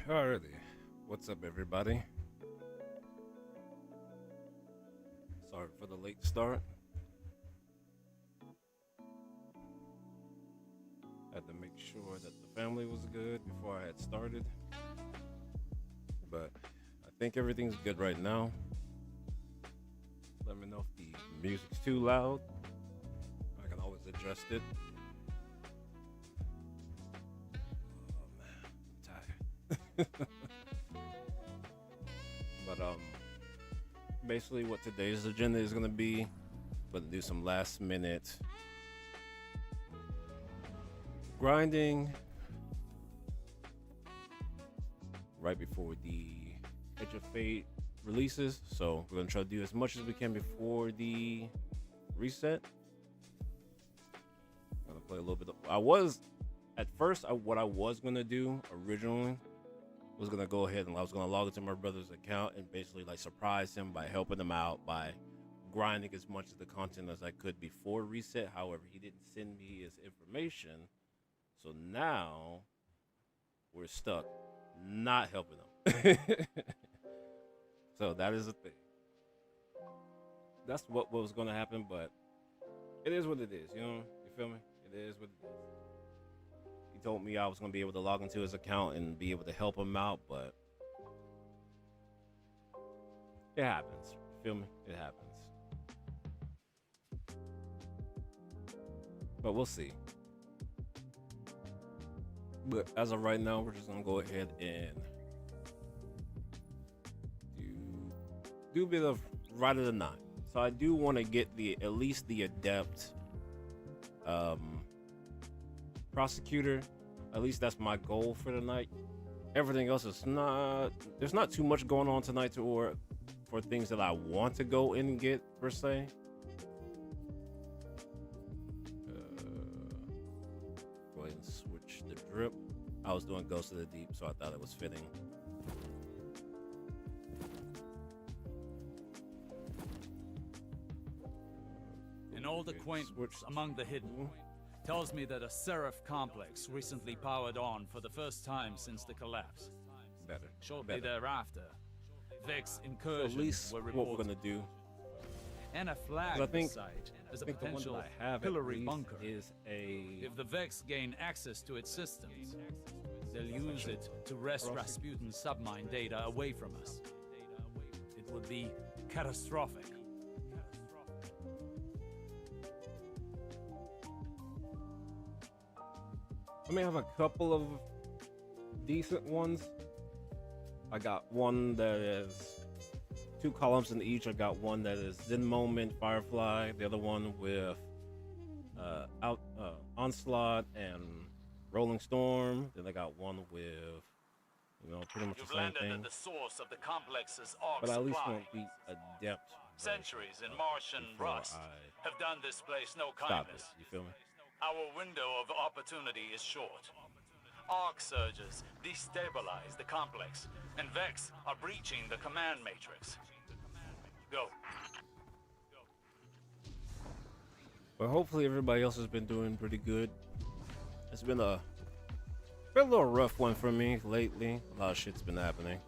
Alrighty, what's up, everybody? Sorry for the late start. Had to make sure that the family was good before I had started. But I think everything's good right now. Let me know if the music's too loud. I can always adjust it. But basically what today's agenda is gonna be, I'm gonna do some last minute grinding right before the Edge of Fate releases. So we're gonna try to do as much as we can before the reset. I'm gonna play a little bit what I was gonna do originally was gonna go ahead and I was gonna log into my brother's account and basically like surprise him by helping him out by grinding as much of the content as I could before reset. However, he didn't send me his information, so now we're stuck not helping him. So that is a thing. That's what was gonna happen, but it is what it is, you know? You feel me? It is what it is. He told me I was going to be able to log into his account and be able to help him out, but it happens. You feel me? It happens. But we'll see. But as of right now, we're just going to go ahead and do a bit of Ride of the Nine. So I do want to get at least the Adept Prosecutor. At least that's my goal for tonight. Everything else is there's not too much going on tonight for things that I want to go in and get per se. Go ahead and switch the drip. I was doing Ghost of the Deep, so I thought it was fitting. An old acquaintance among the hidden tells me that a Seraph complex recently powered on for the first time since the collapse. Shortly thereafter, Vex incursions were reported. What we're gonna do, and a flag at the site as a potential pillory bunker. If the Vex gain access to its systems, they'll use it to wrest Rasputin's submine data away from us. It would be catastrophic. I may have a couple of decent ones. I got one that is 2 columns in each. I got one that is Zen Moment, Firefly. The other one with Onslaught and Rolling Storm. Then I got one with, pretty much the same thing. At the source of the complex's arc but I at least supply. want the Adept. Centuries in Martian rust have done this place no Stop kindness. it. You feel me? Our window of opportunity is short. Arc surges destabilize the complex, and Vex are breaching the command matrix. Go. But hopefully everybody else has been doing pretty good. It's been a little rough one for me lately. A lot of shit's been happening.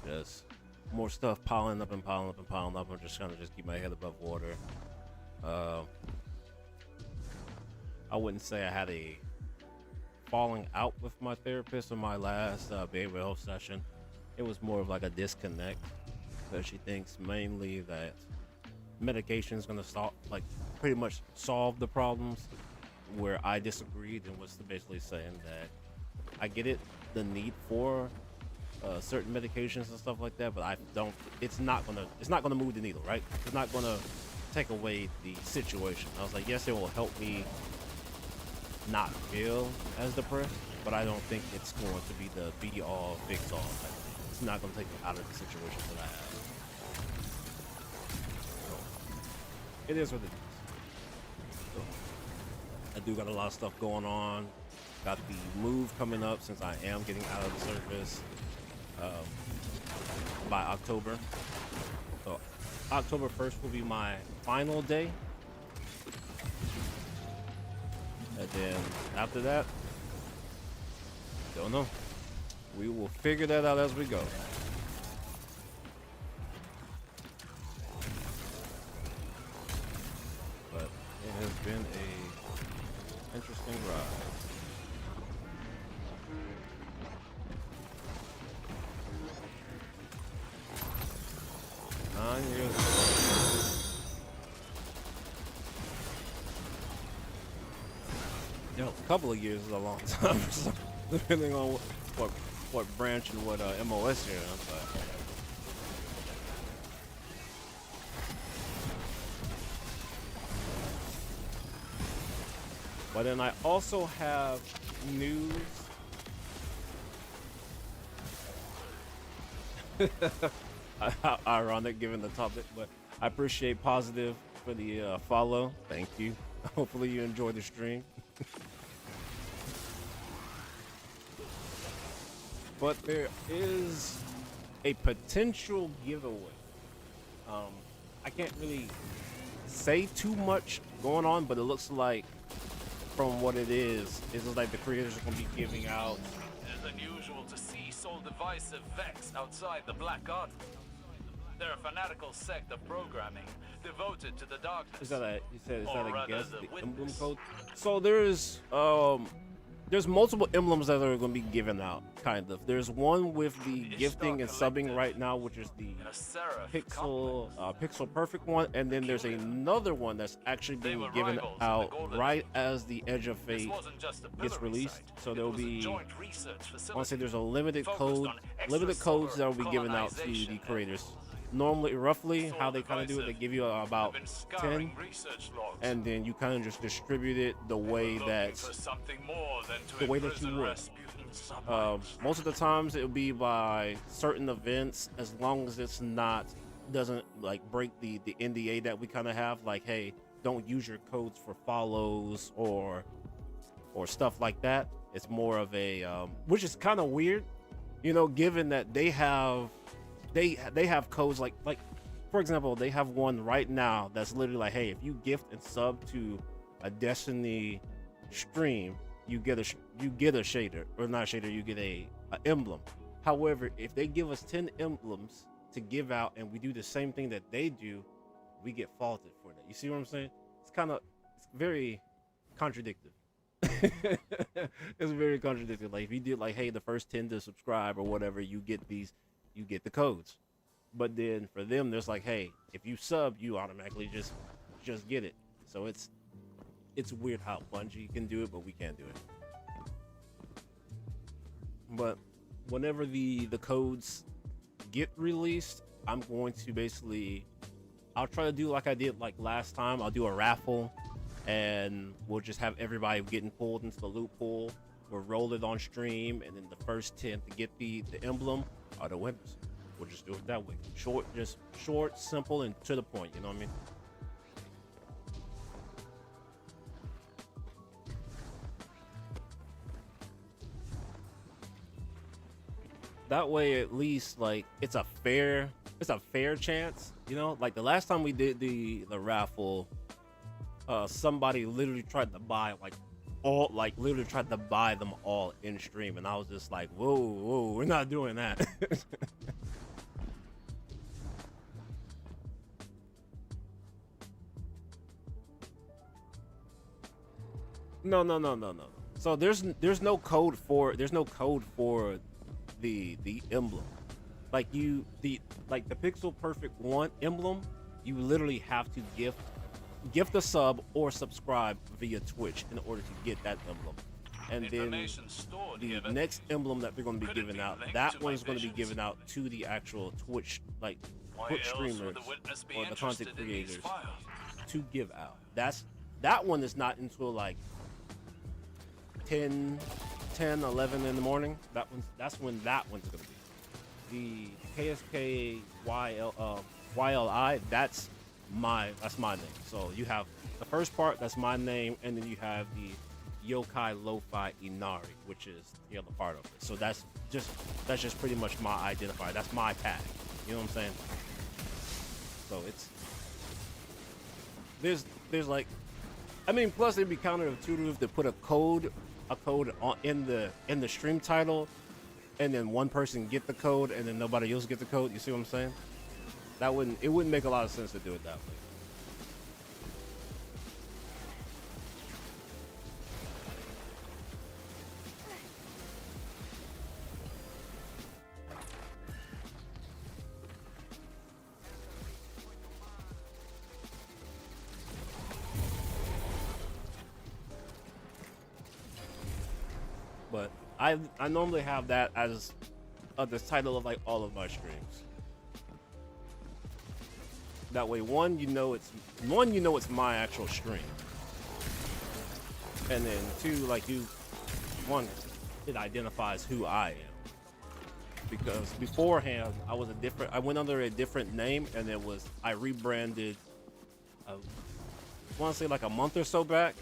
Just more stuff piling up and piling up and piling up. I'm just trying to keep my head above water. I wouldn't say I had a falling out with my therapist in my last behavioral health session. It was more of like a disconnect, because she thinks mainly that medication is going to pretty much solve the problems, where I disagreed and was basically saying that I get it, the need for certain medications and stuff like that, but it's not gonna move the needle, right? It's not gonna take away the situation. I was like, yes, it will help me not feel as depressed, but I don't think it's going to be the be-all, fix-all type thing. It's not going to take me out of the situation that I have. So, it is what it is. So, I do got a lot of stuff going on. Got the move coming up since I am getting out of the service by October. So, October 1st will be my final day. And then after that, don't know. We will figure that out as we go. But it has been a interesting ride. You know, a couple of years is a long time, so depending on what branch and what MOS you're on. But then I also have news. Ironic given the topic, but I appreciate Positive for the follow. Thank you. Hopefully you enjoy the stream. But there is a potential giveaway. I can't really say too much going on, but it looks like from what it is like the creators are going to be giving out. It is unusual to see so divisive Vex outside the Black Garden. They're a fanatical sect of programming devoted to the darkness. Is that a guess? The emblem code? So there's multiple emblems that are going to be given out, kind of. There's one with the gifting and subbing right now, which is the Pixel Perfect one, and then there's another one that's actually being given out right as the Edge of Fate gets released. So there'll be, I want to say there's a limited codes that will be given out to the creators. Normally, roughly, how they kind of do it, they give you about 10, and then you kind of just distribute it the way that you would. Most of the times, it'll be by certain events, as long as it's doesn't like break the NDA that we kind of have. Like, hey, don't use your codes for follows or stuff like that. It's more of a, which is kind of weird, you know, given that they have codes like for example, they have one right now that's literally like, hey, if you gift and sub to a Destiny stream, you get a shader, or not a shader, you get a emblem. However, if they give us 10 emblems to give out and we do the same thing that they do, we get faulted for that. You see what I'm saying? It's very contradictory. It's very contradictory. Like, if you did like, hey, the first 10 to subscribe or whatever, you get the codes. But then for them, there's like, hey, if you sub, you automatically just get it. So it's weird how Bungie can do it, but we can't do it. But whenever the codes get released, I'm going to I'll try to do like I did like last time. I'll do a raffle, and we'll just have everybody getting pulled into the loot pool. We'll roll it on stream, and then the first 10 to get the emblem are the winners. We'll just do it that way. Short, simple, and to the point. You know what I mean? That way, at least, like, it's a fair chance. You know, like the last time we did the raffle, somebody literally tried to buy literally tried to buy them all in stream, and I was just like, whoa, we're not doing that. No. So there's no code for the emblem. Like the Pixel Perfect 1 emblem, you literally have to gift a sub or subscribe via Twitch in order to get that emblem. And then the next emblem that they're going to be giving out, that one's going to be given out to the actual Twitch streamers or the content creators to give out. That one is not until like 10, 11 in the morning. That's when that one's going to be. The KSK-YLI, that's my name. So you have the first part, that's my name, and then you have the Yokai Lofi Inari, which is the other part of it. So that's just pretty much my identifier. That's my tag. You know what I'm saying? So there's like, I mean, plus it'd be counterintuitive to put a code on in the stream title, and then one person get the code and then nobody else get the code. You see what I'm saying? It wouldn't make a lot of sense to do it that way. But I normally have that as the title of like all of my streams. That way, one, you know it's my actual stream, and then two, like it identifies who I am. Because beforehand, I went under a different name, and I rebranded. I want to say like a month or so back.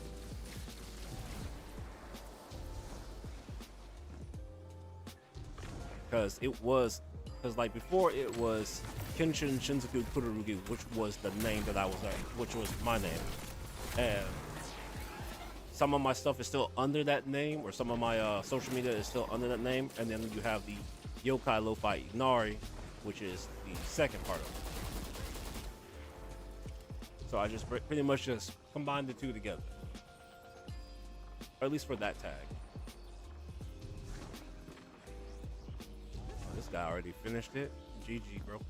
Because like before it was Kenshin Shinzuku Kururugi, which was the name that I was at, which was my name. And some of my stuff is still under that name, or some of my social media is still under that name. And then you have the Yokai Lofi Inari, which is the second part of it. So I just pretty much just combined the two together. Or at least for that tag. This guy already finished it. GG, bro.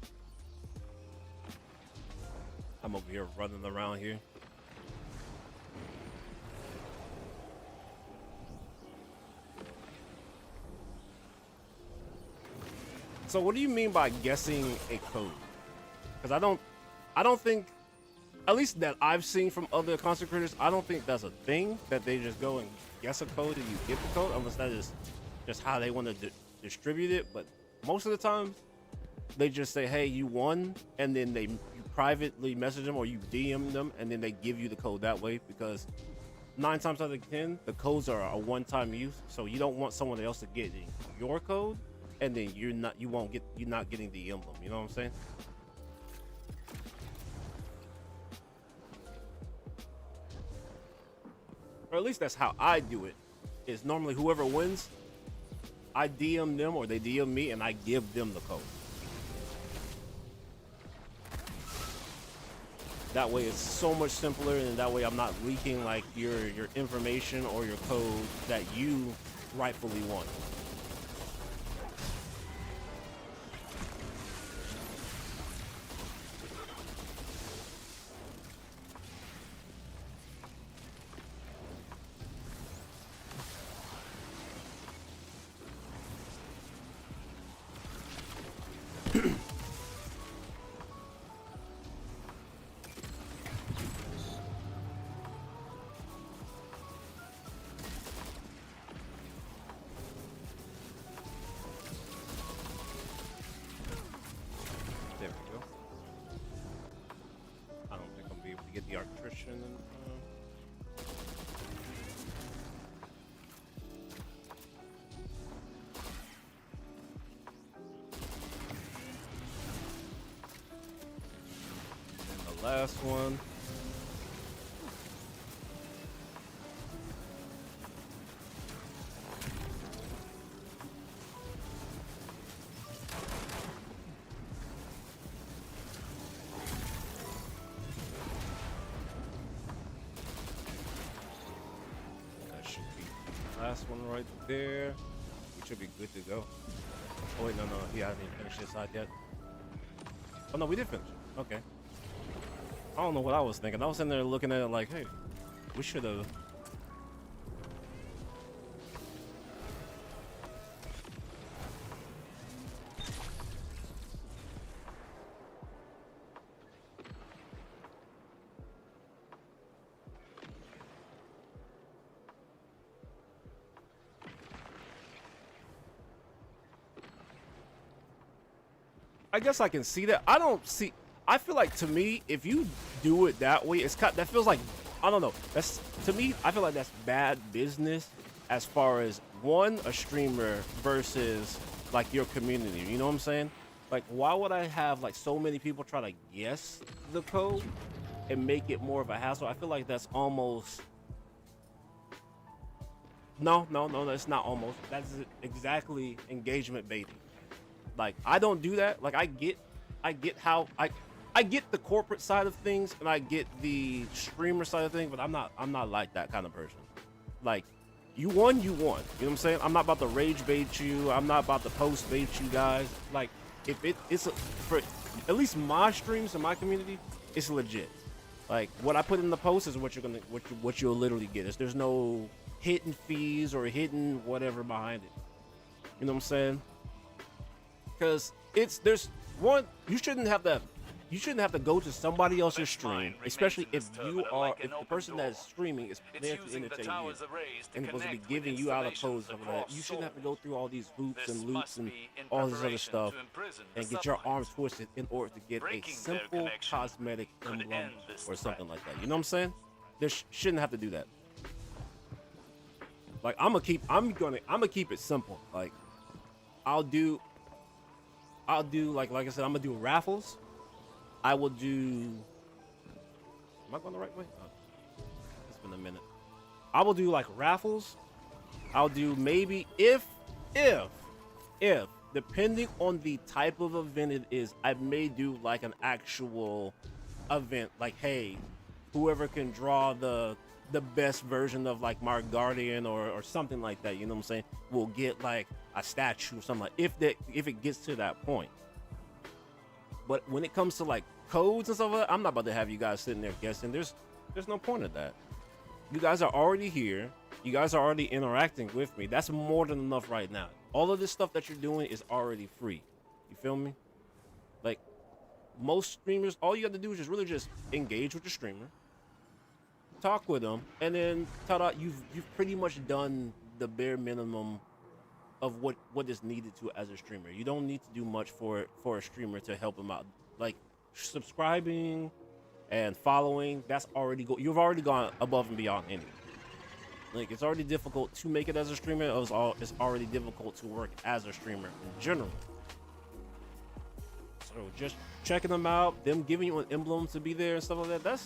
I'm over here running around here. So what do you mean by guessing a code? Because I don't think, at least that I've seen from other content creators, I don't think that's a thing that they just go and guess a code and you get the code, unless that is just how they want to distribute it. But most of the time, they just say, hey, you won, and then you privately message them or you DM them, and then they give you the code that way, because 9 times out of 10, the codes are a one-time use, so you don't want someone else to get your code, and then you're not getting the emblem, you know what I'm saying? Or at least that's how I do it, is normally whoever wins, I DM them or they DM me and I give them the code. That way it's so much simpler, and that way I'm not leaking like your information or your code that you rightfully want. Get the electrician and the last one. Last one right there. We should be good to go. Oh wait, no, he hasn't even finished his side yet. Oh no, we did finish it. Okay. I don't know what I was thinking. I was sitting there looking at it like, hey, we should have. I guess I can see that. I feel like, to me, if you do it that way, that feels like, I don't know. To me, I feel like that's bad business as far as a streamer versus like your community. You know what I'm saying? Like, why would I have like so many people try to guess the code and make it more of a hassle? I feel like that's almost No, it's not almost. That's exactly engagement baiting. Like, I don't do that. Like, I get how I get the corporate side of things and I get the streamer side of things, but I'm not like that kind of person. Like, you won. You know what I'm saying? I'm not about to rage bait you. I'm not about to post bait you guys. Like, if it's for at least my streams and my community, it's legit. Like, what I put in the post is what you'll literally get. There's no hidden fees or hidden whatever behind it. You know what I'm saying? Because there's one, you shouldn't have to go to somebody else's stream, especially if the person that is streaming is there to entertain you and supposed to be giving you out a pose of that. You shouldn't have to go through all these hoops and loops and all this other stuff and get your arm twisted in order to get a simple cosmetic emblem or something like that. You know what I'm saying? Shouldn't have to do that. Like, I'm gonna keep it simple. Like, I'll do like I said, I'm gonna do raffles. I will do. Am I going the right way? Oh, it's been a minute. I will do like raffles. I'll do maybe if depending on the type of event it is, I may do like an actual event. Like, hey, whoever can draw the best version of like my Guardian or something like that, you know what I'm saying, will get like a statue or something, like if it gets to that point. But when it comes to like codes and stuff like that, I'm not about to have you guys sitting there guessing. There's no point of that. You guys are already here. You guys are already interacting with me. That's more than enough right now. All of this stuff that you're doing is already free. You feel me? Like, most streamers, all you have to do is just really just engage with the streamer, talk with them, and then ta-da, you've pretty much done the bare minimum of what is needed to as a streamer. You don't need to do much for a streamer to help him out. Like, subscribing and following, that's already you've already gone above and beyond anyway. Like, it's already difficult to make it as a streamer. It's already difficult to work as a streamer in general. So just checking them out, them giving you an emblem to be there and stuff like that,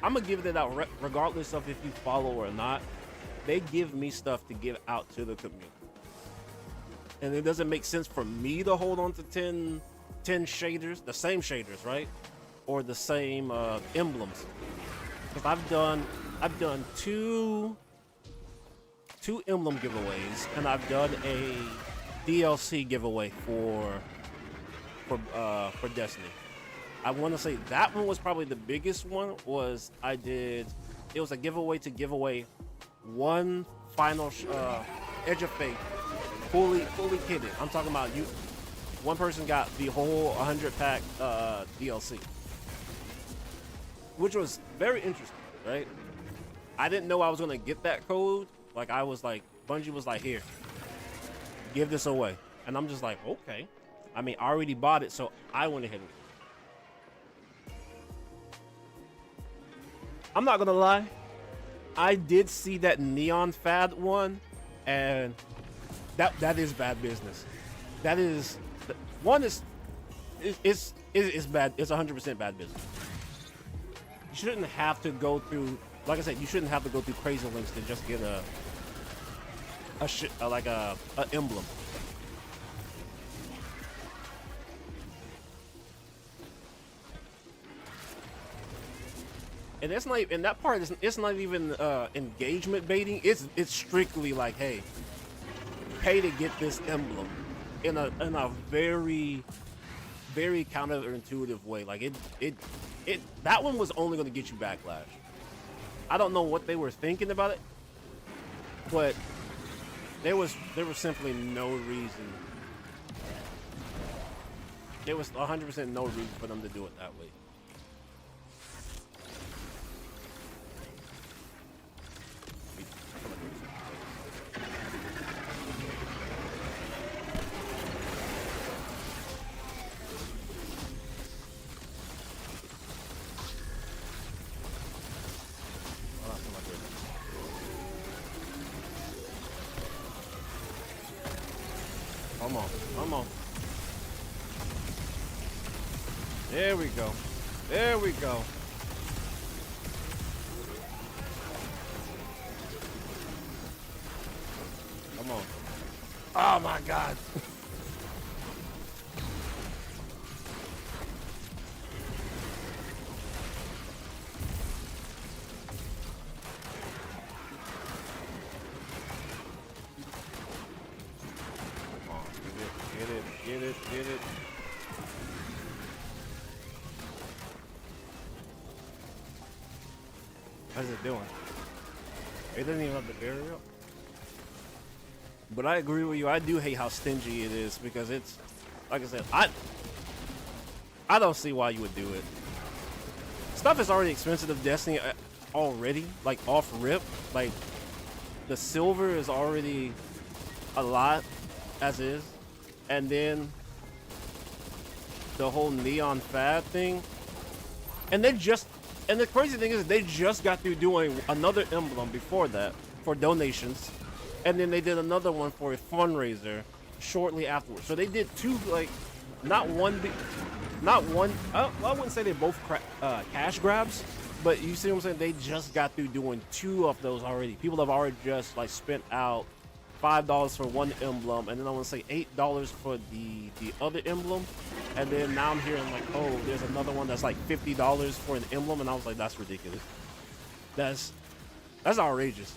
I'm gonna give it out regardless of if you follow or not. They give me stuff to give out to the community. And it doesn't make sense for me to hold on to 10 shaders, the same shaders, right? Or the same emblems. Because I've done two emblem giveaways, and I've done a DLC giveaway for Destiny. I want to say that one was probably the biggest one. It was a giveaway to give away one final Edge of Fate, fully kitted. I'm talking about you. One person got the whole 100-pack DLC, which was very interesting, right? I didn't know I was gonna get that code. Like, I was like, Bungie was like, here, give this away, and I'm just like, okay. I mean, I already bought it, so I went ahead and. I'm not gonna lie, I did see that Neon Fad one, and that is bad business. That is one is bad. It's 100% bad business. You shouldn't have to go through, like I said, you shouldn't have to go through crazy links to just get a emblem. And it's not, and that part is, it's not even engagement baiting. It's strictly like, hey, pay to get this emblem in a very, very counterintuitive way. Like it that one was only going to get you backlash. I don't know what they were thinking about it, but there was simply no reason. There was 100% no reason for them to do it that way. Come on. There we go. There we go. Come on. Oh my God. Come on, get it, get it, get it. How's it doing? It doesn't even have the barrier up. But I agree with you. I do hate how stingy it is because it's, like I said, I don't see why you would do it. Stuff is already expensive of Destiny already, like off rip. Like the silver is already a lot as is, and then the whole neon fad thing, and the crazy thing is they just got through doing another emblem before that for donations, and then they did another one for a fundraiser shortly afterwards. So they did two, like, I wouldn't say they both cash grabs, but you see what I'm saying? They just got through doing two of those already. People have already just like spent out $5 for one emblem, and then I want to say $8 for the other emblem, and then now I'm hearing like, oh, there's another one that's like $50 for an emblem, and I was like, that's ridiculous. That's outrageous.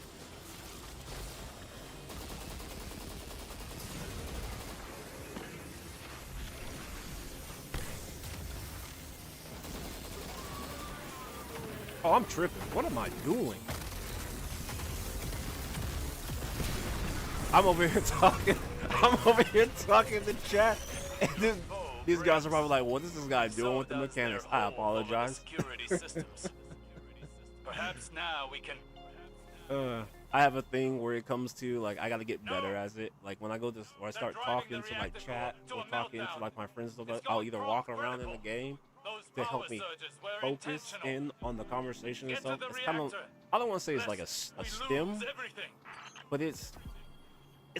Oh, I'm tripping. What am I doing? I'm over here talking. I'm over here talking to chat. And these guys are probably like, what is this guy doing with the mechanics? I apologize. Perhaps now we can. I have a thing where it comes to, like, I gotta get better as it. Like, when I go to, or I start talking to, like, chat, or talking to, like, my friends, I'll either walk around in the game to help me focus in on the conversation and stuff. It's kind of, I don't want to say it's like a stim, but it's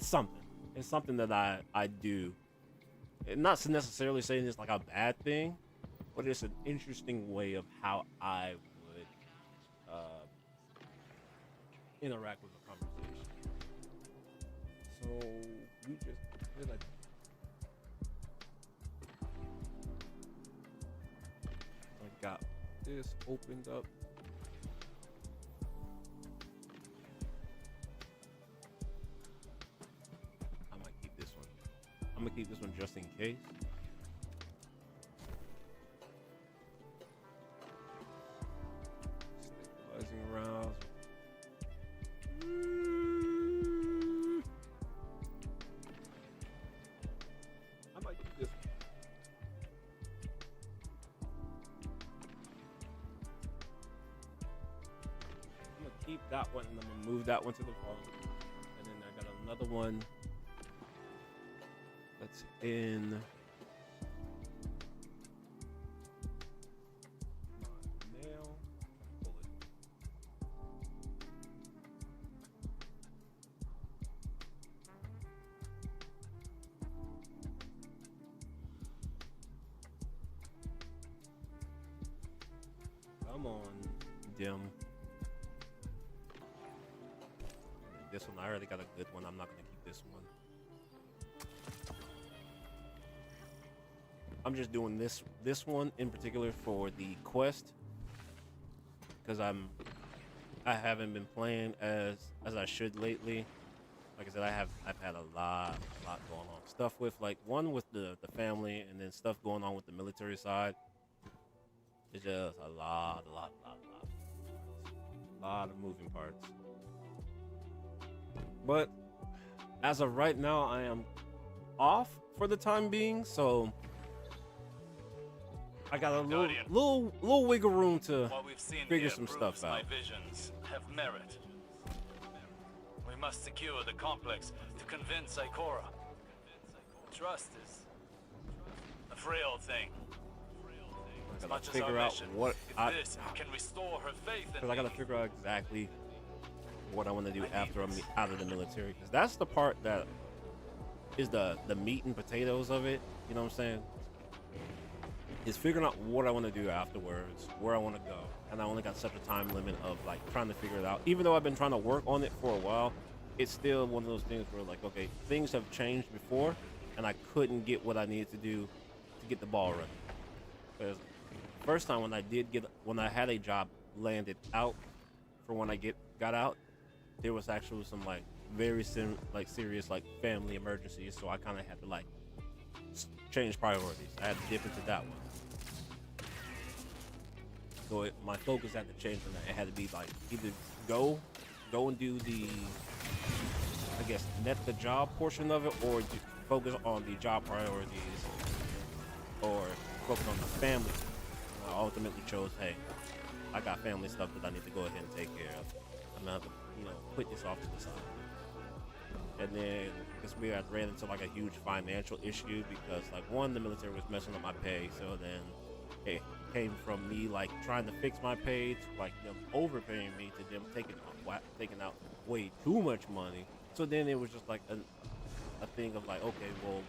something. It's something that I do. And not necessarily saying it's like a bad thing, but it's an interesting way of how I would interact with a conversation. So we just did I got this opened up. I might keep this one. I'm gonna keep this one just in case. Stabilizing around. I might keep this one. I'm gonna keep that one, and I'm gonna move that one to the bottom. And then I got another one that's in my mail. Pull it. Come on, dim. This one, I already got a good one. I'm not gonna keep this one. I'm just doing this one in particular for the quest because I haven't been playing as I should lately. Like I said, I've had a lot going on. Stuff with, like, one with the family, and then stuff going on with the military side. It's just a lot of moving parts. But as of right now, I am off for the time being, so I got a little wiggle room to figure some stuff out. My visions have merit. We must secure the complex to convince Ikora. Trust is a frail thing. I gotta figure out what this can restore her faith in me. I gotta figure out exactly what I want to do after I'm out of the military, because that's the part that is the meat and potatoes of it. You know what I'm saying? Is figuring out what I want to do afterwards, where I want to go, and I only got such a time limit of, like, trying to figure it out. Even though I've been trying to work on it for a while, it's still one of those things where like, okay, things have changed before, and I couldn't get what I needed to do to get the ball running. Because first time when I had a job landed out for when I got out, there was actually some like very serious like family emergencies, so I kind of had to like change priorities. I had to dip into that one. So my focus had to change from that. It had to be like either go and do the, I guess, net the job portion of it, or focus on the job priorities, or focus on the family. And I ultimately chose, hey, I got family stuff that I need to go ahead and take care of. I'm gonna have to, put this off to the side. And then this week I ran into like a huge financial issue because like one, the military was messing up my pay, so then it came from me like trying to fix my pay to like them overpaying me to them taking out way too much money. So then it was just like a thing of like, okay, well,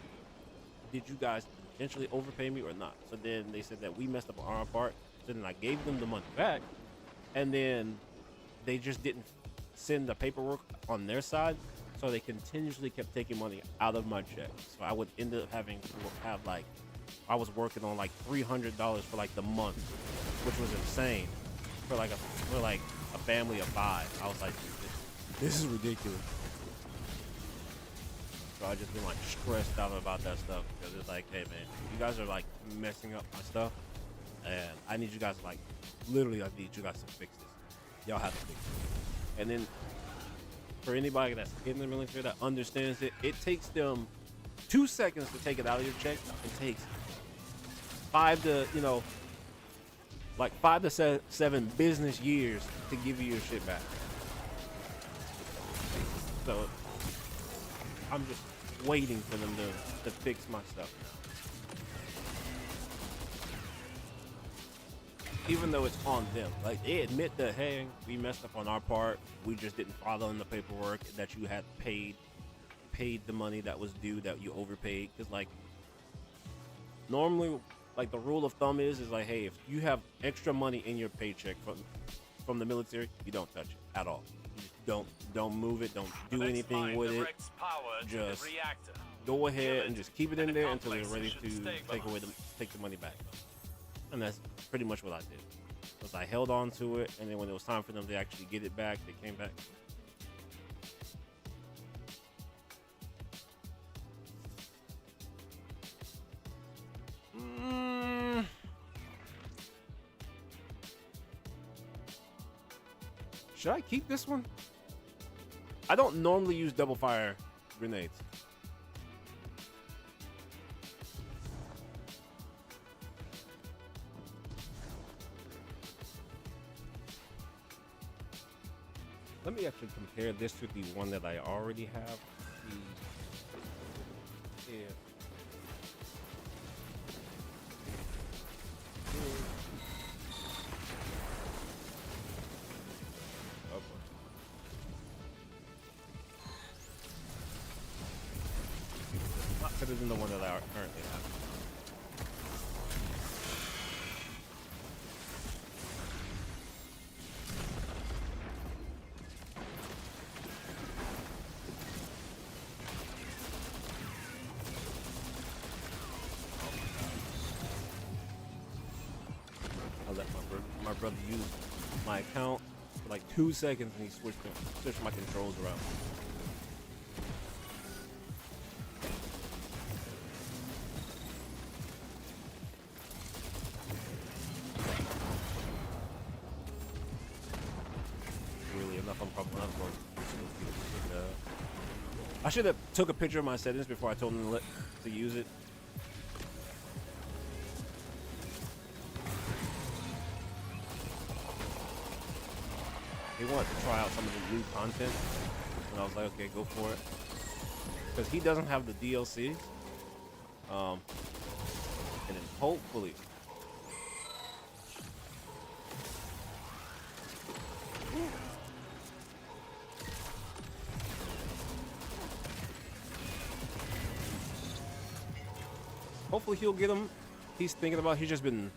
did you guys intentionally overpay me or not? So then they said that we messed up on our part. So then I gave them the money back, and then they just didn't send the paperwork on their side. So they continuously kept taking money out of my check. So I would end up having to have like, I was working on like $300 for like the month, which was insane for like a family of 5. I was like, this is ridiculous. So I just been like stressed out about that stuff because it's like, hey man, you guys are like messing up my stuff, and I need you guys to, like, literally I need you guys to fix this. Y'all have to fix it. And then for anybody that's in the military that understands it, it takes them 2 seconds to take it out of your check. It takes 5 to 7 business years to give you your shit back. So I'm just waiting for them to fix my stuff now. Even though it's on them, like they admit that, hey, we messed up on our part. We just didn't follow in the paperwork that you had paid the money that was due, that you overpaid. Because like normally, like the rule of thumb is like, hey, if you have extra money in your paycheck from the military, you don't touch it at all. You just don't move it. Don't do anything with it. Just go ahead and just keep it in there until they're ready to take the money back. And that's pretty much what I did. Was I held on to it, and then when it was time for them to actually get it back, they came back. Should I keep this one? I don't normally use double fire grenades. Let me actually compare this to the one that I already have. Better than the one that I currently have. I let my brother use my account for like 2 seconds, and he switched my controls around. I should have took a picture of my settings before I told him to use it. He wanted to try out some of the new content, and I was like, okay, go for it. Because he doesn't have the DLC. And then hopefully he'll get him. He's thinking about, he's just been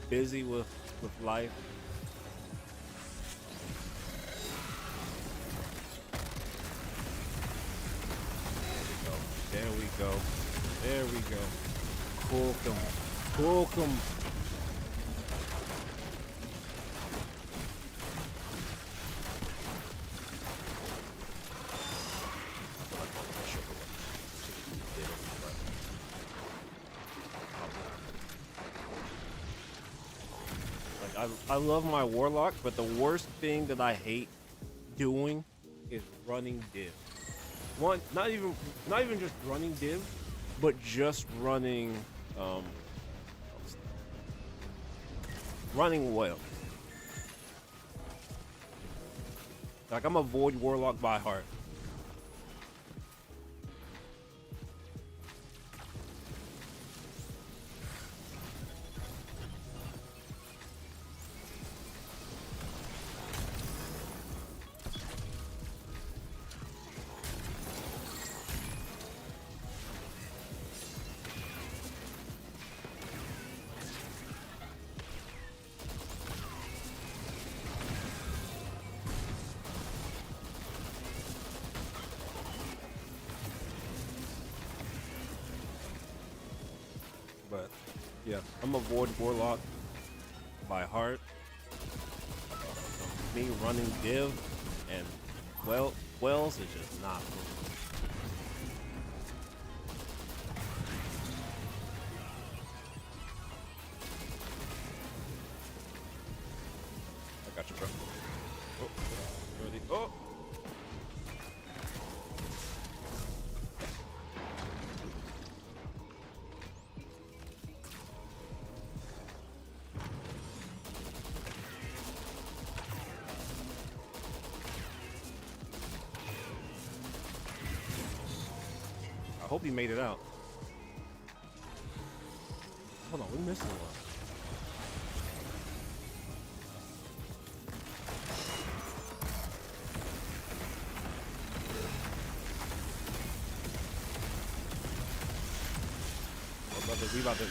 busy with life. go. There we go. Cook 'em. Cook 'em. Like I love my warlock, but the worst thing that I hate doing is running div. One, not even just running div, but just running running well. Like I'm a void warlock by heart. But yeah, I'm a void warlock by heart. Me running div and wells is just not for me. I got you, bro. Oh, ready? Oh. I hope he made it out. Hold on, we're missing one.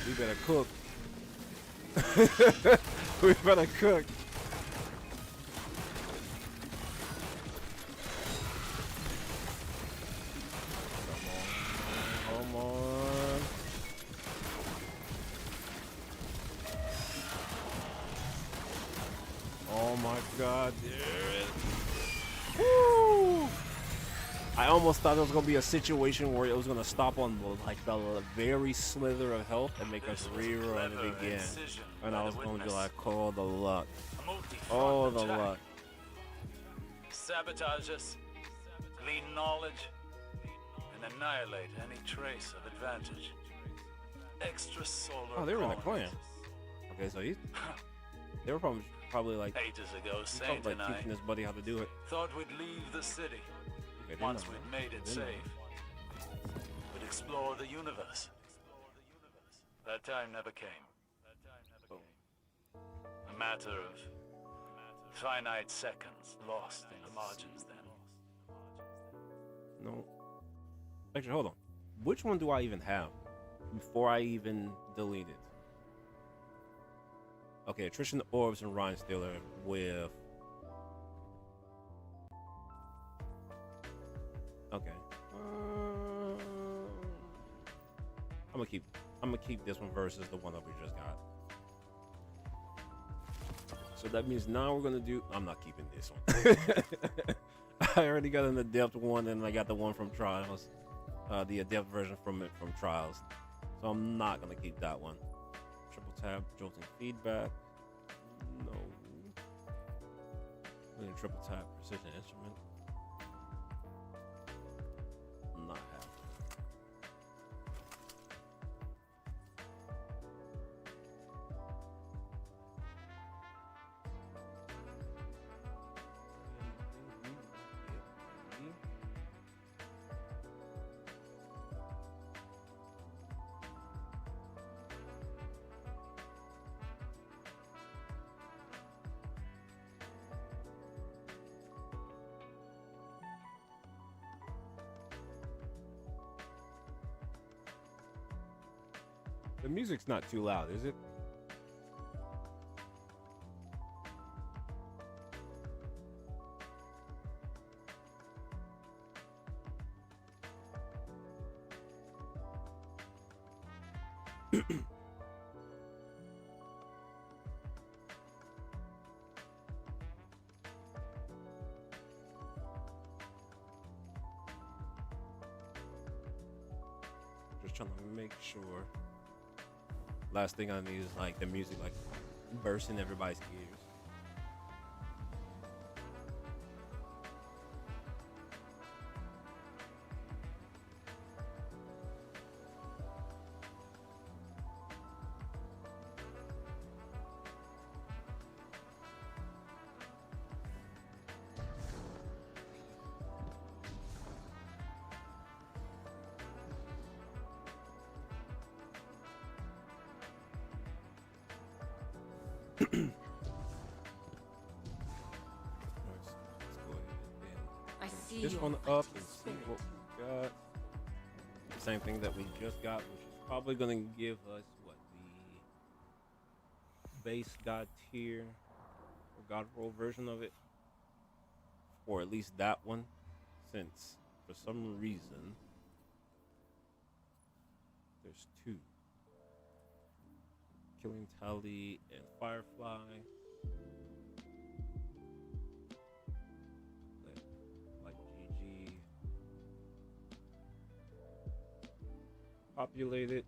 We better cook. We better cook. Come on. Oh my God, dude. Woo! I almost thought there was gonna be a situation where it was gonna stop on the very slither of health and make us rerun it again. And I was gonna be like, oh the luck. Oh the luck. Sabotage us, glean knowledge, and annihilate any trace of advantage. Extrasolar. Oh, they were in a clan. Okay, so they were probably like ages ago, Saint like teaching his buddy how to do it. Thought we'd leave the city. Once we'd made it safe, we'd explore the universe. That time never came. A matter of finite seconds lost in the margins then. No. Actually, hold on. Which one do I even have before I even delete it? Okay, Attrition Orbs and Rhyme Stealer with... Okay. I'm gonna keep this one versus the one that we just got. So that means now we're gonna do. I'm not keeping this one. I already got an adept one, and I got the one from Trials, the adept version from Trials. So I'm not gonna keep that one. Triple tap, jolting feedback. No. Triple tap, precision instrument. Not happy. The music's not too loud, is it? Just trying to make sure. Last thing I need is like the music like bursting everybody's ears. This one up and see what we got. Same thing that we just got, which is probably going to give us what the base God tier or God roll version of it, or at least that one, since for some reason there's two: Killing Tally and Firefly. Populated,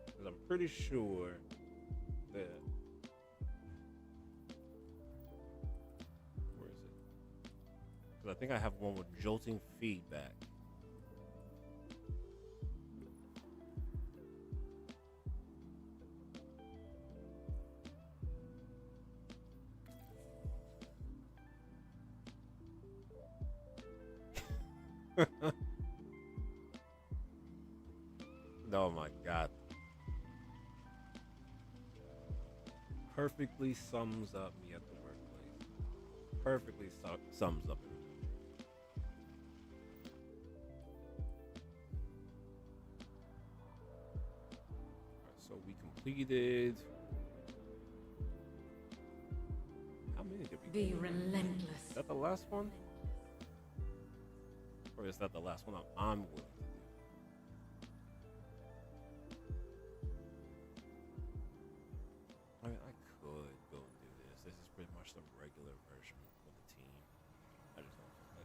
because I'm pretty sure that where is it? Because I think I have one with jolting feedback. Oh my God. Perfectly sums up me at the workplace. Perfectly sums up everything. Alright, so we completed. How many did we Be relentless. Is that the last one? Or is that the last one I'm with? I mean, I could go and do this. This is pretty much the regular version of the team. I just don't feel like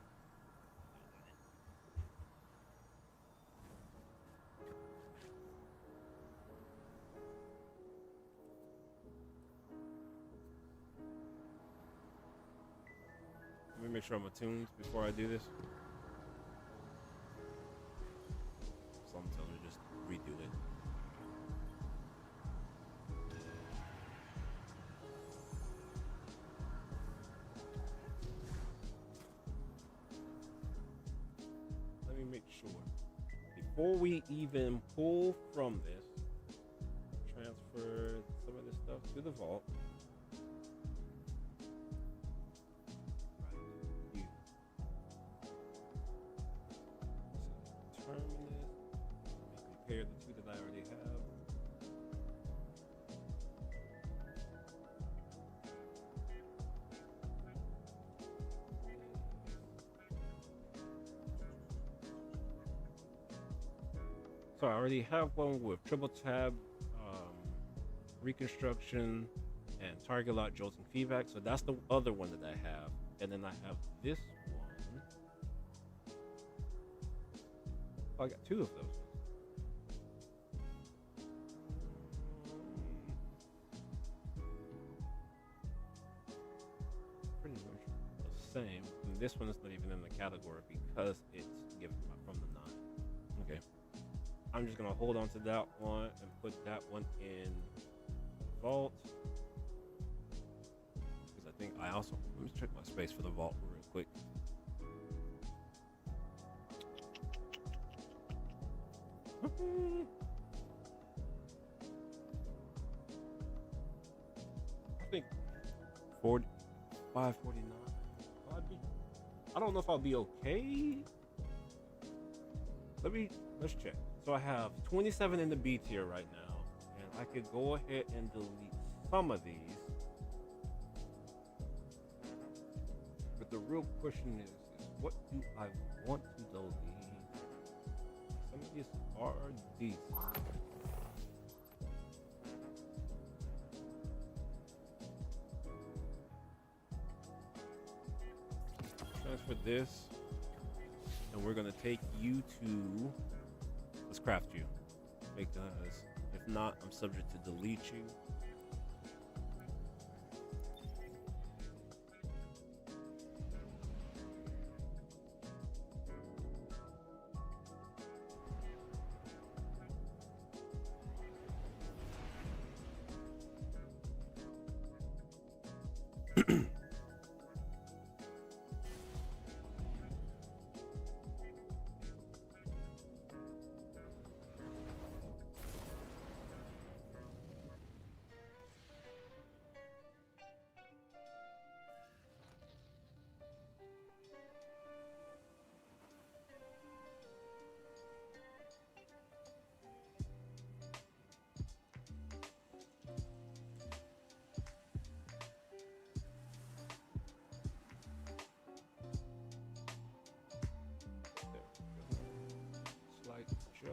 Let me make sure I'm attuned before I do this. So I'm telling you, just redo it. Make sure before we even pull from this, transfer some of this stuff to the vault. Right. You terminus. Compare the two that I already have. So I already have one with triple tab, reconstruction, and target lock jolting feedback. So that's the other one that I have. And then I have this one. Oh, I got two of those. Pretty much the same. And this one is not even in the category because it's given from the 9. Okay. I'm just gonna hold on to that one and put that one in vault. Because I think I also, let me check my space for the vault real quick. I think 549. I don't know if I'll be okay. Let's check. So I have 27 in the B tier right now, and I could go ahead and delete some of these. But the real question is what do I want to delete? Some of these are decent. for this, and we're gonna take you to. Let's craft you, because if not, I'm subject to delete you.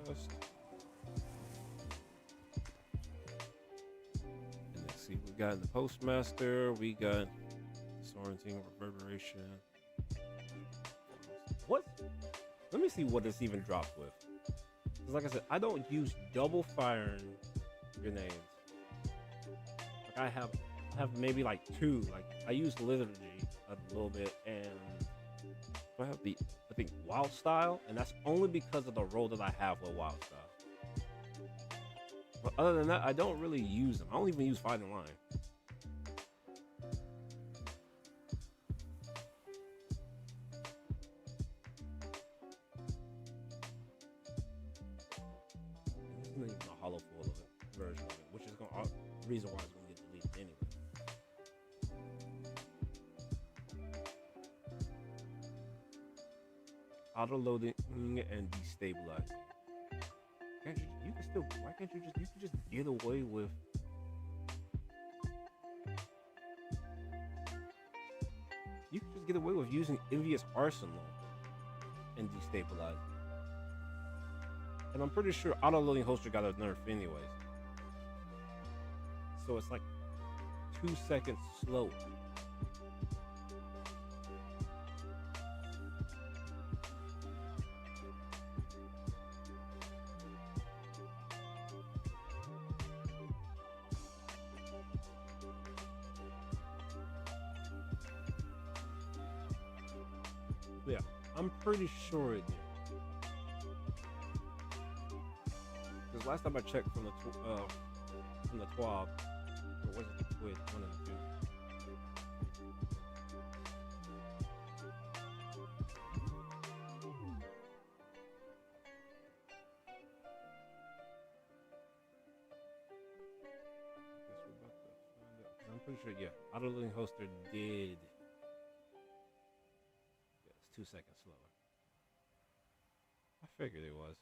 Just and let's see, we got in the postmaster, we got disorienting reverberation. What? Let me see what this even drops with. Because like I said, I don't use double firing grenades. Like I have maybe like two. Like I use liturgy a little bit, and I have the I think wild style, and that's only because of the role that I have with wild style. But other than that, I don't really use them. I don't even use fighting line. This isn't even a hollow full of it version of it, which is gonna reason why it's gonna get deleted anyway. Auto loading and destabilizing. Can't you can still, why can't you just get away with using Envious Arsenal and destabilizing. And I'm pretty sure auto loading holster got a nerf anyways. So it's like 2 seconds slower. Yeah, I'm pretty sure it did. Because last time I checked from the TWAB, or was it the Twitch, one of the two. Guess we're about to find out. I'm pretty sure, yeah, auto loading holster did. 2 seconds slower. I figured it was.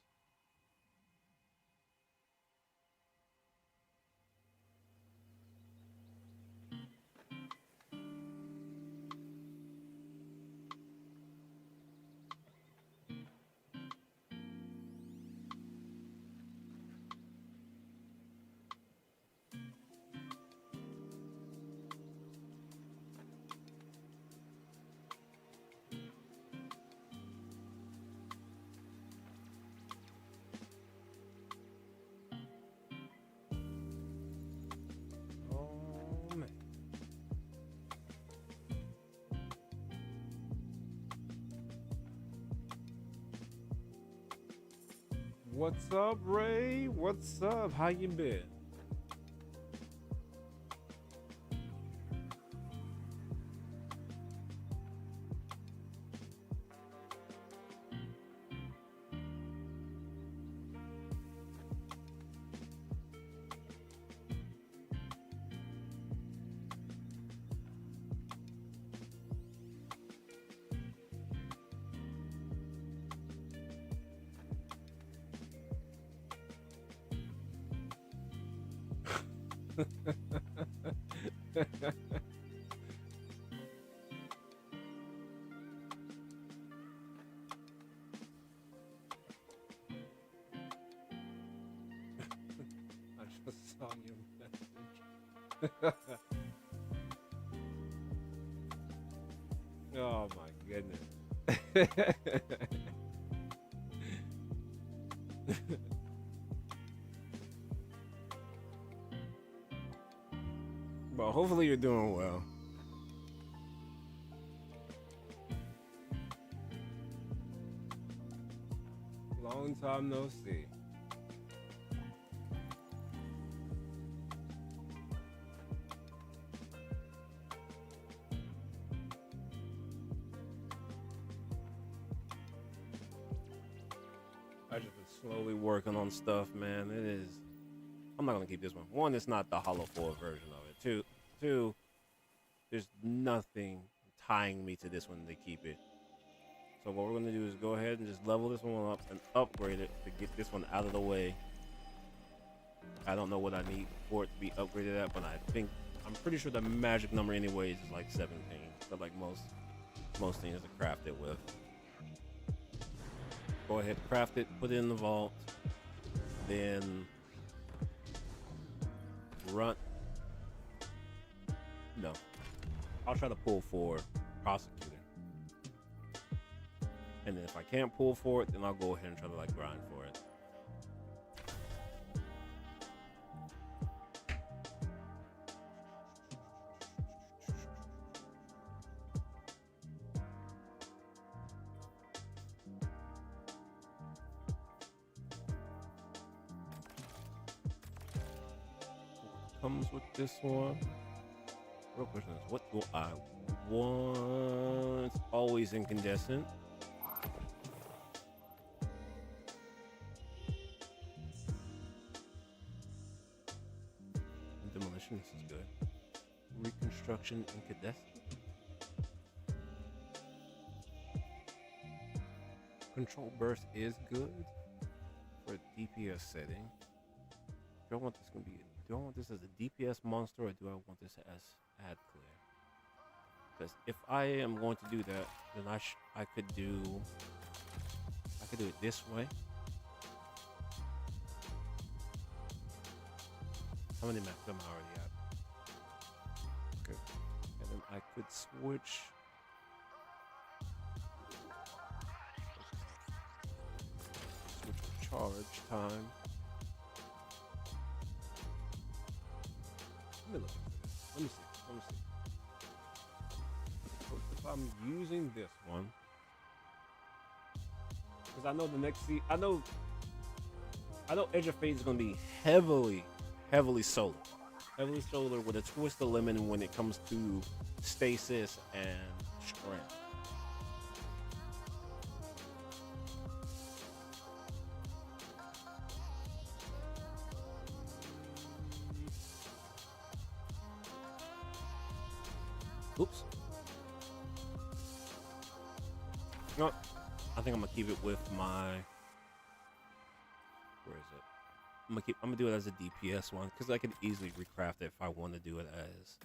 What's up, Ray? What's up? How you been? I just saw your message. Oh my goodness. Well, hopefully you're doing well. Long time no see. I just been slowly working on stuff, man. It is. I'm not gonna keep this one. One, it's not the Hollow 4 version of it. Two, there's nothing tying me to this one to keep it. So what we're gonna do is go ahead and just level this one up and upgrade it to get this one out of the way. I don't know what I need for it to be upgraded at, but I'm pretty sure the magic number anyways is like 17. But like most things to craft it with. Go ahead, craft it, put it in the vault, then run. No, I'll try to pull for prosecutor, and then if I can't pull for it, then I'll go ahead and try to like grind for it. Comes with this one. Real question is, what do I want? Always incandescent. Demolition, this is good. Reconstruction, incandescent. Control burst is good for DPS setting. Do I want this gonna be? Do I want this as a DPS monster, or do I want this as ad clear? Because if I am going to do that, then I could do it this way. How many maps am I already at? Okay, and then I could switch. Switch charge time. Let me see. So if I'm using this one, because I know the next I know Edge of Fate is going to be heavily solar. Heavily solar with a twist of lemon when it comes to stasis and strength. Oops. No, I think I'm gonna keep it with my. Where is it? I'm gonna do it as a DPS one because I can easily recraft it if I want to do it as.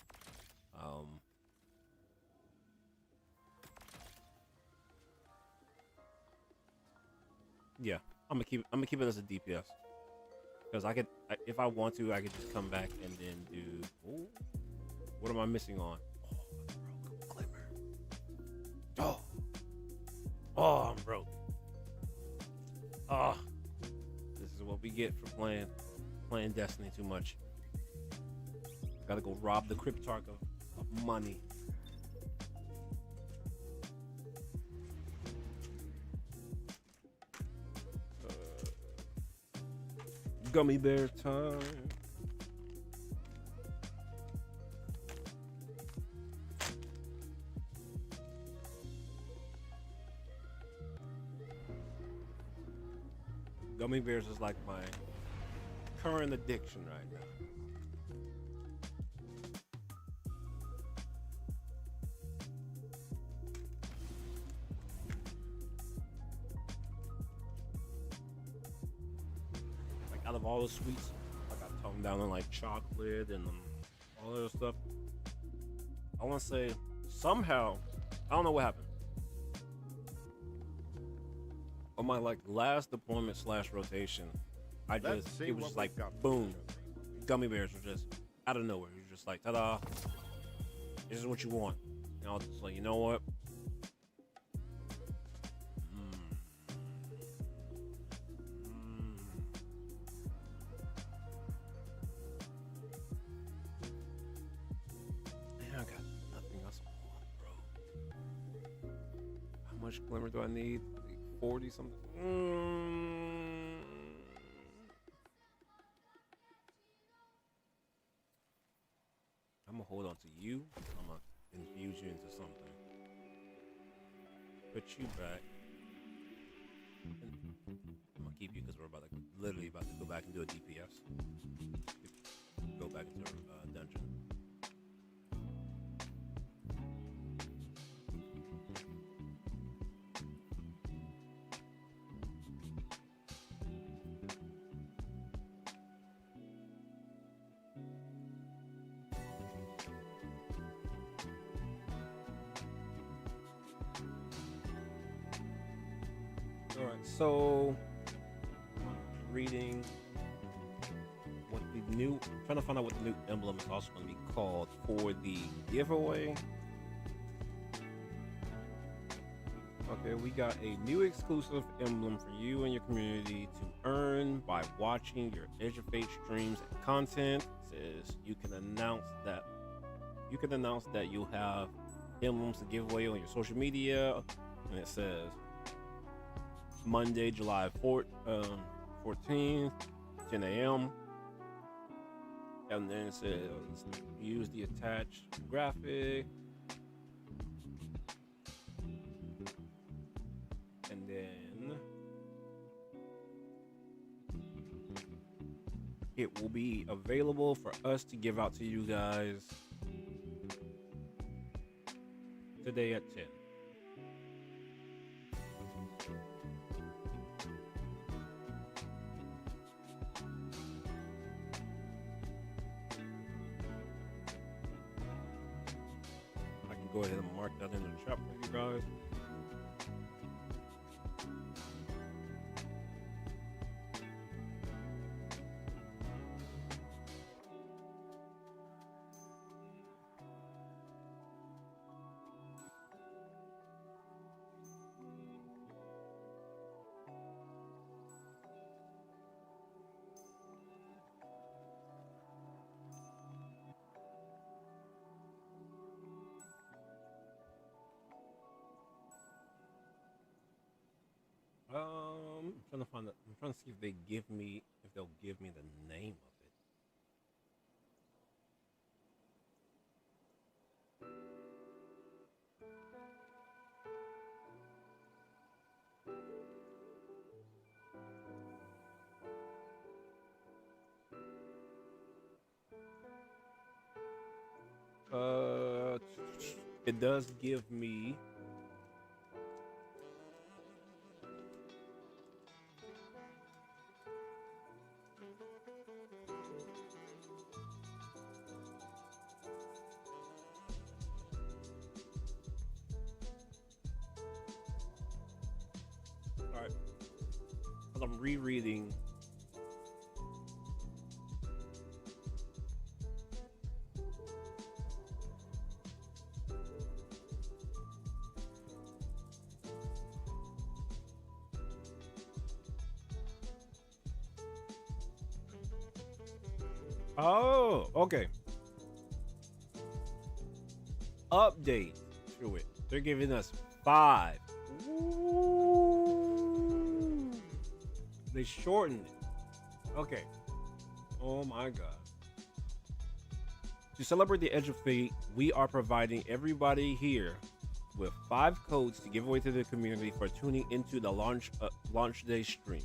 Yeah, I'm gonna keep it as a DPS because if I want to, I could just come back and then do. Ooh, what am I missing on? Oh, I'm broke. Oh, this is what we get for playing Destiny too much. Gotta go rob the Cryptarch of money. Gummy bear time. Gummy bears is like my current addiction right now. Like out of all the sweets, I got toned down on like chocolate and all that other stuff. I want to say somehow, I don't know what happened. On my like last deployment / rotation, it was just like boom, gummy bears were just out of nowhere. You're just like, ta-da, this is what you want. And I was just like, you know what? much glimmer do I need? Like 40 something. I'm gonna hold on to you. I'm gonna infuse you into something. Put you back. I'm gonna keep you because we're literally about to go back and do a DPS. Go back into our dungeon. All right, so reading what the new, trying to find out what the new emblem is also going to be called for the giveaway. Okay, we got a new exclusive emblem for you and your community to earn by watching your Edge of Fate streams and content. It says you can announce that you'll have emblems to give away on your social media, and it says Monday, July 14th, 10 a.m. And then it says use the attached graphic. And then it will be available for us to give out to you guys today at 10. Go ahead and mark that in the chat for you guys. I'm trying to see if they'll give me the name of it. It does give me as I'm rereading. Oh, okay. Update to it. They're giving us 5. Ooh. They shortened it. Okay. Oh my god. To celebrate the Edge of Fate, we are providing everybody here with 5 codes to give away to the community for tuning into the launch day streams.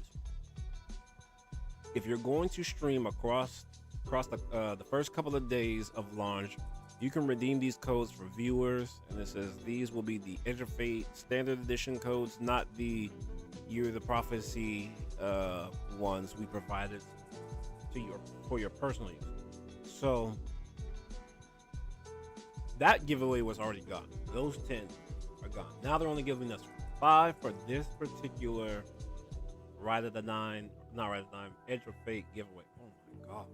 If you're going to stream across the first couple of days of launch, you can redeem these codes for viewers, and it says these will be the Edge of Fate standard edition codes, not the Year of the Prophecy ones we provided to for your personal use. So that giveaway was already gone. Those 10 are gone. Now they're only giving us 5 for this particular Ride of the 9, not Ride of the 9, Edge of Fate giveaway. Oh my god.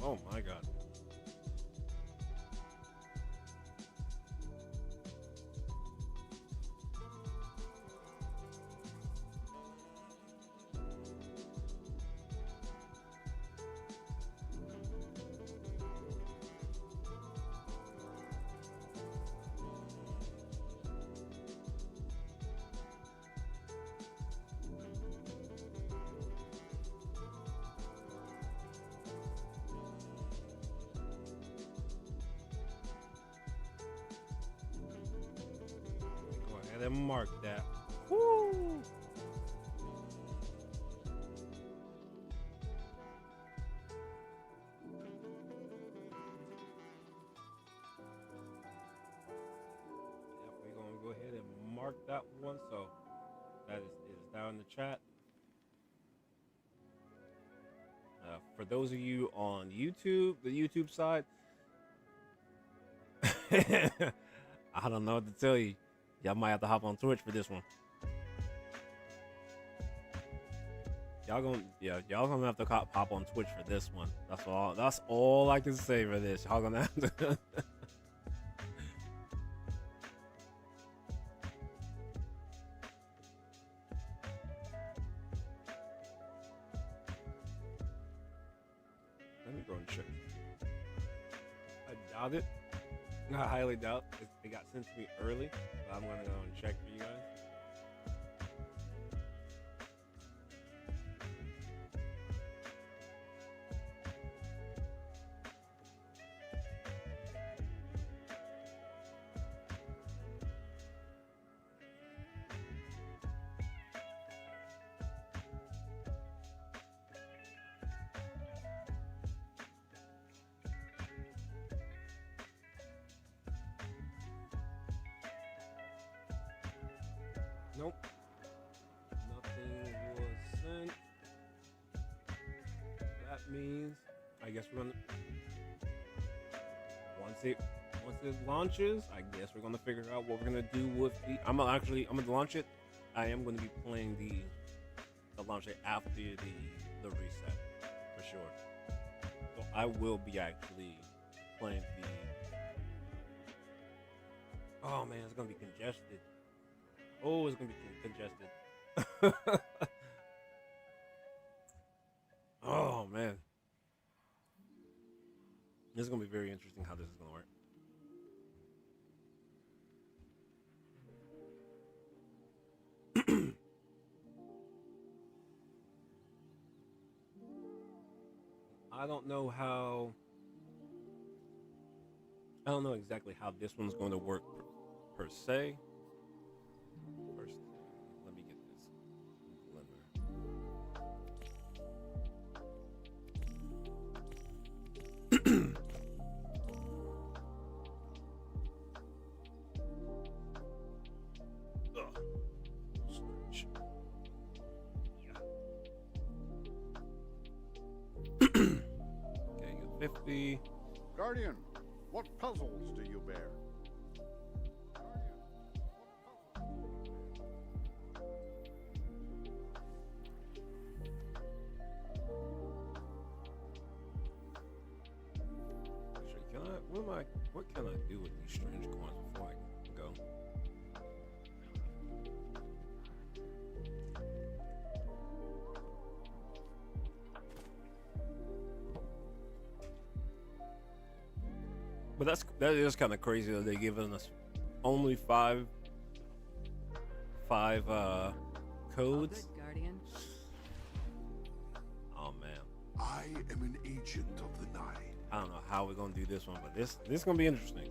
Oh my god. ahead and mark that. Woo! Yep, we're gonna go ahead and mark that one. So that is down in the chat. For those of you on YouTube, the YouTube side, I don't know what to tell you. Y'all might have to hop on Twitch for this one. Y'all gonna have to hop on Twitch for this one. That's all I can say for this. Y'all gonna have to. Let me go and check. I doubt it. I highly doubt it got sent to me early, but I'm gonna go and check for you guys. Nope. Nothing was sent. That means I guess we're gonna once it launches, I guess we're gonna figure out what we're gonna do with the I'm gonna launch it. I am gonna be playing the launch it after the reset for sure. So I will be actually playing the oh man, it's gonna be congested. Oh, it's gonna be congested. Oh man, this is gonna be very interesting how this is gonna work. I don't know exactly how this one's going to work per se. First, let me get this glimmer. Switch. Okay, get 50. Guardian, what puzzles do you bear? What can I do with these strange coins before I go? But that is kind of crazy that they're giving us only five codes. Good, Guardian. Oh man. I am an agent of the night. I don't know how we're gonna do this one, but this is gonna be interesting.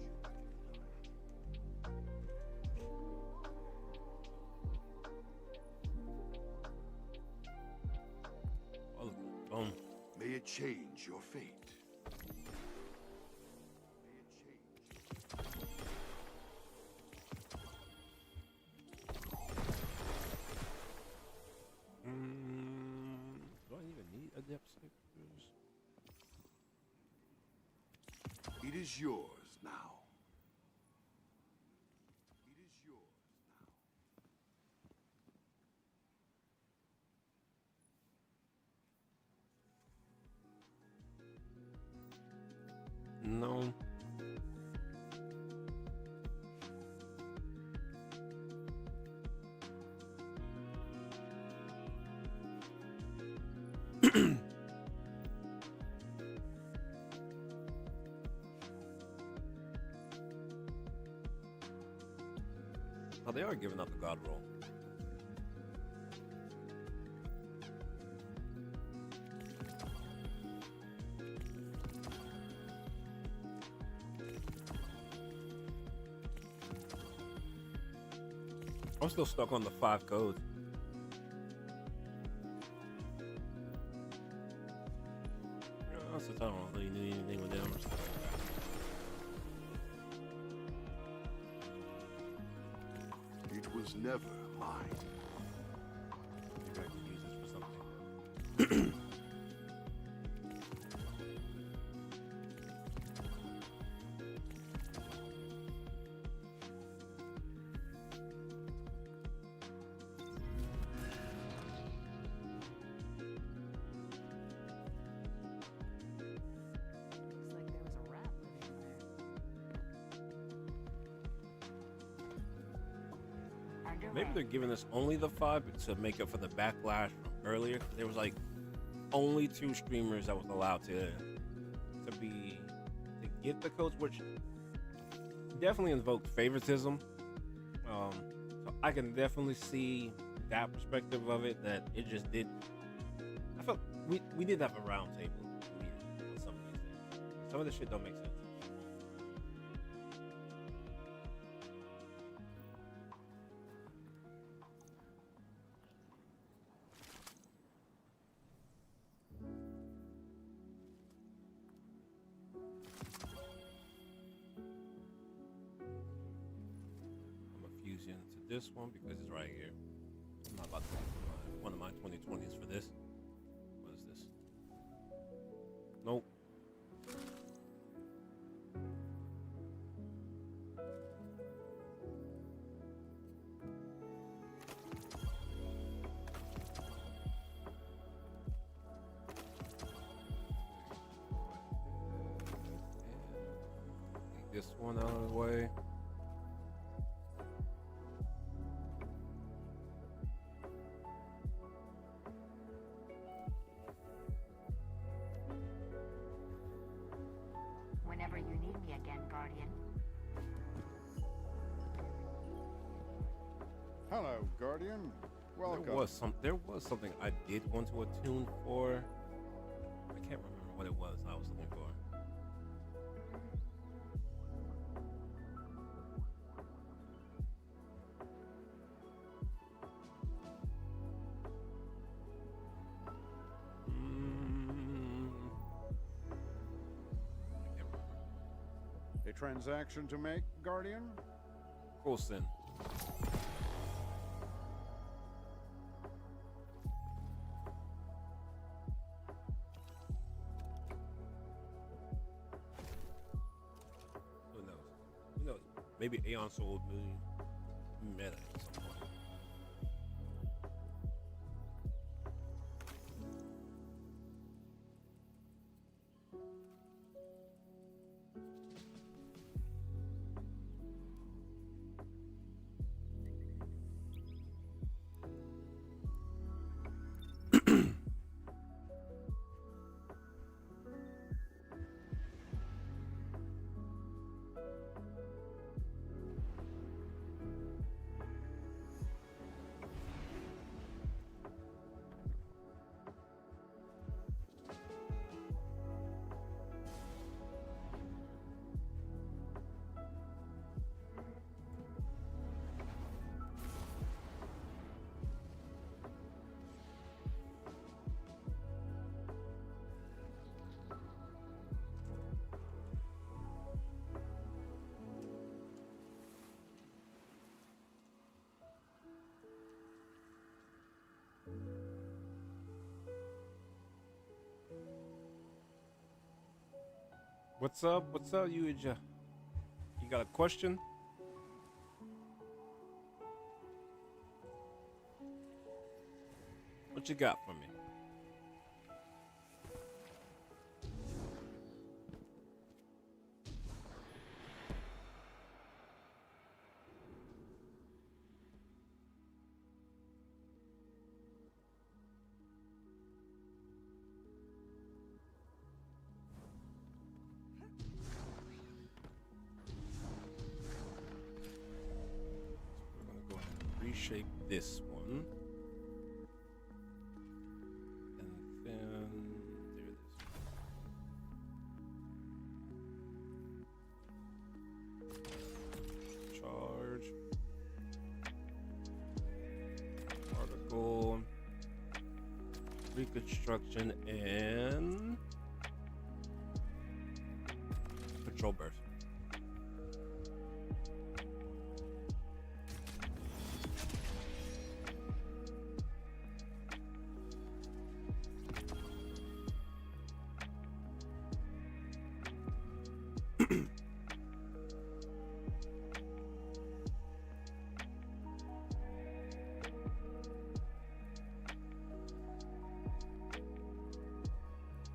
Oh, boom. May it change your fate. Do I even need adept ciphers? It is yours now. It is yours now. No. Oh, they are giving up the god roll. I'm still stuck on the 5 codes. Since I don't really need anything with them. It was never mine. Maybe I could use this for something. Maybe they're giving us only the 5 to make up for the backlash from earlier. There was like only 2 streamers that was allowed to get the codes, which definitely invoked favoritism. So I can definitely see that perspective of it. That it just did. I felt we did have a round table with some of these things. Some of this shit don't make sense. This one because it's right here. I'm not about to use one of my 2020s for this. What is this? Nope. Take this one out of the way. Hello, Guardian. Welcome. There was something I did want to attune for. I can't remember what it was I was looking for. I can't remember. A transaction to make, Guardian? Coulson. Maybe Aeon Soul meta at some point. What's up? What's up, you? You got a question? What you got for me? Shape this one, and then there it is. Charge. reconstruction, and control burst.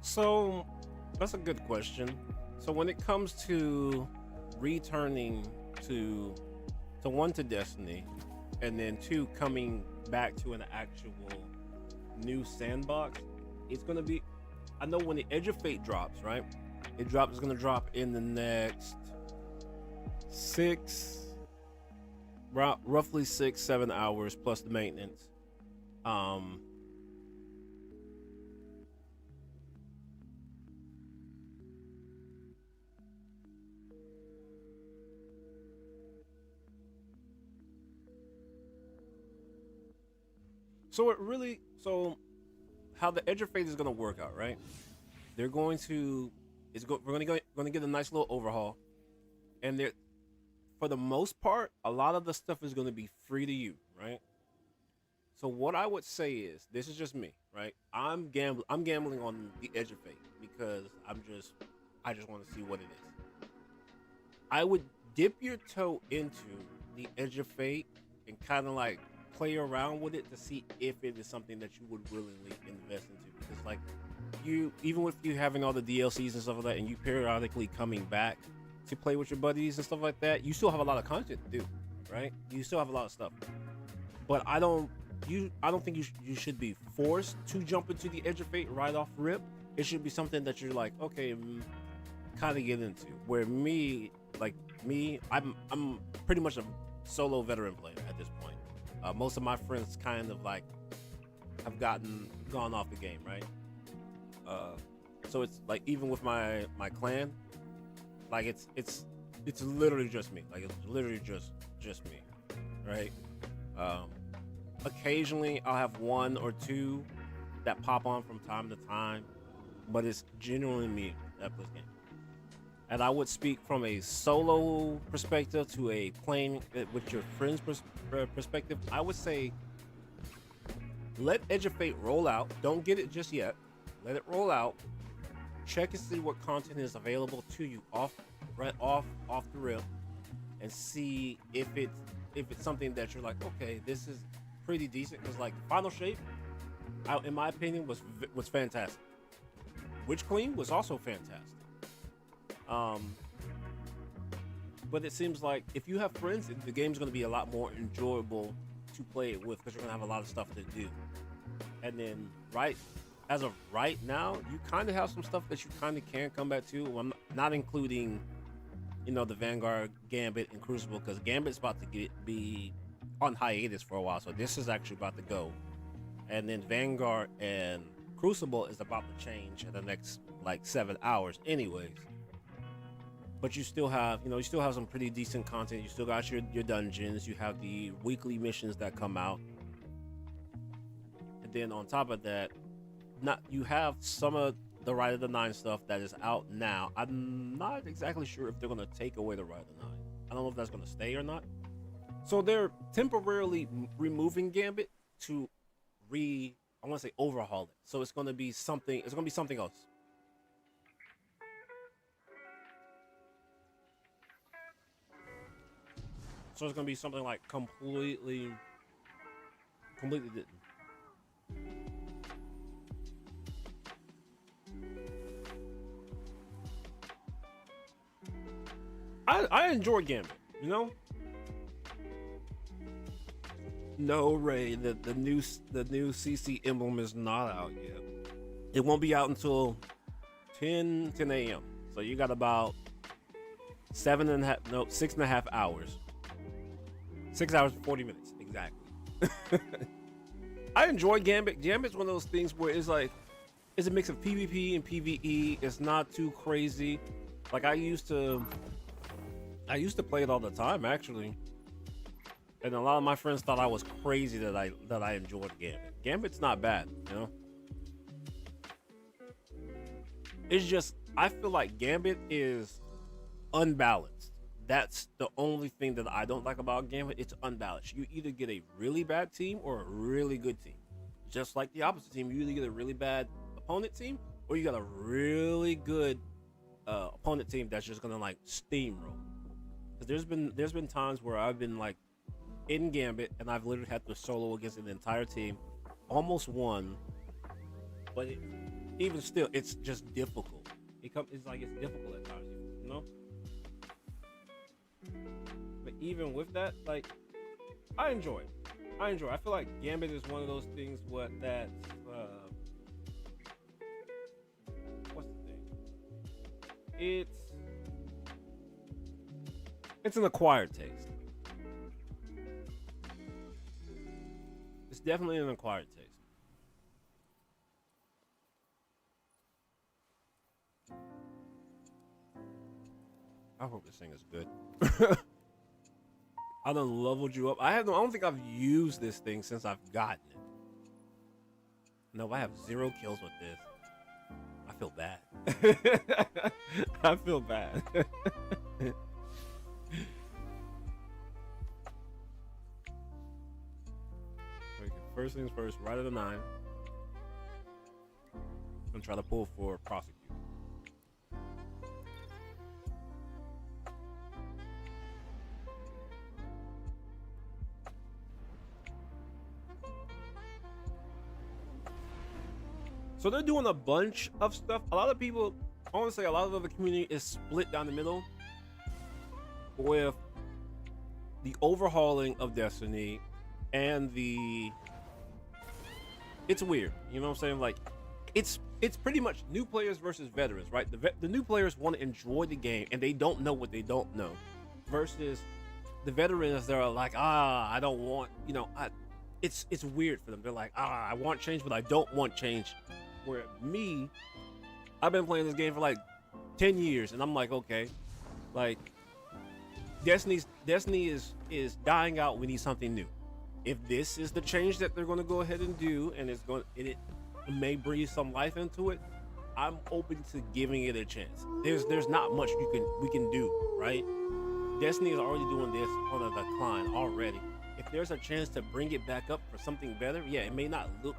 So that's a good question. So when it comes to returning to one, to Destiny, and then two, coming back to an actual new sandbox, it's gonna be, I know when the Edge of Fate drops, right? It's gonna drop in the next roughly 6-7 hours plus the maintenance. So how the Edge of Fate is going to work out, right? They're going to, we're going to get a nice little overhaul, and for the most part, a lot of the stuff is going to be free to you, right? So what I would say is, this is just me, right? I'm gambling on the Edge of Fate because I just want to see what it is. I would dip your toe into the Edge of Fate and kind of like play around with it to see if it is something that you would willingly invest into, because like even with you having all the DLCs and stuff like that, and you periodically coming back to play with your buddies and stuff like that, you still have a lot of content to do, right? You still have a lot of stuff, but I don't think you should be forced to jump into the Edge of Fate right off rip. It should be something that you're like, okay, kind of get into. Where I'm pretty much a solo veteran player at this point. Most of my friends kind of like have gone off the game, right? So it's like, even with my clan, like it's literally just me. Like, it's literally just me, right? Occasionally I'll have one or two that pop on from time to time, but it's genuinely me that plays game. And I would speak from a solo perspective to a playing with your friends perspective. I would say, let Edge of Fate roll out. Don't get it just yet. Let it roll out. Check and see what content is available to you off the rip, and see if it's something that you're like, okay, this is pretty decent. Because like Final Shape, in my opinion, was fantastic. Witch Queen was also fantastic. But it seems like if you have friends, the game's going to be a lot more enjoyable to play it with, because you're going to have a lot of stuff to do. And then as of right now, you kind of have some stuff that you kind of can come back to. I'm not including, the Vanguard, Gambit, and Crucible, because Gambit's about to be on hiatus for a while, so this is actually about to go. And then Vanguard and Crucible is about to change in the next like 7 hours anyways. But you still have some pretty decent content. You still got your dungeons. You have the weekly missions that come out. And then on top of that, you have some of the Rite of the Nine stuff that is out now. I'm not exactly sure if they're going to take away the Rite of the Nine. I don't know if that's going to stay or not. So they're temporarily removing Gambit to overhaul it. So it's going to be something else. So it's gonna be something like completely different. I enjoy Gambit, No, Ray, the new CC Emblem is not out yet. It won't be out until 10 a.m. So you got about 6.5 hours. 6 hours and 40 minutes, exactly. I enjoy Gambit. Gambit's one of those things where it's a mix of PvP and PvE. It's not too crazy. Like I used to play it all the time, actually. And a lot of my friends thought I was crazy that I enjoyed Gambit. Gambit's not bad, It's just I feel like Gambit is unbalanced. That's the only thing that I don't like about Gambit. It's unbalanced. You either get a really bad team or a really good team. Just like the opposite team, you either get a really bad opponent team or you got a really good opponent team that's just gonna like steamroll. Because there's been times where I've been like in Gambit and I've literally had to solo against an entire team, almost won, but even still, it's just difficult. It's difficult at times, you know. But even with that, like, I enjoy it. I feel like Gambit is one of those things what's the thing? It's an acquired taste. It's definitely an acquired taste. I hope this thing is good. I done leveled you up. I don't think I've used this thing since I've gotten it. No, I have 0 kills with this. I feel bad. I feel bad. First things first, right at a 9. I'm gonna try to pull for prosecute. So they're doing a bunch of stuff. A lot of people, I want to say a lot of the community is split down the middle with the overhauling of Destiny and it's weird. You know what I'm saying? Like, it's pretty much new players versus veterans, right? The new players want to enjoy the game and they don't know what they don't know, versus the veterans that are like, I don't want, you know, it's weird for them. They're like, I want change, but I don't want change. Where me, I've been playing this game for like 10 years and I'm like, okay, like Destiny is dying out. We need something new. If this is the change that they're going to go ahead and do, and it may breathe some life into it, I'm open to giving it a chance. There's not much we can do, right? Destiny is already doing this on a decline already. If there's a chance to bring it back up for something better, yeah, it may not look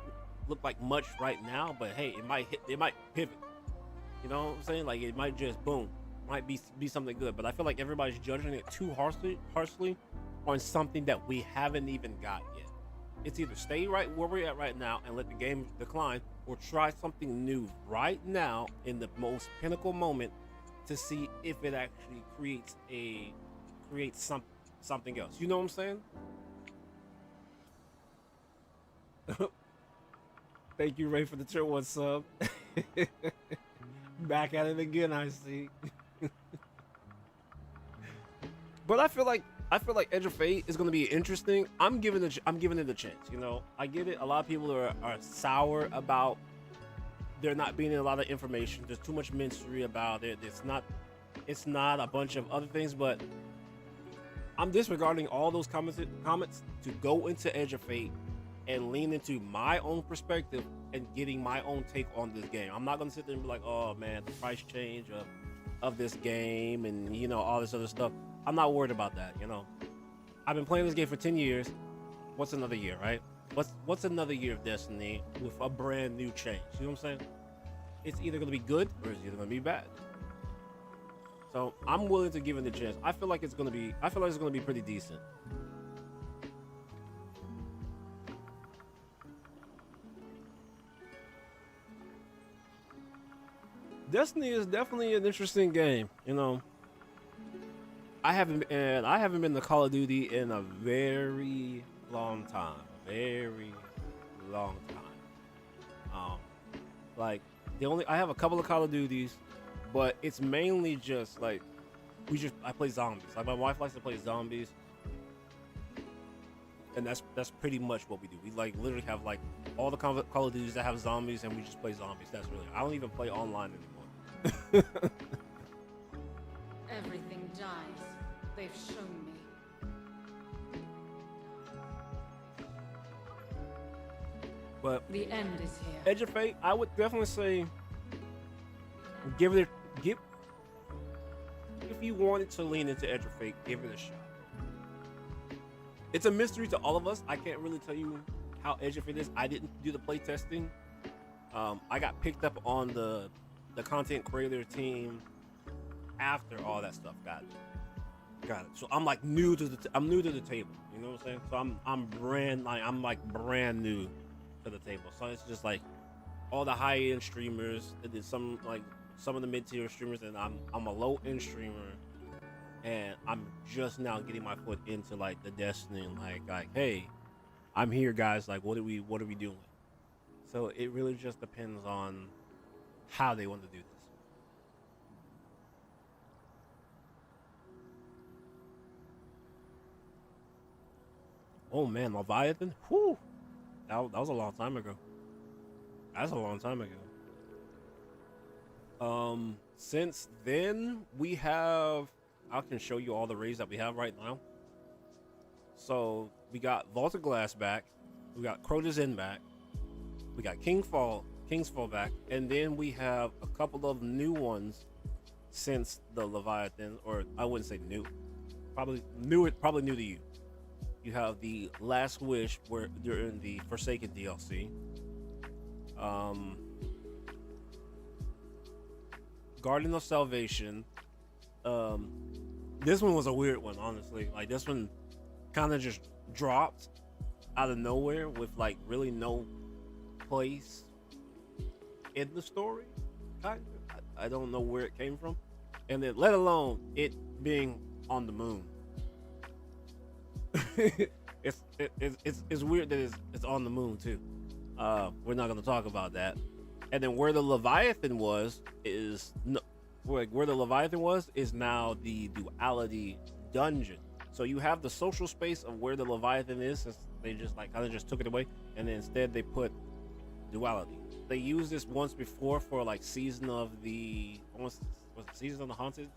like much right now, but hey, it might pivot. You know what I'm saying? Like, it might just boom, might be something good. But I feel like everybody's judging it too harshly on something that we haven't even got yet. It's either stay right where we're at right now and let the game decline, or try something new right now in the most pinnacle moment to see if it actually creates something else. You know what I'm saying? Thank you, Ray, for the tier 1 sub. Back at it again, I see. But I feel like Edge of Fate is going to be interesting. I'm giving it a chance. You know, I get it. A lot of people are sour about there not being a lot of information. There's too much mystery about it. It's not a bunch of other things, but I'm disregarding all those comments to go into Edge of Fate and lean into my own perspective and getting my own take on this game. I'm not going to sit there and be like, oh man, the price change of this game and, you know, all this other stuff. I'm not worried about that, you know. I've been playing this game for 10 years. What's another year, right? What's another year of Destiny with a brand new change? You know what I'm saying? It's either going to be good or it's either going to be bad. So I'm willing to give it a chance. I feel like it's going to be pretty decent. Destiny is definitely an interesting game, you know. I haven't been to Call of Duty in a very long time. Like I have a couple of Call of Duties, but it's mainly just like I play zombies. Like, my wife likes to play zombies, and that's pretty much what we do. We like literally have like all the Call of Duties that have zombies, and we just play zombies. That's really, I don't even play online anymore. Everything dies. They've shown me. But the end is here. Edge of Fate, I would definitely say give it give. If you wanted to lean into Edge of Fate, give it a shot. It's a mystery to all of us. I can't really tell you how Edge of Fate is. I didn't do the play testing. I got picked up on the content creator team after all that stuff got it. So I'm like new to the table. You know what I'm saying? So I'm brand new to the table. So it's just like all the high end streamers, and then some of the mid tier streamers, and I'm a low end streamer, and I'm just now getting my foot into like the Destiny, and like hey, I'm here, guys. Like what are we doing? So it really just depends on how they want to do this. Oh man, Leviathan? Whew. That was a long time ago. That's a long time ago. Since then, I can show you all the raids that we have right now. So, we got Vaulted Glass back. We got Crota's Inn back. We got Kingsfall back. And then we have a couple of new ones since the Leviathan, or I wouldn't say new. Probably new to you. You have the Last Wish, where they're in the Forsaken DLC. Garden of Salvation. This one was a weird one, honestly. Like this one kind of just dropped out of nowhere with like really no place in the story. I don't know where it came from, and then let alone it being on the moon. It's weird that it's on the moon too. We're not going to talk about that. And then where the Leviathan was is now the Duality dungeon. So you have the social space of where the Leviathan is, since they just like kind of just took it away, and then instead they put Duality. They used this once before for like Season of the Haunted,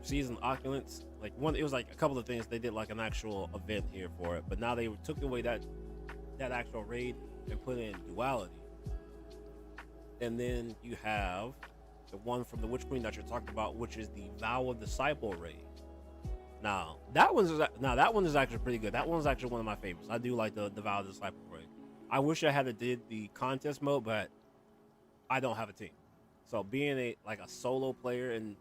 Season Opulence. Like it was like a couple of things. They did like an actual event here for it, but now they took away that actual raid and put in Duality. And then you have the one from the Witch Queen that you're talking about, which is the Vow of Disciple raid. Now that one is actually pretty good. That one's actually one of my favorites. I do like the Vow of Disciple raid. I wish I had did the contest mode, but I don't have a team. So being a solo player in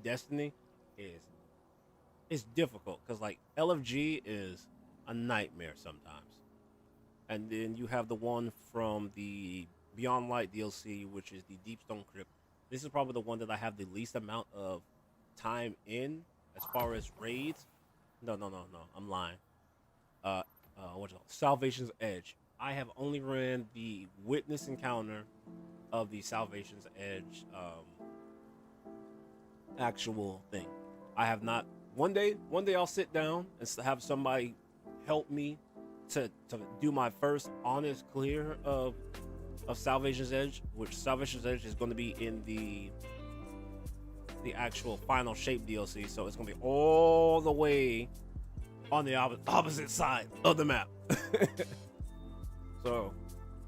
Destiny is difficult, because like LFG is a nightmare sometimes. And then you have the one from the Beyond Light DLC, which is the Deepstone Crypt. This is probably the one that I have the least amount of time in as far as raids. No, I'm lying. Salvation's Edge. I have only ran the witness encounter of the Salvation's Edge actual thing. I have not. One day I'll sit down and have somebody help me to do my first honest clear of Salvation's Edge, which Salvation's Edge is going to be in the actual Final Shape DLC, so it's going to be all the way on the opposite side of the map. So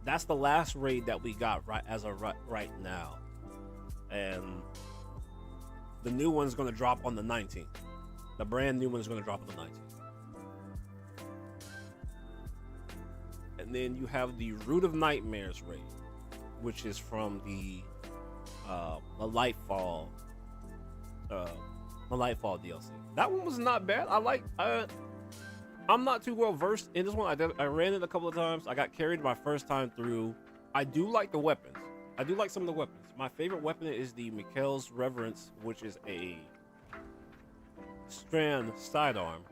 that's the last raid that we got right now, and the new one's going to drop on the 19th. The brand new one's going to drop on the 19th. And then you have the Root of Nightmares raid, which is from the Lightfall DLC. That one was not bad. I'm not too well versed in this one. I ran it a couple of times. I got carried my first time through. I do like the weapons. I do like some of the weapons. My favorite weapon is the Mikhail's Reverence, which is a Strand sidearm.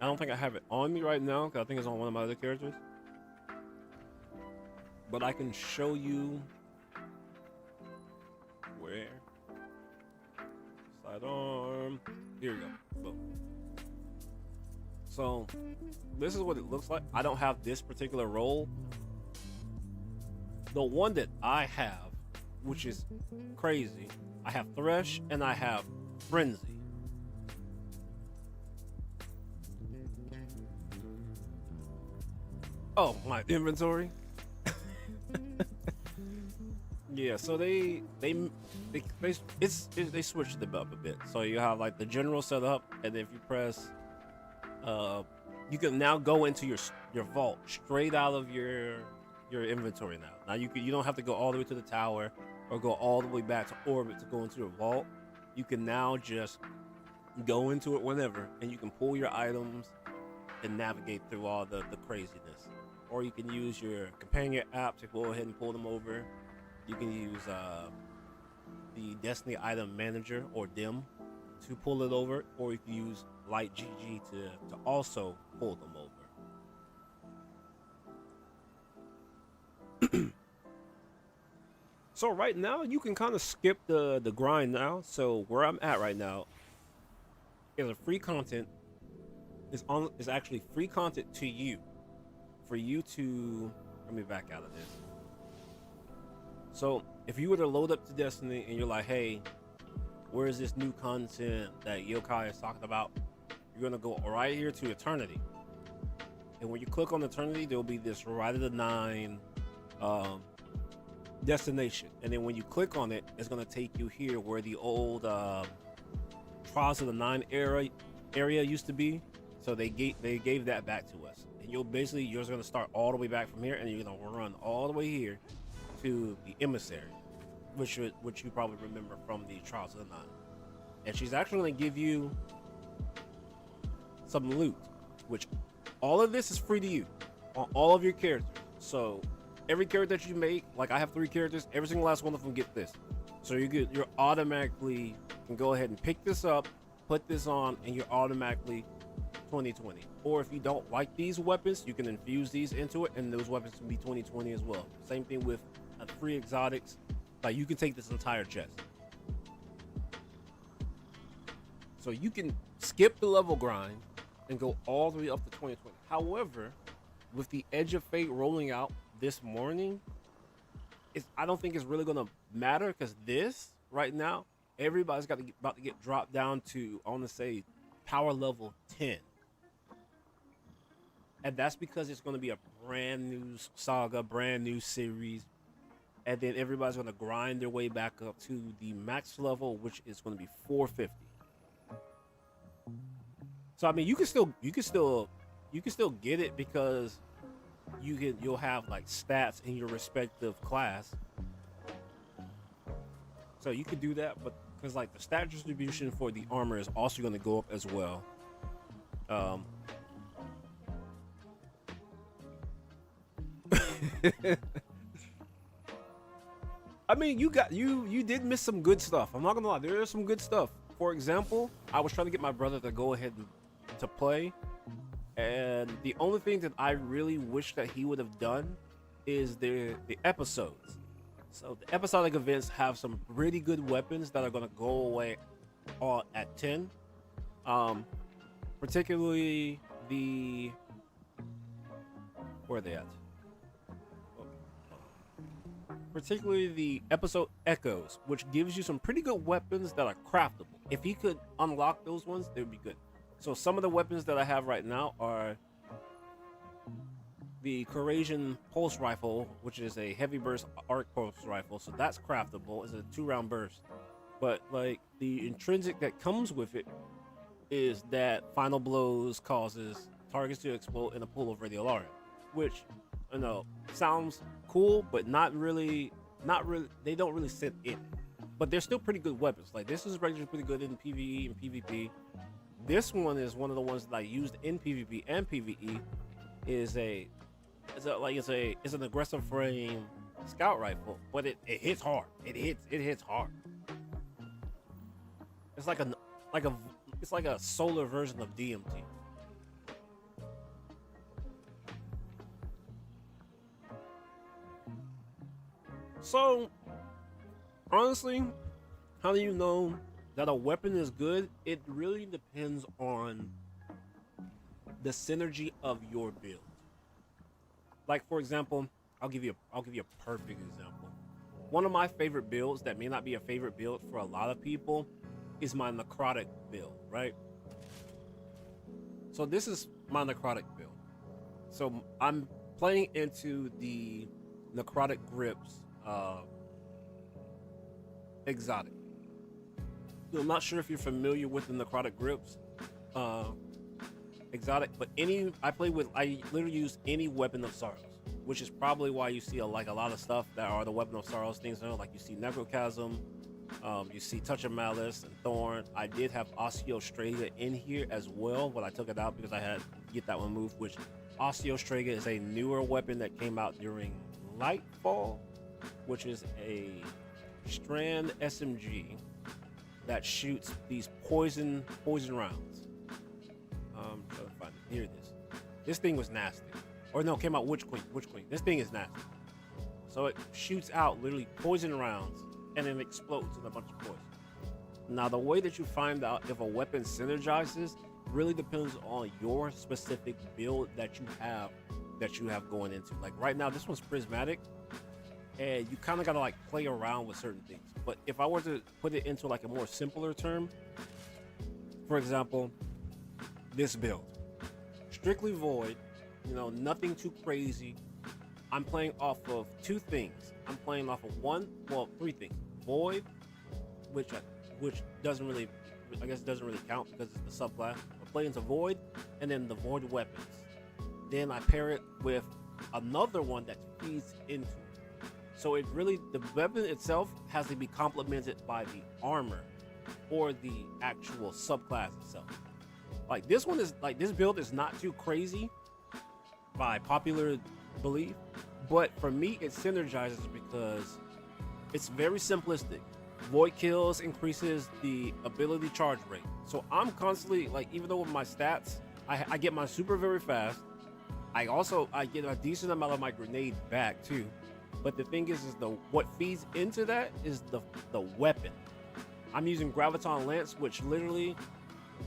I don't think I have it on me right now, because I think it's on one of my other characters. But I can show you where. Sidearm. Here we go. Boom. So this is what it looks like. I don't have this particular role. The one that I have, which is crazy, I have Thresh and I have Frenzy. Oh, my inventory. Yeah, so they switched them up a bit. So you have like the general setup, and then if you press, you can now go into your vault straight out of your inventory now. Now you don't have to go all the way to the tower or go all the way back to orbit to go into your vault. You can now just go into it whenever, and you can pull your items and navigate through all the craziness. Or you can use your companion app to go ahead and pull them over. You can use the Destiny Item Manager, or DIM, to pull it over, or you can use Light GG to also pull them over. So right now you can kind of skip the grind now. So where I'm at right now is a free content is actually free content to you, for you to, let me back out of this. So if you were to load up to Destiny and you're like, hey, where's this new content that Yokai is talking about? You're gonna go right here to Eternity, and when you click on Eternity, there'll be this Rite of the Nine destination, and then when you click on it, it's gonna take you here where the old Trials of the Nine area used to be. So they gave that back to us, and you're gonna start all the way back from here, and you're gonna run all the way here to the Emissary, which you probably remember from the Trials of the Nine. And she's actually gonna give you some loot, which all of this is free to you on all of your characters. So every character that you make, like I have 3 characters, every single last one of them get this. So you're automatically can go ahead and pick this up, put this on, and you're automatically 2020. Or if you don't like these weapons, you can infuse these into it, and those weapons can be 2020 as well. Same thing with free exotics. Like you can take this entire chest. So you can skip the level grind and go all the way up to 2020. However, with the Edge of Fate rolling out this morning, I don't think it's really gonna matter, because this right now, everybody's about to get dropped down to, I want to say, power level 10. And that's because it's going to be a brand new saga, brand new series. And then everybody's going to grind their way back up to the max level, which is going to be 450. So I mean, you can still get it, because you'll have like stats in your respective class. So you could do that, but because like the stat distribution for the armor is also going to go up as well. I mean, you did miss some good stuff. I'm not gonna lie, there is some good stuff. For example, I was trying to get my brother to go ahead to play, and the only thing that I really wish that he would have done is the episodes. So the episodic events have some really good weapons that are gonna go away at 10. Particularly where are they at? Particularly the episode Echoes, which gives you some pretty good weapons that are craftable. If he could unlock those ones, they would be good. So some of the weapons that I have right now are the Corasian Pulse Rifle, which is a heavy burst arc pulse rifle. So that's craftable. It's a 2-round burst. But like the intrinsic that comes with it is that Final Blows causes targets to explode in a pool of radiolarium, which, you know, sounds cool, but not really. They don't really sit in it. But they're still pretty good weapons. Like this is regularly pretty good in PvE and PvP. This one is one of the ones that I used in PvP and PvE. It's an aggressive frame scout rifle, but it hits hard. It hits hard. It's like a solar version of DMT. So, honestly, how do you know that a weapon is good? It really depends on the synergy of your build. Like, for example, I'll give you a perfect example. One of my favorite builds that may not be a favorite build for a lot of people is my necrotic build, right? So this is my necrotic build. So I'm playing into the necrotic grips exotic. I'm not sure if you're familiar with the necrotic grips, exotic, but I literally use any weapon of sorrows, which is probably why you see a lot of stuff that are the weapon of sorrows things. Like you see necrochasm, you see touch of malice and thorn. I did have osteostrega in here as well, but I took it out because I had to get that one moved. Which osteostrega is a newer weapon that came out during Lightfall, which is a strand SMG that shoots these poison rounds. Trying to find it. Here it is. This thing was nasty. Or no, came out Witch Queen. This thing is nasty. So it shoots out literally poison rounds and then explodes in a bunch of poison. Now the way that you find out if a weapon synergizes really depends on your specific build that you have going into. Like right now, this one's prismatic, and you kind of gotta like play around with certain things. But if I were to put it into like a more simpler term, for example, this build, strictly void, nothing too crazy. I'm playing off of two things. I'm playing off of three things. Void, which doesn't really count because it's the subclass. I play into void, and then the void weapons. Then I pair it with another one that feeds into it. So it really, the weapon itself has to be complemented by the armor or the actual subclass itself. Like this build is not too crazy by popular belief, but for me it synergizes because it's very simplistic. Void kills increases the ability charge rate. So I'm constantly even though with my stats, I get my super very fast. I get a decent amount of my grenade back too. But the thing is what feeds into that is the weapon. I'm using Graviton Lance, which literally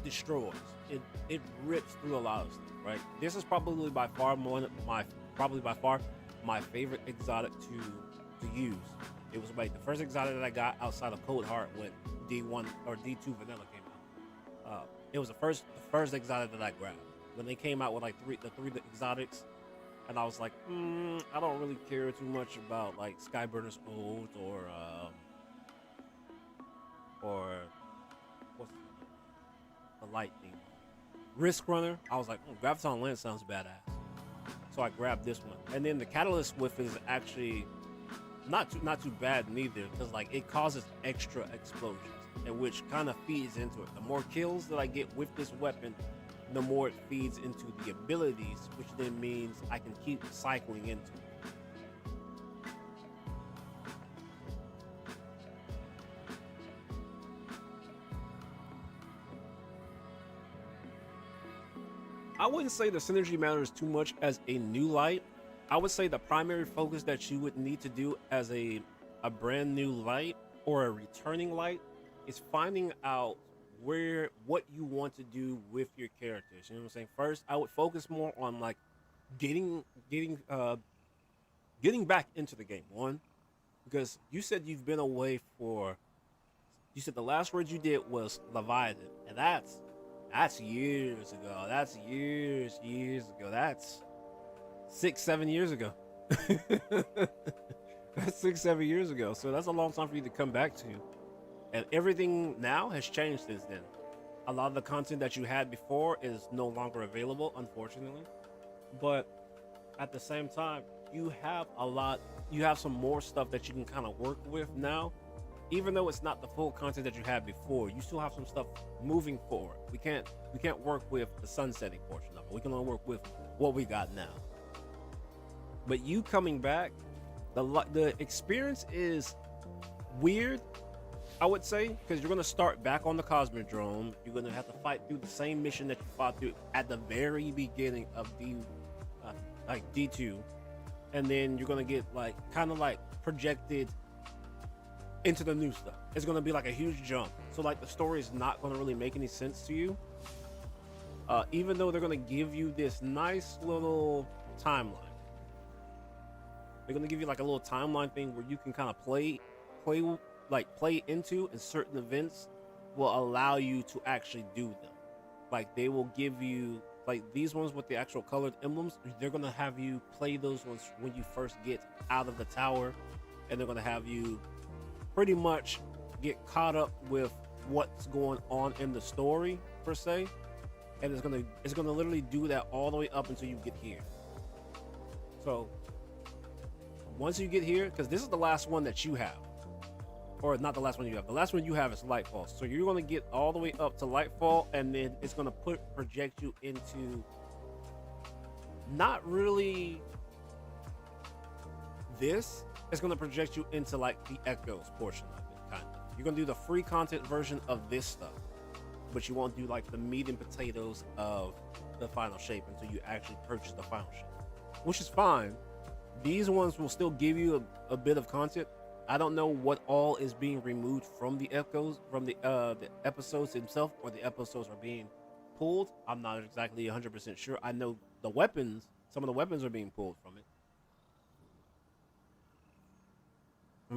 destroys. It rips through a lot of stuff, right? This is probably by far my favorite exotic to use. It was the first exotic that I got outside of Cold Heart when D1 or D2 Vanilla came out. It was the first exotic that I grabbed. When they came out with the three exotics, and I was like, I don't really care too much about Skyburner's Oath or what's the light thing, Risk Runner. I was like, Graviton Lance sounds badass, so I grabbed this one. And then the Catalyst Whiff is actually not too bad neither, because it causes extra explosions, and which kind of feeds into it. The more kills that I get with this weapon, the more it feeds into the abilities, which then means I can keep cycling into it. I wouldn't say the synergy matters too much as a new light. I would say the primary focus that you would need to do as a brand new light or a returning light is finding out what you want to do with your characters. You know what I'm saying? First, I would focus more on getting back into the game. One, because you said you've been away you said the last word you did was Leviathan, and that's years ago. That's years ago. That's 6-7 years ago. That's 6-7 years ago. So that's a long time for you to come back to. And everything now has changed since then. A lot of the content that you had before is no longer available, unfortunately. But at the same time, you have some more stuff that you can kind of work with now. Even though it's not the full content that you had before, you still have some stuff moving forward. We can't work with the sunsetting portion of it. We can only work with what we got now. But you coming back, the experience is weird, I would say, because you're going to start back on the Cosmodrome. You're going to have to fight through the same mission that you fought through at the very beginning of D2, and then you're going to get projected into the new stuff. It's going to be a huge jump. So the story is not going to really make any sense to you, even though they're going to give you this nice little timeline. They're going to give you a little timeline thing where you can kind of play into, and certain events will allow you to actually do them. They will give you these ones with the actual colored emblems. They're going to have you play those ones when you first get out of the tower, and they're going to have you pretty much get caught up with what's going on in the story per se, and it's gonna literally do that all the way up until you get here. So once you get here, because this is the last one that you have, or not the last one you have. The last one you have is Lightfall. So you're gonna get all the way up to Lightfall, and then it's gonna project you into not really this. It's gonna project you into like the Echoes portion of it, kind of. You're gonna do the free content version of this stuff, but you won't do like the meat and potatoes of the final shape until you actually purchase the final shape, which is fine. These ones will still give you a bit of content. I don't know what all is being removed from the Echoes, from the episodes themselves, or the episodes are being pulled. I'm not exactly 100% sure. I know the weapons, some of the weapons are being pulled from it.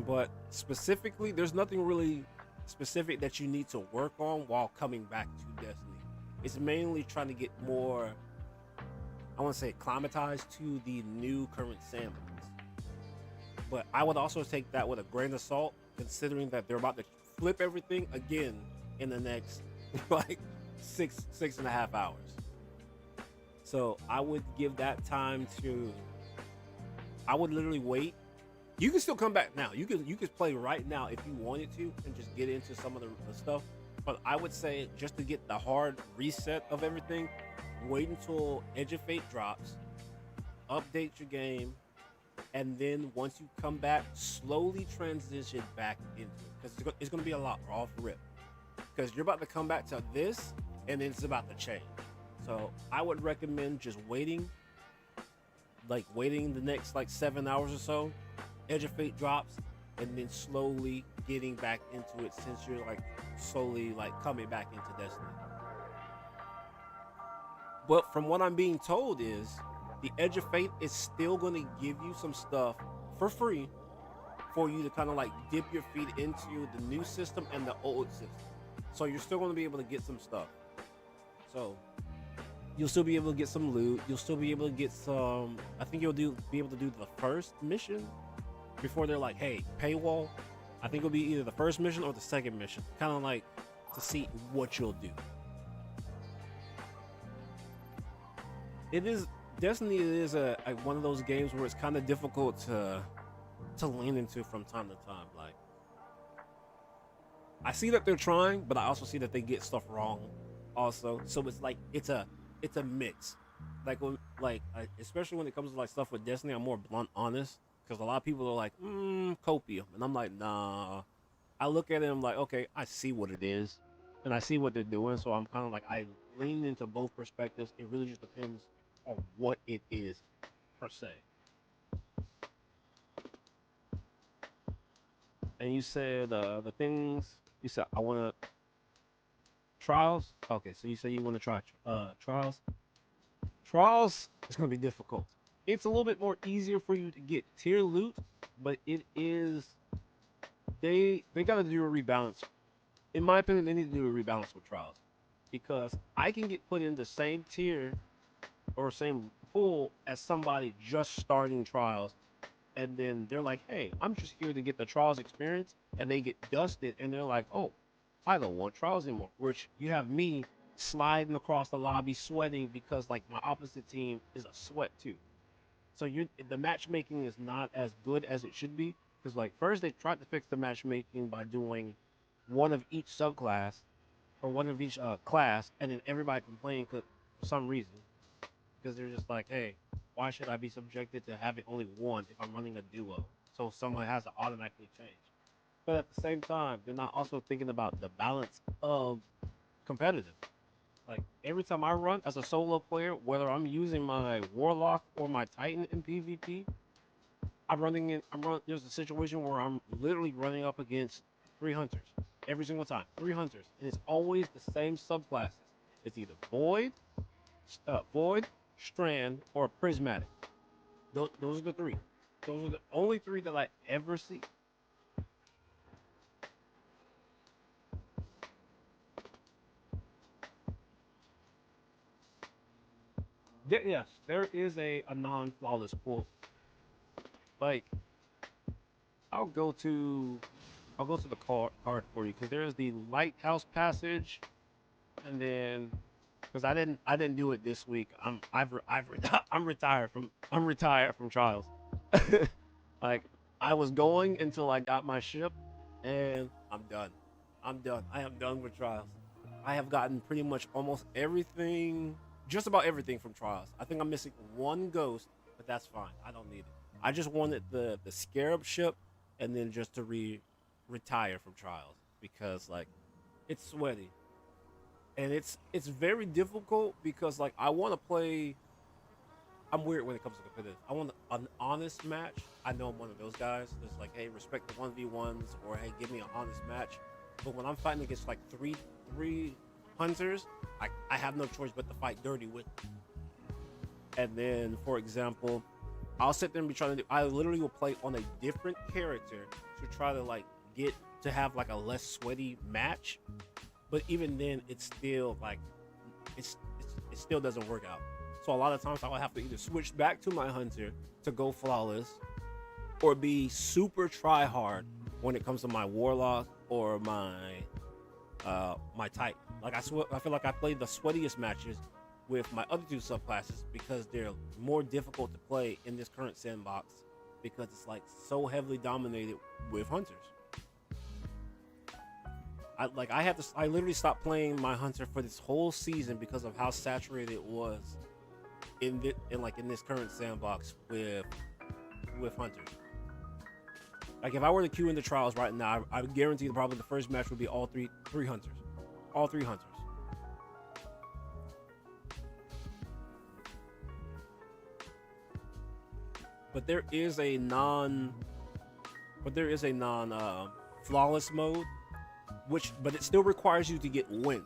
But specifically, there's nothing really specific that you need to work on while coming back to Destiny. It's mainly trying to get more, I want to say, acclimatized to the new current sandbox. But I would also take that with a grain of salt, considering that they're about to flip everything again in the next like six and a half hours. So I would give that time to, I would literally wait. You can still come back now. You could play right now if you wanted to and just get into some of the stuff. But I would say, just to get the hard reset of everything, wait until Edge of Fate drops, update your game, and then once you come back, slowly transition back into it, because it's going to be a lot off rip, because you're about to come back to this and then it's about to change. So I would recommend just waiting the next like 7 hours or so. Edge of Fate drops, and then slowly getting back into it, since you're like slowly like coming back into Destiny. But from what I'm being told is, the Edge of Fate is still going to give you some stuff for free for you to kind of like dip your feet into the new system and the old system. So you're still going to be able to get some stuff. So you'll still be able to get some loot. You'll still be able to get some, I think you'll be able to do the first mission before they're like, hey, paywall. I think it'll be either the first mission or the second mission, kind of like to see what you'll do. Destiny is a one of those games where it's kind of difficult to lean into from time to time. Like, I see that they're trying, but I also see that they get stuff wrong also. So it's like it's a mix. Like especially when it comes to like stuff with Destiny, I'm more blunt honest, because a lot of people are like copium, and I'm like, nah. I look at it and I'm like, okay, I see what it is, and I see what they're doing. So I'm kind of like, I lean into both perspectives. It really just depends on what it is per se. And you said the things you said, I want to trials. Okay, so you say you want to try trials. Trials is going to be difficult. It's a little bit more easier for you to get tier loot, but it is, they got to do a rebalance. In my opinion, they need to do a rebalance with trials, because I can get put in the same tier or same pool as somebody just starting trials, and then they're like, hey, I'm just here to get the trials experience, and they get dusted and they're like, oh, I don't want trials anymore. Which you have me sliding across the lobby sweating because like my opposite team is a sweat too. So the matchmaking is not as good as it should be, because like first they tried to fix the matchmaking by doing one of each subclass or one of each class, and then everybody complained for some reason, because they're just like, hey, why should I be subjected to having only one if I'm running a duo? So someone has to automatically change. But at the same time, they're not also thinking about the balance of competitive. Like every time I run as a solo player, whether I'm using my Warlock or my Titan in PvP, there's a situation where I'm literally running up against 3 hunters every single time. 3 hunters, and it's always the same subclasses. It's either Void, Strand, or Prismatic. Those are the 3. Those are the only 3 that I ever see. Yes, there is a non-flawless pool. Like, I'll go to I'll go to the card for you because there's the lighthouse passage, and then because I didn't do it this week. I'm retired from trials. Like I was going until I got my ship, and I'm done. I'm done. I am done with trials. I have gotten pretty much almost everything, just about everything from trials. I think I'm missing one ghost, but that's fine. I don't need it. I just wanted the scarab ship, and then just to retire from trials because like it's sweaty, and it's very difficult because like I want to play. I'm weird when it comes to competitive. I want an honest match. I know I'm one of those guys that's like, hey, respect the 1v1s, or hey, give me an honest match. But when I'm fighting against like three hunters, I have no choice but to fight dirty with them. And then, for example, I'll sit there and be trying to do. I literally will play on a different character to try to like get to have like a less sweaty match. But even then, it's still like it still doesn't work out. So a lot of times I will have to either switch back to my hunter to go flawless, or be super try hard when it comes to my warlock or my titan. Like I feel like I played the sweatiest matches with my other two subclasses because they're more difficult to play in this current sandbox because it's like so heavily dominated with hunters. I literally stopped playing my hunter for this whole season because of how saturated it was in this current sandbox with hunters. Like if I were to queue into trials right now, I would guarantee probably the first match would be all three hunters. All three hunters. But there is a non flawless mode, but it still requires you to get wins.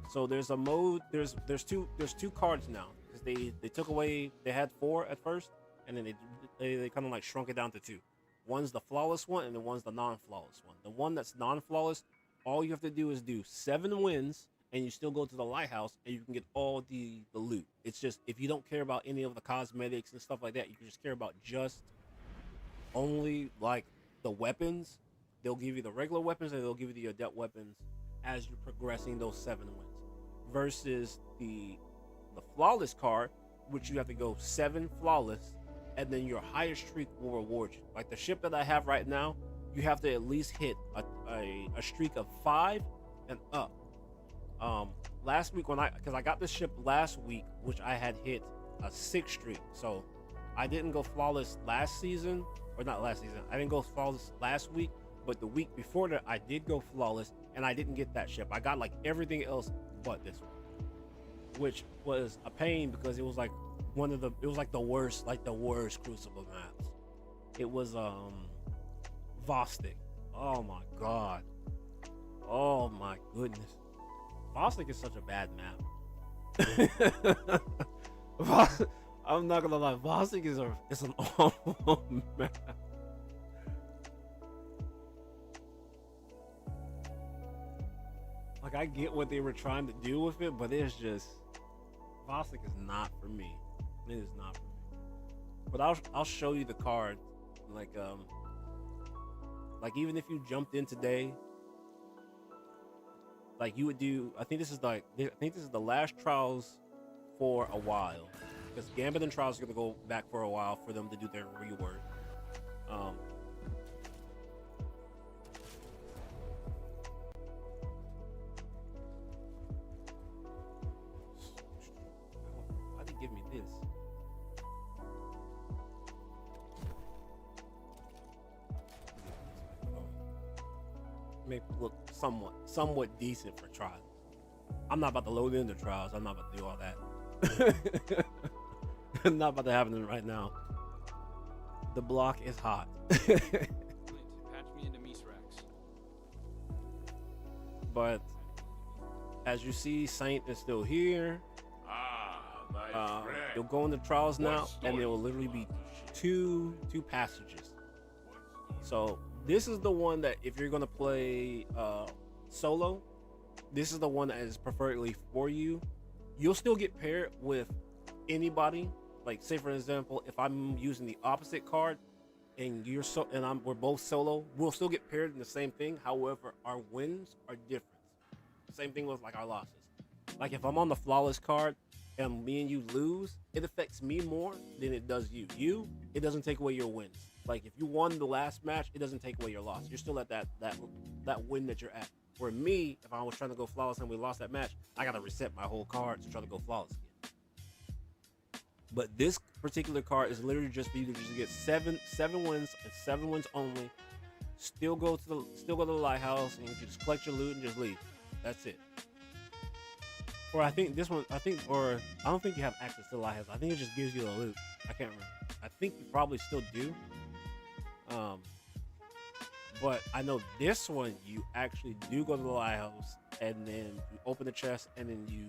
So there's a mode. There's two cards now because they took away. They had 4 at first, and then they kind of like shrunk it down to 2. One's the flawless one, and the one's the non-flawless one. The one that's non-flawless, all you have to do is do 7 wins, and you still go to the lighthouse, and you can get all the loot. It's just if you don't care about any of the cosmetics and stuff like that, you can just care about just only like the weapons. They'll give you the regular weapons, and they'll give you the adept weapons as you're progressing those 7 wins. Versus the flawless card, which you have to go 7 flawless, and then your highest streak will reward you. Like the ship that I have right now, you have to at least hit a streak of 5 and up. Last week because I got this ship last week, which I had hit a 6 streak, so I didn't go flawless last season, or not last season. I didn't go flawless last week, but the week before that I did go flawless, and I didn't get that ship. I got like everything else but this one, which was a pain because it was like the worst Crucible maps. It was Vostok. Oh my god. Oh my goodness. Vostok is such a bad map. I'm not gonna lie, Vostok is an awful map. Like I get what they were trying to do with it, but it's just Vostok is not for me. It is not for me. But I'll show you the card. Like even if you jumped in today, like you would do. I think this is the last trials for a while, because Gambit and Trials are gonna go back for a while for them to do their rework. Why did they give me this? Make it look somewhat decent for trials. I'm not about to load into trials. I'm not about to do all that. I'm not about to happen right now. The block is hot. Patch me into Misrax. But as you see, Saint is still here. You'll go into trials now, and there will literally be two passages. So this is the one that if you're gonna play solo, this is the one that is preferably for you. You'll still get paired with anybody. Like say for example, if I'm using the opposite card, and we're both solo, we'll still get paired in the same thing. However, our wins are different. Same thing with like our losses. Like if I'm on the flawless card and me and you lose, it affects me more than it does you. It doesn't take away your wins. Like if you won the last match, it doesn't take away your loss. You're still at that win that you're at. Where me, if I was trying to go flawless and we lost that match, I gotta reset my whole card to try to go flawless again. But this particular card is literally just for you to just get seven wins and 7 wins only. Still go to the lighthouse and you just collect your loot and just leave. That's it. Or I think this one, I don't think you have access to the lighthouse. I think it just gives you the loot. I can't remember. I think you probably still do. But I know this one, you actually do go to the lighthouse and then you open the chest and then you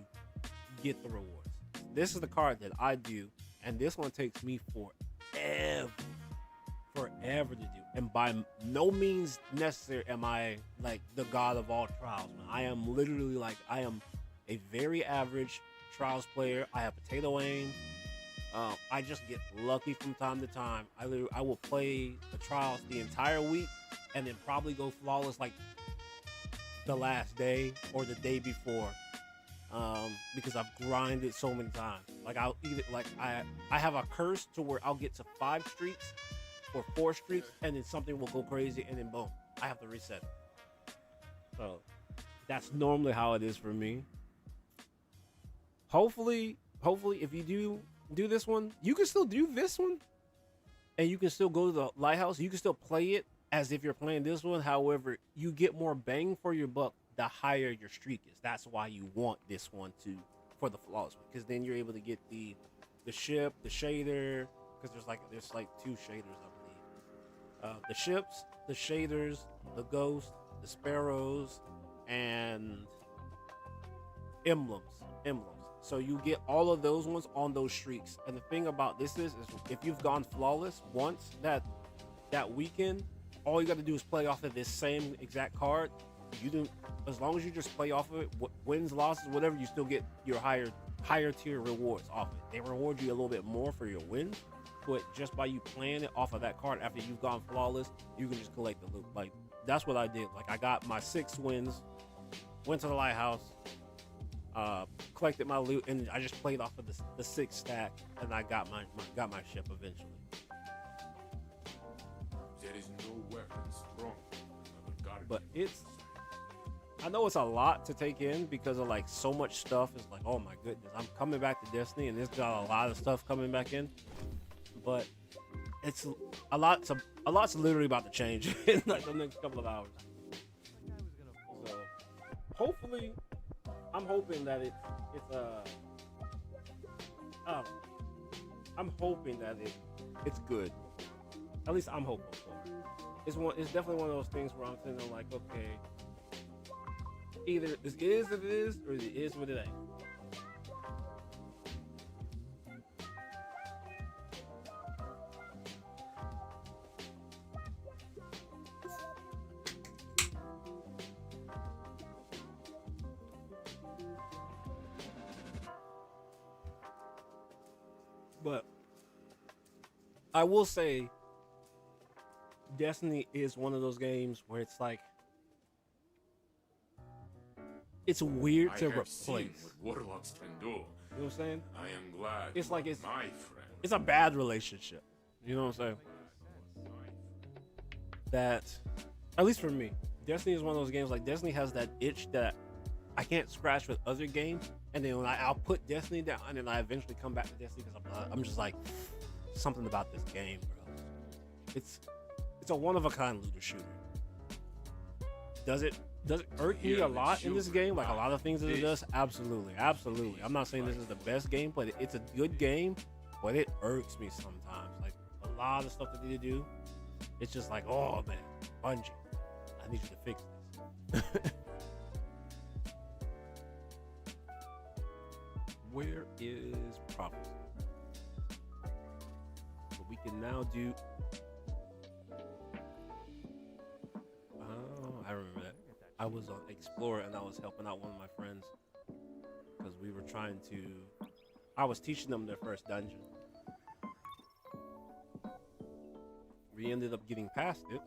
get the rewards. This is the card that I do, and this one takes me forever to do. And by no means necessary am I like the god of all trials, man. I am literally like, I am a very average trials player. I have potato aim. I just get lucky from time to time. I will play the trials the entire week and then probably go flawless like the last day or the day before, because I've grinded so many times. Like I'll either like I have a curse to where I'll get to 5 streaks or 4 streaks and then something will go crazy and then boom, I have to reset it. So that's normally how it is for me. Hopefully if you do this one, you can still do this one and you can still go to the lighthouse. You can still play it as if you're playing this one. However, you get more bang for your buck the higher your streak is. That's why you want this one for the flawless one, because then you're able to get the ship, the shader, because there's like 2 shaders, I believe. The ships, the shaders, the ghosts, the sparrows, and emblems. So you get all of those ones on those streaks. And the thing about this is if you've gone flawless once that weekend, all you got to do is play off of this same exact card. You do, as long as you just play off of it, wins, losses, whatever, you still get your higher tier rewards off it. They reward you a little bit more for your wins, but just by you playing it off of that card after you've gone flawless, you can just collect the loot. Like that's what I did. Like I got my 6 wins, went to the lighthouse, collected my loot, and I just played off of the 6 stack, and I got my ship eventually. There is no weapon strong. But I know it's a lot to take in because of like so much stuff. It's like, oh my goodness, I'm coming back to Destiny and it's got a lot of stuff coming back in. But it's a lot's literally about to change in like the next couple of hours. So hopefully, I'm hoping that it's good. At least I'm hopeful for it. It's definitely one of those things where I'm sitting there like, okay, either this is what it is or it is what it ain't. But I will say Destiny is one of those games where it's like it's weird to replace. What warlocks can do. You know what I'm saying? I am glad. It's like it's my friend. It's a bad relationship. You know what I'm saying? That, at least for me, Destiny is one of those games. Like Destiny has that itch that I can't scratch with other games, and then when I'll put Destiny down, and then I eventually come back to Destiny because I'm just like something about this game, bro. It's a one of a kind looter shooter. Does it irk me a lot in this game? Like a lot of things that it does? Absolutely. I'm not saying this is the best game, but it's a good game, but it irks me sometimes. Like a lot of stuff that they do, it's just like, oh man, Bungie, I need you to fix this. Where is prophecy? But we can now do. Oh, I remember that. I was on Explorer and I was helping out one of my friends because we were trying to. I was teaching them their first dungeon. We ended up getting past it.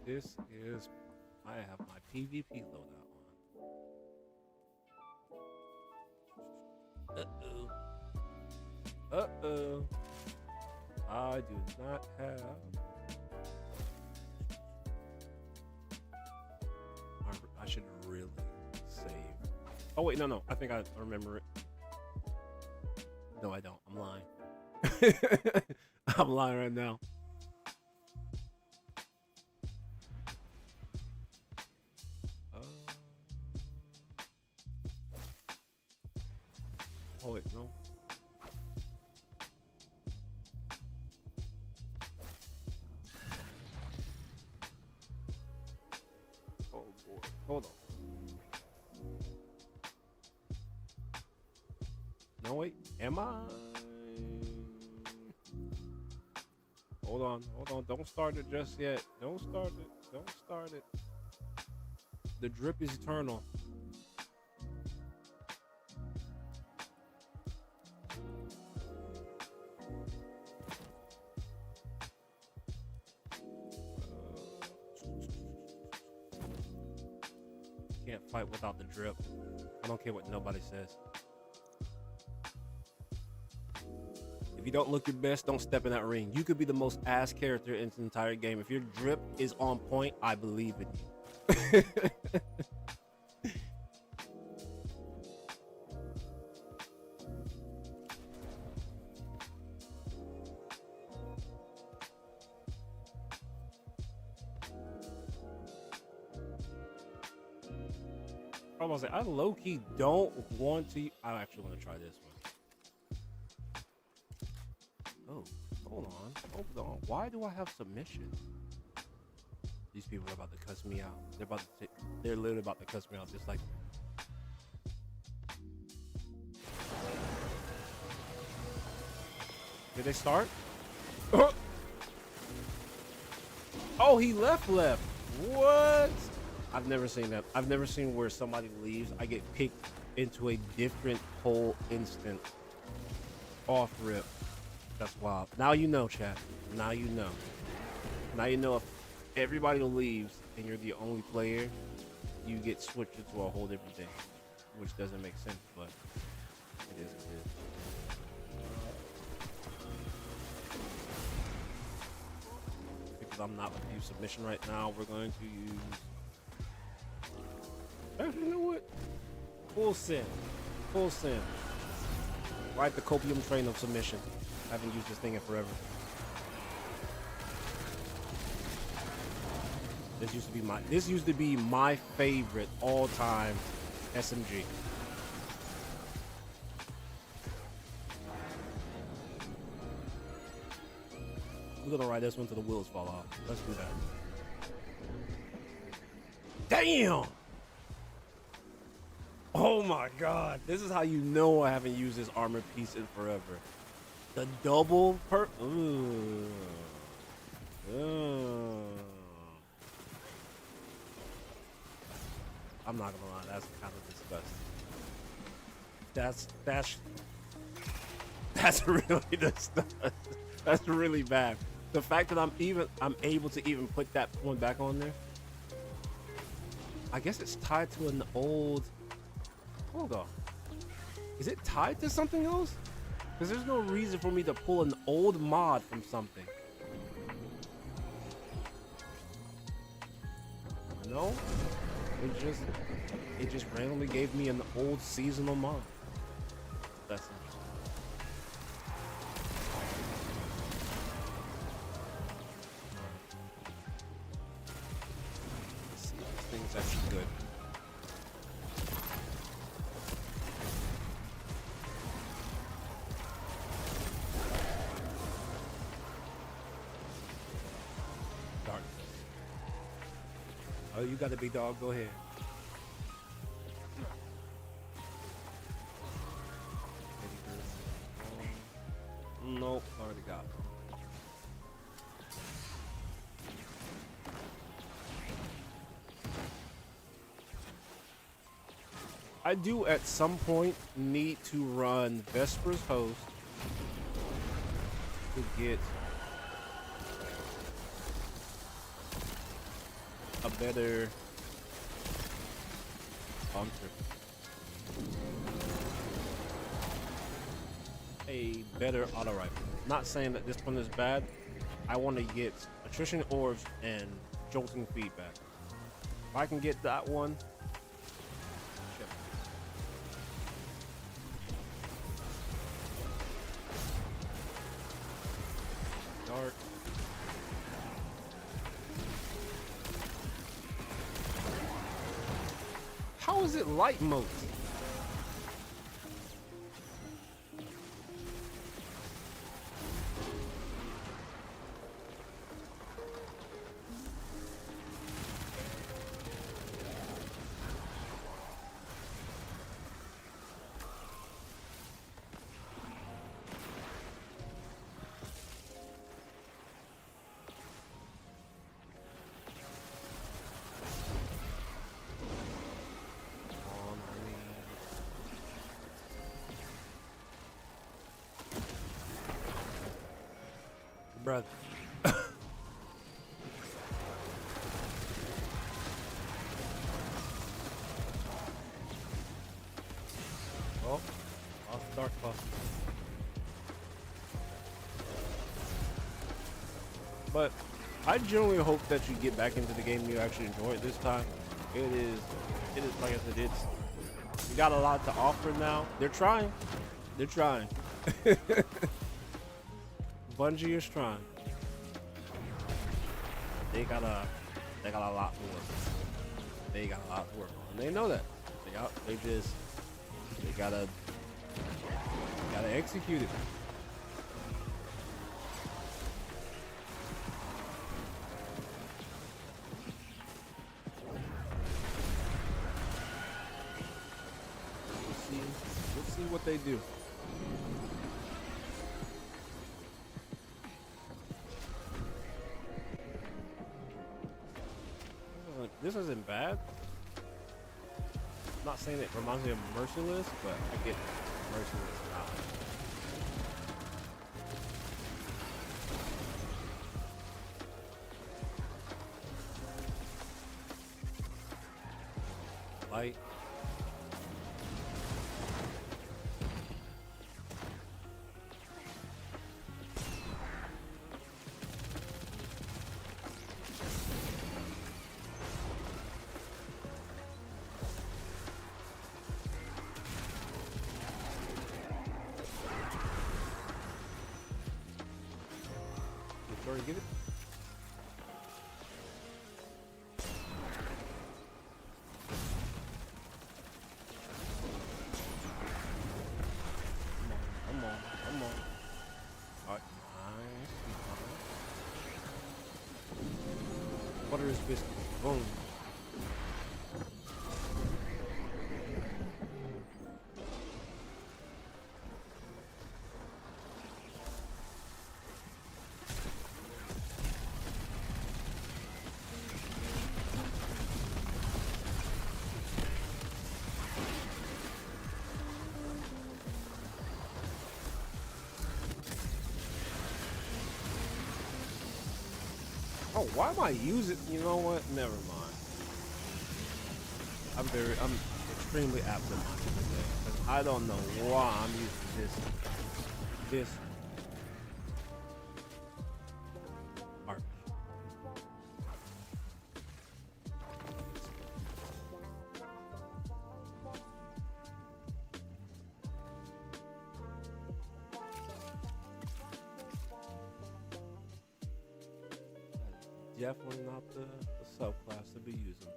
This is, I have my PvP loadout on. Uh-oh. I do not have. I should really save. Oh wait, no. I think I remember it. No, I don't. I'm lying. I'm lying right now. Oh wait, no. Oh boy. Hold on. No wait, am I? Hold on. Don't start it just yet. Don't start it. The drip is eternal. Can't fight without the drip. I don't care what nobody says. If you don't look your best, don't step in that ring. You could be the most ass character in the entire game. If your drip is on point, I believe in you. I was like, I low-key don't want to. I actually want to try this one. Oh, hold on. Why do I have submission? These people are about to cuss me out. They're literally about to cuss me out, just like. Did they start? Oh, he left. What? I've never seen that. I've never seen where somebody leaves. I get picked into a different whole instant. Off rip. That's wild. Now you know, chat. Now you know. Now you know if everybody leaves and you're the only player, you get switched into a whole different thing. Which doesn't make sense, but it is what it is. Because I'm not going to use submission right now, we're going to use... Actually, you know what? Full sin. Ride the copium train of submission. I haven't used this thing in forever. This used to be my favorite all-time SMG. We're gonna ride this one till the wheels fall off. Let's do that. Damn! Oh my god, this is how you know I haven't used this armor piece in forever. The double per... Ooh. I'm not gonna lie, that's kind of disgusting. That's really disgusting. That's really bad. The fact that I'm able to even put that one back on there. I guess it's tied to an old... Hold on. Is it tied to something else? Because there's no reason for me to pull an old mod from something. No? It just randomly gave me an old seasonal mod. That's interesting. Let's see if this thing's actually good. Oh, you got a big dog. Go ahead. Nope, already got it. I do at some point need to run Vesper's host to get a better auto rifle. Not saying that this one is bad. I want to get attrition orbs and jolting feedback. If I can get that one, shit. Dark. How is it light mode? Brother. Oh, lost dark buff. But I generally hope that you get back into the game and you actually enjoy it this time. It is like I said, you got a lot to offer now. They're trying. Bungie is trying. They got a lot to work on. They got a lot to work on. And they know that. They gotta execute it. We'll see what they do. This isn't bad. I'm not saying it reminds me of Merciless, but I get Merciless now. Light. Get it? Come on. All right, nice. Butter is biscuit. Boom. Oh, why am I using? You know what? Never mind. I'm extremely absent-minded today. 'Cause I don't know why I'm using this art. Definitely not the subclass to be using.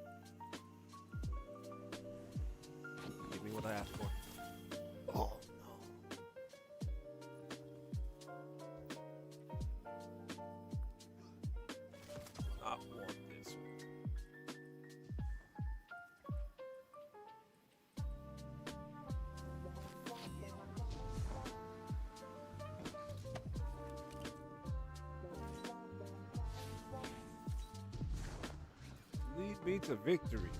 Give me what I asked for. Oh no. Not want this one. Lead me to victory.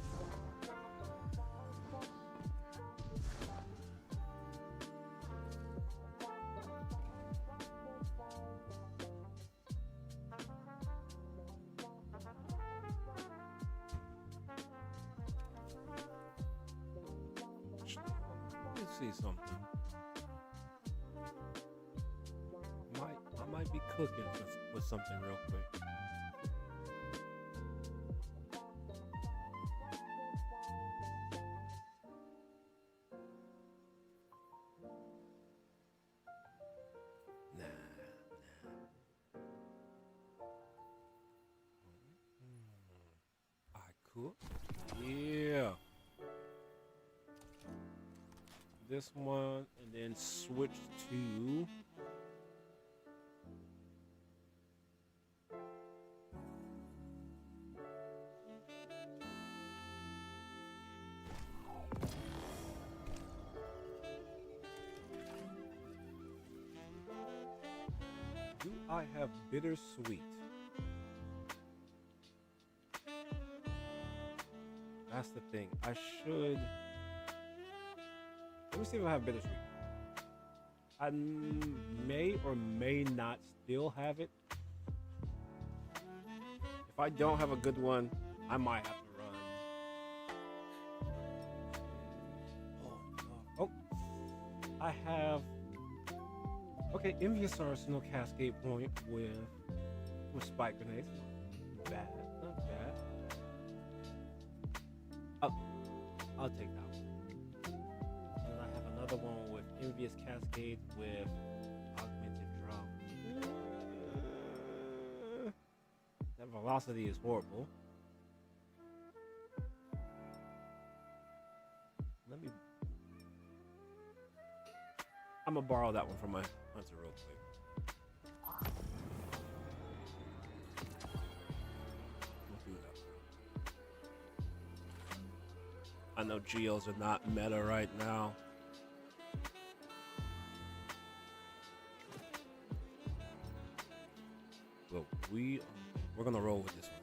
see something. I might be cooking with something real quick. Cool. Yeah. This one, and then switch to do I have bittersweet? That's the thing. I should. Let me see if I have bittersweet. I may or may not still have it. If I don't have a good one, I might have to run. Oh, I have. Okay, Envious Arsenal Cascade Point with spike grenades. Not bad. I'll take that one. And I have another one with Envious Cascade with Augmented Drop. That velocity is horrible. I'm gonna borrow that one from my hunter real quick. I know geos are not meta right now. But we're gonna roll with this one.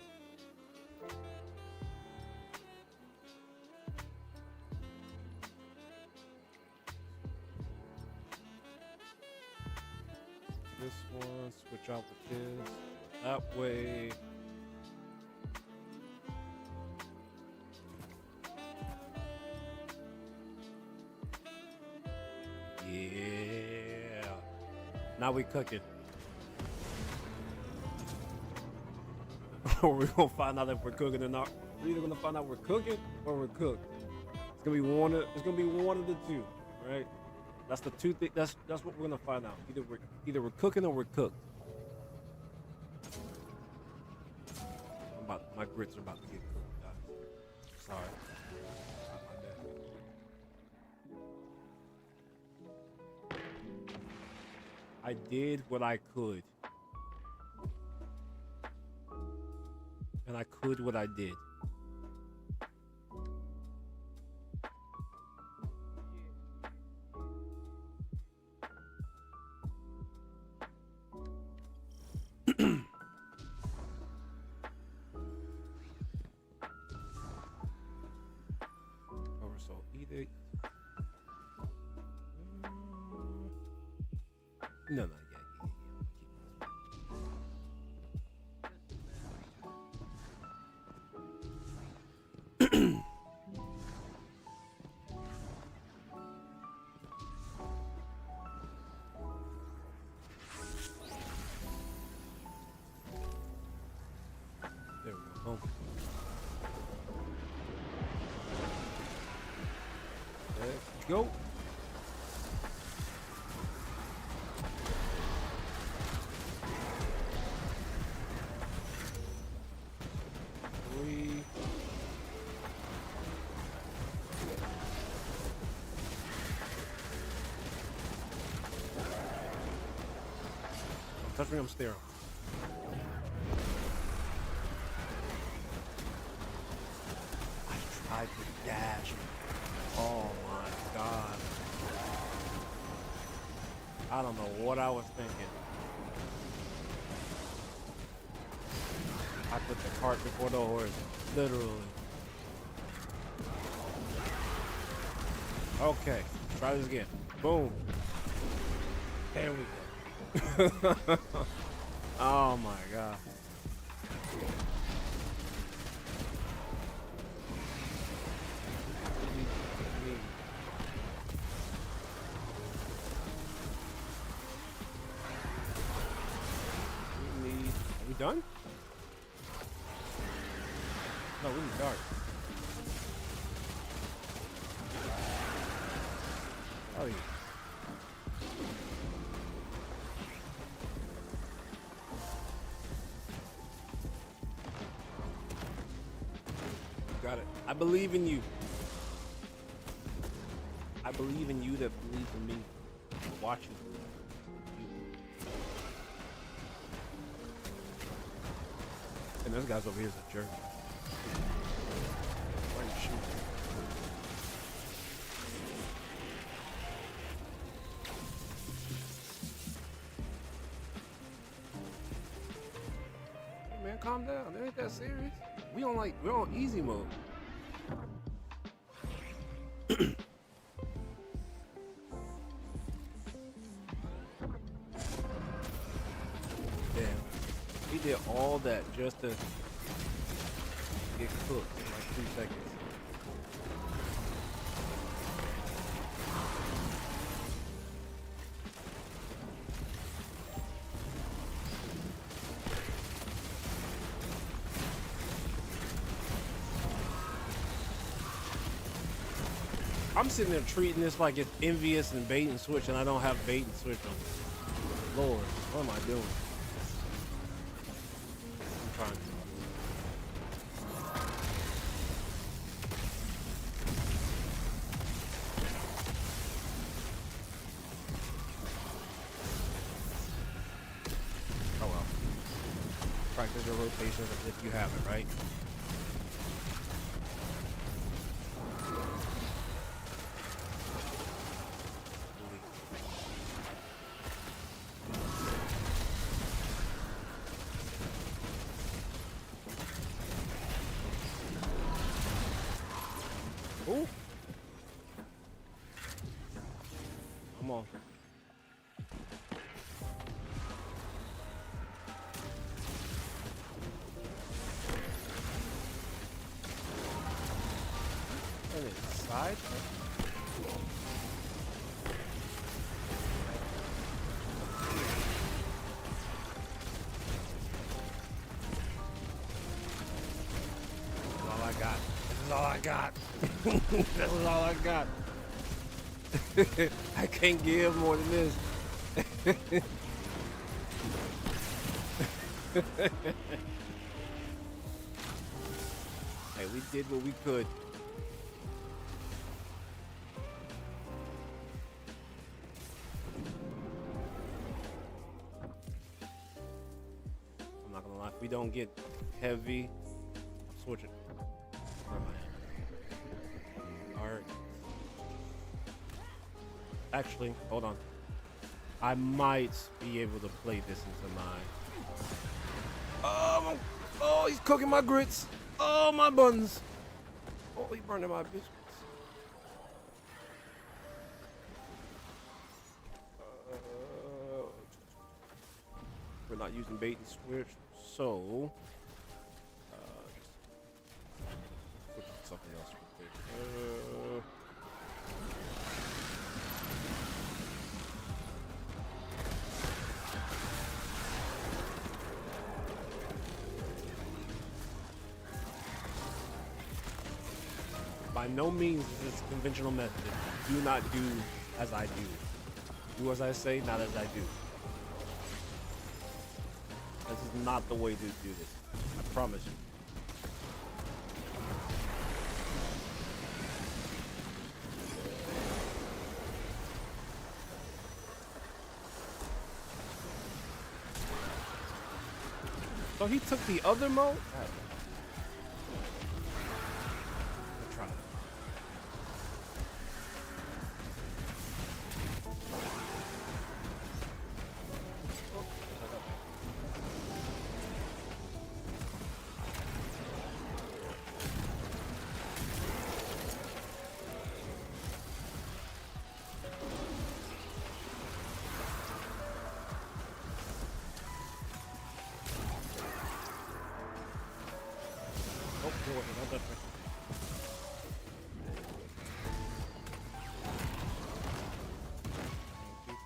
This one, switch out with this. That way. Yeah. Now we cooking. We're gonna find out if we're cooking or not. We're either gonna find out we're cooking or we're cooked. It's gonna be one of the two, right? That's the two things. That's what we're gonna find out. Either we're cooking or we're cooked. My grits are about to get cooked, guys. Sorry. I did what I could. And I could what I did. So either no, there we go. Let's go. Touch me, I'm sterile. I tried to dash. Oh my god. I don't know what I was thinking. I put the cart before the horse. Literally. Okay, try this again. Boom. There we go. Oh my god. done? No, we need dark. Oh, yeah. Got it. I believe in you. I believe in you that believes in me. Watch you. And those guys over here is a jerk. Why are you shooting? Hey man, calm down. It ain't that serious. We're on easy mode. Damn. He did all that just to get cooked in like 2 seconds. I'm sitting there treating this like it's envious and bait and switch, and I don't have bait and switch on. Lord, what am I doing? I'm trying to. Oh well. Practice your rotations as if you have it, right? Ooh. Come on. And it's side. All I got. This is all I got. This is all I got. I can't give more than this. Hey, we did what we could. I'm not gonna lie, if we don't get heavy, I'll switch it. Alright. Actually, hold on. I might be able to play this into my... Oh, he's cooking my grits. Oh, my buns. Oh, he's burning my biscuits. We're not using bait and switch, so... just something else real quick. By no means is this a conventional method. Do not do as I do. Do as I say, not as I do. This is not the way to do this. I promise you. So he took the other mode?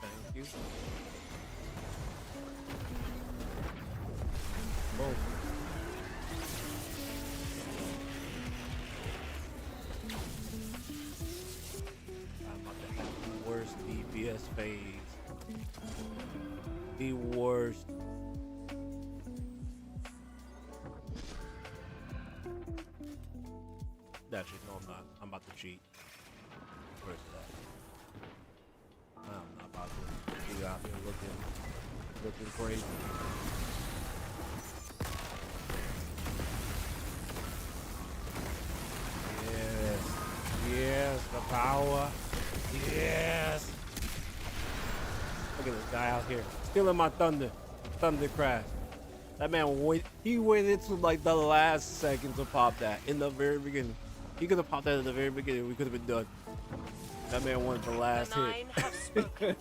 Thank you. both. I'm about to have the worst DPS phase. The worst. Actually, no, I'm not. I'm about to cheat. Where's that? I'm not about to be out here looking crazy. Yes. Yes, the power. Yes. Look at this guy out here stealing my thunder. Thunder crash. That man he waited to like the last second to pop that in the very beginning. He could have popped that at the very beginning. We could have been done. That man wanted the last The nine hit. have spoken.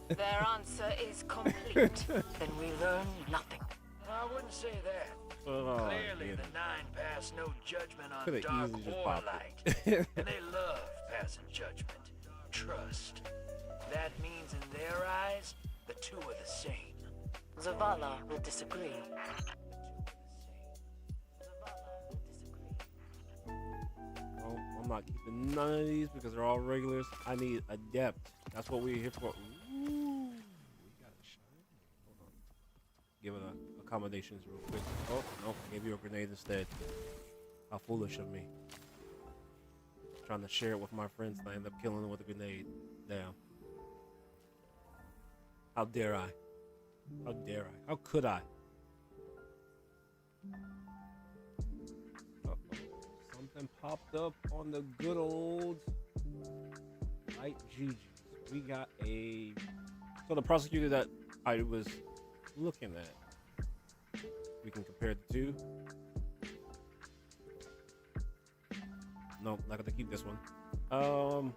Their answer is complete. Then we learn nothing. I wouldn't say that. Oh, Clearly, the nine pass no judgment on Coulda dark easily just or popped light. it. And they love passing judgment. Trust. That means in their eyes, the two are the same. Zavala will disagree. Oh, I'm not keeping none of these because they're all regulars. I need adept. That's what we're here for. Ooh, we got a shine. Hold on. Give it accommodations real quick. Oh, no, I gave you a grenade instead. How foolish of me. Trying to share it with my friends and I end up killing them with a grenade. Damn. How dare I? How dare I? How could I? Something popped up on the good old light GGs. We got a... So the prosecutor that I was looking at, we can compare the two. No, not gonna keep this one.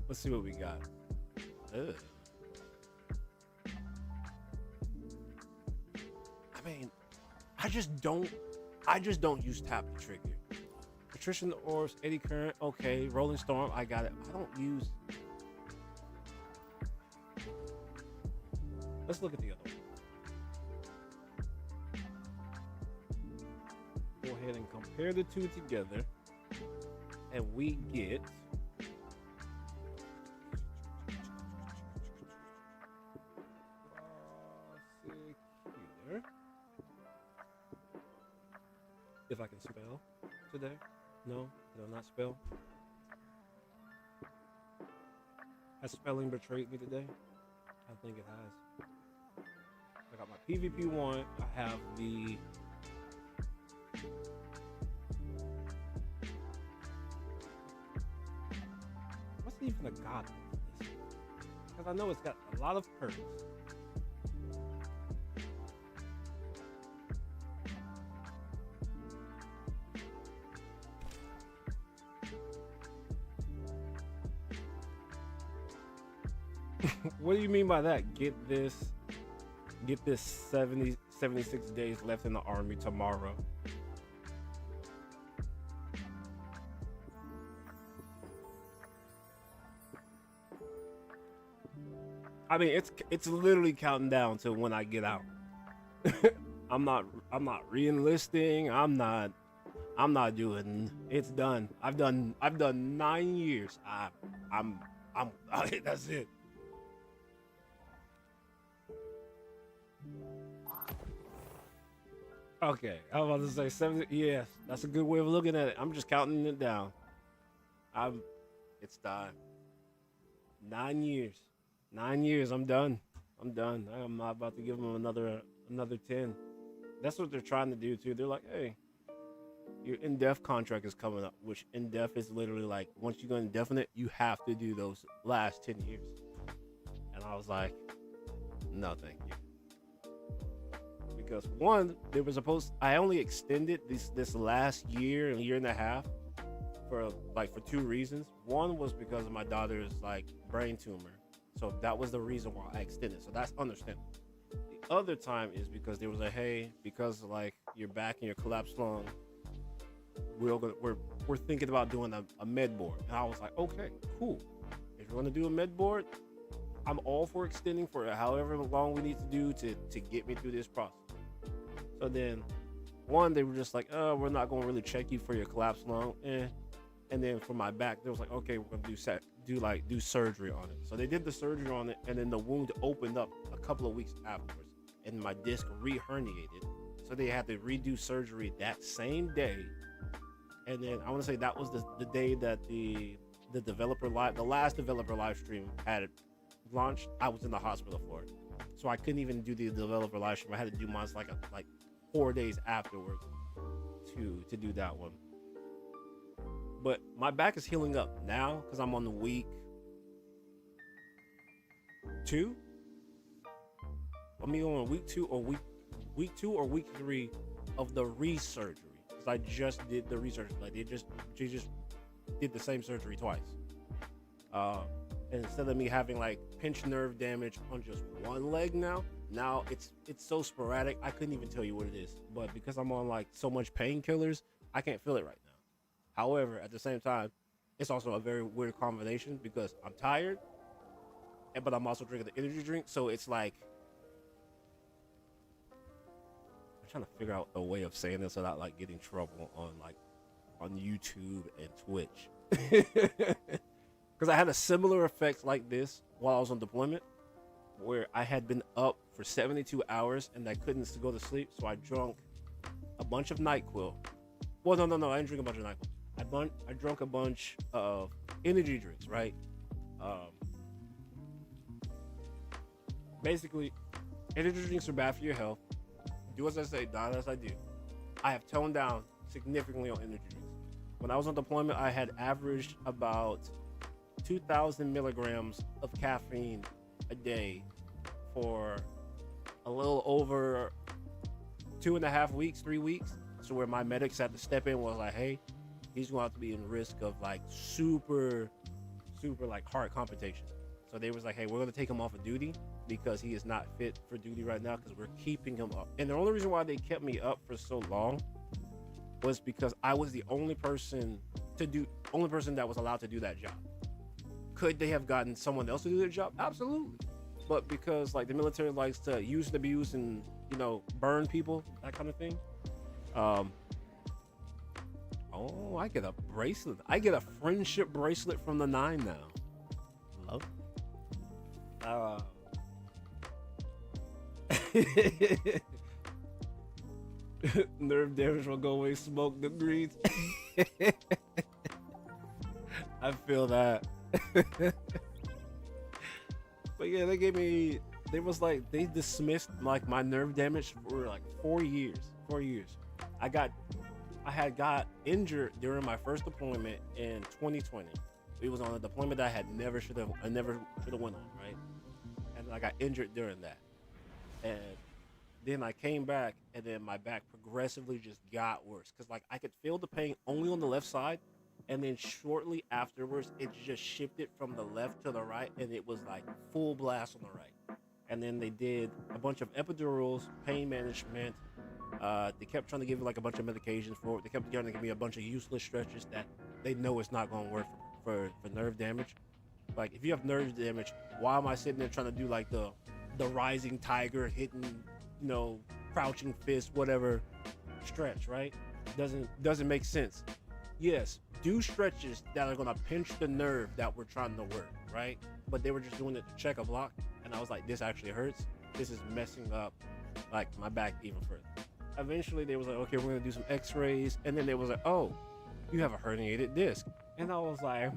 Let's see what we got. Ugh. I mean, I just don't use tap to trigger. Patrician Orbs, Eddy Current, okay. Rolling Storm, I got it. I don't use. Let's look at the other one. Go ahead and compare the two together, and we get. If I can spell today. No, did I not spell? Has spelling betrayed me today? I think it has. I got my PvP one. I have the what's even the god of this? Because I know it's got a lot of perks. What do you mean by that? Get this 76 days left in the army tomorrow. I mean, it's literally counting down to when I get out. I'm not re-enlisting. I'm not doing. It's done. I've done 9 years. That's it. Okay, I was about to say 70. Yes, that's a good way of looking at it. I'm just counting it down. It's time. 9 years. 9 years. I'm done. I'm not about to give them another 10. That's what they're trying to do too. They're like, hey, your in-depth contract is coming up, which in-depth is literally like once you go indefinite, you have to do those last 10 years. And I was like, no, thank you. Because one, I only extended this last year and a half for 2 reasons. One was because of my daughter's brain tumor. So that was the reason why I extended. So that's understandable. The other time is because there was because you're back and you're collapsed lung, we're thinking about doing a med board. And I was like, okay, cool. If you're gonna do a med board, I'm all for extending for however long we need to do to get me through this process. So then, one, they were just like, oh, we're not going to really check you for your collapse lung. And then for my back, they was like, okay, we're going to do surgery on it. So they did the surgery on it, and then the wound opened up a couple of weeks afterwards, and my disc re-herniated. So they had to redo surgery that same day. And then I want to say that was the day that the last developer live stream had launched. I was in the hospital for it, so I couldn't even do the developer live stream. I had to do mine like 4 days afterwards to do that one. But my back is healing up now because I'm on the week 2. I'm either on week 2 or week 3 of the resurgery. Because I just did the resurgery. Like they just did the same surgery twice. And instead of me having like pinched nerve damage on just one leg now it's so sporadic I couldn't even tell you what it is. But because I'm on like so much painkillers, I can't feel it right now. However, at the same time, it's also a very weird combination because I'm tired, but I'm also drinking the energy drink. So it's like, I'm trying to figure out a way of saying this without like getting trouble on YouTube and Twitch. Because I had a similar effect like this while I was on deployment, where I had been up for 72 hours and I couldn't go to sleep. So I drank a bunch of NyQuil. Well, no, I didn't drink a bunch of NyQuil. I drank a bunch of energy drinks, right? Basically, energy drinks are bad for your health. Do as I say, not as I do. I have toned down significantly on energy drinks. When I was on deployment, I had averaged about 2,000 milligrams of caffeine a day for a little over 2.5 weeks, 3 weeks. So where my medics had to step in was like, hey, he's going to have to be in risk of like super like heart complications. So they was like, hey, we're going to take him off of duty because he is not fit for duty right now because we're keeping him up. And the only reason why they kept me up for so long was because I was the only person that was allowed to do that job. Could they have gotten someone else to do their job? Absolutely. But because like the military likes to use and abuse and, you know, burn people, that kind of thing. Oh, I get a bracelet. I get a friendship bracelet from the 9 now. Love. Nerve damage will go away, smoke the greens. I feel that. But yeah, they dismissed like my nerve damage for like 4 years. 4 years. I had got injured during my first deployment in 2020. It was on a deployment that I never should have went on, right? And I got injured during that. And then I came back, and then my back progressively just got worse. Because like I could feel the pain only on the left side, and then shortly afterwards, it just shifted from the left to the right, and it was like full blast on the right. And then they did a bunch of epidurals, pain management. They kept trying to give me like a bunch of medications for it. They kept trying to give me a bunch of useless stretches that they know it's not going to work for nerve damage. Like if you have nerve damage, why am I sitting there trying to do like the rising tiger, hitting, you know, crouching fist, whatever stretch, right? Doesn't make sense. Yes, do stretches that are gonna pinch the nerve that we're trying to work, right? But they were just doing it to check a block, and I was like, this actually hurts. This is messing up like my back even further. Eventually they was like, okay, we're gonna do some x-rays, and then they was like, oh, you have a herniated disc. And I was like,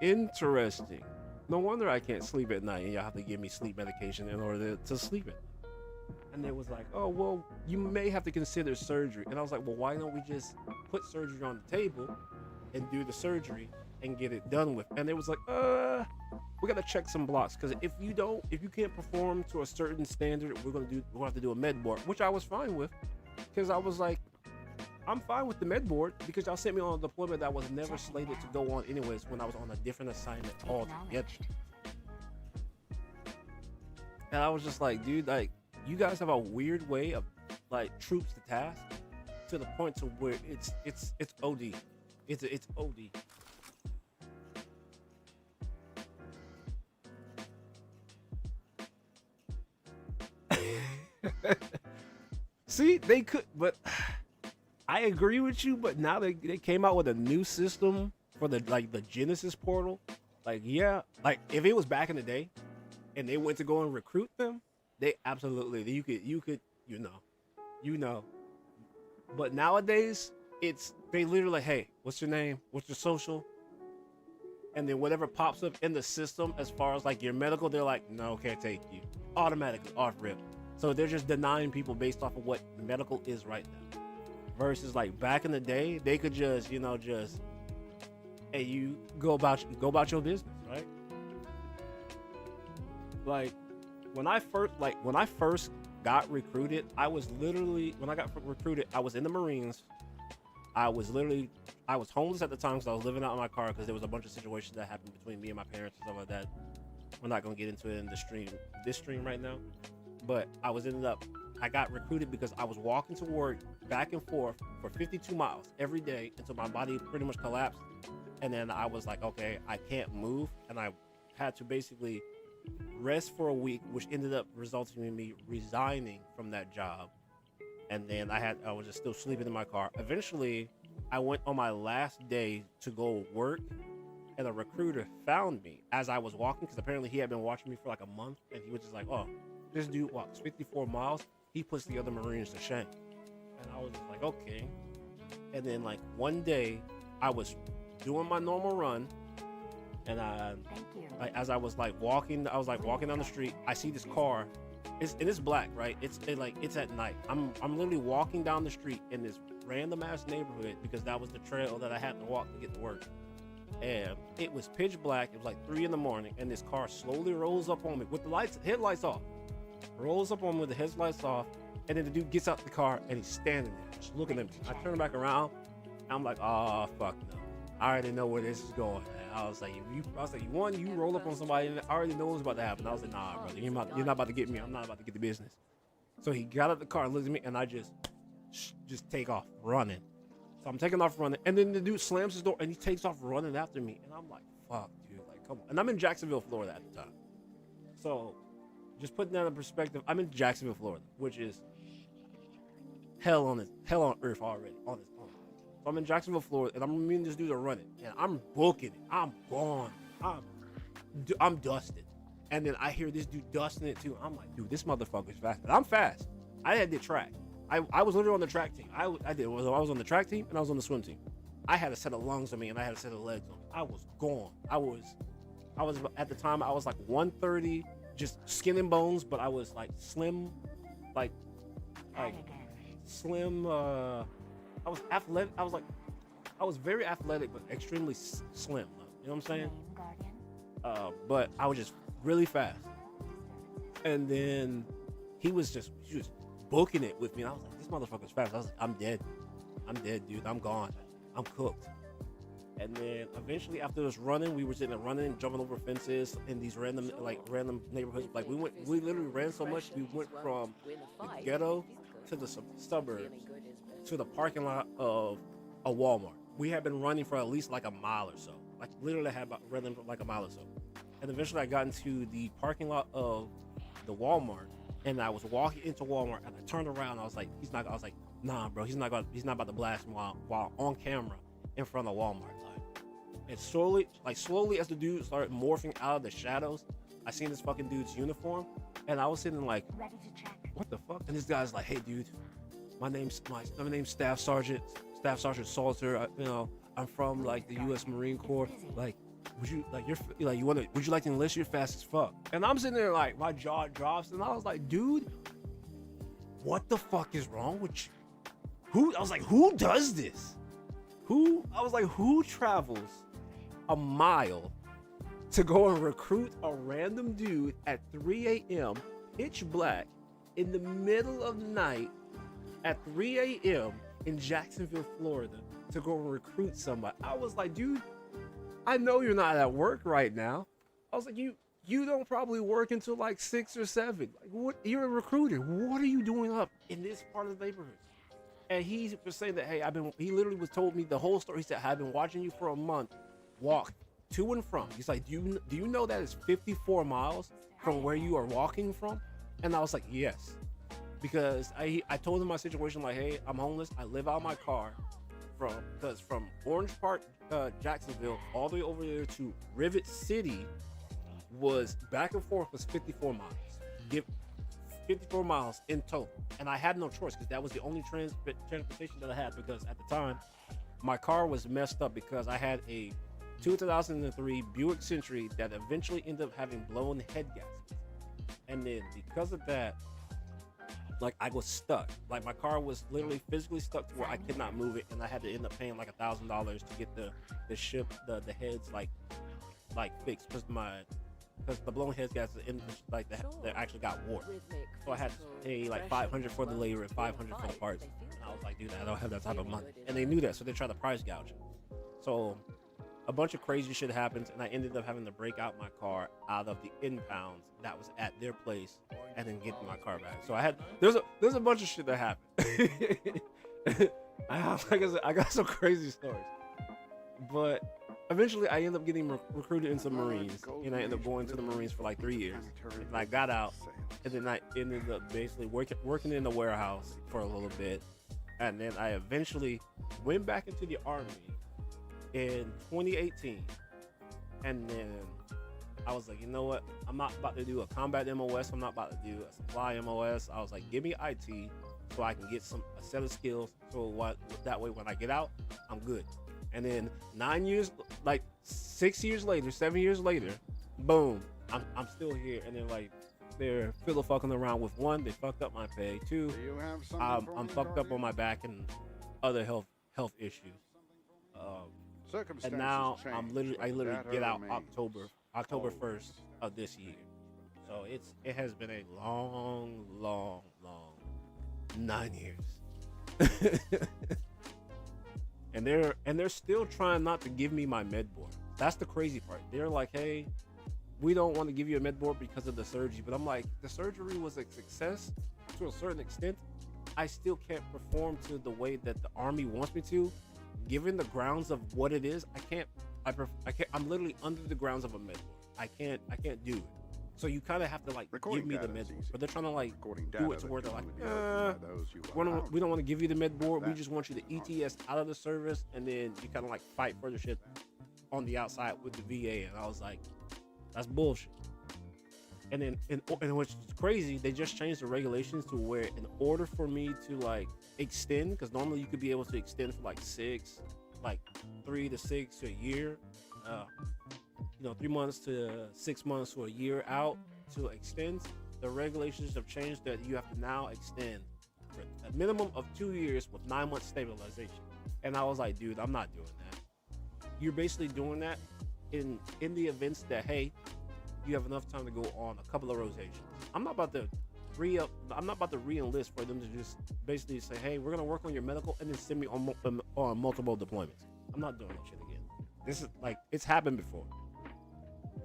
interesting. No wonder I can't sleep at night, and y'all have to give me sleep medication in order to sleep at night. And they was like, oh, well, you may have to consider surgery. And I was like, well, why don't we just put surgery on the table and do the surgery and get it done with? And they was like, we gotta check some blocks, because if you can't perform to a certain standard, we're gonna have to do a med board, which I was fine with, because I was like, I'm fine with the med board because y'all sent me on a deployment that was never slated to go on anyways when I was on a different assignment altogether. And I was just like, dude, like, you guys have a weird way of like troops to task to the point to where it's OD. It's OD. See, they could, but I agree with you. But now they came out with a new system for the Genesis portal. Like, yeah, like if it was back in the day, and they went to go and recruit them, they absolutely you could you know. But nowadays, they literally like, hey, what's your name? What's your social? And then whatever pops up in the system as far as like your medical, they're like, no, can't take you. Automatically off rip. So they're just denying people based off of what medical is right now. Versus like back in the day, they could just, hey, you go about your business, right? Like when I first got recruited, I was in the Marines. I was homeless at the time because I was living out in my car because there was a bunch of situations that happened between me and my parents and stuff like that. We're not gonna get into it in this stream right now. But I got recruited because I was walking to work back and forth for 52 miles every day until my body pretty much collapsed. And then I was like, okay, I can't move. And I had to basically rest for a week, which ended up resulting in me resigning from that job. And then I was just still sleeping in my car. Eventually, I went on my last day to go work, and a recruiter found me as I was walking, because apparently he had been watching me for like a month, and he was just like, oh, this dude walks 54 miles. He puts the other Marines to shame. And I was just like, okay. And then like one day, I was doing my normal run, and as I was walking down the street, I see this car. It's black, right? It's at night. I'm literally walking down the street in this random ass neighborhood because that was the trail that I had to walk to get to work. And it was pitch black. It was like 3 a.m, and this car slowly rolls up on me with the headlights off. Rolls up on me with the headlights off, and then the dude gets out the car and he's standing there, just looking at me. I turn back around, and I'm like, oh fuck no. I already know where this is going. I was like, you roll up on somebody, and I already know what's about to happen. I was like, nah, brother, you're not about to get me. I'm not about to get the business. So he got out the car, looked at me, and I just take off running. So I'm taking off running, and then the dude slams his door, and he takes off running after me, and I'm like, fuck, dude, like, come on. And I'm in Jacksonville, Florida at the time. So just putting that in perspective, I'm in Jacksonville, Florida, which is hell on earth already. So I'm in Jacksonville, Florida, and me and this dude are running, and I'm booking it. I'm gone. I'm dusted. And then I hear this dude dusting it too. I'm like, dude, this motherfucker's fast. And I'm fast. I did track. I was literally on the track team. I was on the track team, and I was on the swim team. I had a set of lungs on me, and I had a set of legs on me. I was gone. I was at the time, I was like 130, just skin and bones, but I was like slim, like slim, I was athletic. I was very athletic, but extremely slim. You know what I'm saying? But I was just really fast. And then he was booking it with me. And I was like, this motherfucker's fast. I was like, I'm dead, dude. I'm gone. I'm cooked. And then eventually, after this running, we were sitting there running, jumping over fences in these random neighborhoods. Like we literally ran so much, we went from the ghetto to the suburbs to the parking lot of a Walmart. We had been running for at least like a mile or so. Like literally had running for like a mile or so. And eventually I got into the parking lot of the Walmart, and I was walking into Walmart, and I turned around, and I was like, nah, bro, he's not about to blast me while on camera in front of Walmart. And slowly as the dude started morphing out of the shadows, I seen this fucking dude's uniform, and I was sitting like, what the fuck? And this guy's like, hey dude, my name's Staff Sergeant Salter. I'm from like the U.S. Marine Corps. Like, would you like to enlist? You're fast as fuck. And I'm sitting there like, my jaw drops, and I was like, dude, what the fuck is wrong with you? Who does this? Who travels a mile to go and recruit a random dude at 3 a.m. pitch black in the middle of the night at 3 a.m. in Jacksonville, Florida, to go and recruit somebody? I was like, dude, I know you're not at work right now. I was like, you don't probably work until like 6 or 7. Like, what? You're a recruiter. What are you doing up in this part of the neighborhood? And he was saying that, hey, he literally told me the whole story. He said, I've been watching you for a month, walk to and from. He's like, do you know that it's 54 miles from where you are walking from? And I was like, yes. because I told him my situation, like, hey, I'm homeless. I live out of my car from Orange Park, Jacksonville, all the way over there to Rivet City was back and forth was 54 miles. 54 miles in total. And I had no choice because that was the only transportation that I had, because at the time, my car was messed up because I had a 2003 Buick Century that eventually ended up having blown head gaskets. And then because of that, like, I was stuck. Like, my car was literally physically stuck to where I could not move it, and I had to end up paying like $1,000 to get the heads like fixed, because the blown heads gaskets they actually got warped. So I had to pay like $500 for the labor and $500 for the parts. And I was like, dude, I don't have that type of money. And they knew that, so they tried to price gouge it. So a bunch of crazy shit happens, and I ended up having to break out my car out of the impounds that was at their place, and then get my car back. So there's a bunch of shit that happened. Like I said, I got some crazy stories, but eventually I ended up getting recruited into Marines, and I ended up going to the Marines for like 3 years. And I got out, and then I ended up basically working in the warehouse for a little bit, and then I eventually went back into the Army in 2018, and then I was like, you know what? I'm not about to do a combat MOS. I'm not about to do a supply MOS. I was like, give me IT so I can get a set of skills. So that way when I get out, I'm good. And then 7 years later, boom, I'm still here. And then like they're fiddle fucking around with, one, they fucked up my pay. Two, I'm fucked up on my back and other health issues. And now I literally get out October 1st of this year. So it has been a long 9 years. and they're still trying not to give me my med board. That's the crazy part. They're like, hey, we don't want to give you a med board because of the surgery. But I'm like, the surgery was a success to a certain extent. I still can't perform to the way that the Army wants me to. Given the grounds of what it is, I'm literally under the grounds of a med board. I can't do it. So you kind of have to like give me the med board, but they're trying to like do it to where they're like, we don't want to give you the med board. We just want you to ETS out of the service, and then you kind of like fight for the shit on the outside with the VA. And I was like, that's bullshit. And then, and which is crazy, they just changed the regulations to where in order for me to like extend, because normally you could be able to extend for like 3 to 6 to a year, 3 months to 6 months or a year out to extend. The regulations have changed that you have to now extend for a minimum of 2 years with 9 months stabilization. And I was like, dude, I'm not doing that. You're basically doing that in the events that, hey, you have enough time to go on a couple of rotations. I'm not about to re-enlist for them to just basically say, hey, we're gonna work on your medical and then send me on multiple deployments. I'm not doing that shit again. This is like, it's happened before.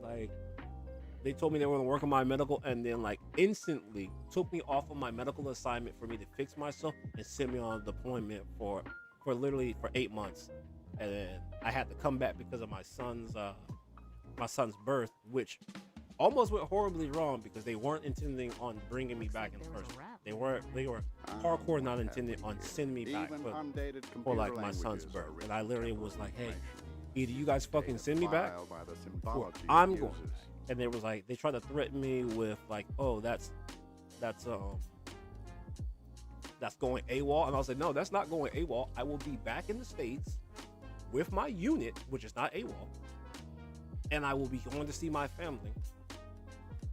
Like, they told me they were gonna work on my medical and then like instantly took me off of my medical assignment for me to fix myself and send me on a deployment for 8 months. And then I had to come back because of my son's birth, which almost went horribly wrong because they weren't intending on bringing me back in the first place. They were hardcore not intending on sending me back for like my son's birth. And I literally was like, hey, either you guys fucking send me back or I'm going back. And they was like, they tried to threaten me with like, oh, that's going AWOL. And I was like, no, that's not going AWOL. I will be back in the States with my unit, which is not AWOL. And I will be going to see my family,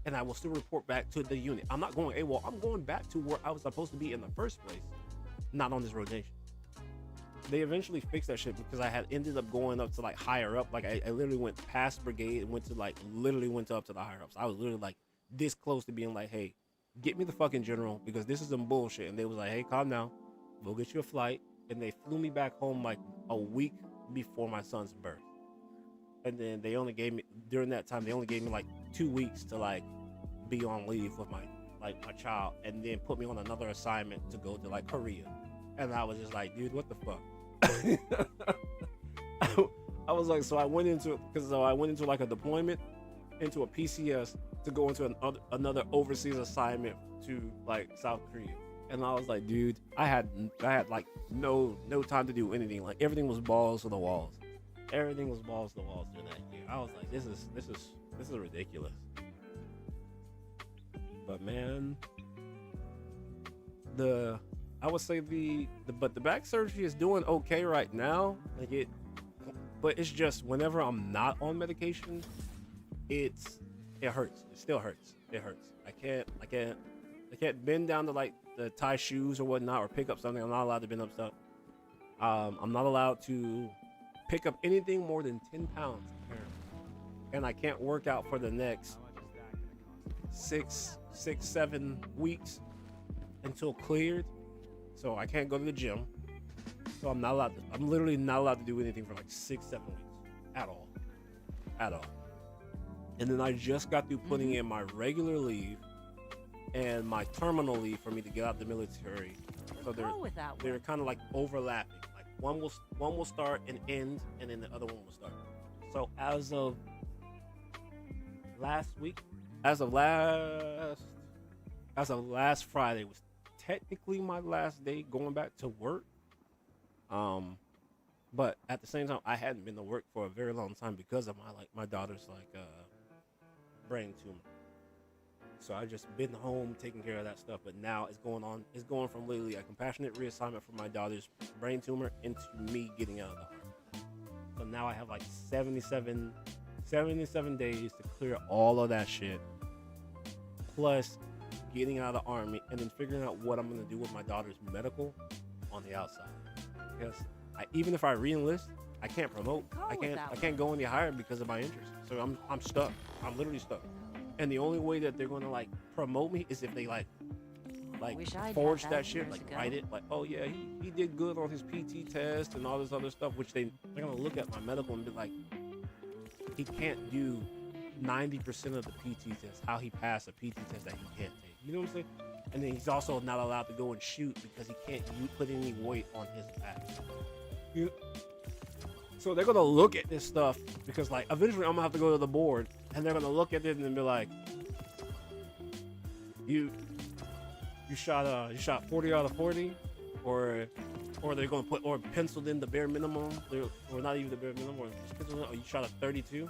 and I will still report back to the unit. I'm not going AWOL. I'm going back to where I was supposed to be in the first place, not on this rotation. They eventually fixed that shit because I had ended up going up to like higher up. Like I literally went past brigade and went up to the higher ups. I was literally like this close to being like, hey, get me the fucking general because this is some bullshit. And they was like, hey, calm down. We'll get you a flight. And they flew me back home like a week before my son's birth. And then they only gave me, during that time, they only gave me like 2 weeks to like be on leave with my child, and then put me on another assignment to go to like Korea. And I was just like, dude, what the fuck? I was like, so I went into like a deployment into a PCS to go into another overseas assignment to like South Korea. And I was like, dude, I had like no time to do anything. Like everything was balls to the walls. Everything was balls to the walls during that year. I was like, this is ridiculous. But man, I would say the back surgery is doing okay right now. But it's just whenever I'm not on medication, it hurts. It still hurts. It hurts. I can't bend down to like the tie shoes or whatnot or pick up something. I'm not allowed to bend up stuff. I'm not allowed to pick up anything more than 10 pounds. And I can't work out for the next 6-7 weeks until cleared. So I can't go to the gym. So I'm literally not allowed to do anything for like 6-7 weeks at all. And then I just got through putting in my regular leave and my terminal leave for me to get out of the military. So they're kind of like overlapping. Like one will start and end, and then the other one will start. So as of last Friday was technically my last day going back to work. But at the same time, I hadn't been to work for a very long time because of my daughter's brain tumor. So I just been home taking care of that stuff. But now it's going from literally a compassionate reassignment for my daughter's brain tumor into me getting out of the army. So now I have like 77 days to clear all of that shit, plus getting out of the army and then figuring out what I'm gonna do with my daughter's medical on the outside. Because even if I re-enlist, I can't promote. I can't go any higher because of my interest. So I'm stuck. I'm literally stuck. And the only way that they're gonna like promote me is if they like forge that shit, like write it, like, oh yeah, he did good on his PT test and all this other stuff, which they're gonna look at my medical and be like, he can't do 90% of the PT test. How he passed a PT test that he can't take. You know what I'm saying? And then he's also not allowed to go and shoot because he can't put any weight on his back. So they're gonna look at this stuff because like eventually I'm gonna have to go to the board and they're gonna look at it and be like, you shot 40 out of 40, or they're gonna put or penciled in the bare minimum, or not even the bare minimum, or just penciled in, or you shot a 32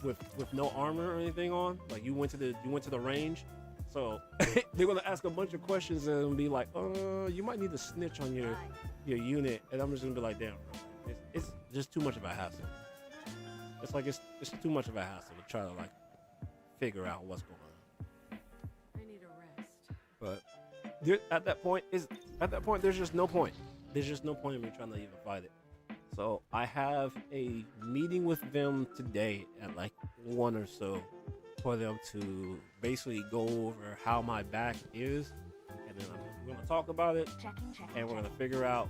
with no armor or anything on, like you went to the range. So they're gonna ask a bunch of questions and be like, you might need to snitch on your unit, and I'm just gonna be like, damn, bro, it's just too much of a hassle. It's like it's too much of a hassle to try to like figure out what's going on. I need a rest. But at that point, there's just no point. There's just no point in me trying to even fight it. So I have a meeting with them today at like 1 or so for them to basically go over how my back is, and then we're gonna talk about it, and we're gonna figure out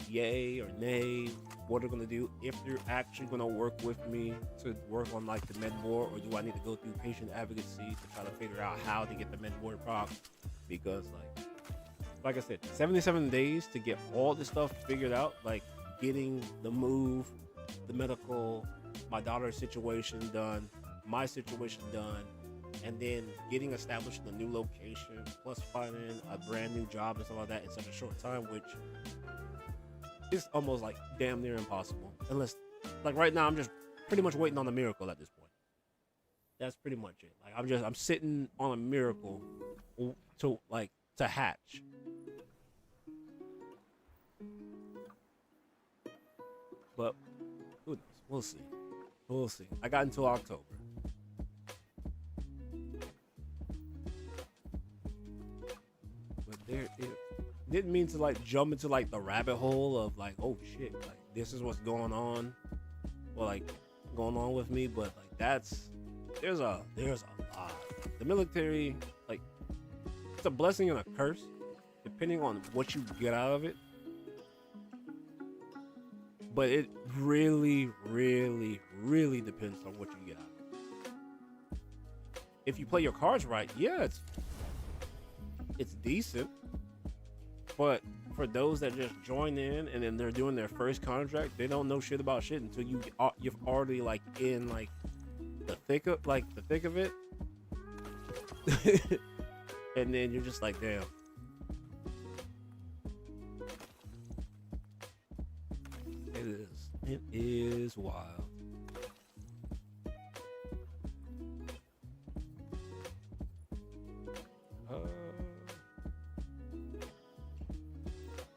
yay or nay what they're gonna do, if they're actually gonna work with me to work on like the med board, or do I need to go through patient advocacy to try to figure out how to get the med board proc, because like I said, 77 days to get all this stuff figured out, like getting the move, the medical, my daughter's situation done, my situation done, and then getting established in a new location, plus finding a brand new job and stuff like that in such a short time, which is almost like damn near impossible. Unless, like right now, I'm just pretty much waiting on a miracle at this point. That's pretty much it. Like I'm sitting on a miracle to hatch. But who knows? We'll see. We'll see. I got until October. But it didn't mean to like jump into like the rabbit hole of like, oh shit, like this is what's going on, or like going on with me. But like there's a lot. The military, like, it's a blessing and a curse, depending on what you get out of it. But it really, really, really depends on what you get out of it. If you play your cards right, yeah, it's decent. But for those that just join in and then they're doing their first contract, they don't know shit about shit until you've already like in like the thick of it. and then you're just like, damn. It is wild.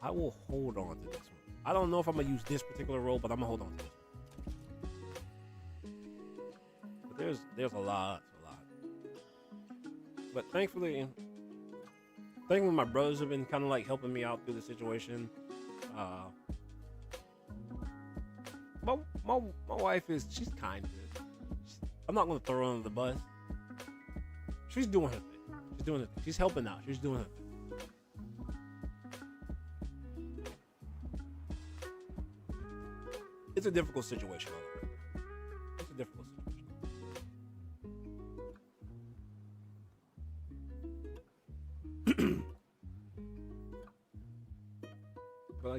I will hold on to this one. I don't know if I'm gonna use this particular roll, but I'm gonna hold on to this one. But there's a lot. But thankfully my brothers have been kind of like helping me out through the situation. My wife she's kind of. I'm not gonna throw her under the bus. She's doing her thing. She's helping out. She's doing her thing. It's a difficult situation. It's a difficult situation. But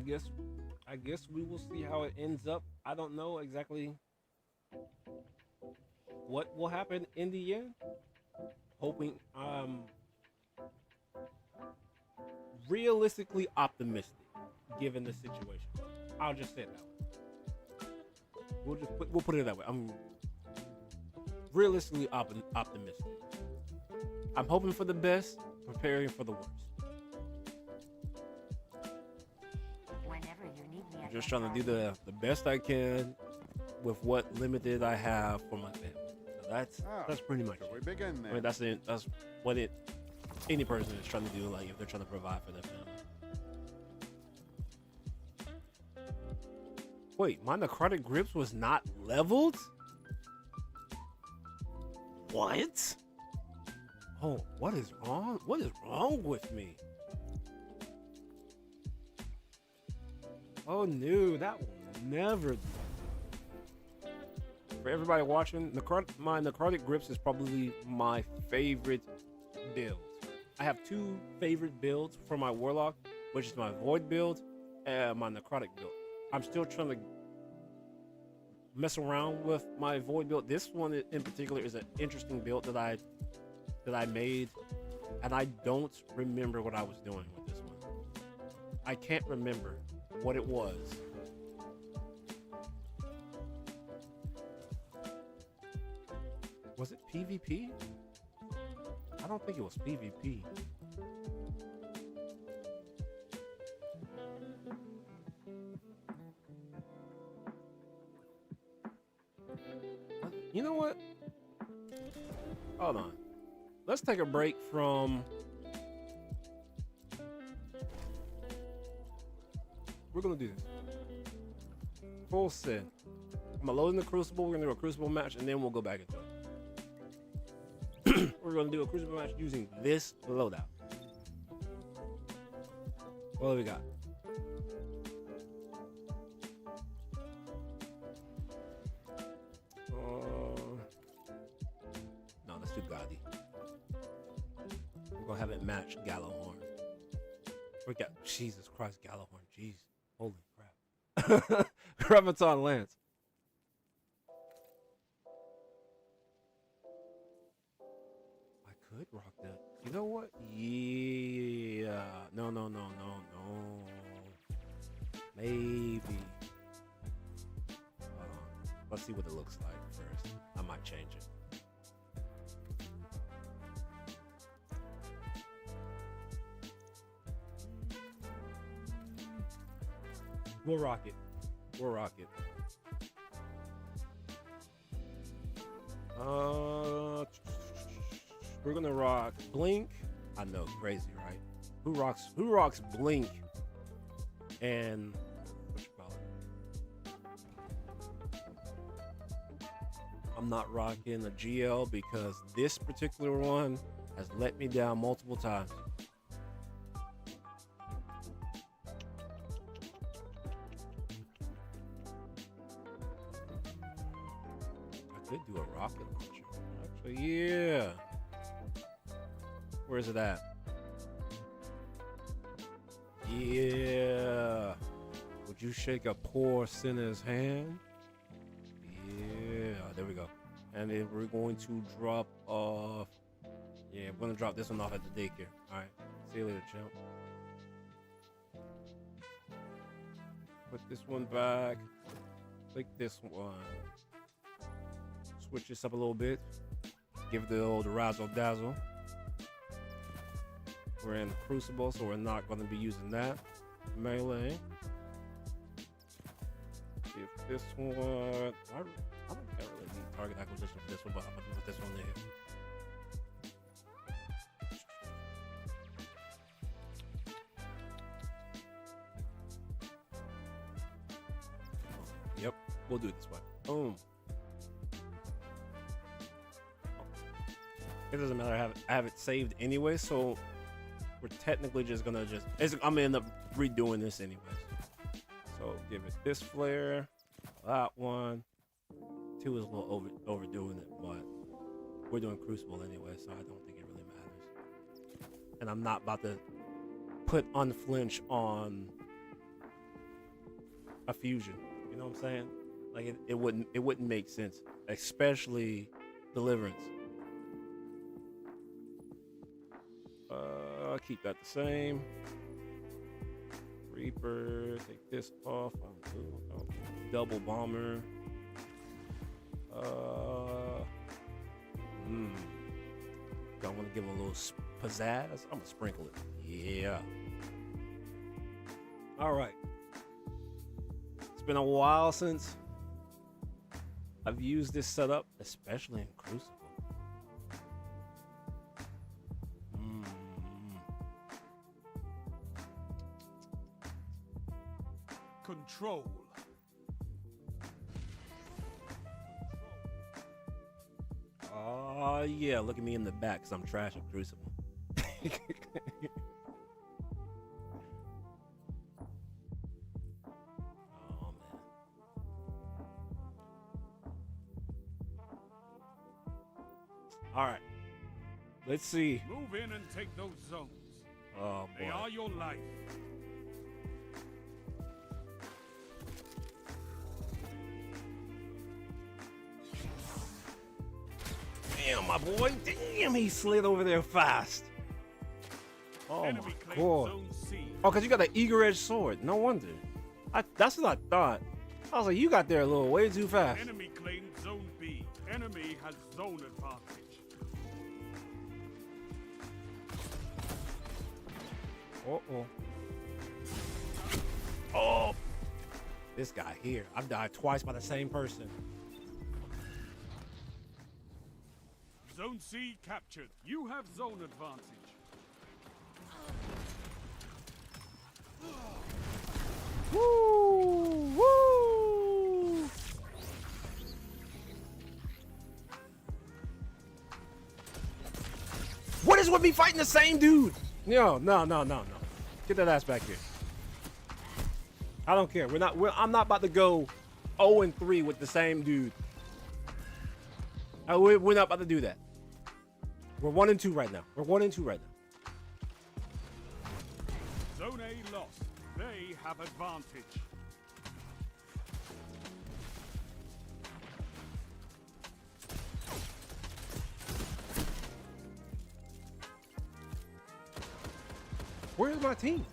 I guess we will see how it ends up. I don't know exactly what will happen in the end. Hoping realistically optimistic given the situation. I'll just say it that way. We'll put it that way. I'm realistically optimistic. I'm hoping for the best, preparing for the worst. I'm just trying to do the best I can with what limited I have for my family. So that's pretty much it. We begin then. I mean, that's what any person is trying to do, like if they're trying to provide for their family. Wait, my necrotic grips was not leveled? What? Oh, what is wrong? What is wrong with me? Oh no, that will never do. For everybody watching, my necrotic grips is probably my favorite build. I have two favorite builds for my warlock, which is my void build and my necrotic build. I'm still trying to mess around with my void build. This one in particular is an interesting build that I made, and I don't remember what I was doing with this one. I can't remember what it was. Was it PvP? I don't think it was PvP. You know what? Hold on. Let's take a break from... We're going to do this. Full set. I'm going to load in the Crucible. We're going to do a Crucible match, and then we'll go back into it. We're going to do a Crucible match using this loadout. What do we got? No, that's too gaudy. We're going to have it match Gallowhorn. We got... Jesus Christ, Gallowhorn. Jeez. Holy crap. Graviton Lance. I could rock that. You know what? Yeah. No. Maybe. Let's see what it looks like first. I might change it. We'll rock it. We're gonna rock Blink. I know, crazy, right? Who rocks Blink and what you call it? I'm not rocking a GL because this particular one has let me down multiple times. Could do a rocket launcher. Actually, yeah. Where is it at? Yeah. Would you shake a poor sinner's hand? Yeah. There we go. And then we're going to drop off. Yeah. Yeah, I'm gonna drop this one off at the daycare. Alright. See you later, champ. Put this one back. Click this one. Switch this up a little bit. Give the old razzle dazzle. We're in the Crucible, so we're not going to be using that. Melee. See if this one. I don't think I really need target acquisition for this one, but I'm going to put this one there. Yep, we'll do it this way. Boom. It doesn't matter. I have it saved anyway, so we're technically just gonna I'm gonna end up redoing this anyways. So give it this flare, that one. 2 is a little overdoing it, but we're doing Crucible anyway, so I don't think it really matters. And I'm not about to put unflinch on a fusion. You know what I'm saying? Like it wouldn't make sense, especially Deliverance. Keep that the same. Reaper, take this off. Double bomber. Don't want to give it a little pizzazz. I'm gonna sprinkle it. Yeah. All right. It's been a while since I've used this setup, especially in Crucible. Control. Oh yeah, look at me in the back because I'm trash at Crucible. Oh man. All right. Let's see. Move in and take those zones. Oh boy. They are your life. Damn, my boy. Damn, he slid over there fast. Oh my god. Oh, because you got an eager edge sword. No wonder. That's what I thought. I was like, you got there a little way too fast. Enemy claimed zone B. Enemy has zone advantage. Uh-oh. Oh. This guy here. I've died twice by the same person. Zone C captured. You have zone advantage. Woo! Woo! What is with me fighting the same dude? No. Get that ass back here. I don't care. I'm not about to go 0-3 with the same dude. We're not about to do that. We're 1-2 right now. Zone A lost. They have advantage. Where's my team?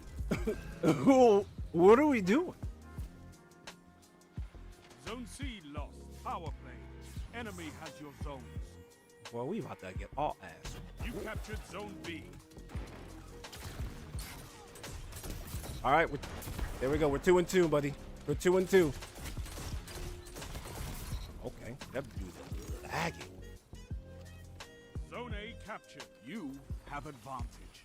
What are we doing? Zone C lost. Power play. Enemy has your zones. Well, we about to get all ass. You captured Zone B. All right, there we go. We're 2-2, buddy. We're 2-2. Okay, that dude's lagging. Zone A captured. You have advantage.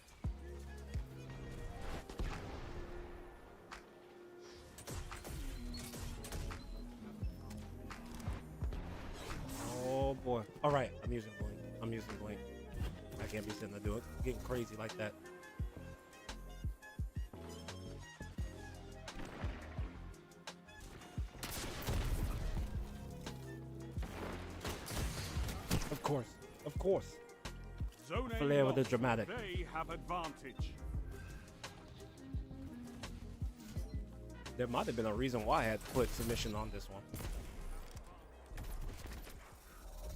Oh boy. All right, I'm using Blink. I can't be sitting there doing it. Getting crazy like that. Of course. Zone A Flair with the dramatic. They have advantage. There might have been a reason why I had to put submission on this one.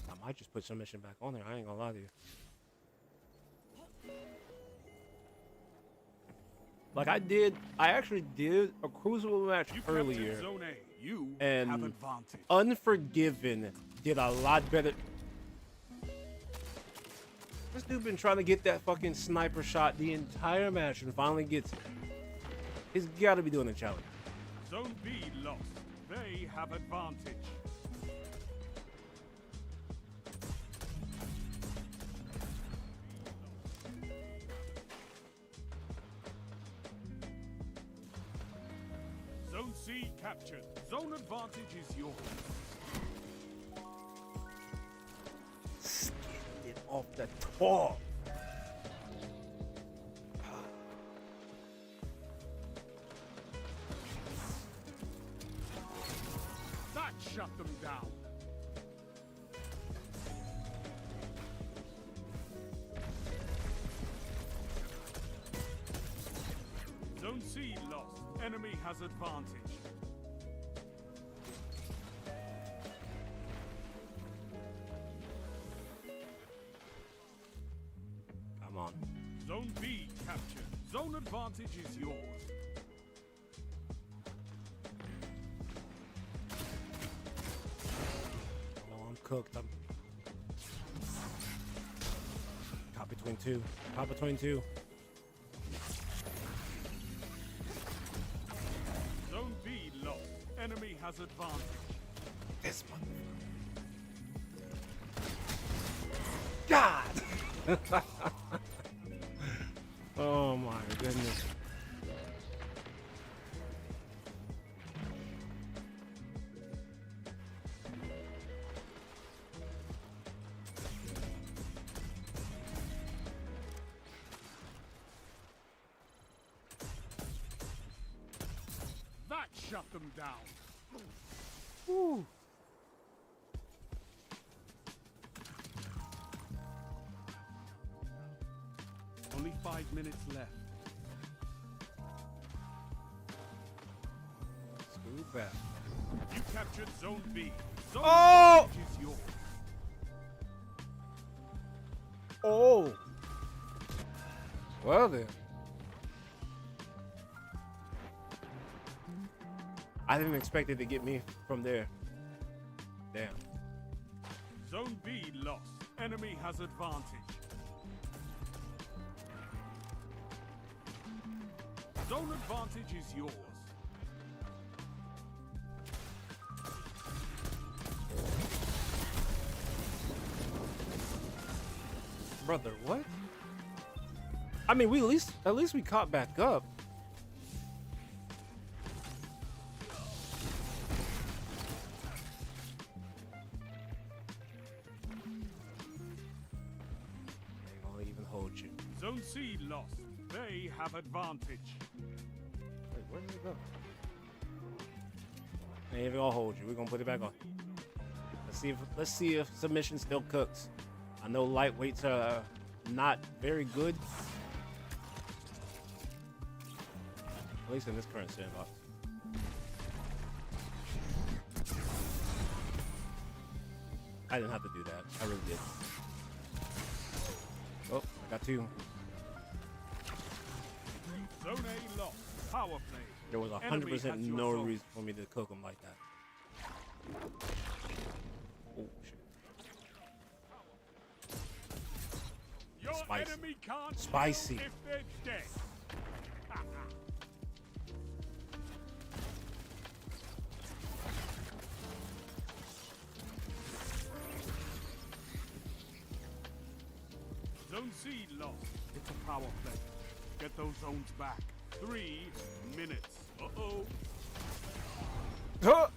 I might just put submission back on there. I ain't gonna lie to you. Like I actually did a Crucible match earlier, Zone A. You and have advantage. Unforgiven did a lot better. This dude been trying to get that fucking sniper shot the entire match and finally gets it. He's got to be doing a challenge. Zone B lost. They have advantage. Zone C captured. Zone advantage is yours. Skinned it off the top. That shut them down. Zone C lost. Enemy has advantage. Come on. Zone B captured. Zone advantage is yours. Oh, I'm cooked. I'm caught between two. Caught between two. Zone B lost. Enemy has advantage. This one. God! Oh my goodness. That shut them down. Woo. Only 5 minutes left. Screw back. You captured Zone B. Zone Oh! advantage is yours. Oh! Well then. I didn't expect it to get me from there. Damn. Zone B lost. Enemy has advantage. Zone advantage is yours. Brother, what? I mean, we at least we caught back up. They gonna even hold you. Zone C lost. They have advantage. Wait, where did it go? They ain't even gonna hold you. We're gonna put it back on. Let's see if submission still cooks. I know lightweights are not very good. At least in this current sandbox. I didn't have to do that. I really did. Oh, I got two. Zone A lost. Power play. There was 100% no reason for me to cook them like that. Oh, shit. Your Spicy. enemy can't Spicy. kill if they're dead. Zone C lost. It's a power play. Get those zones back. 3 minutes. Uh-oh. Huh!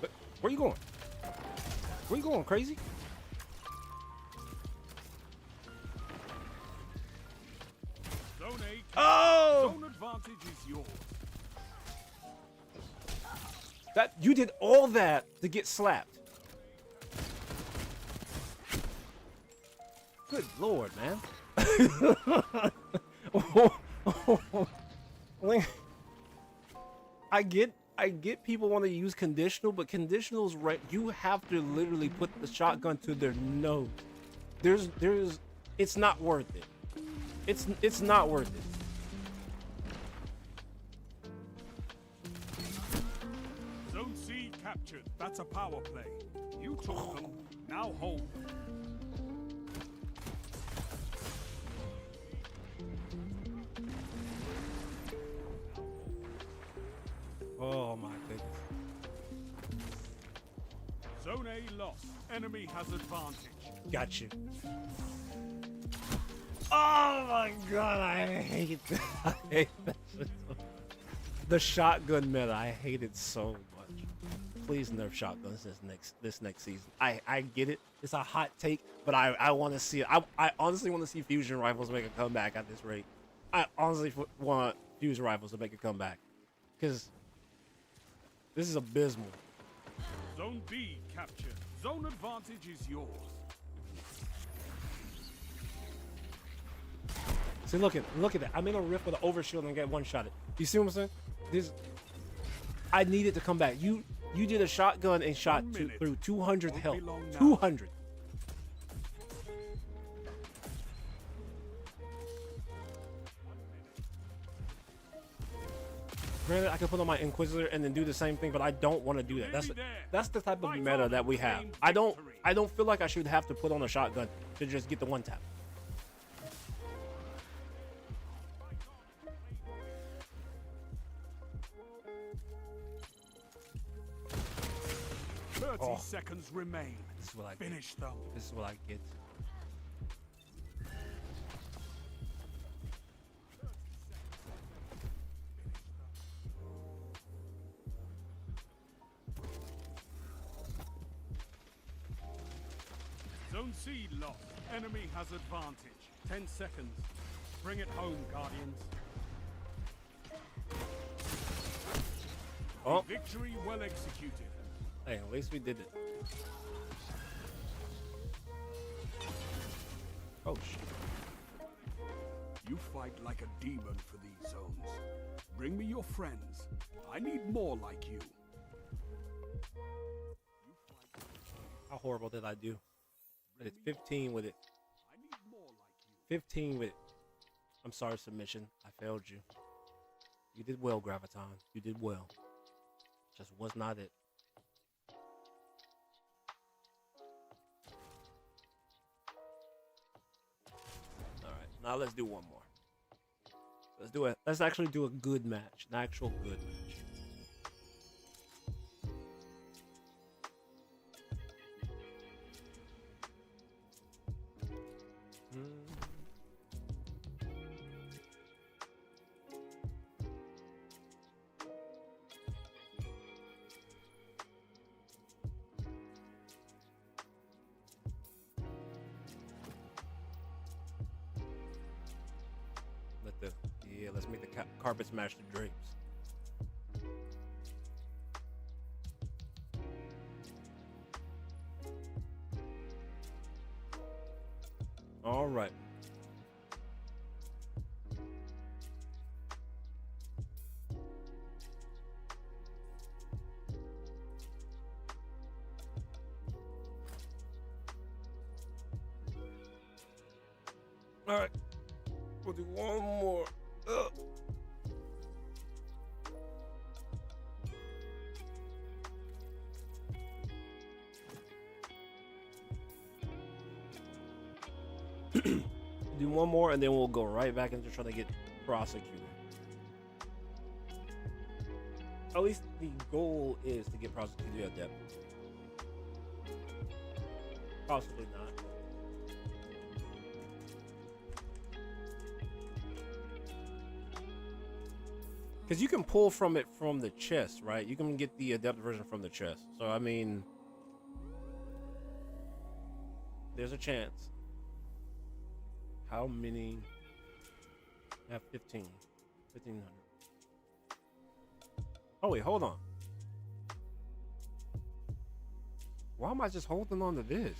But where you going? Where you going, crazy? Zone A. Oh! Zone advantage is yours. That you did all that to get slapped. Good lord, man. I get I get people want to use conditional, but conditionals, right? You have to literally put the shotgun to their nose. It's not worth it. It's not worth it. Zone C captured. That's a power play. You took them. Now hold them. Oh my goodness. Zone A lost. Enemy has advantage. Got you. Oh my god, I hate that. I hate that shit so. The shotgun meta, I hate it so much. Please nerf shotguns this next season. I get it. It's a hot take, but I want to see it. I honestly want to see fusion rifles make a comeback at this rate. I honestly want fusion rifles to make a comeback, because this is abysmal. Zone B captured. Zone advantage is yours. See, look at that. I'm in a rift with an overshield and get one shotted. You see what I'm saying? I needed to come back. You did a shotgun and shot through 200 health. 200. Granted, I could put on my Inquisitor and then do the same thing, but I don't want to do that. That's the type of meta that we have. I don't feel like I should have to put on a shotgun to just get the one tap. Oh. 30 seconds remain. This is what I finish them. This is what I get. Zone C lost. Enemy has advantage. 10 seconds. Bring it home, Guardians. Oh. Victory well executed. Hey, at least we did it. Oh shit. You fight like a demon for these zones. Bring me your friends. I need more like you. How horrible did I do? But it's 15 with it. 15 with it. I'm sorry, submission. I failed you. You did well, Graviton. You did well. Just was not it. Alright, now let's do one more. Let's do it. Let's actually do a good match. An actual good match. Let's make the carpets match the drapes. All right. All right. We'll do one more. Do one more and then we'll go right back into trying to get prosecuted. At least the goal is to get prosecuted at depth. Possibly not. Because you can pull from it from the chest, right? You can get the adept version from the chest. So, I mean, there's a chance. How many? I have 15. 1,500. Oh, wait, hold on. Why am I just holding on to this?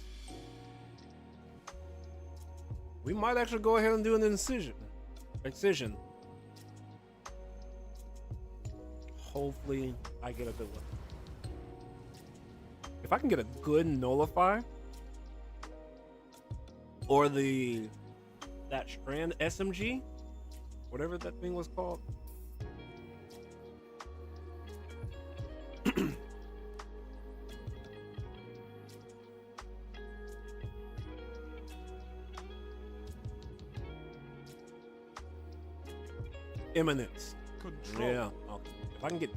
We might actually go ahead and do an incision. hopefully I get a good one. If I can get a good nullify or that strand SMG, whatever that thing was called. Eminence. Control. Yeah. Okay. If I can get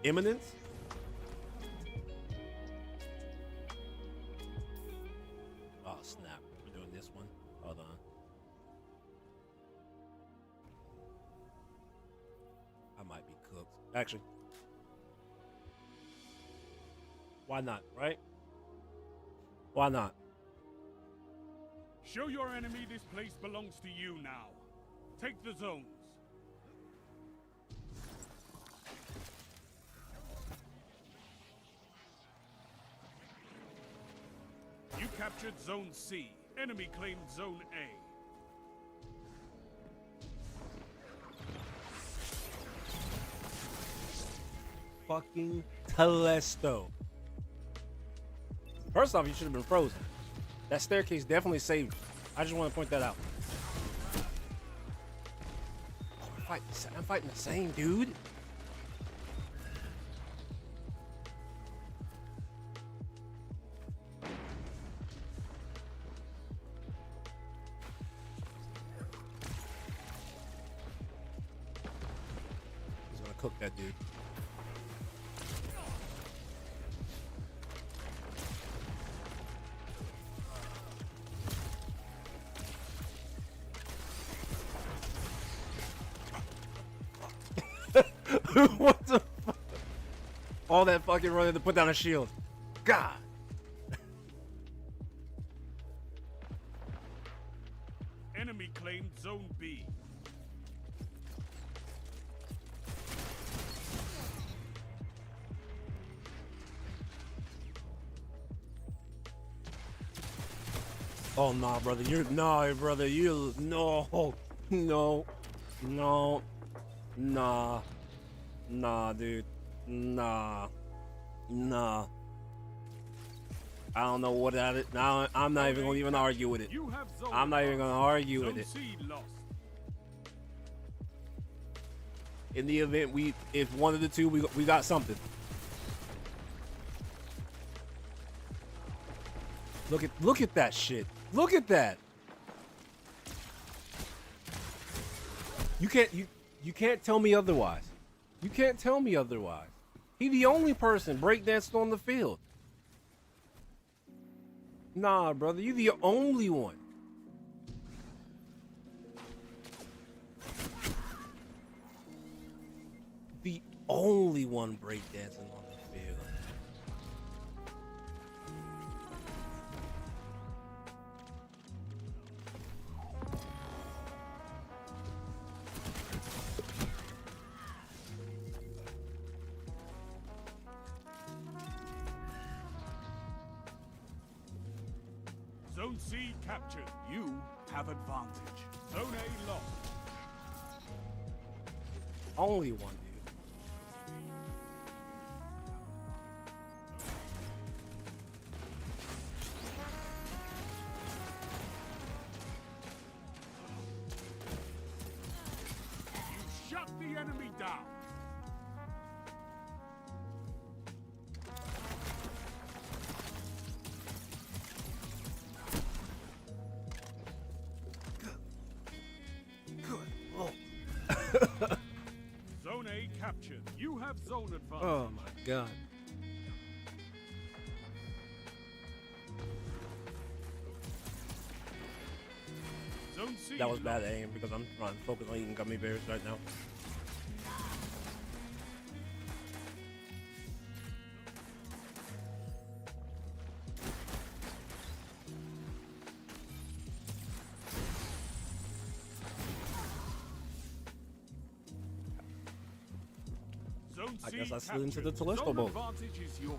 eminence. Oh snap! We're doing this one. Hold on. I might be cooked. Actually, why not? Right? Why not? Show your enemy this place belongs to you now. Take the zones. You captured Zone C. Enemy claimed Zone A. Fucking Telesto. First off, you should have been frozen. That staircase definitely saved you. I just want to point that out. Oh, I'm fighting the same dude. He's gonna cook that dude. What the fuck? All that fucking running to put down a shield. God. Enemy claimed Zone B. Oh nah, brother. Brother. Nah, dude. Nah. I don't know what that is. Now I'm not even gonna argue with it. I'm not even gonna argue with it. In the event if one of the two we got something. Look at that shit. Look at that. You can't tell me otherwise. You can't tell me otherwise. He the only person breakdancing on the field. Nah, brother, you the only one. The only one breakdancing on the field. Zone C captured. You have advantage. Zone A lost. Only one, dude. You shut the enemy down. Zone A captured. You have zone advantage. Oh my god. Zone C That was bad lost. aim because I'm trying to focus on eating gummy bears right now. Zone I C guess I slid into the captured. Telesto Zone boat. advantage is yours.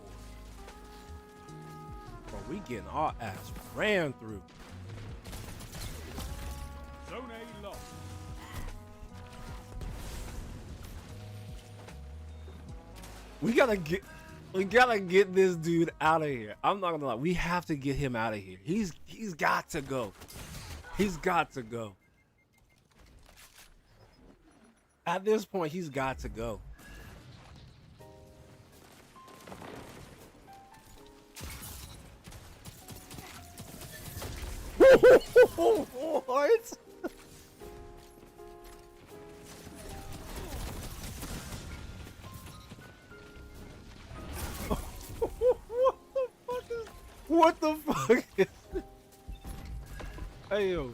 Bro, we getting our ass ran through. Zone A lost. We gotta get this dude out of here. I'm not gonna lie. We have to get him out of here. He's got to go. He's got to go. At this point, he's got to go. What? What the fuck is this? Hey yo.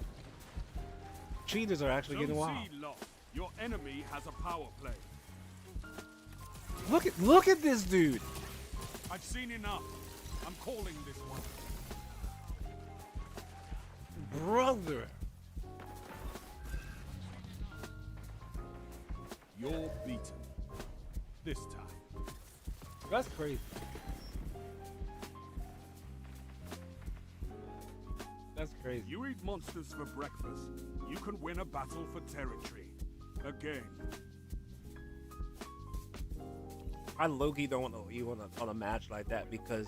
Cheaters are actually getting wild. Your enemy has a power play. Look at this dude. I've seen enough. I'm calling this one. Brother. You're beaten. This time. That's crazy. That's crazy. You eat monsters for breakfast. You can win a battle for territory. Again. I low-key don't want to leave on a match like that because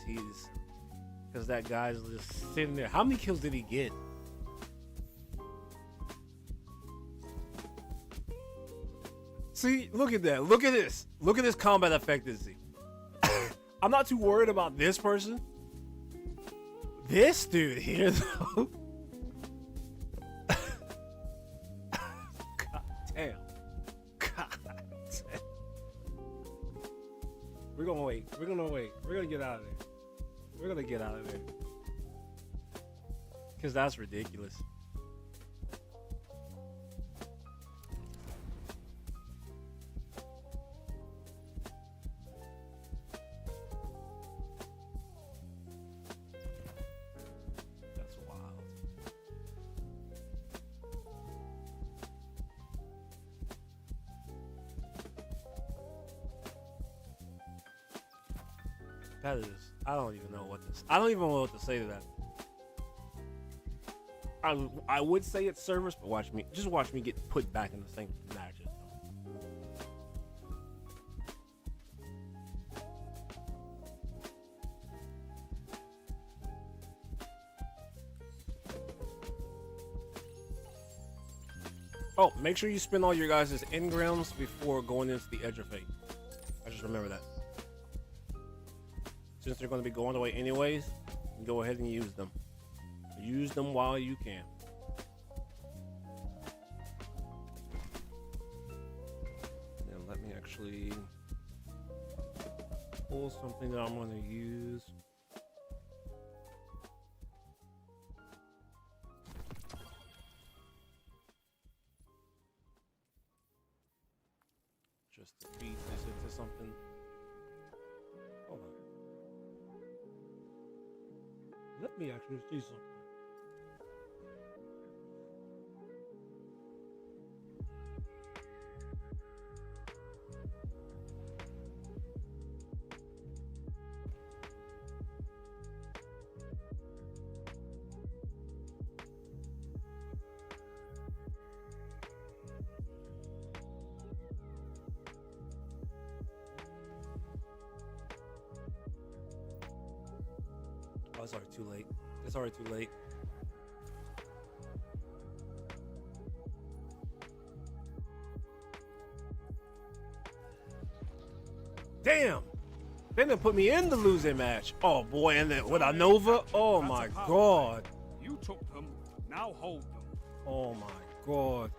that guy's just sitting there. How many kills did he get? See, look at that. Look at this. Look at this combat efficiency. I'm not too worried about this person. This dude here, though. God damn. God damn. We're gonna wait. We're gonna wait. We're gonna get out of there. We're gonna get out of there. Because that's ridiculous. That is, I don't even know what this. I don't even know what to say to that. I would say it's service, but watch me get put back in the same matches. Oh, make sure you spend all your guys' engrams before going into the Edge of Fate. I just remember that. Since they're going to be going away anyways, go ahead and use them. Use them while you can. And let me actually pull something that I'm going to use. Just to feed this into something. Hold on. Let me actually see something. Oh, it's already too late. It's already too late. Damn! They didn't put me in the losing match. Oh boy, and then with a Nova? Oh my god. You took them, now hold them. Oh my god.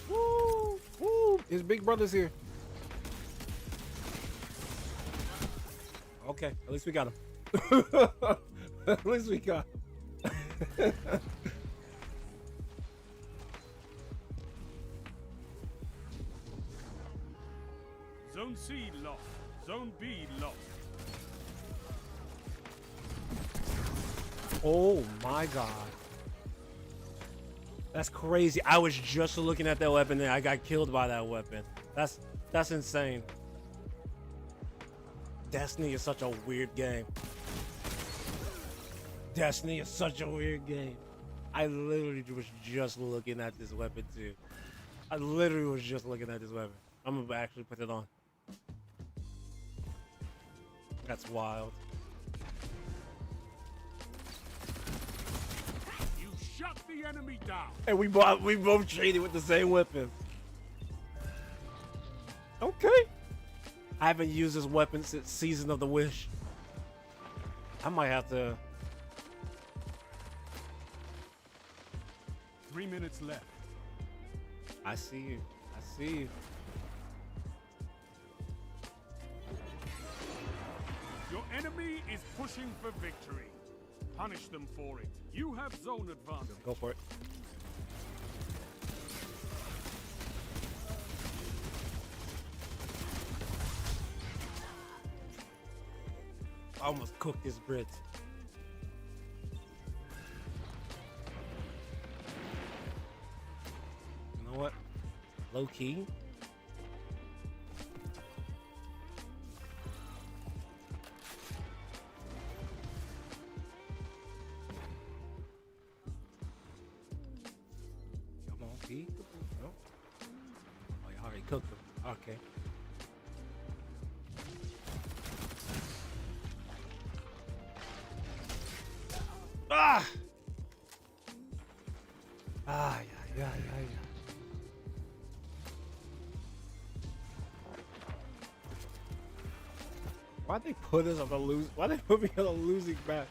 Woo! Woo! His big brother's here. Okay, at least we got him. At least we got him. Zone C lost. Zone B lost. Oh my god. That's crazy. I was just looking at that weapon and I got killed by that weapon. That's insane. Destiny is such a weird game. Destiny is such a weird game. I literally was just looking at this weapon too. I literally was just looking at this weapon. I'm gonna actually put it on. That's wild. You shut the enemy down. And we both traded with the same weapon. Okay. I haven't used this weapon since Season of the Wish. I might have to. 3 minutes left. I see you. I see you. Your enemy is pushing for victory. Punish them for it. You have zone advantage. Go for it. I almost cooked this Brit. You know what? Low key. Come on, P. No. Oh, you already cooked them. Okay. Ah! Ah, yeah. Why'd they put us on a lose? Why'd they put me on a losing match?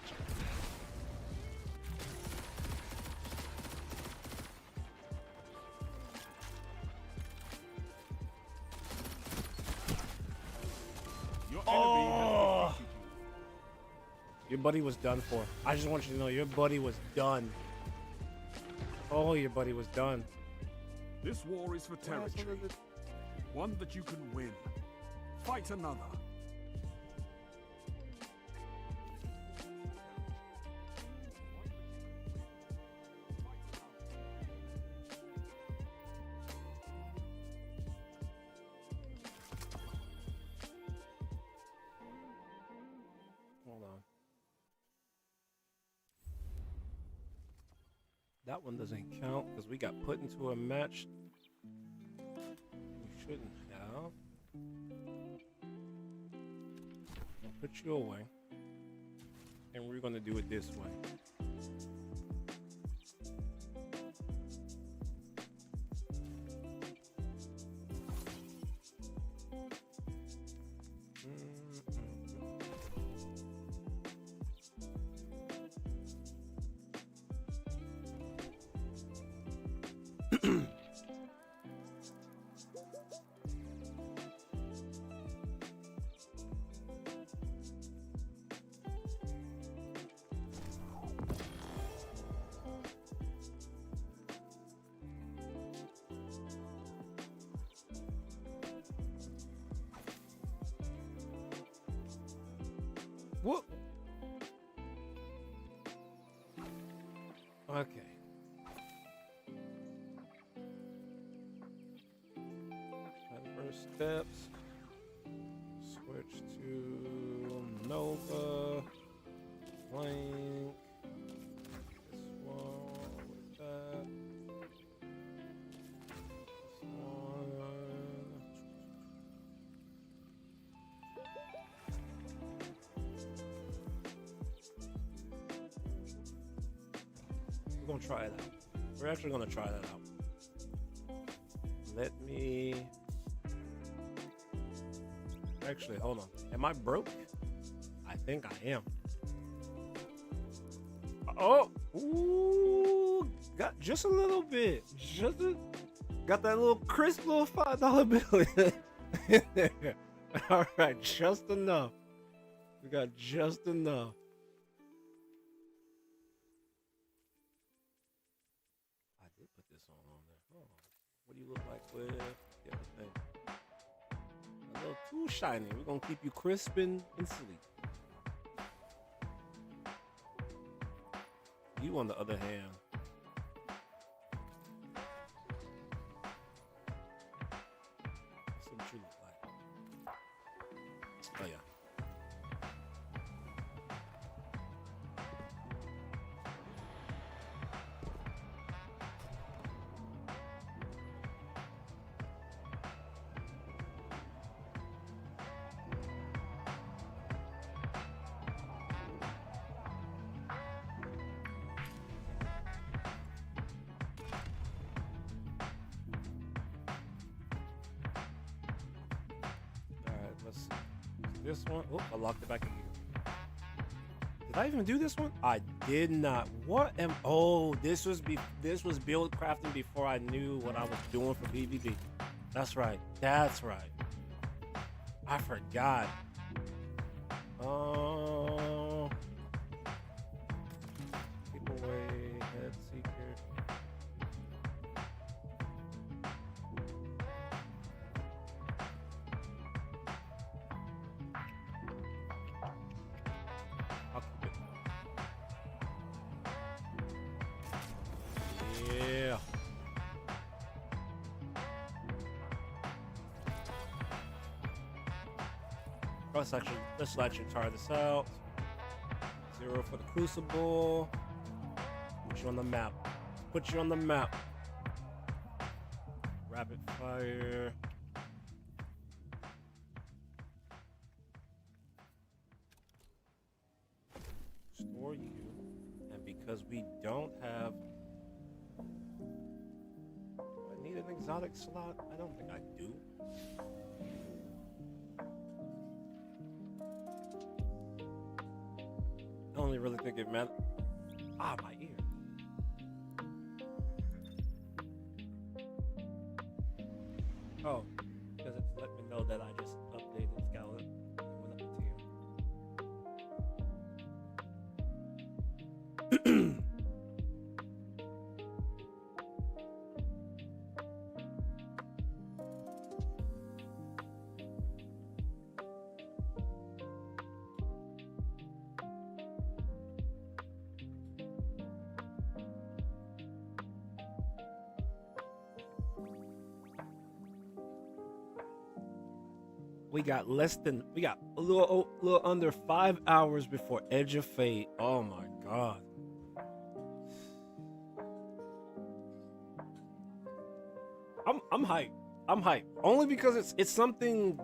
Your enemy has defeated you. Your buddy was done for. I just want you to know your buddy was done. Oh, your buddy was done. This war is for territory. One that you can win. Fight another. Hold on. That one doesn't count because we got put into a match we shouldn't have. I'll put you away. And we're going to do it this way. What? Okay. First steps. Switch to Nova. Link. This one with that. This one. We're gonna try it out. We're actually gonna try that out. Let me. Actually, hold on. Am I broke? I think I am. Oh, ooh, got just a little bit. Got that little crisp little $5 bill in there. All right, just enough. We got just enough. I did put this on there. Oh, what do you look like with the other thing? A little too shiny. We're gonna keep you crisp and sleek. You, on the other hand, that's what you look like. Oh yeah. This one. Oh, I locked it back in here. Did I even do this one? I did not. What am? Oh, this was build crafting before I knew what I was doing for PvP. That's right. That's right. I forgot. Keep away, head seeker. Yeah. Let's actually try this out. 0 for the crucible. Put you on the map. Put you on the map. Rapid fire. Store you. And because we don't have... Do I need an exotic slot? I don't think I do. I only really think it meant... Ah, my ear. Oh, because it's let me know that I just updated Scout. It went up a tier. We got a little under 5 hours before Edge of Fate. Oh my god. I'm hyped. I'm hyped. Only because it's something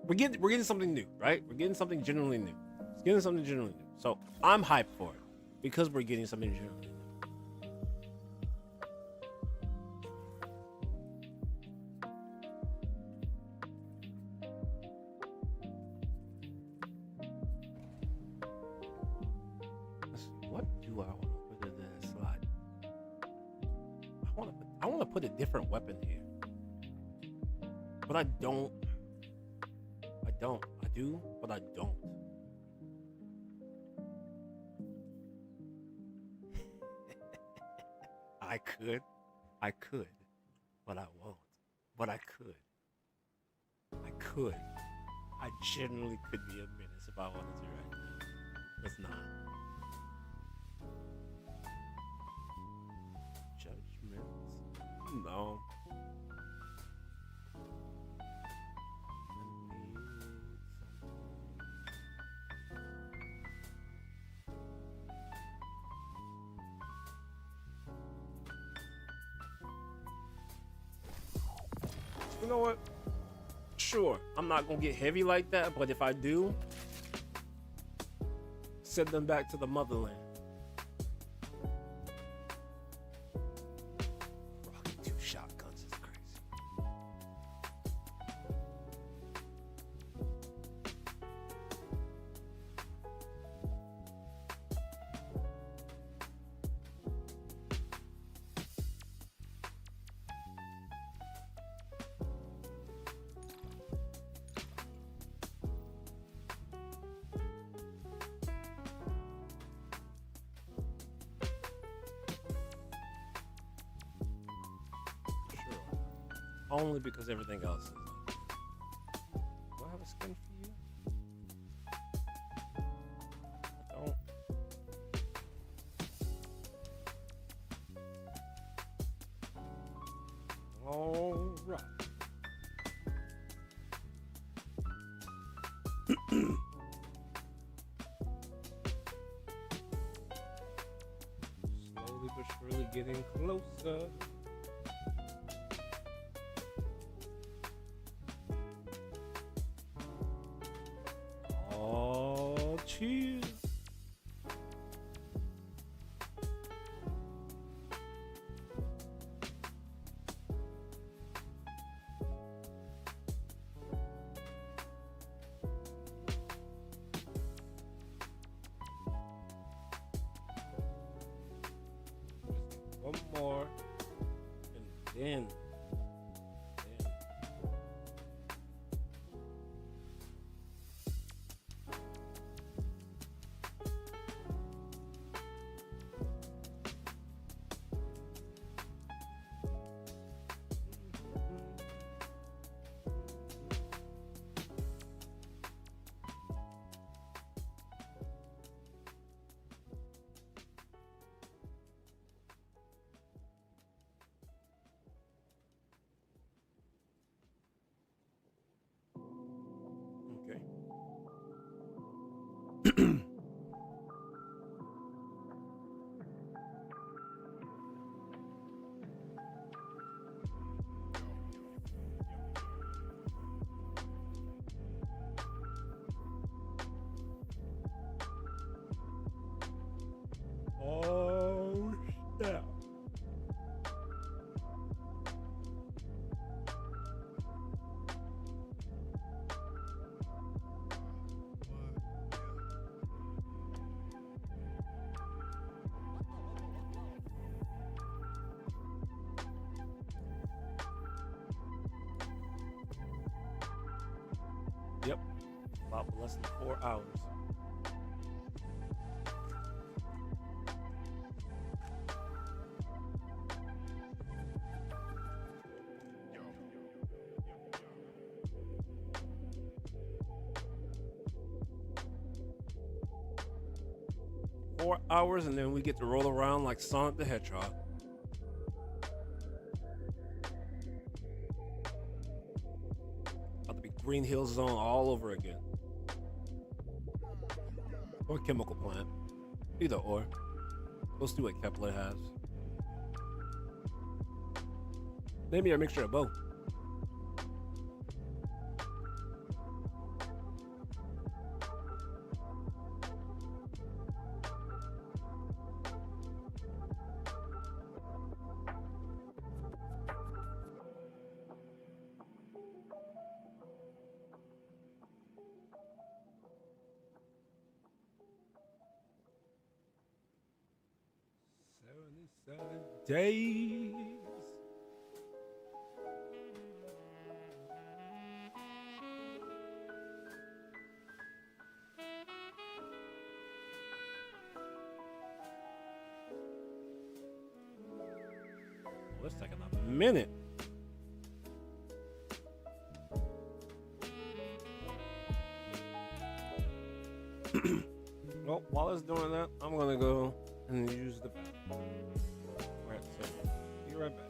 we're getting something new, right? We're getting something genuinely new. It's getting something genuinely new. So I'm hyped for it because we're getting something genuinely new. Put a different weapon here, but I do, but I don't. I could, but I won't. But I could. I genuinely could be a menace if I wanted to right now. It's not. No. You know what? Sure, I'm not gonna get heavy like that, but if I do, send them back to the motherland. Only because everything else is like, do I have a skin for you? I don't. All right. Slowly but surely getting closer. Cheers. One more. And then. Okay. 4 hours. Hours, and then we get to roll around like Sonic the Hedgehog. About to be Green Hill Zone all over again. Or Chemical Plant. Either or. Let's do what Kepler has. Maybe a mixture of both. Days. Well, it's taking a minute. Well, while it's doing that, I'm gonna go and use the bathroom. Alright, so be right back.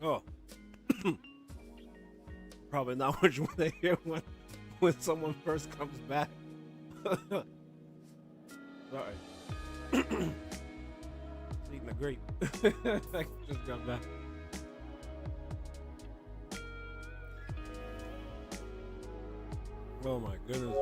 Oh. Probably not what you want to hear when someone first comes back. Sorry. Eating a grape. I just got back. Oh my goodness.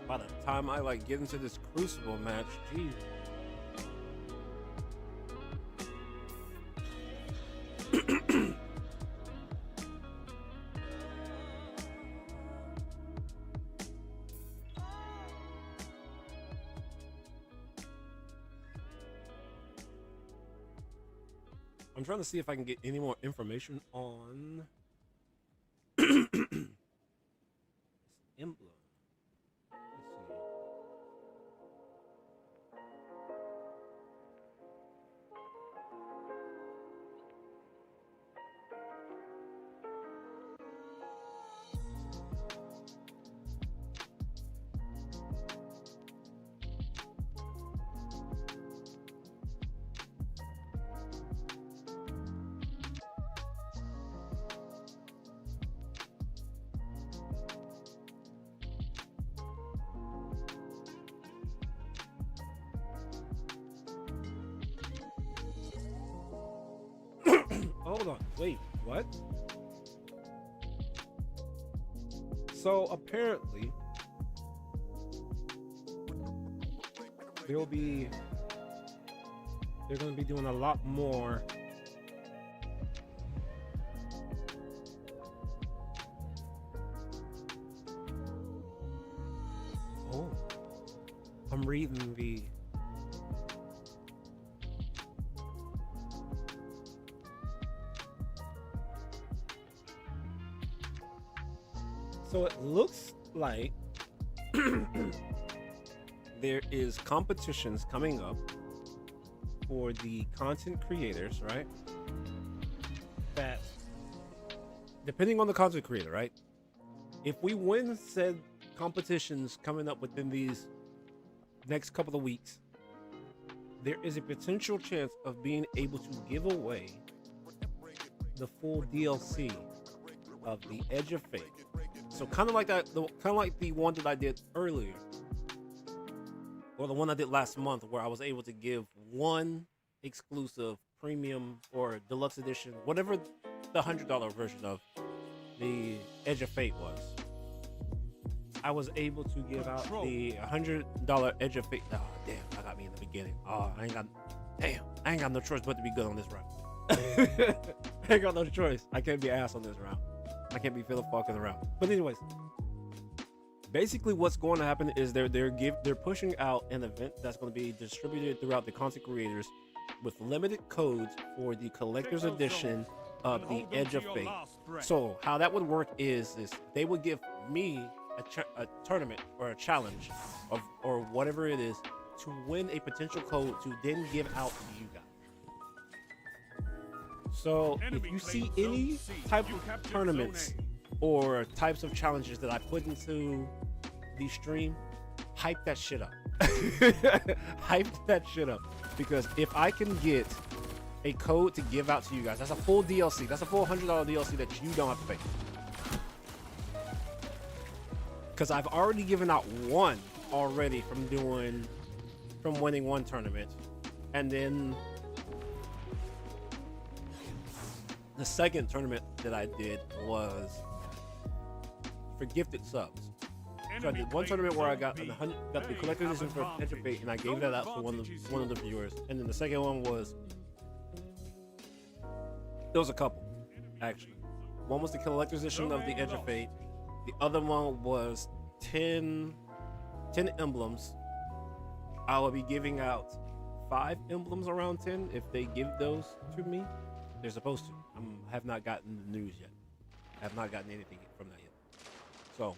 By the time I like get into this Crucible match, geez. I'm trying to see if I can get any more information on Emblem. Let's see. Hold on, wait, what? So apparently they're going to be doing a lot more I'm reading the so it looks like there is competitions coming up for the content creators, right? That depending on the content creator, right? If we win said competitions coming up within these next couple of weeks, there is a potential chance of being able to give away the full DLC of the Edge of Fate. So kind of like that, kind of like the one that I did earlier, or the one I did last month, where I was able to give one exclusive premium or deluxe edition, whatever the $100 version of the Edge of Fate was. I was able to give out the $100 Edge of Fate. Oh damn, I got me in the beginning. Oh, I ain't got no choice but to be good on this round. I ain't got no choice. I can't be ass on this round. I can't be feeling fucking around. But anyways, basically what's going to happen is they're pushing out an event that's going to be distributed throughout the content creators with limited codes for the collector's edition of the Edge of Fate. So how that would work is they would give me a tournament or a challenge or whatever it is to win a potential code to then give out to you guys. So if you see any type of tournaments or types of challenges that I put into the stream, hype that shit up. Hype that shit up. Because if I can get a code to give out to you guys, that's a full DLC. That's a full $100 DLC that you don't have to pay. Because I've already given out one already from winning one tournament. And then the second tournament that I did was for gifted subs. So I did one tournament where I got the collector's edition for Edge of Fate, and I gave that out to one of the viewers. And then the second one was, there was a couple, actually. One was the collector's edition of the Edge of Fate. The other one was 10 emblems. I will be giving out 5 emblems around 10 if they give those to me. They're supposed to. I have not gotten the news yet. I have not gotten anything from that yet. So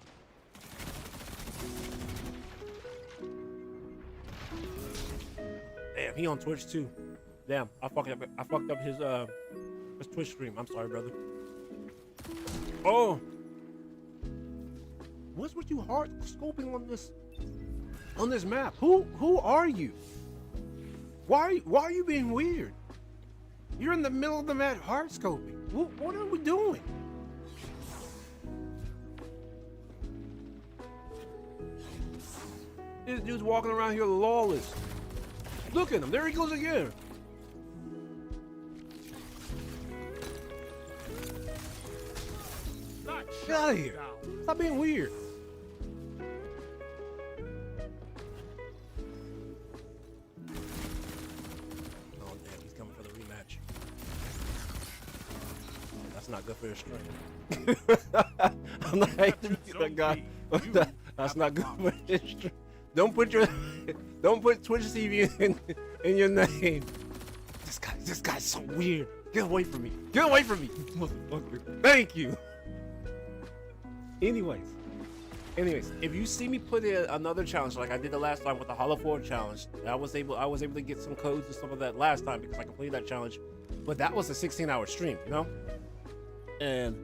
damn, he on Twitch too. Damn, I fucked up his It's Twitch stream. I'm sorry, brother. Oh. What's with you hard scoping on this map? Who are you? Why are you being weird? You're in the middle of the map hard scoping. What are we doing? This dude's walking around here lawless. Look at him. There he goes again. Get out of here. Stop being weird. Oh, damn. He's coming for the rematch. That's not good for his stream. I'm not hating that guy. That's not good for his stream. Don't put Twitch TV in your name. This guy's so weird. Get away from me. Get away from me, motherfucker. Thank you. Anyways, if you see me put in another challenge like I did the last time with the Hollow 4 challenge, I was able to get some codes and stuff of that last time because I completed that challenge. But that was a 16-hour stream, you know? And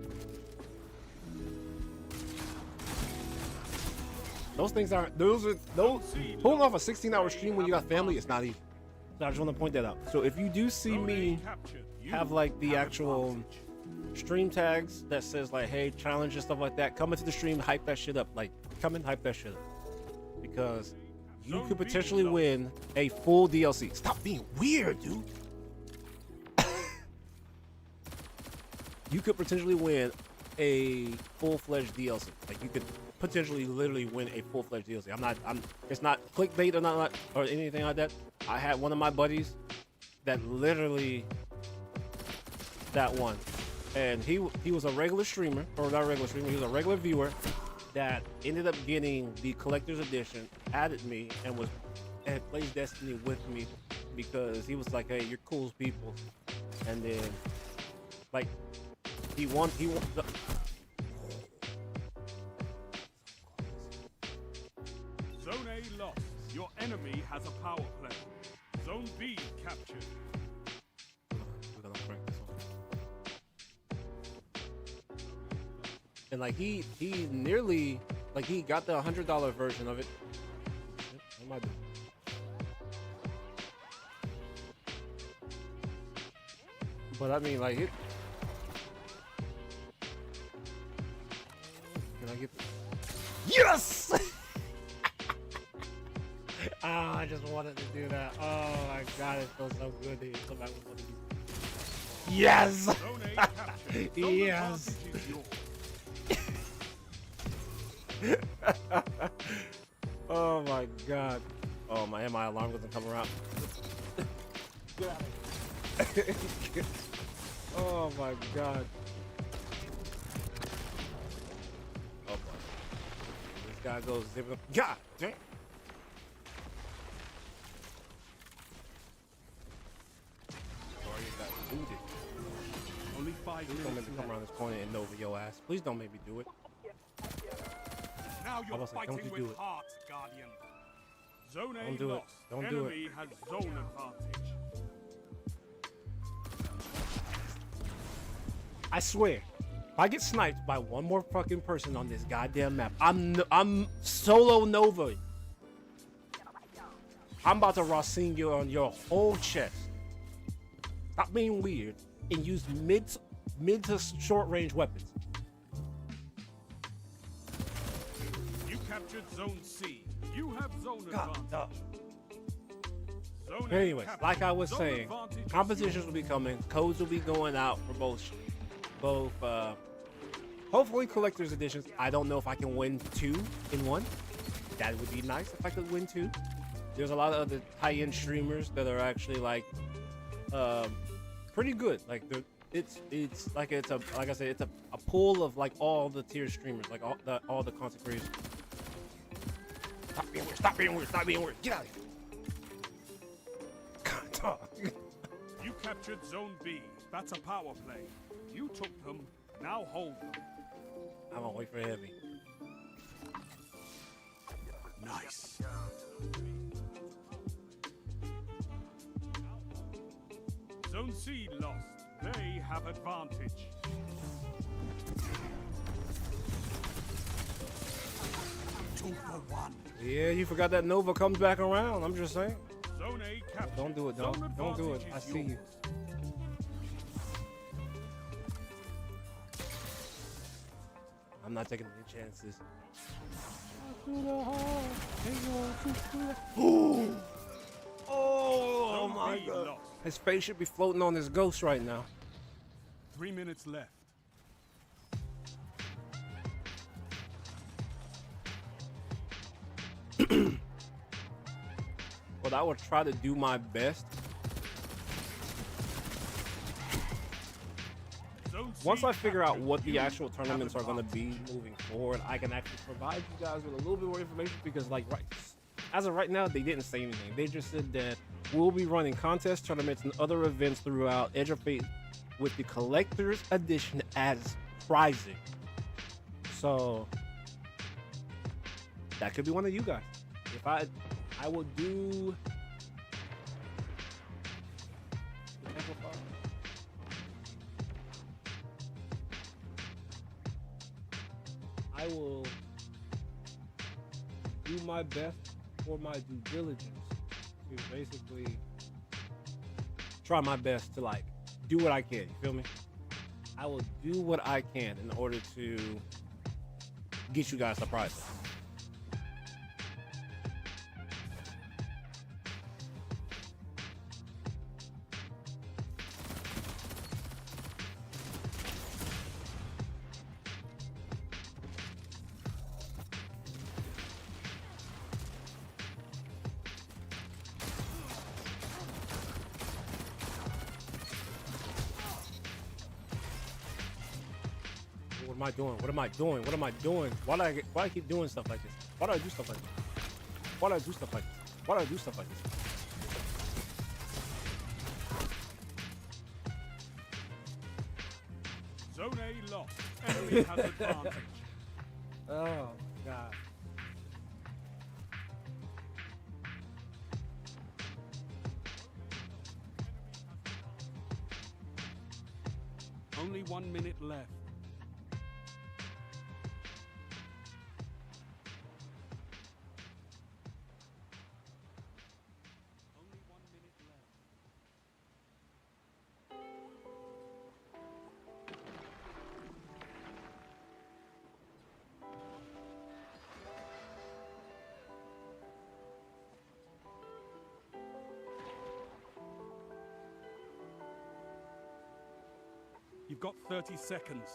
those things aren't, those pulling off a 16-hour stream when you got family is not easy. So I just want to point that out. So if you do see me have like the actual stream tags that says like, hey, challenge and stuff like that, come into the stream, hype that shit up. Like, come and hype that shit up. Because you could potentially win a full DLC. Stop being weird, dude. You could potentially win a full-fledged DLC. Like, you could potentially literally win a full-fledged DLC. It's not clickbait or not or anything like that. I had one of my buddies that literally that won. And he was a regular streamer, or not a regular streamer, he was a regular viewer that ended up getting the collector's edition, added me, and plays Destiny with me because he was like, hey, you're cool as people. And then, like, he won the... Zone A lost. Your enemy has a power play. Zone B captured. We're gonna crank this one. And like he nearly, like he got the $100 version of it. What am I doing? But I mean, like it. Can I get this? Yes! Oh, I just wanted to do that. Oh my god, it feels so good to come back with one of these. Yes! Yes! Oh my god. Oh my alarm doesn't come around. Get out of here. Oh my god. Oh boy. This guy goes zipping up. God damn. Only 5 minutes. Don't make me come around this corner and over your ass. Please don't make me do it. Now you're fighting don't you with do it. heart, Guardian. Zone A Don't do it. lost. Don't do it. Enemy has zone advantage. I swear, if I get sniped by one more fucking person on this goddamn map, I'm solo Nova. I'm about to Rasengan on your whole chest. Stop being weird and use mid to short range weapons. You captured Zone C. You have zone advantage. Zone A Anyways, captured. like I was Zone saying, advantage is competitions yours. will be coming. Codes will be going out for both hopefully collector's editions. I don't know if I can win 2 in 1. That would be nice if I could win 2. There's a lot of other high-end streamers that are actually like pretty good. Like it's like it's a pool of like all the tier streamers, like all the content creators. Stop being weird. Stop being weird. Stop being weird. Get out of here. God, talk. You captured Zone B. That's a power play. You took them. Now hold them. I'm gonna wait for heavy. Nice. Zone C lost. They have advantage. 2 for 1. Yeah, you forgot that Nova comes back around. I'm just saying. Zone A captured. Don't do it, dog. Zone Don't do it. advantage I is see you. yours. I'm not taking any chances. Oh my B god. lost. His face should be floating on his ghost right now. 3 minutes left. But I will try to do my best. Zone C Once I figure out captured. what the You actual have tournaments are going to advantage. be moving forward, I can actually provide you guys with a little bit more information because, like, as of right now, they didn't say anything. They just said that we'll be running contests, tournaments, and other events throughout Edge of Fate with the collector's edition as prizing. So that could be one of you guys. If I will do I will do my best for my due diligence to basically try my best to like do what I can. You feel me? I will do what I can in order to get you guys the prize. What am I doing? What am I doing? What am I doing? Why do I keep doing stuff like this? Why do I do stuff like this? Why do I do stuff like this? Why do I do stuff like this? Zone A lost. Enemy has advantage. Oh god. Only 1 minute left. Only 1 minute left. You've got 30 seconds.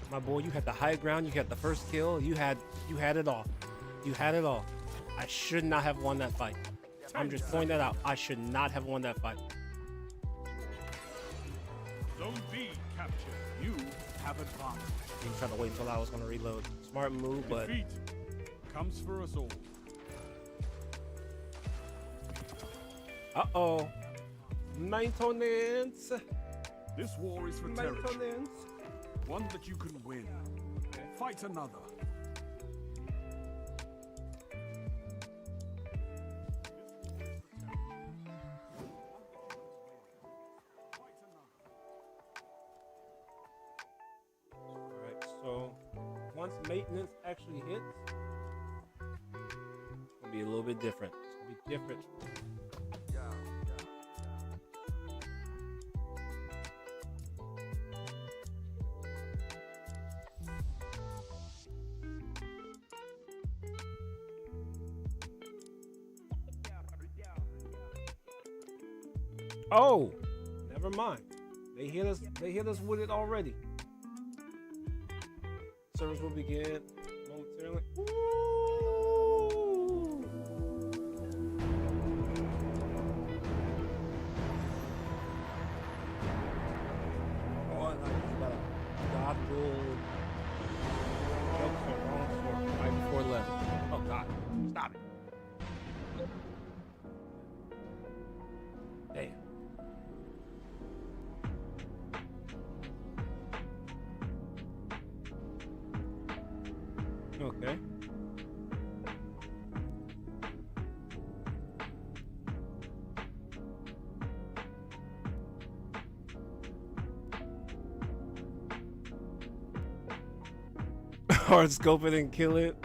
My boy, you had the high ground, you had the first kill, you had it all. You had it all. I should not have won that fight. I'm just pointing that out. I should not have won that fight. Zone B captured. You have advantage. You tried to wait until I was gonna reload. Smart move, but Defeat comes for us all. uh-oh. Maintenance. This war is for territory. Maintenance. One that you can win. Fight another. Alright, so once maintenance actually hits, it's gonna be a little bit different. It's gonna be different. Oh, never mind. They hit us with it already. Service will begin momentarily. Ooh. Oh, I just got a God roll. Wrong sword right before left. Oh God, stop it. Damn. hard scope it and kill it.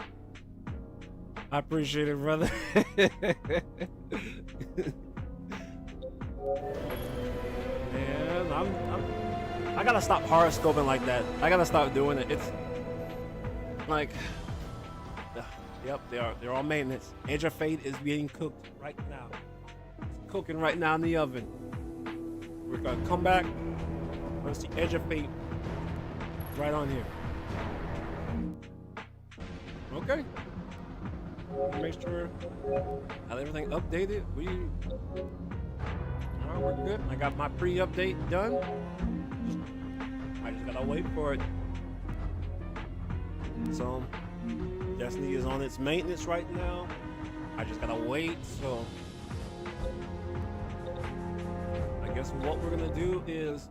I appreciate it, brother. Man, I gotta stop hard scoping like that. I gotta stop doing it. It's like, yep, they're on maintenance. Edge of Fate is being cooked right now. It's cooking right now in the oven. We're gonna come back. Let's see Edge of Fate right on here. Okay. Make sure I have everything updated. Alright, we're good. I got my pre-update done. I just gotta wait for it. So Destiny is on its maintenance right now. I just gotta wait. So I guess what we're gonna do is,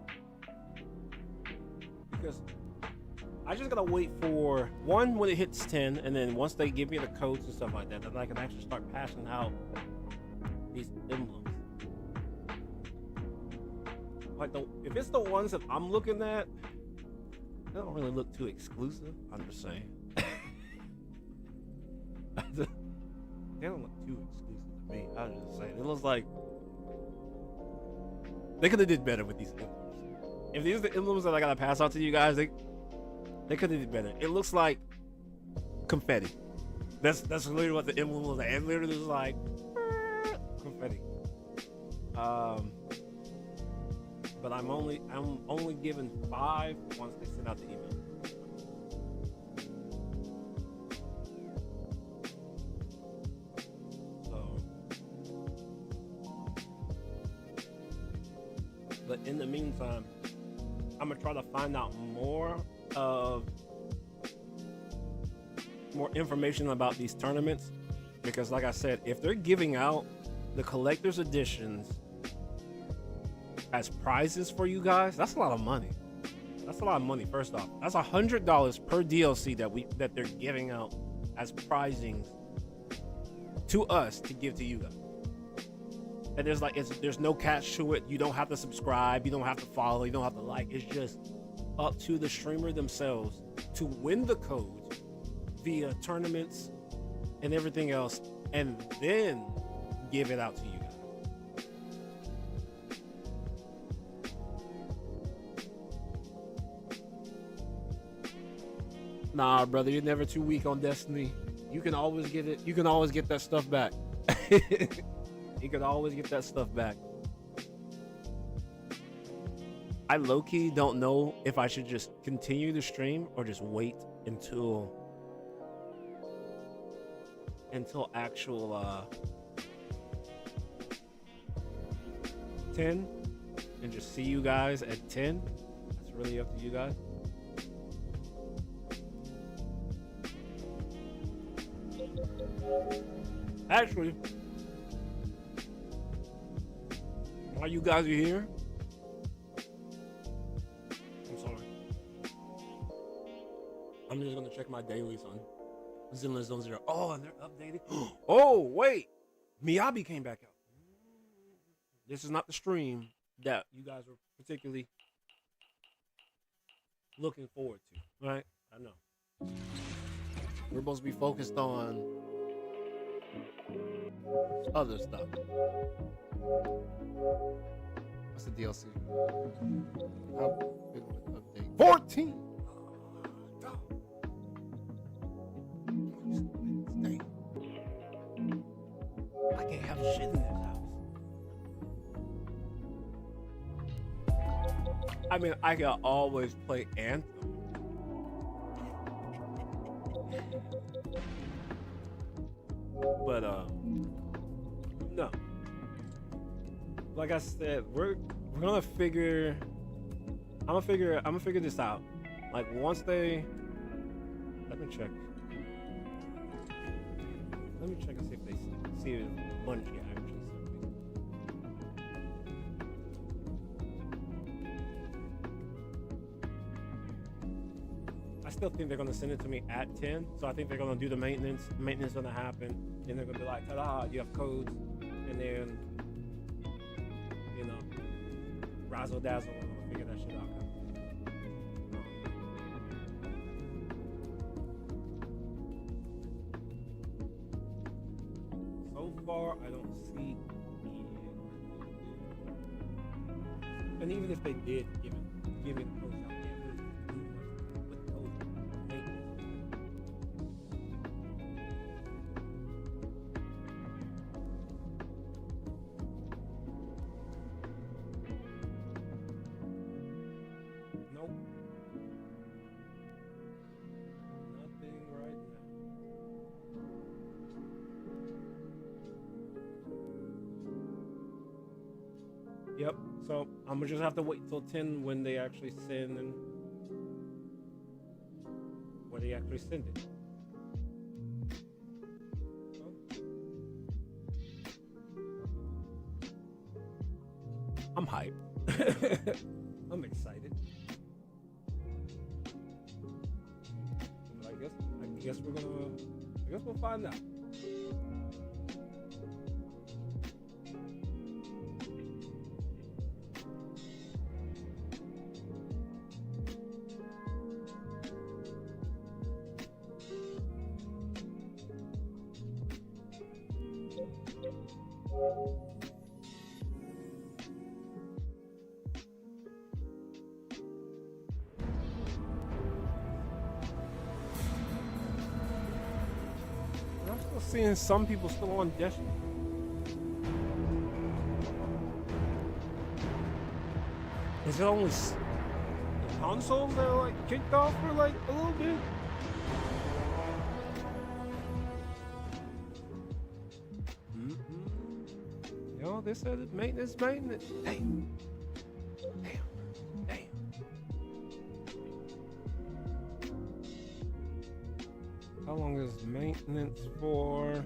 because I just gotta wait for one when it hits 10, and then once they give me the codes and stuff like that, then I can actually start passing out these emblems. Like if it's the ones that I'm looking at, they don't really look too exclusive. I'm just saying. They don't look too exclusive to me. I'm just saying. It looks like they could have did better with these emblems. If these are the emblems that I gotta pass out to you guys, they could have did better. It looks like confetti. That's literally what the emblem was like. It literally was like confetti. But I'm only given 5 once they send out the email. So, but in the meantime, I'm gonna try to find out more information about these tournaments, because like I said, if they're giving out the collector's editions as prizes for you guys, that's a lot of money. That's a lot of money. First off, that's $100 per DLC that they're giving out as prizings to us to give to you guys. And there's no catch to it. You don't have to subscribe, you don't have to follow, you don't have to like. It's just up to the streamer themselves to win the code via tournaments and everything else, and then give it out to you guys. Nah, brother, you're never too weak on Destiny. You can always get it. You can always get that stuff back. You can always get that stuff back. I low-key don't know if I should just continue the stream or just wait until actual 10 and just see you guys at 10. That's really up to you guys. Actually, while you guys are here, I'm sorry, I'm just gonna check my dailies on Zinla Zone Zero. Oh, and they're updated. Oh, wait, Miyabi came back out. This is not the stream that you guys were particularly looking forward to, right? I know. We're supposed to be focused on other stuff. What's the DLC? How big of an update? 14! I can't have shit in this house. I mean, I can always play Anthem. But no. Like I said, we're gonna figure. I'm gonna figure this out. Like once they, let me check. Let me check and see if they see if Bungie actually sent me. I still think they're gonna send it to me at 10. So I think they're gonna do the maintenance. Maintenance gonna happen. Then they're gonna be like, ta-da, you have codes, and then razzle dazzle, and we'll figure that shit out. far, I don't see. And even if they did give it codes out, can't really do much with codes. Nope. Nothing right now. Yep. So I'm gonna just have to wait till 10 when they actually send it. I'm hyped. I'm excited. But I guess we'll find out. I'm still seeing some people still on Destiny. Is it only the consoles that are like kicked off for like a little bit? No, they said it's maintenance. Damn. How long is maintenance for?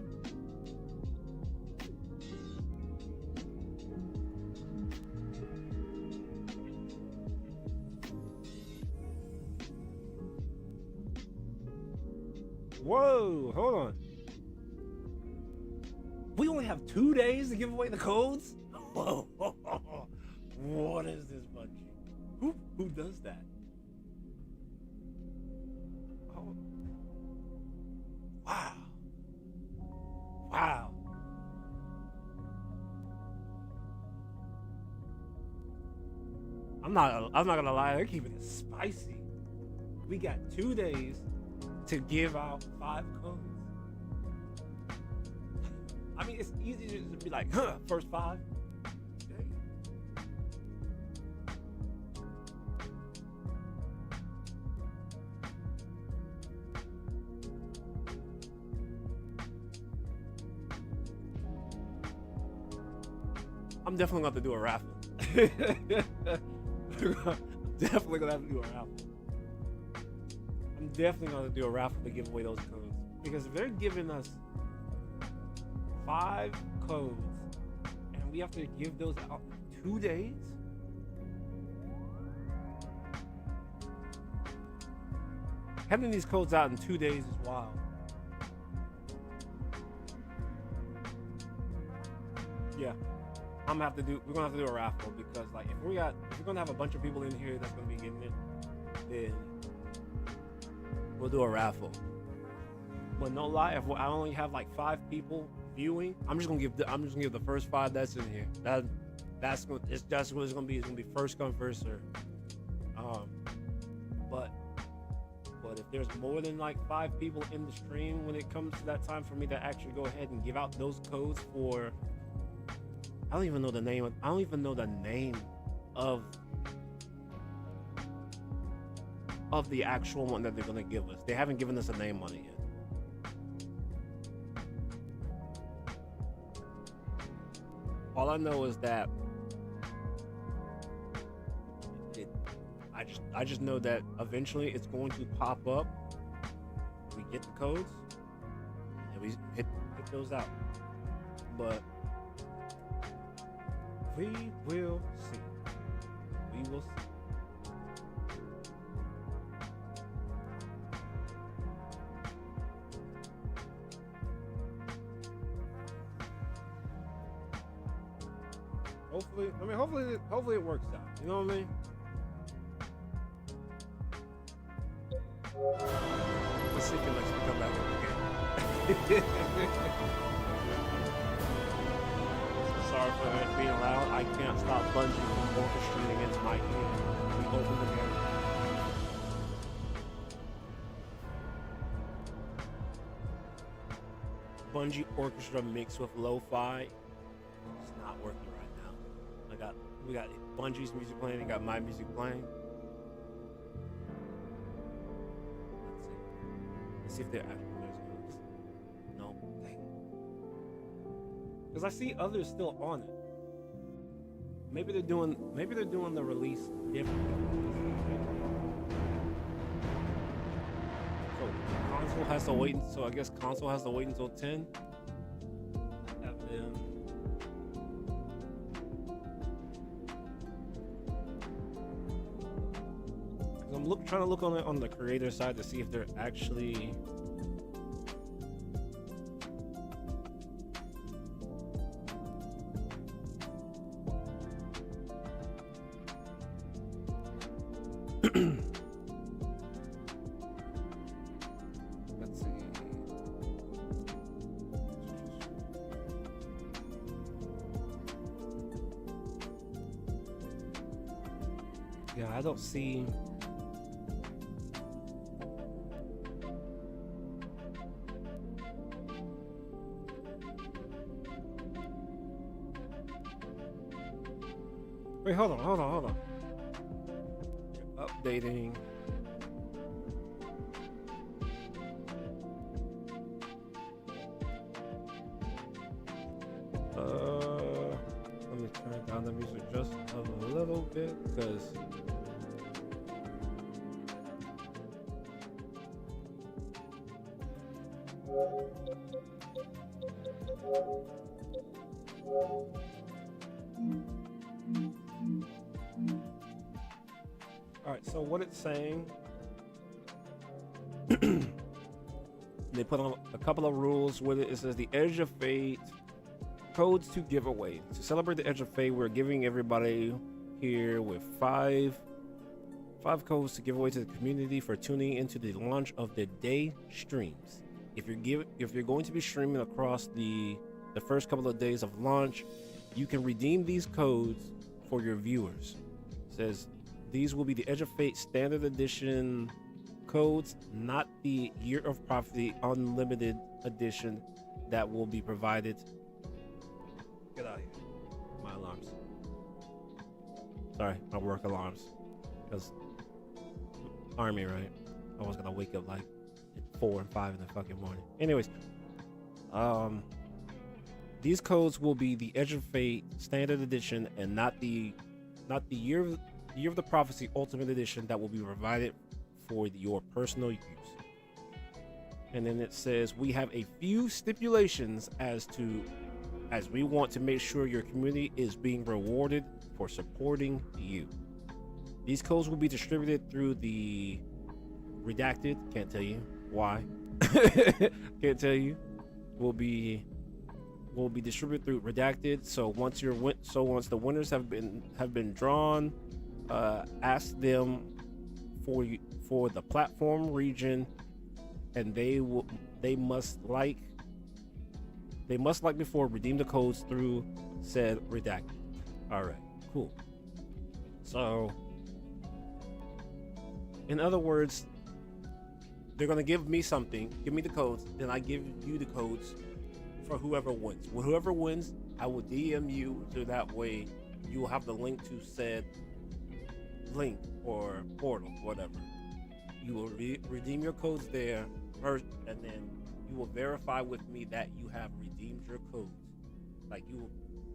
Whoa, hold on. We only have 2 days to give away the codes? Whoa. What is this, Bungie? Who does that? Oh. Wow. I'm not gonna lie, they're keeping it spicy. We got 2 days to give out 5 codes. I mean, it's easy to just be like, first 5. I'm definitely gonna have to do a raffle. Definitely gonna have to do a raffle. I'm definitely gonna do a raffle to give away those codes. Because if they're giving us 5 codes and we have to give those out in 2 days, having these codes out in 2 days is wild. Yeah, we're gonna have to do a raffle, because like if we're gonna have a bunch of people in here that's gonna be getting it, then we'll do a raffle. But no lie, if I only have like 5 people viewing, I'm just gonna give the first 5 that's in here. That's what it's gonna be. It's gonna be first come, first serve. But if there's more than like 5 people in the stream when it comes to that time for me to actually go ahead and give out those codes for, I don't even know the name of the actual one that they're gonna give us. They haven't given us a name on it yet. All I know is that I just know that eventually it's going to pop up. We get the codes and we hit those out. But we will see. We will see. Hopefully it works out. You know what I mean? Let's see if it lets me come back up again. sorry for it being loud. I can't stop Bungie from orchestrating into my ear. We open the game. Bungie Orchestra mixed with Lo-Fi. It's not working right now. We got Bungie's music playing. I got my music playing. Let's see if they're actually no. Dang. Because I see others still on it. Maybe they're doing the release differently. So console has to wait. So I guess console has to wait until 10. Have them. I'm trying to look on the creator side to see if they're actually. Let's see. Yeah, I don't see. Wait, hold on. You're updating. Let me turn down the music just a little bit, because Alright, so what it's saying, they put on a couple of rules with it. It says the Edge of Fate codes to give away. To celebrate the Edge of Fate, we're giving everybody here with five codes to give away to the community for tuning into the launch of the day streams. If you're going to be streaming across the first couple of days of launch, you can redeem these codes for your viewers. It says these will be the Edge of Fate Standard Edition codes, not the Year of Prophecy Unlimited Edition that will be provided. Get out of here. My alarms. Sorry, my work alarms. Because Army, right? I was gonna wake up like at 4 and 5 in the fucking morning. Anyways, these codes will be the Edge of Fate Standard Edition and not the Year of the Prophecy Ultimate Edition that will be provided for your personal use. And then it says we have a few stipulations as we want to make sure your community is being rewarded for supporting you. These codes will be distributed through the redacted, can't tell you why. Can't tell you. Will be distributed through redacted. So once the winners have been drawn, ask them for the platform region, and they must like before redeem the codes through said redacted. All right, cool. So in other words, they're gonna give me something, give me the codes, then I give you the codes for whoever wins. Whoever wins, I will DM you, so that way you will have the link to said link or portal, whatever. You will redeem your codes there first, and then you will verify with me that you have redeemed your codes. Like, you will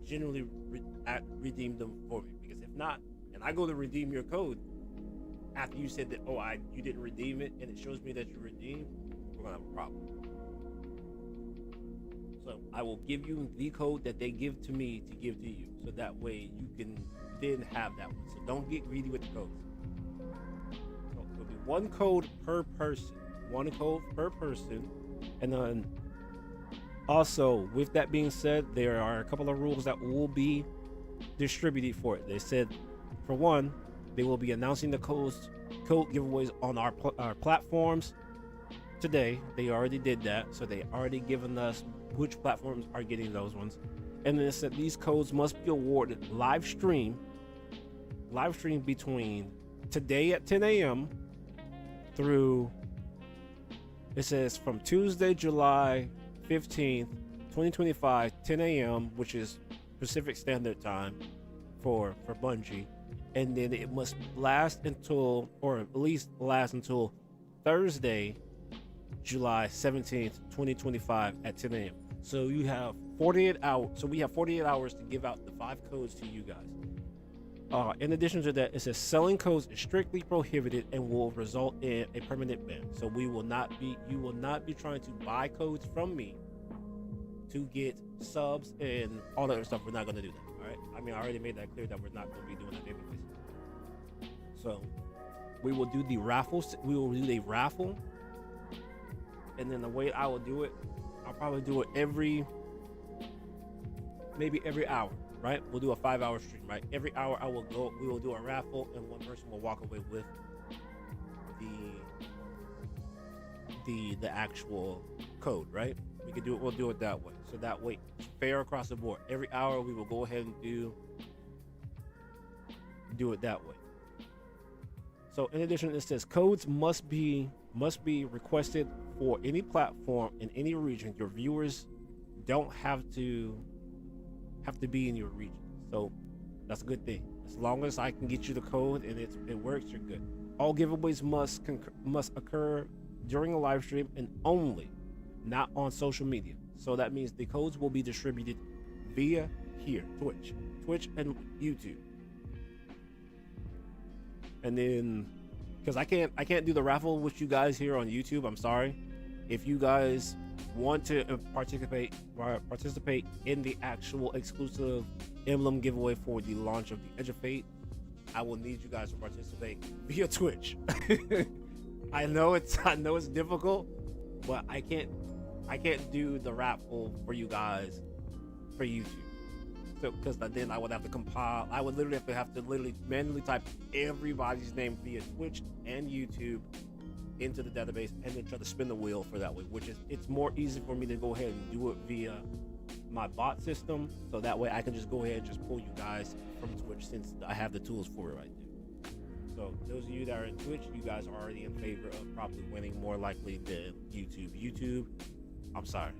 generally redeem them for me, because if not, and I go to redeem your code after you said that, you didn't redeem it, and it shows me that you redeemed, we're gonna have a problem. So I will give you the code that they give to me to give to you, so that way you can then have that one. So don't get greedy with the codes. So it'll be one code per person. And then also, with that being said, there are a couple of rules that will be distributed for it. They said, for one, they will be announcing the code giveaways on our platforms today. They already did that, so they already given us which platforms are getting those ones. And then it said these codes must be awarded live stream between today at 10 a.m. through, it says from Tuesday, July 15th, 2025, 10 a.m., which is Pacific Standard Time for Bungie. And then it must last until, or at least last until Thursday, July 17th, 2025 at 10 a.m. So you have 48 hours. So we have 48 hours to give out the 5 codes to you guys. In addition to that, it says selling codes is strictly prohibited and will result in a permanent ban. So you will not be trying to buy codes from me to get subs and all that other stuff. We're not going to do that. All right. I mean, I already made that clear that we're not going to be doing that anyways. So we will do the raffles. We will do a raffle. And then the way I will do it, I'll probably do it maybe every hour, right? We'll do a 5-hour stream, right? Every hour we will do a raffle, and one person will walk away with the actual code, right? We'll do it that way. So that way, it's fair across the board. Every hour we will go ahead and do it that way. So in addition, it says codes must be requested for any platform in any region. Your viewers don't have to be in your region. So that's a good thing. As long as I can get you the code and it works, you're good. All giveaways must occur during a live stream and only, not on social media. So that means the codes will be distributed via here, Twitch and YouTube. And then, because I can't do the raffle with you guys here on YouTube, I'm sorry. If you guys want to participate in the actual exclusive Emblem giveaway for the launch of the Edge of Fate, I will need you guys to participate via Twitch. I know it's difficult, but I can't do the raffle for you guys for YouTube. So, because then I would have to compile. I would literally have to manually type everybody's name via Twitch and YouTube into the database, and then try to spin the wheel for that way. It's more easy for me to go ahead and do it via my bot system, so that way I can just go ahead and just pull you guys from Twitch, since I have the tools for it right there. So those of you that are in Twitch, you guys are already in favor of probably winning more likely than YouTube. YouTube, I'm sorry.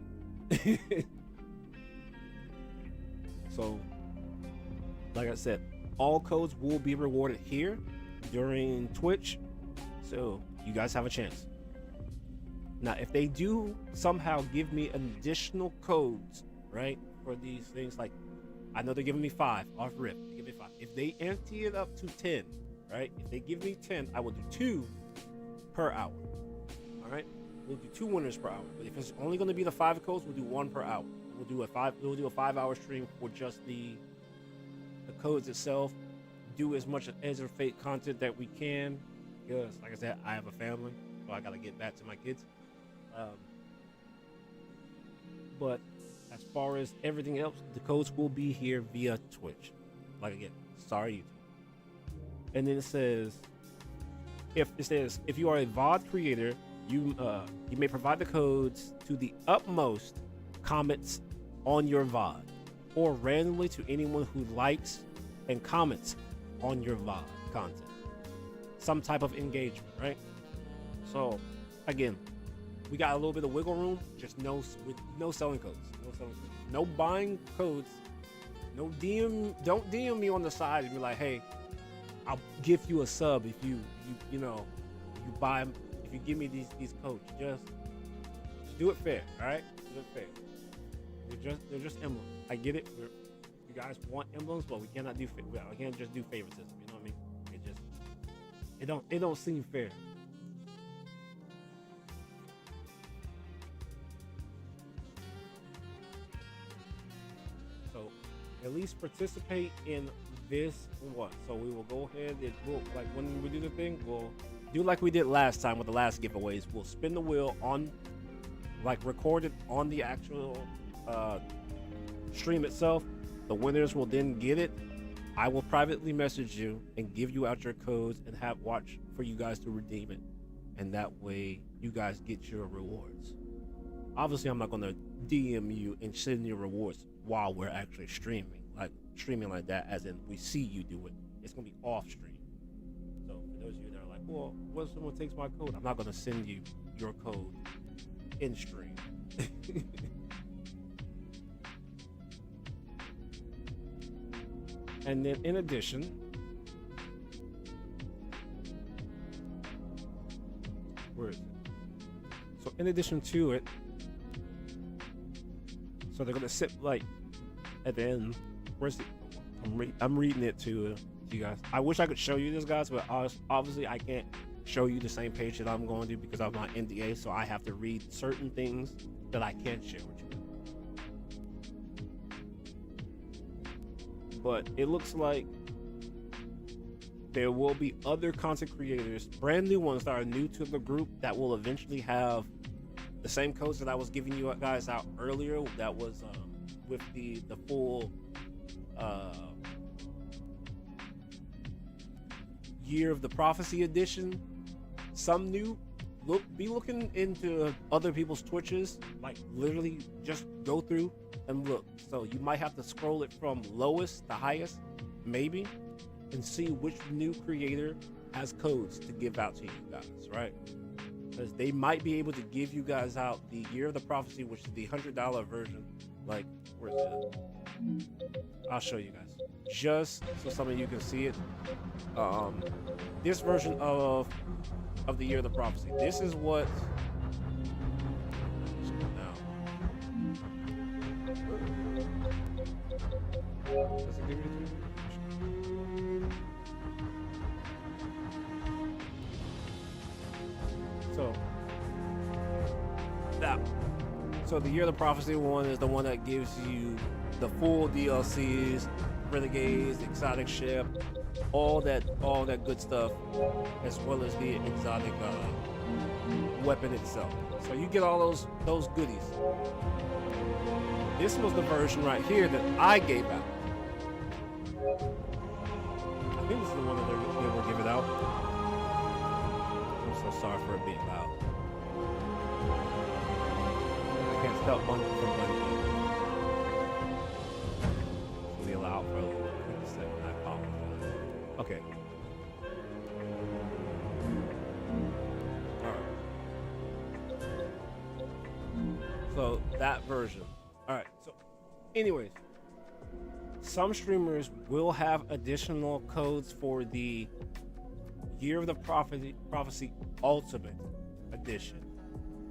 So, like I said, all codes will be rewarded here during Twitch, so you guys have a chance. Now, if they do somehow give me additional codes, right, for these things, like I know they're giving me 5 off rip. They give me 5. If they empty it up to 10, right? If they give me 10, I will do 2 per hour. All right, we'll do 2 winners per hour. But if it's only going to be the 5 codes, we'll do 1 per hour. We'll do a 5-hour stream for just the codes itself. Do as much Edge of Fate content that we can, because like I said, I have a family, so I gotta get back to my kids. But as far as everything else, the codes will be here via Twitch. Like again, sorry YouTube. And then it says, if you are a VOD creator, you may provide the codes to the utmost comments on your VOD, or randomly to anyone who likes and comments on your VOD content. Some type of engagement, right? So again, we got a little bit of wiggle room, just no selling codes. No buying codes. No DM, don't DM me on the side and be like, hey, I'll give you a sub if you buy, if you give me these codes. Just do it fair, all right? Do it fair. They're just emblems. I get it. You guys want emblems, but we cannot do. I can't just do favoritism. You know what I mean? It don't seem fair. So at least participate in this one. So we will go ahead and when we do the thing, we'll do like we did last time with the last giveaways. We'll spin the wheel on, recorded on the actual stream itself. The winners will then get it. I will privately message you and give you out your codes and watch for you guys to redeem it. and that way you guys get your rewards. Obviously, I'm not gonna DM you and send you rewards while we're actually streaming like that, as in we see you do it. It's gonna be off stream. So for those of you that are like, well, what if someone takes my code? I'm not gonna send you your code in stream. And then in addition, where is it? So in addition to it, so they're gonna sit like at the end. Where's the? I'm reading it to you guys. I wish I could show you this, guys, but obviously I can't show you the same page that I'm going to because of my NDA. So I have to read certain things that I can't share with you. But it looks like there will be other content creators, brand new ones that are new to the group, that will eventually have the same codes that I was giving you guys out earlier. That was with the full Year of the Prophecy edition. Some new. Be looking into other people's Twitches, like literally just go through and look. So you might have to scroll it from lowest to highest, maybe, and see which new creator has codes to give out to you guys, right? Because they might be able to give you guys out the Year of the Prophecy, which is the $100 version. Like, where's that? I'll show you guys, just so some of you can see it. This version of the Year of the Prophecy. This is what. Does it give you so the Year of the Prophecy one is the one that gives you the full DLCs, Renegades, exotic ship, all that good stuff, as well as the exotic weapon itself. So you get all those goodies. This was the version right here that I gave out. I think this is the one that they were giving out. I'm so sorry for it being loud. I can't stop Bungie from Bungie. It's really loud for a quick second. I apologize. Okay. Alright. So that version. Alright, so anyways, some streamers will have additional codes for the Year of the Prophecy Ultimate Edition.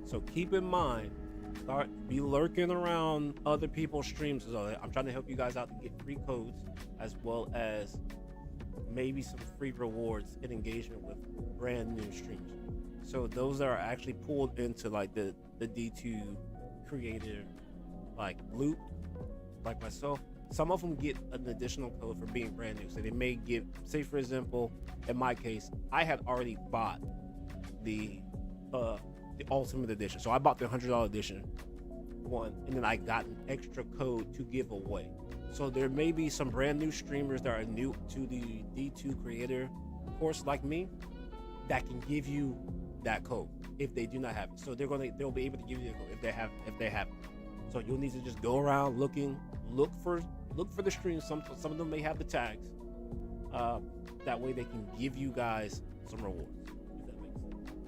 So keep in mind, be lurking around other people's streams. So I'm trying to help you guys out to get free codes, as well as maybe some free rewards in engagement with brand new streamers. So those that are actually pulled into like the D2 creator like loop, like myself, some of them get an additional code for being brand new. So they may give, say for example, in my case, I had already bought the Ultimate Edition. So I bought the $100 edition one, and then I got an extra code to give away. So there may be some brand new streamers that are new to the D2 creator course like me that can give you that code if they do not have it. So they'll be able to give you the code if they have it. So you'll need to just go around looking, look for the streams. Some of them may have the tags. That way they can give you guys some rewards. If that makes sense.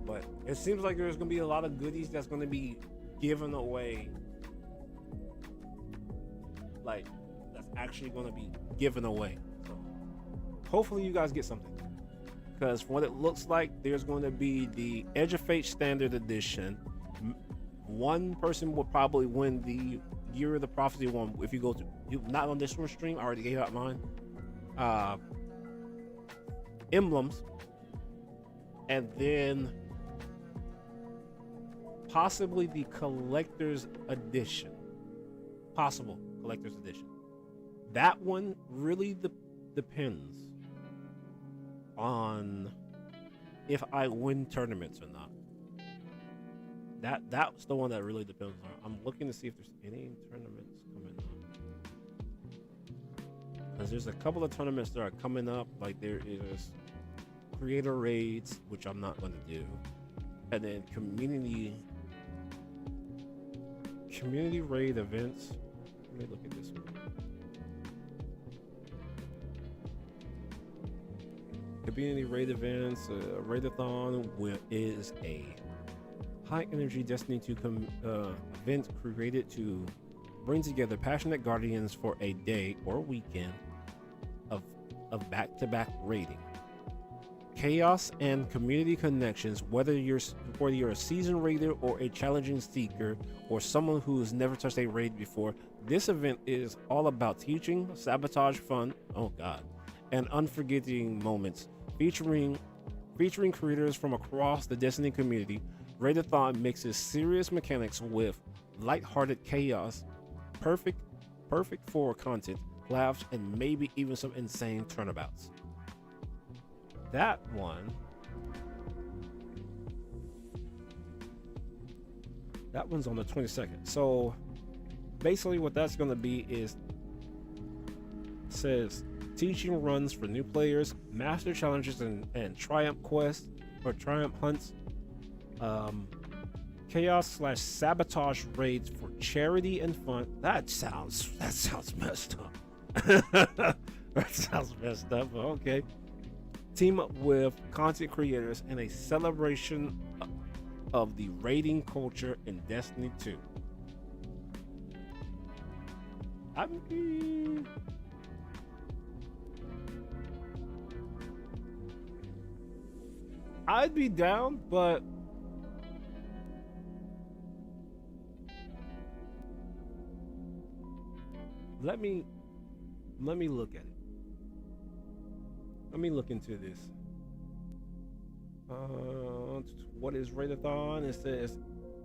But it seems like there's gonna be a lot of goodies that's gonna be given away. Like that's actually gonna be given away. So hopefully you guys get something. Because from what it looks like, there's going to be the Edge of Fate Standard Edition. One person will probably win the Year of the Prophecy one. If you go to, not on this one stream, I already gave out mine. Emblems. And then possibly the Collector's Edition. Possible Collector's Edition. That one really depends on if I win tournaments or not. That's the one that really depends on. I'm looking to see if there's any tournaments coming Because there's a couple of tournaments that are coming up. Like there is creator raids, which I'm not going to do, and then community raid events. Let me look at this one. Community raid events. Raidathon is a high energy Destiny 2 event created to bring together passionate guardians for a day or weekend of back-to-back raiding. Chaos and community connections, whether you're a seasoned raider or a challenging seeker or someone who's never touched a raid before, this event is all about teaching, sabotage, fun, oh god, and unforgettable moments, featuring creators from across the Destiny community. Raidathon mixes serious mechanics with lighthearted chaos, perfect for content, laughs, and maybe even some insane turnabouts. That one's on the 22nd. So basically what that's going to be is, says teaching runs for new players, master challenges and triumph quests or triumph hunts, chaos/sabotage raids for charity and fun. That sounds messed up. That sounds messed up. Okay. Team up with content creators in a celebration of the raiding culture in Destiny 2. I'd be down, but let me look at it. Let me look into this. What is Raidathon? It says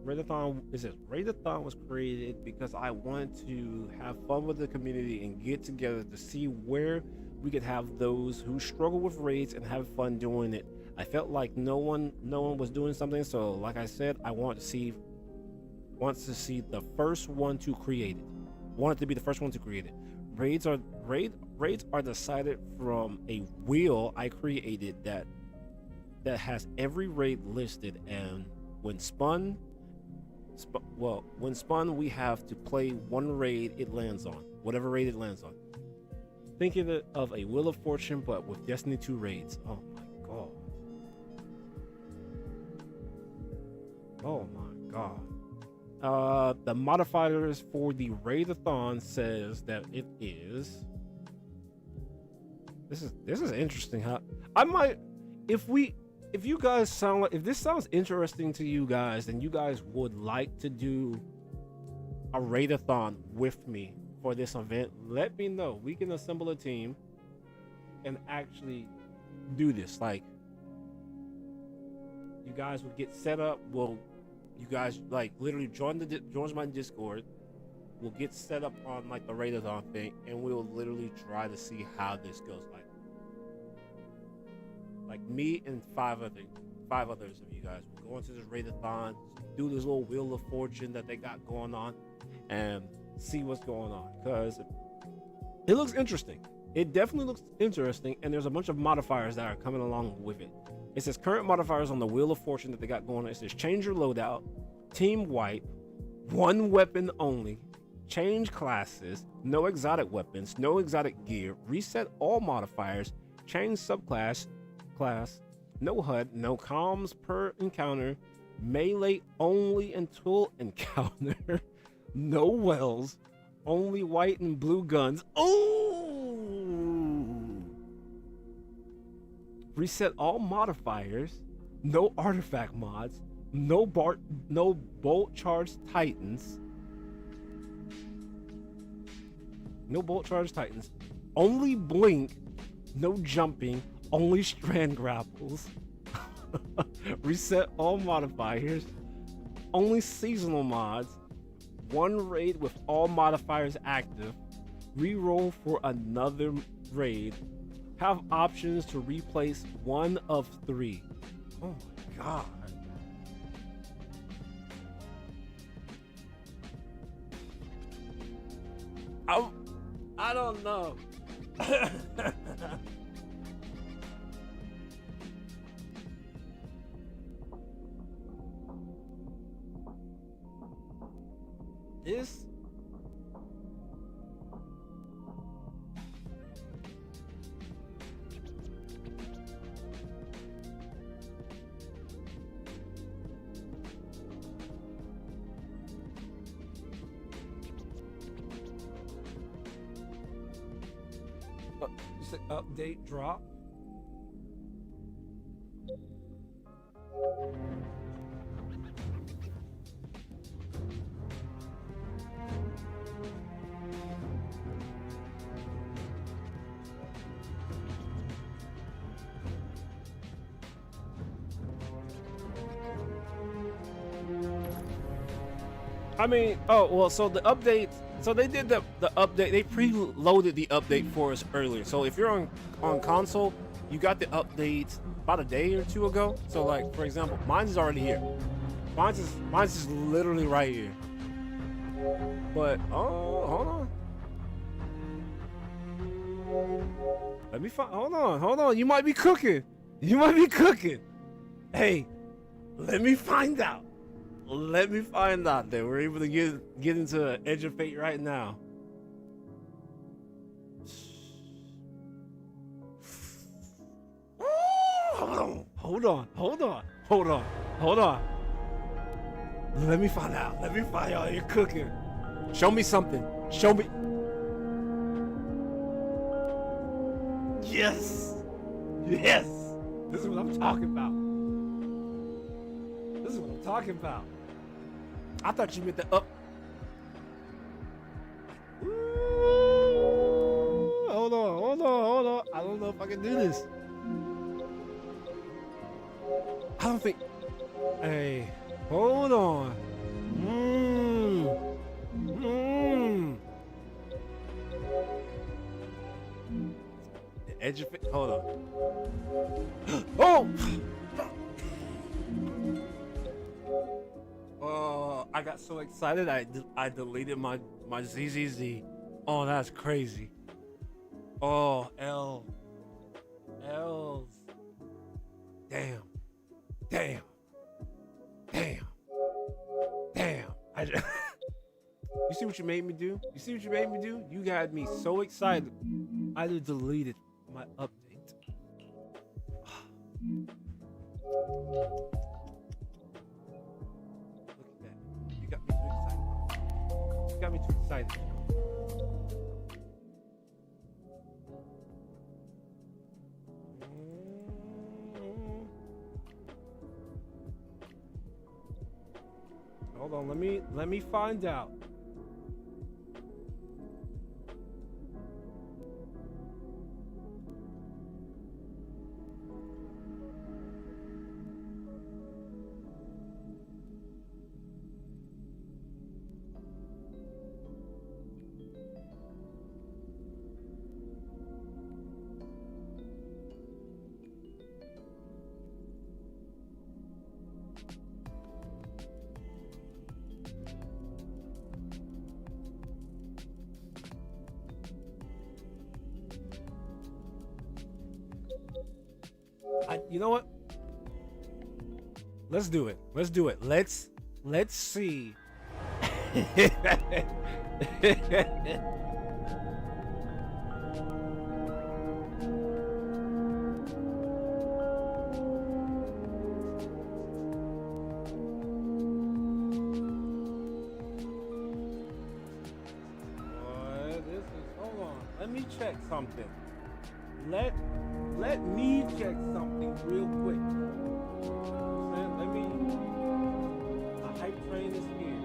Raidathon was created because I wanted to have fun with the community and get together to see where we could have those who struggle with raids and have fun doing it. I felt like no one was doing something, so like I said, I want to see the first one to create it. Wanted to be the first one to create it. Raids are decided from a wheel I created that has every raid listed, and when spun, we have to play one raid it lands on, whatever raid it lands on. Think of it of a Wheel of Fortune, but with Destiny 2 raids. Oh my god. Oh my god. The modifiers for the Raidathon says that it is. This is interesting. How I might, if you guys sound like, if this sounds interesting to you guys, and you guys would like to do a Raidathon with me for this event, let me know. We can assemble a team and actually do this. Like, you guys would get set up. You guys like literally join my Discord. We'll get set up on like the Raidathon thing, and we'll literally try to see how this goes. Like me and five others of you guys will go into this Raidathon, do this little Wheel of Fortune that they got going on, and see what's going on, because it looks interesting. It definitely looks interesting, and there's a bunch of modifiers that are coming along with it. It says current modifiers on the Wheel of Fortune that they got going on. It says change your loadout, team wipe, one weapon only, change classes, no exotic weapons, no exotic gear, reset all modifiers, change subclass, no HUD, no comms per encounter, melee only until encounter, no wells, only white and blue guns. Reset all modifiers, no artifact mods, no bolt charged titans, only blink, no jumping, only strand grapples. Reset all modifiers, only seasonal mods, one raid with all modifiers active, reroll for another raid, have options to replace one of 3. Oh my god. I don't know. This you said update drop. I mean, oh well. So the update. So they did the update. They preloaded the update for us earlier. So if you're on console, you got the update about a day or two ago. So like for example, mine's is already here. Mine's is literally right here. But oh, hold on. Let me find. Hold on. You might be cooking. Hey, let me find out. Let me find out that we're able to get into an Edge of Fate right now. Hold on. Let me find out. You're cooking. Show me something. Show me. Yes. This is what I'm talking about. I thought you meant the up. Ooh, hold on. I don't know if I can do this. I don't think. Hey, hold on. The edge of it. Hold on. Oh! Oh, I got so excited I deleted my ZZZ. Oh, that's crazy. Oh, L's. Damn. You see what you made me do? You got me so excited. I just deleted my update. You got me too excited. Hold on, let me find out. You know what? Let's do it. Let's see. Hold on. Let me check something. Let me check something real quick. Let me. The hype train is here.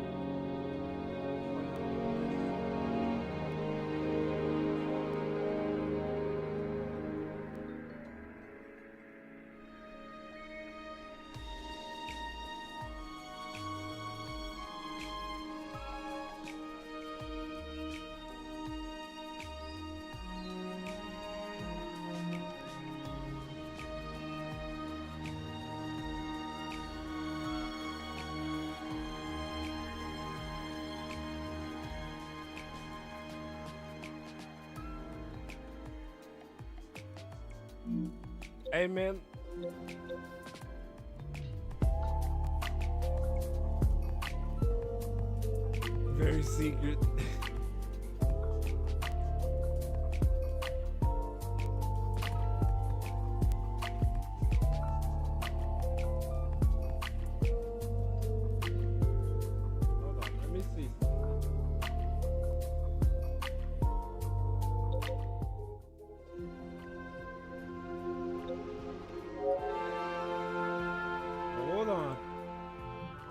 Hey, man. Very secret. Hold on, let me see. Hold on.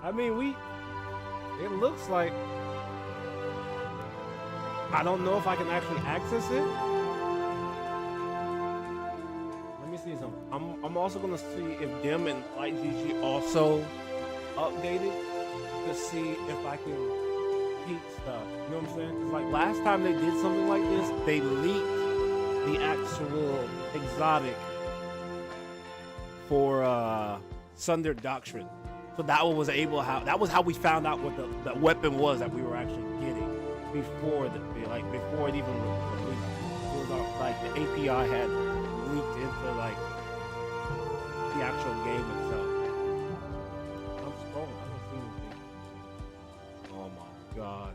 I mean, it looks like, I don't know if I can actually access it. Let me see something. I'm also gonna see if Dim and LightGG also updated to see if I can peek stuff. You know what I'm saying? 'Cause like last time they did something like this, they leaked the actual exotic for Sunder Doctrine. So that was how we found out what the weapon was that we were actually getting before it even released. It was like the API had leaked into like the actual game itself. I'm scrolling, I don't see anything. Oh my god.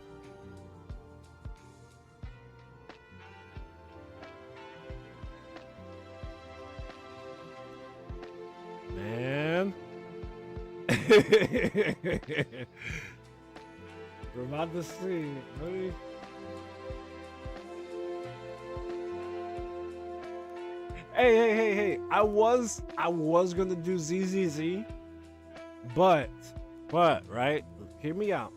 Man. We're about to see. Really? Hey. I was gonna do ZZZ, but, right? Hear me out.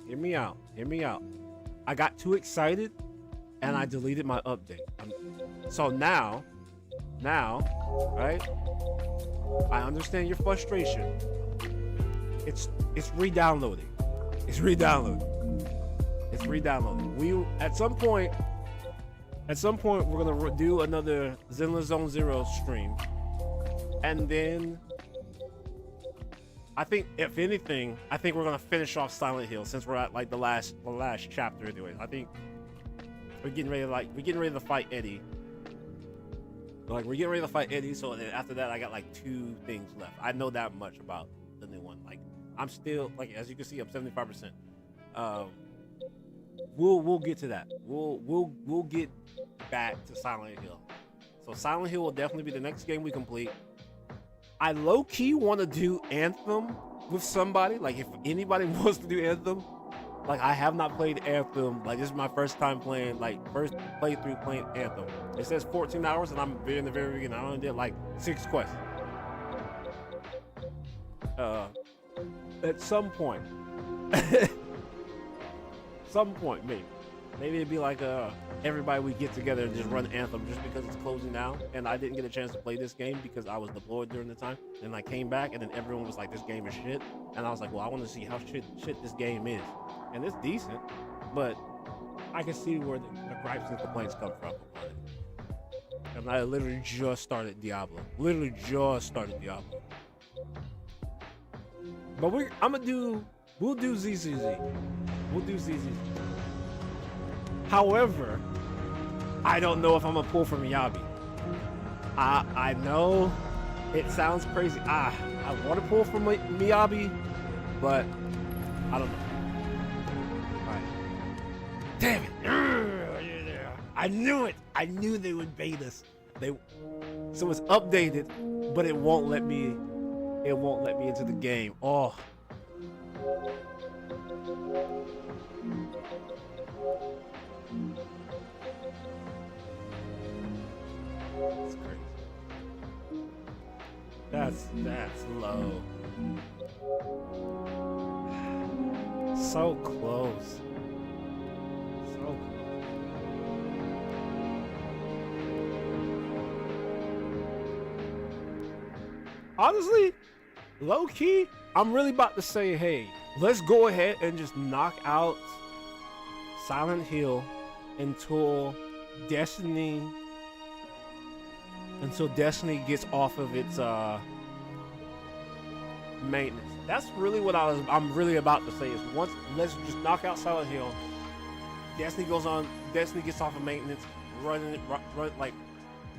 I got too excited and I deleted my update. So now, right? I understand your frustration. It's re-downloading. It's re-downloading. At some point, we're gonna do another Zenless Zone Zero stream, and then I think, if anything, we're gonna finish off Silent Hill since we're at like the last chapter. Anyway, I think we're getting ready to fight Eddie. So then after that, I got like 2 things left. I know that much about the new one. Like, I'm still, like, as you can see, I'm 75%. We'll get to that. We'll get back to Silent Hill. So Silent Hill will definitely be the next game we complete. I low-key want to do Anthem with somebody. Like, if anybody wants to do Anthem, like, I have not played Anthem. Like, this is my first time playing, like, first playthrough playing Anthem. It says 14 hours, and I'm in the very beginning. I only did like 6 quests. At some point, maybe it'd be like everybody we get together and just run Anthem just because it's closing down, and I didn't get a chance to play this game because I was deployed during the time. And I came back, and then everyone was like, "This game is shit," and I was like, "Well, I want to see how shit this game is," and it's decent, but I can see where the gripes and complaints come from. And I literally just started Diablo. But we'll do ZZZ. However, I don't know if I'm gonna pull from Miyabi. I know it sounds crazy. I want to pull from Miyabi, but I don't know. All right. Damn it! I knew it. I knew they would bait us. So it's updated, but it won't let me. It won't let me into the game. Oh. That's crazy. That's low. So close. Honestly, low key, I'm really about to say, hey, let's go ahead and just knock out Silent Hill until Destiny gets off of its maintenance. That's really what I'm really about to say is let's just knock out Silent Hill. Destiny gets off of maintenance, run like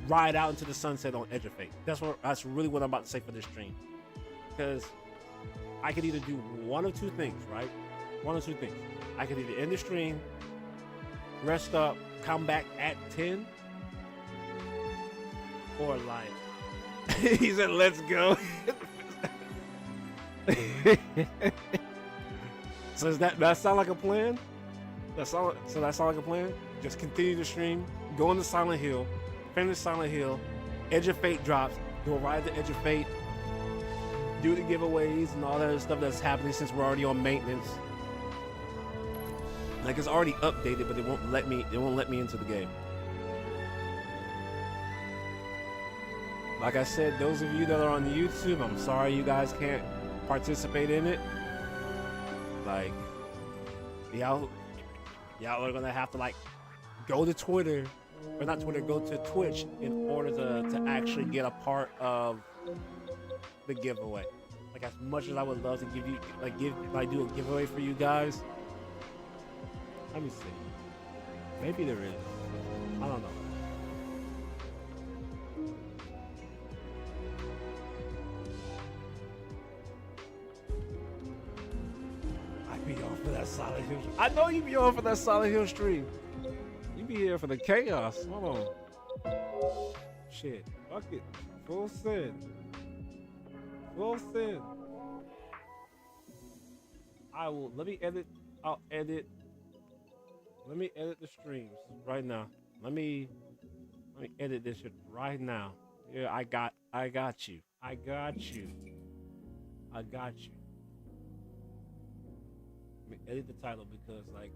ride out into the sunset on Edge of Fate. That's really what I'm about to say for this stream. Because I could either do one of two things, right? One of two things. I could either end the stream, rest up, come back at 10, or like, he said, let's go. So does that sound like a plan? That sound like a plan? Just continue the stream, go into Silent Hill, finish Silent Hill, Edge of Fate drops, go ride the Edge of Fate, do the giveaways and all that other stuff that's happening since we're already on maintenance. Like, it's already updated, but it won't let me into the game. Like I said, those of you that are on the YouTube, I'm sorry you guys can't participate in it. Like, y'all are gonna have to like go to Twitter, or not Twitter, go to Twitch in order to actually get a part of the giveaway. Like, as much as I would love to give you do a giveaway for you guys. Let me see. Maybe there is. I don't know. I be on for that Silent Hill. I know you be on for that Silent Hill stream. You be here for the chaos. Hold on. Shit. Fuck it. Full send. Full send. Let me edit. I'll edit. Let me edit the streams right now. Let me edit this shit right now. Yeah, I got you. I got you. Let me edit the title because, like,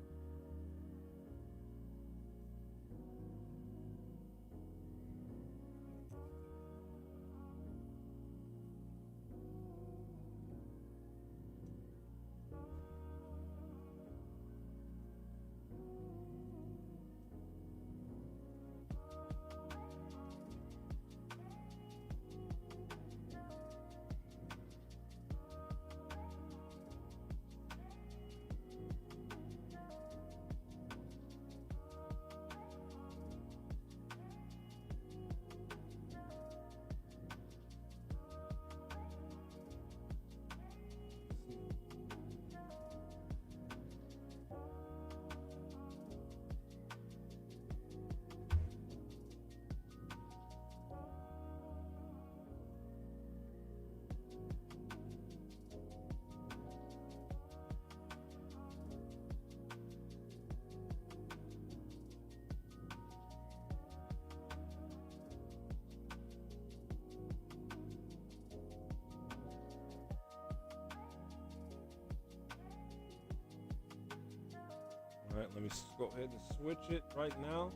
all right, let me go ahead and switch it right now.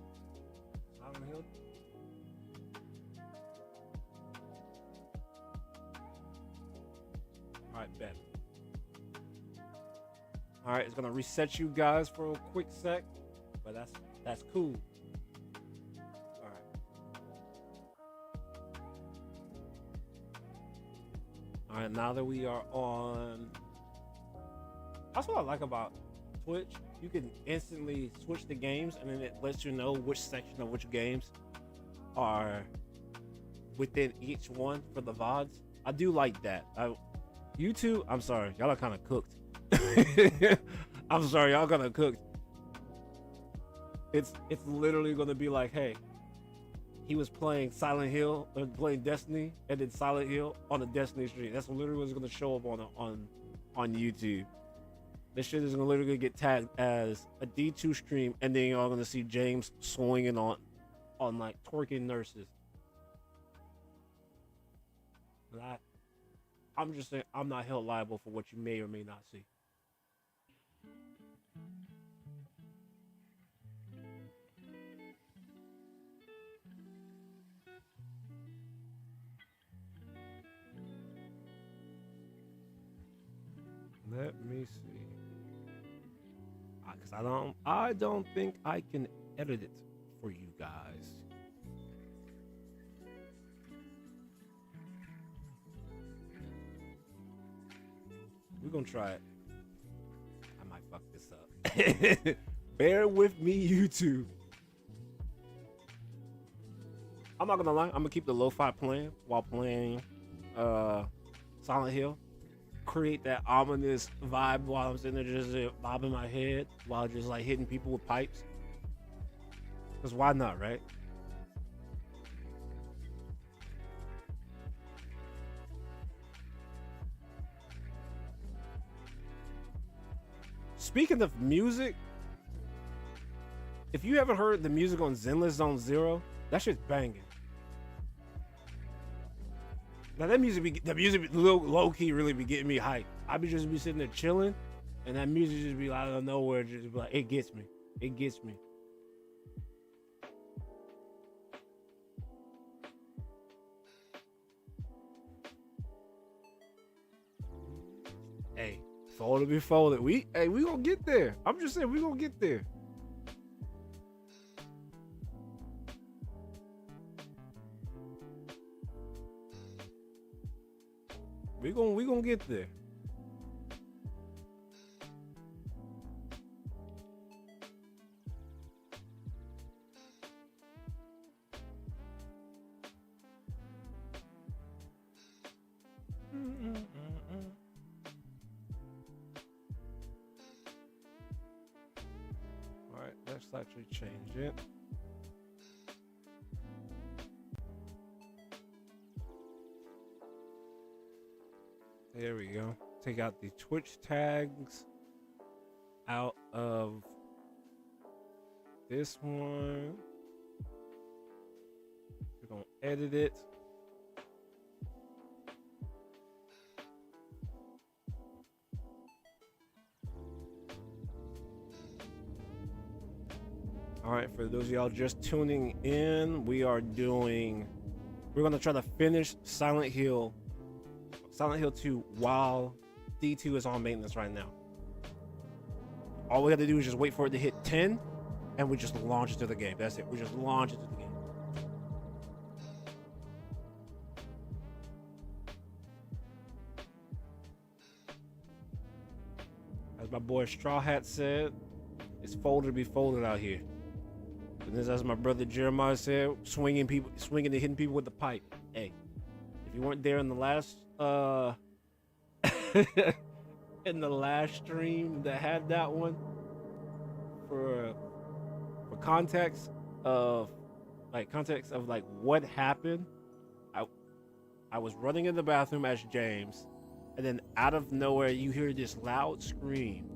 Silent Hill. All right, bet. All right, it's gonna reset you guys for a quick sec, but that's cool. All right. All right, now that we are on, that's what I like about Twitch. You can instantly switch the games, and then it lets you know which section of which games are within each one for the VODs. I do like that. YouTube, I'm sorry, y'all are kind of cooked. I'm sorry, y'all kind of cooked. It's literally gonna be like, hey, he was playing Silent Hill or playing Destiny, and then Silent Hill on the Destiny stream. That's literally what's gonna show up on YouTube. This shit is gonna literally get tagged as a D2 stream, and then y'all gonna see James swinging on like twerking nurses. But I'm just saying, I'm not held liable for what you may or may not see. Let me see. Because I don't think I can edit it for you guys. We're gonna try it. I might fuck this up. Bear with me, YouTube. I'm not gonna lie. I'm gonna keep the lo-fi playing while playing Silent Hill. Create that ominous vibe while I'm sitting there just bobbing my head while just like hitting people with pipes. Because why not, right? Speaking of music, if you haven't heard the music on Zenless Zone Zero, that shit's banging. Now that music, low key really be getting me hyped. I be just be sitting there chilling, and that music just be out of nowhere, just be like, it gets me. It gets me. Hey, folded be folded. We gonna get there. I'm just saying we gonna get there. We gonna get there. All right, let's actually change it. There we go. Take out the Twitch tags out of this one. We're going to edit it. All right, for those of y'all just tuning in, we're going to try to finish Silent Hill 2 while D2 is on maintenance right now. All we have to do is just wait for it to hit 10 and we just launch it to the game. That's it. We just launch it to the game. As my boy Straw Hat said, it's folded to be folded out here. And this, as my brother Jeremiah said, swinging and hitting people with the pipe. Hey, if you weren't there in the last in the last stream that had that one, for context of what happened, I was running in the bathroom as James, and then out of nowhere you hear this loud scream,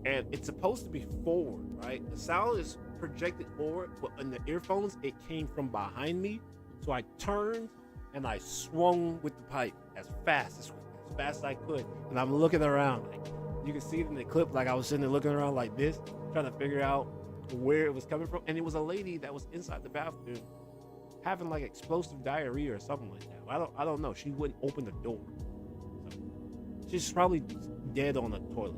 and it's supposed to be forward, right? The sound is projected forward, but in the earphones it came from behind me, so I turned and I swung with the pipe as fast as I could, and I'm looking around. Like, you can see it in the clip, like I was sitting there looking around like this, trying to figure out where it was coming from, and it was a lady that was inside the bathroom having like explosive diarrhea or something like that. I don't know. She wouldn't open the door, so she's probably dead on the toilet.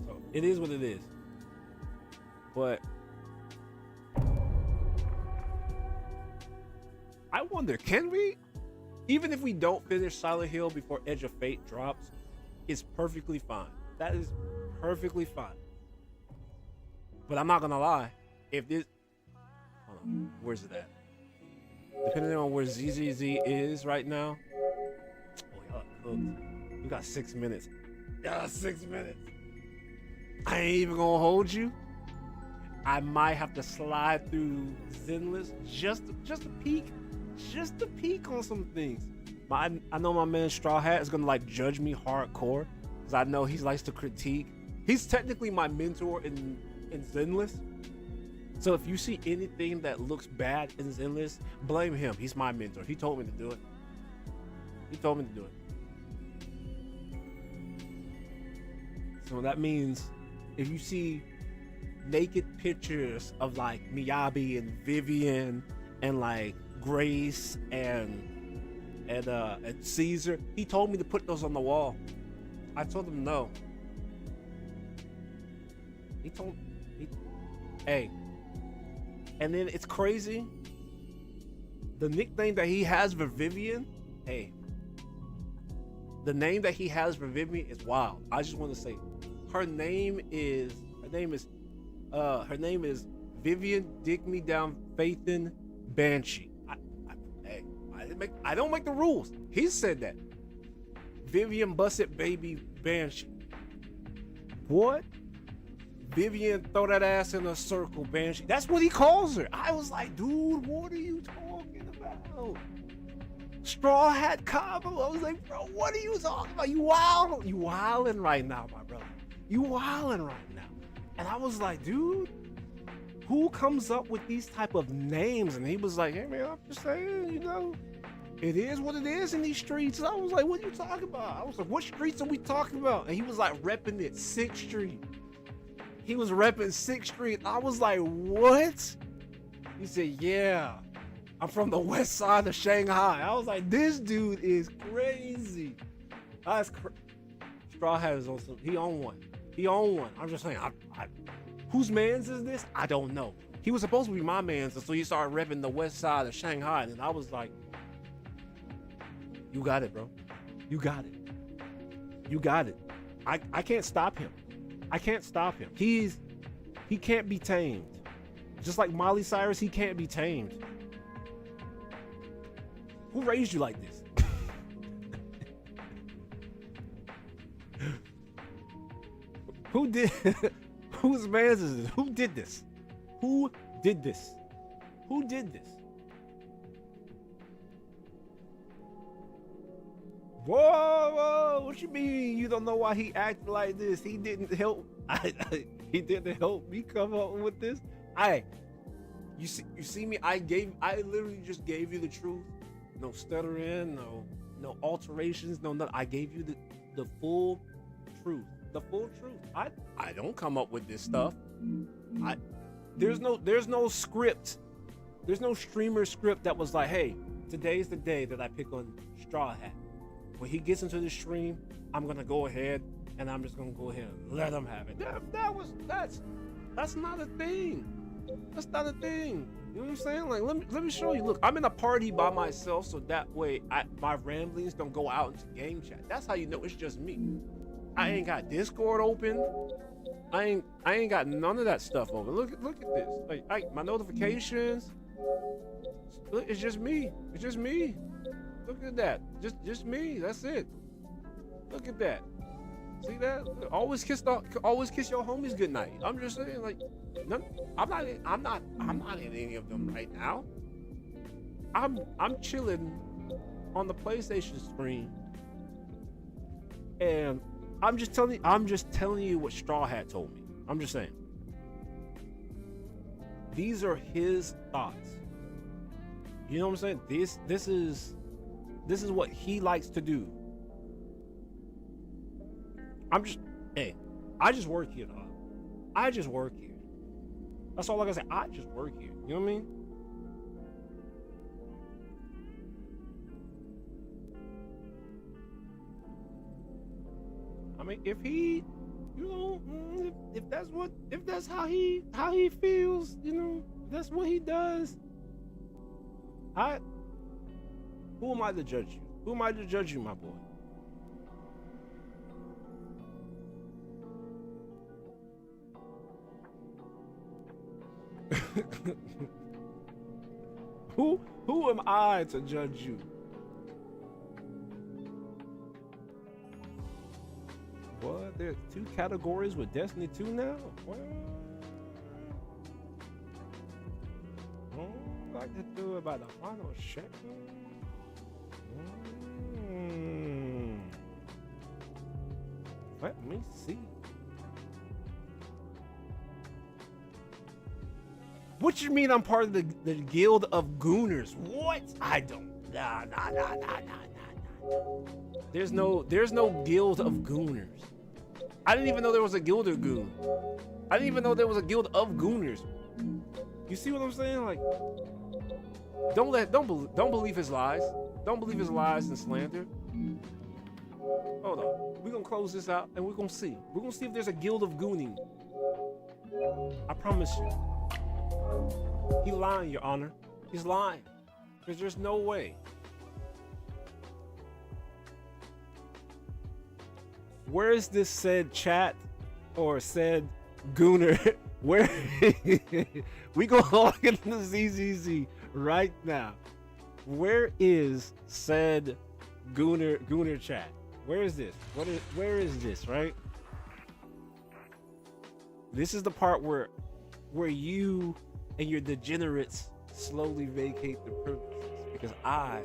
So it is what it is. But I wonder, can we, even if we don't finish Silent Hill before Edge of Fate drops, it's perfectly fine. That is perfectly fine. But I'm not gonna lie, if this, hold on, where's it at? Depending on where ZZZ is right now, oh, y'all cooked. We got 6 minutes. Y'all 6 minutes. I ain't even gonna hold you. I might have to slide through Zenless just to peek on some things. I know my man Straw Hat is gonna like judge me hardcore, because I know he likes to critique. He's technically my mentor in Zenless. So if you see anything that looks bad in Zenless, blame him. He's my mentor. He told me to do it. So that means if you see naked pictures of like Miyabi and Vivian and like Grace and Caesar, he told me to put those on the wall. I told him no. Hey, and then it's crazy. The nickname that he has for Vivian, hey, the name that he has for Vivian is wild. I just want to say, her name is Vivian, Dig Me Down, Faithin, Banshee. I don't make the rules. He said that. Vivian, Busset, Baby, Banshee. What? Vivian, throw that ass in a circle, Banshee. That's what he calls her. I was like, dude, what are you talking about? Straw Hat Combo. I was like, bro, what are you talking about? You wild. You wilding right now, my brother. You wilding right now. And I was like, dude, who comes up with these type of names? And he was like, hey man, I'm just saying, you know, it is what it is in these streets. And I was like, what are you talking about? I was like, what streets are we talking about? And he was like, repping it, 6th Street. He was repping 6th Street. I was like, what? He said, yeah, I'm from the west side of Shanghai. I was like, this dude is crazy. That's Straw Hat is on some, he owned one. He owned one. I'm just saying, whose mans is this? I don't know. He was supposed to be my mans, so he started repping the west side of Shanghai, and I was like, you got it, bro. You got it. You got it. I can't stop him. I can't stop him. He can't be tamed. Just like Miley Cyrus, he can't be tamed. Who raised you like this? Who did? Whose man's is this? Who did this? Who did this? Who did this? Whoa! What you mean? You don't know why he acted like this? He didn't help. He didn't help me come up with this. You see me? I literally just gave you the truth. No stuttering. No alterations. No nothing. I gave you the full truth. The full truth. I don't come up with this stuff. There's no script. There's no streamer script that was like, hey, today's the day that I pick on Straw Hat. When he gets into the stream, I'm gonna go ahead and I'm just gonna go ahead and let him have it. That's not a thing. That's not a thing. You know what I'm saying? Like, let me show you. Look, I'm in a party by myself, so that way my ramblings don't go out into game chat. That's how you know it's just me. I ain't got Discord open. I ain't got none of that stuff open. Look at this. Like my notifications. Look, it's just me. It's just me. Look at that. Just me. That's it. Look at that. See that? Always kiss your homies goodnight. I'm just saying, like, I'm not in any of them right now. I'm chilling on the PlayStation screen, and I'm just telling you what Straw Hat told me. I'm just saying. These are his thoughts. You know what I'm saying? This is what he likes to do. I just work here, dog. I just work here. That's all I gotta say. I just work here. You know what I mean? I mean, if he, you know, if that's how he feels, you know, that's what he does. Who am I to judge you? Who am I to judge you, my boy? Who am I to judge you? What? There's 2 categories with Destiny 2 now? What? I'd like to do about the final check. Let me see. What you mean I'm part of the guild of gooners? What? I don't. Nah. There's no guild of gooners. I didn't even know there was a guild of goon. I didn't even know there was a guild of gooners. You see what I'm saying? Like, don't believe his lies. Don't believe his lies and slander. Hold on. We're gonna close this out and we're gonna see. We're gonna see if there's a guild of gooning. I promise you. He's lying, Your Honor. He's lying. Because there's no way. Where is this said chat or said gooner Where we go log into the ZZZ right now. Where is said Gooner chat? Where is this? Where is this, right? This is the part where you and your degenerates slowly vacate the privileges, because I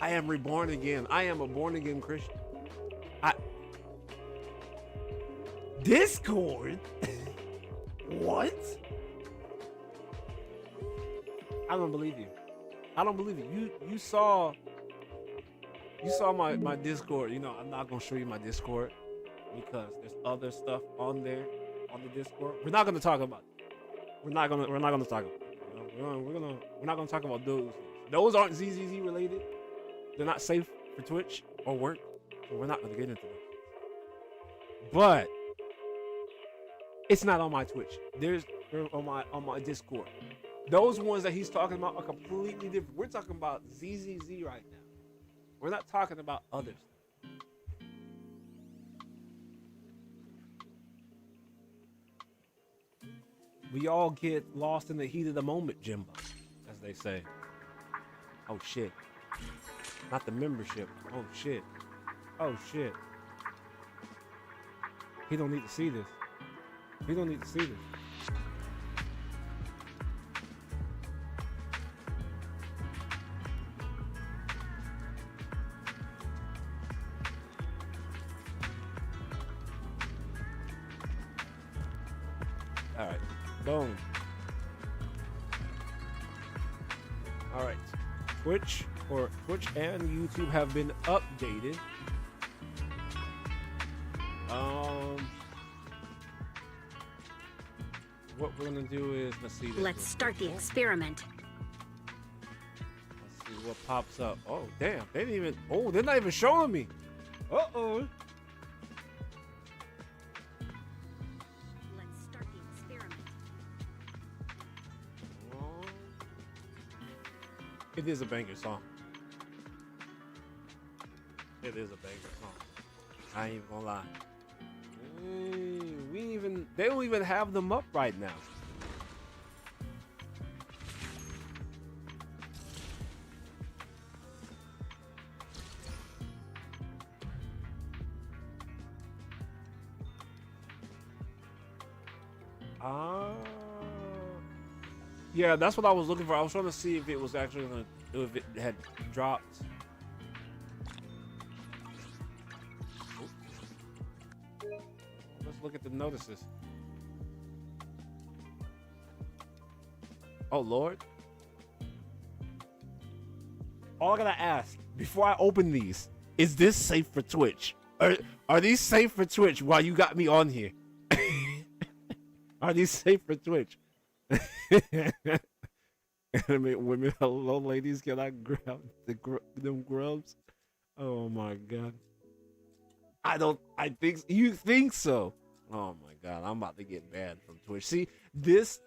am reborn again. I am a born again Christian. Discord? What? I don't believe you. I don't believe you. You saw my Discord. You know, I'm not gonna show you my Discord because there's other stuff on there on the Discord. We're not gonna talk about it. We're not gonna talk about it. You know? We're not gonna talk about those. Those aren't ZZZ related. They're not safe for Twitch or work, so we're not gonna get into them. But it's not on my Twitch. They're on my Discord. Those ones that he's talking about are completely different. We're talking about ZZZ right now. We're not talking about others. We all get lost in the heat of the moment, Jimbo, as they say. Oh shit. Not the membership. Oh shit. Oh shit. He don't need to see this. He don't need to see this. All right. Boom. All right. Twitch and YouTube have been updated. What we're gonna do is let's start the experiment. Let's see what pops up. Oh damn, they're not even showing me. Uh-oh. Let's start the experiment. It is a banger song. It is a banger song. I ain't even gonna lie. They don't even have them up right now. Yeah, that's what I was looking for. I was trying to see if it was actually gonna, if it had dropped. Let's look at the notices. Oh Lord. All I gotta ask before I open these, is this safe for Twitch? Are these safe for Twitch while you got me on here? Are these safe for Twitch? Women, hello ladies, can I grab them grubs? Oh my god. You think so? Oh my god, I'm about to get banned from Twitch. See, this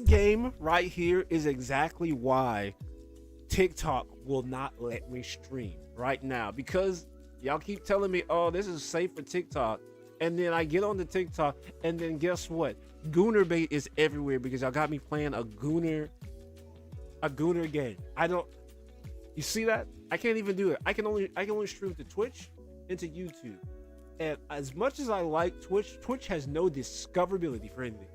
game right here is exactly why TikTok will not let me stream right now, because y'all keep telling me, oh, this is safe for TikTok, and then I get on the TikTok, and then guess what? Gooner bait is everywhere because y'all got me playing a gooner game. You see that? I can't even do it. I can only stream to Twitch and to YouTube. And as much as I like Twitch has no discoverability for anything.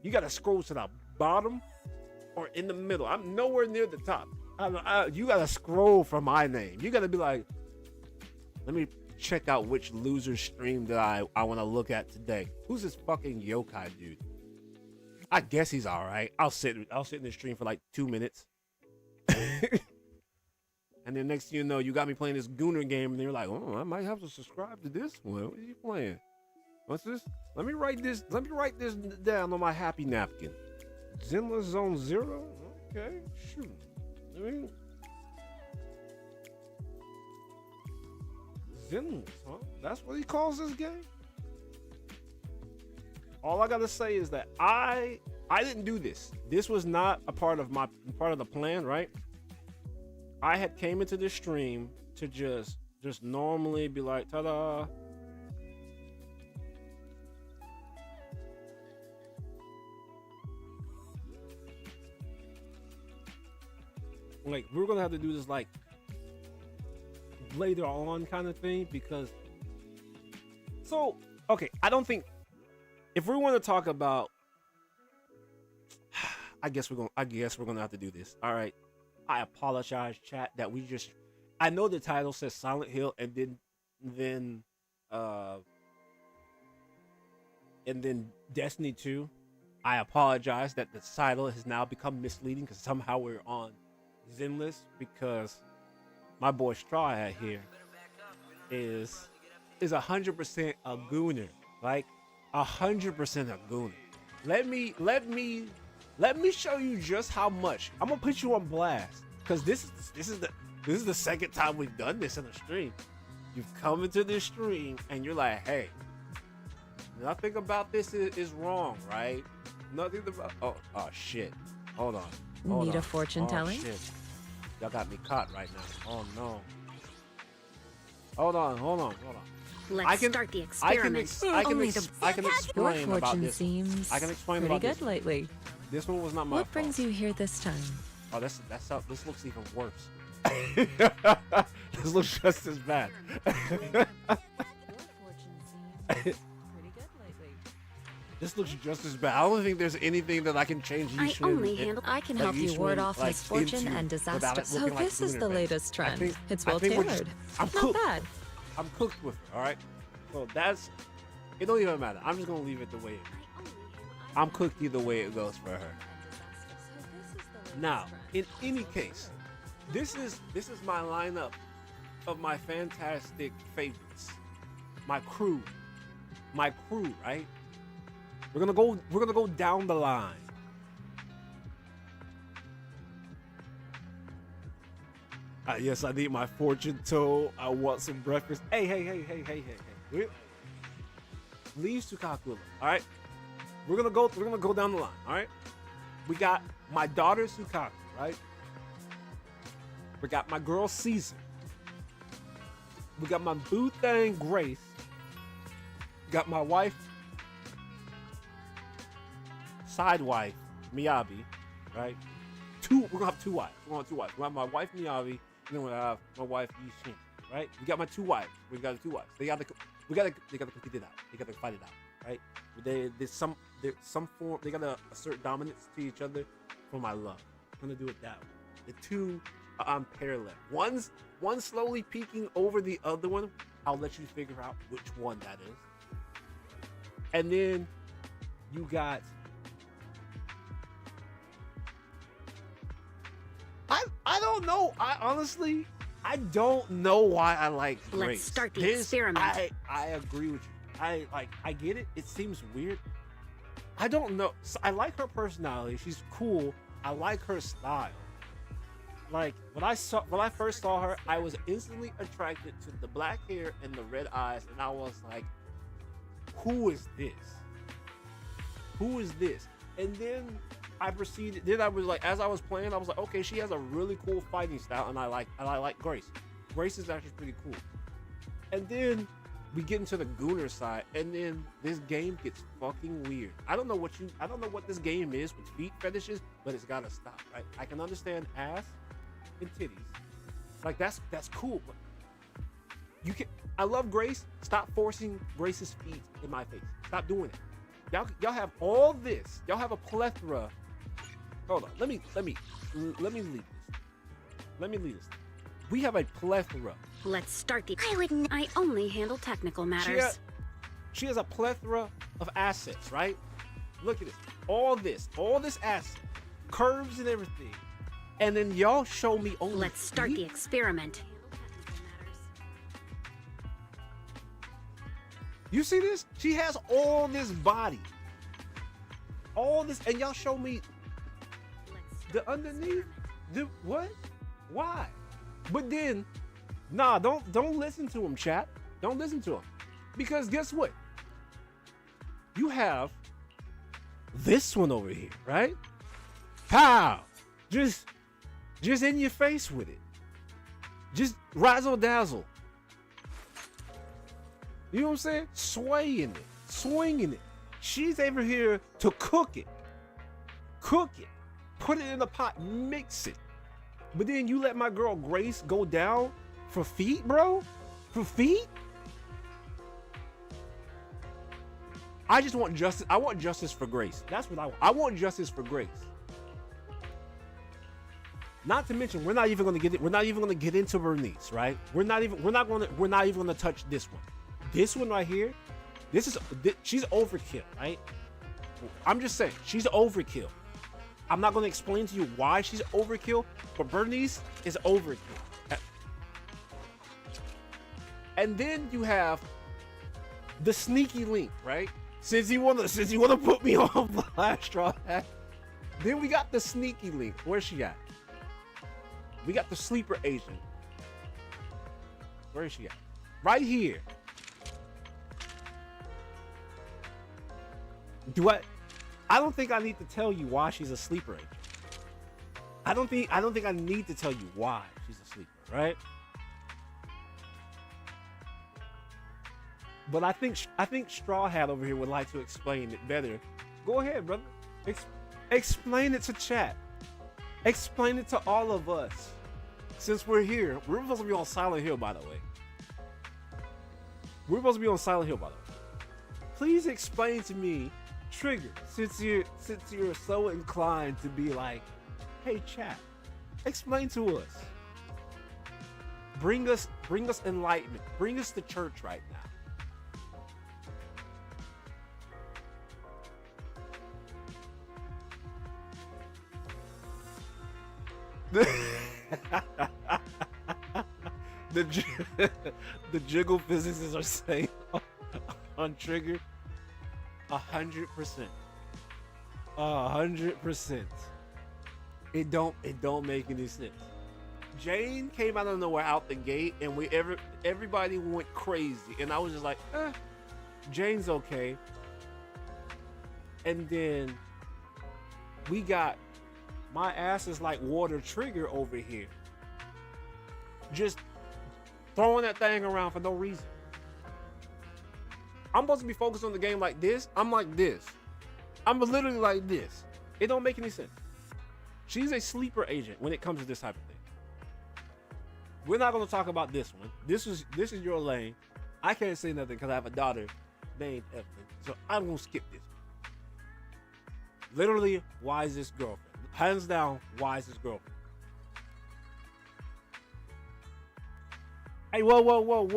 You gotta scroll to the bottom or in the middle. I'm nowhere near the top. You gotta scroll for my name. You gotta be like, let me check out which loser stream that I want to look at today. Who's this fucking Yokai dude? I guess he's all right. I'll sit in the stream for like 2 minutes. And then next thing you know, you got me playing this Gooner game, and then you're like, oh, I might have to subscribe to this one. What are you playing? What's this? Let me write this down on my happy napkin. Zenless Zone 0? Okay, shoot. I mean, Zenless, huh? That's what he calls this game? All I gotta say is that I didn't do this. This was not a part of the plan, right? I had came into this stream to just normally be like, ta-da. like we're gonna have to do this like later on kind of thing because. So okay, I don't think if we want to talk about, I guess we're gonna have to do this. All right, I apologize, chat, that we just. I know the title says Silent Hill, and then Destiny 2. I apologize that the title has now become misleading because somehow we're on Zenless because my boy Straw Hat here is 100% a gooner, like 100% a gooner. Let me show you just how much. I'm gonna put you on blast because this is the second time we've done this in a stream. You've come into this stream and you're like, hey, nothing about this is wrong, right? Nothing about. Oh shit. Hold on. Need a fortune telling? Shit. Y'all got me caught right now. Oh no. Hold on. Let's start the experiment. I can explain Your about fortune this. seems I can explain pretty about good this. lately. This one was not my What brings fault. you here this time? Oh, this looks even worse. This looks just as bad. Your fortune seems pretty good lately. This looks just as bad. I don't think there's anything that I can change. I can help you ward off misfortune and disaster. So this is the latest trend. It's well tailored. Not bad. I'm cooked with it, all right? So it don't even matter. I'm just going to leave it the way it is. I'm cooked either way it goes for her. Now, in any case, this is my lineup of my fantastic favorites. My crew, right? We're gonna go down the line. Yes, I need my fortune told. I want some breakfast. Hey. Leave Sukaku. All right. We're gonna go down the line. All right. We got my daughter Sukaku, right? We got my girl Caesar. We got my boo thing Grace. Got my wife, side wife Miyabi, right? We're gonna have two wives. We're gonna have two wives. We have my wife Miyabi, and then we have my wife Yishin, right? We got my two wives. We got the two wives. They gotta compete it out. They gotta fight it out, right? There's some form. They gotta assert dominance to each other for my love. I'm gonna do it that way. The two are on parallel. One's slowly peeking over the other one. I'll let you figure out which one that is. And then you got. I don't know. I honestly don't know why I like Grace. Let's start the experiment. I agree with you. I get it. It seems weird. I don't know. So I like her personality. She's cool. I like her style. Like when I first saw her, I was instantly attracted to the black hair and the red eyes, and I was like, who is this? Who is this? And then I proceeded. Then I was like, as I was playing, I was like, okay, she has a really cool fighting style, and I like Grace. Grace is actually pretty cool. And then we get into the gooner side, and then this game gets fucking weird. I don't know what this game is with feet fetishes, but it's gotta stop. Right? I can understand ass and titties, like that's cool, but you can. I love Grace. Stop forcing Grace's feet in my face. Stop doing it. Y'all have all this. Y'all have a plethora. Hold on. Let me lead this. Let me lead this. We have a plethora. Let's start the. I only handle technical matters. She has a plethora of assets, right? Look at this. All this asset, curves and everything, and then y'all show me only. Let's start the experiment. You see this? She has all this body. All this, and y'all show me the underneath. The what? Why? But then, nah, don't listen to him, chat. Don't listen to him. Because guess what? You have this one over here, right? Pow! Just in your face with it. Just razzle dazzle. You know what I'm saying? Swaying it, swinging it. She's over here to cook it, put it in the pot, mix it, But then you let my girl Grace go down for feet, bro? For feet? I just want justice. I want justice for Grace. That's what I want. I want justice for Grace. Not to mention, we're not even gonna get it. We're not even gonna get into Bernice, right? We're not even gonna touch this one. This one right here, she's overkill, right? I'm just saying, she's overkill. I'm not gonna explain to you why she's overkill, but Bernice is overkill. And then you have the sneaky link, right? Since you wanna put me on blast, straw hat. Then we got the sneaky link. Where's she at? We got the sleeper agent. Where is she at? Right here. I don't think I need to tell you why she's a sleeper agent. I don't think I need to tell you why she's a sleeper, right? But I think Straw Hat over here would like to explain it better. Go ahead, brother. Explain it to chat. Explain it to all of us. Since we're here, we're supposed to be on Silent Hill, by the way. We're supposed to be on Silent Hill, by the way. Please explain to me, Trigger, since you're so inclined to be like, hey chat, explain to us. Bring us enlightenment. Bring us to church right now. The jiggle physicists are saying on Trigger 100%. 100%. It don't make any sense. Jane came out of nowhere out the gate, and everybody went crazy, and I was just like, Jane's okay. And then we got my ass is like water Trigger over here, just throwing that thing around for no reason. I'm supposed to be focused on the game like this. I'm like this. I'm literally like this. It don't make any sense. She's a sleeper agent when it comes to this type of thing. We're not going to talk about this one. This is your lane. I can't say nothing because I have a daughter named Evelyn, so I'm going to skip this. Literally, why is this girlfriend? Hands down, why is this girlfriend? Hey, whoa, hold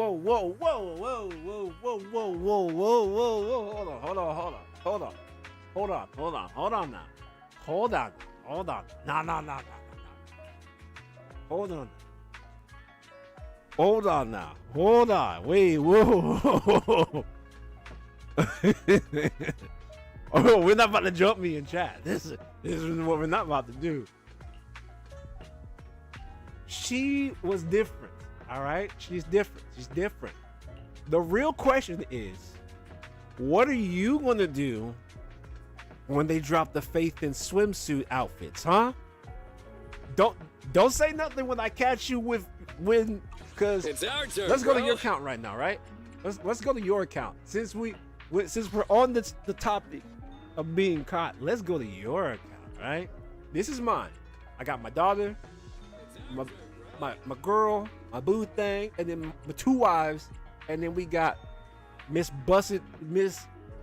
on now. Hold on. Nah. Hold on now. Wait, whoa. Oh, we're not about to jump me in chat. This is what we're not about to do. She was different, all right? She's different. The real question is, what are you going to do when they drop the Faith in swimsuit outfits, huh? Don't say nothing when I catch you because it's our turn. Let's go to your account right now, right? Let's go to your account. Since we're on the topic of being caught, let's go to your account, right? This is mine. I got my daughter, my girl, my boo thing, and then my two wives, and then we got Miss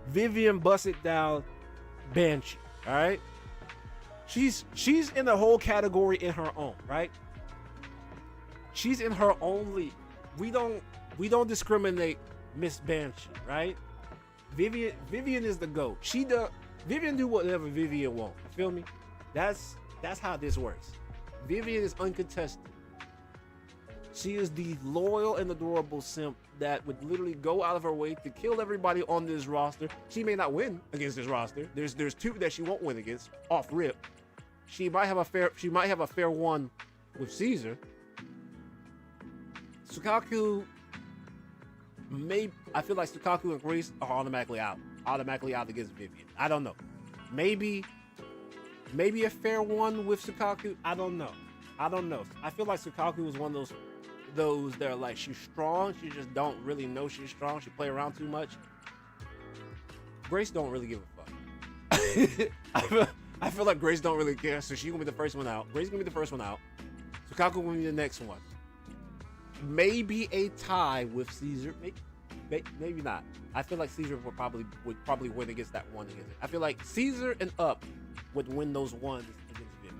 Vivian Busset Down Banshee, all right? She's in a whole category in her own, right? She's in her own league. We don't discriminate Miss Banshee, right? Vivian is the GOAT. Vivian do whatever Vivian wants. You feel me? That's how this works. Vivian is uncontested. She is the loyal and adorable simp that would literally go out of her way to kill everybody on this roster. She may not win against this roster. There's two that she won't win against off rip. She might have a fair one with Caesar. Sukaku I feel like Sukaku and Grace are automatically out against Vivian. I don't know. Maybe a fair one with Sukaku. I don't know. I feel like Sukaku was one of those that are like, she's strong. She just don't really know she's strong. She play around too much. Grace don't really give a fuck. I feel like Grace don't really care, so she's gonna be the first one out. Grace gonna be the first one out. Takako will be the next one. Maybe a tie with Caesar. Maybe not. I feel like Caesar would probably win against that one against it. I feel like Caesar and Up would win those ones against Vivian.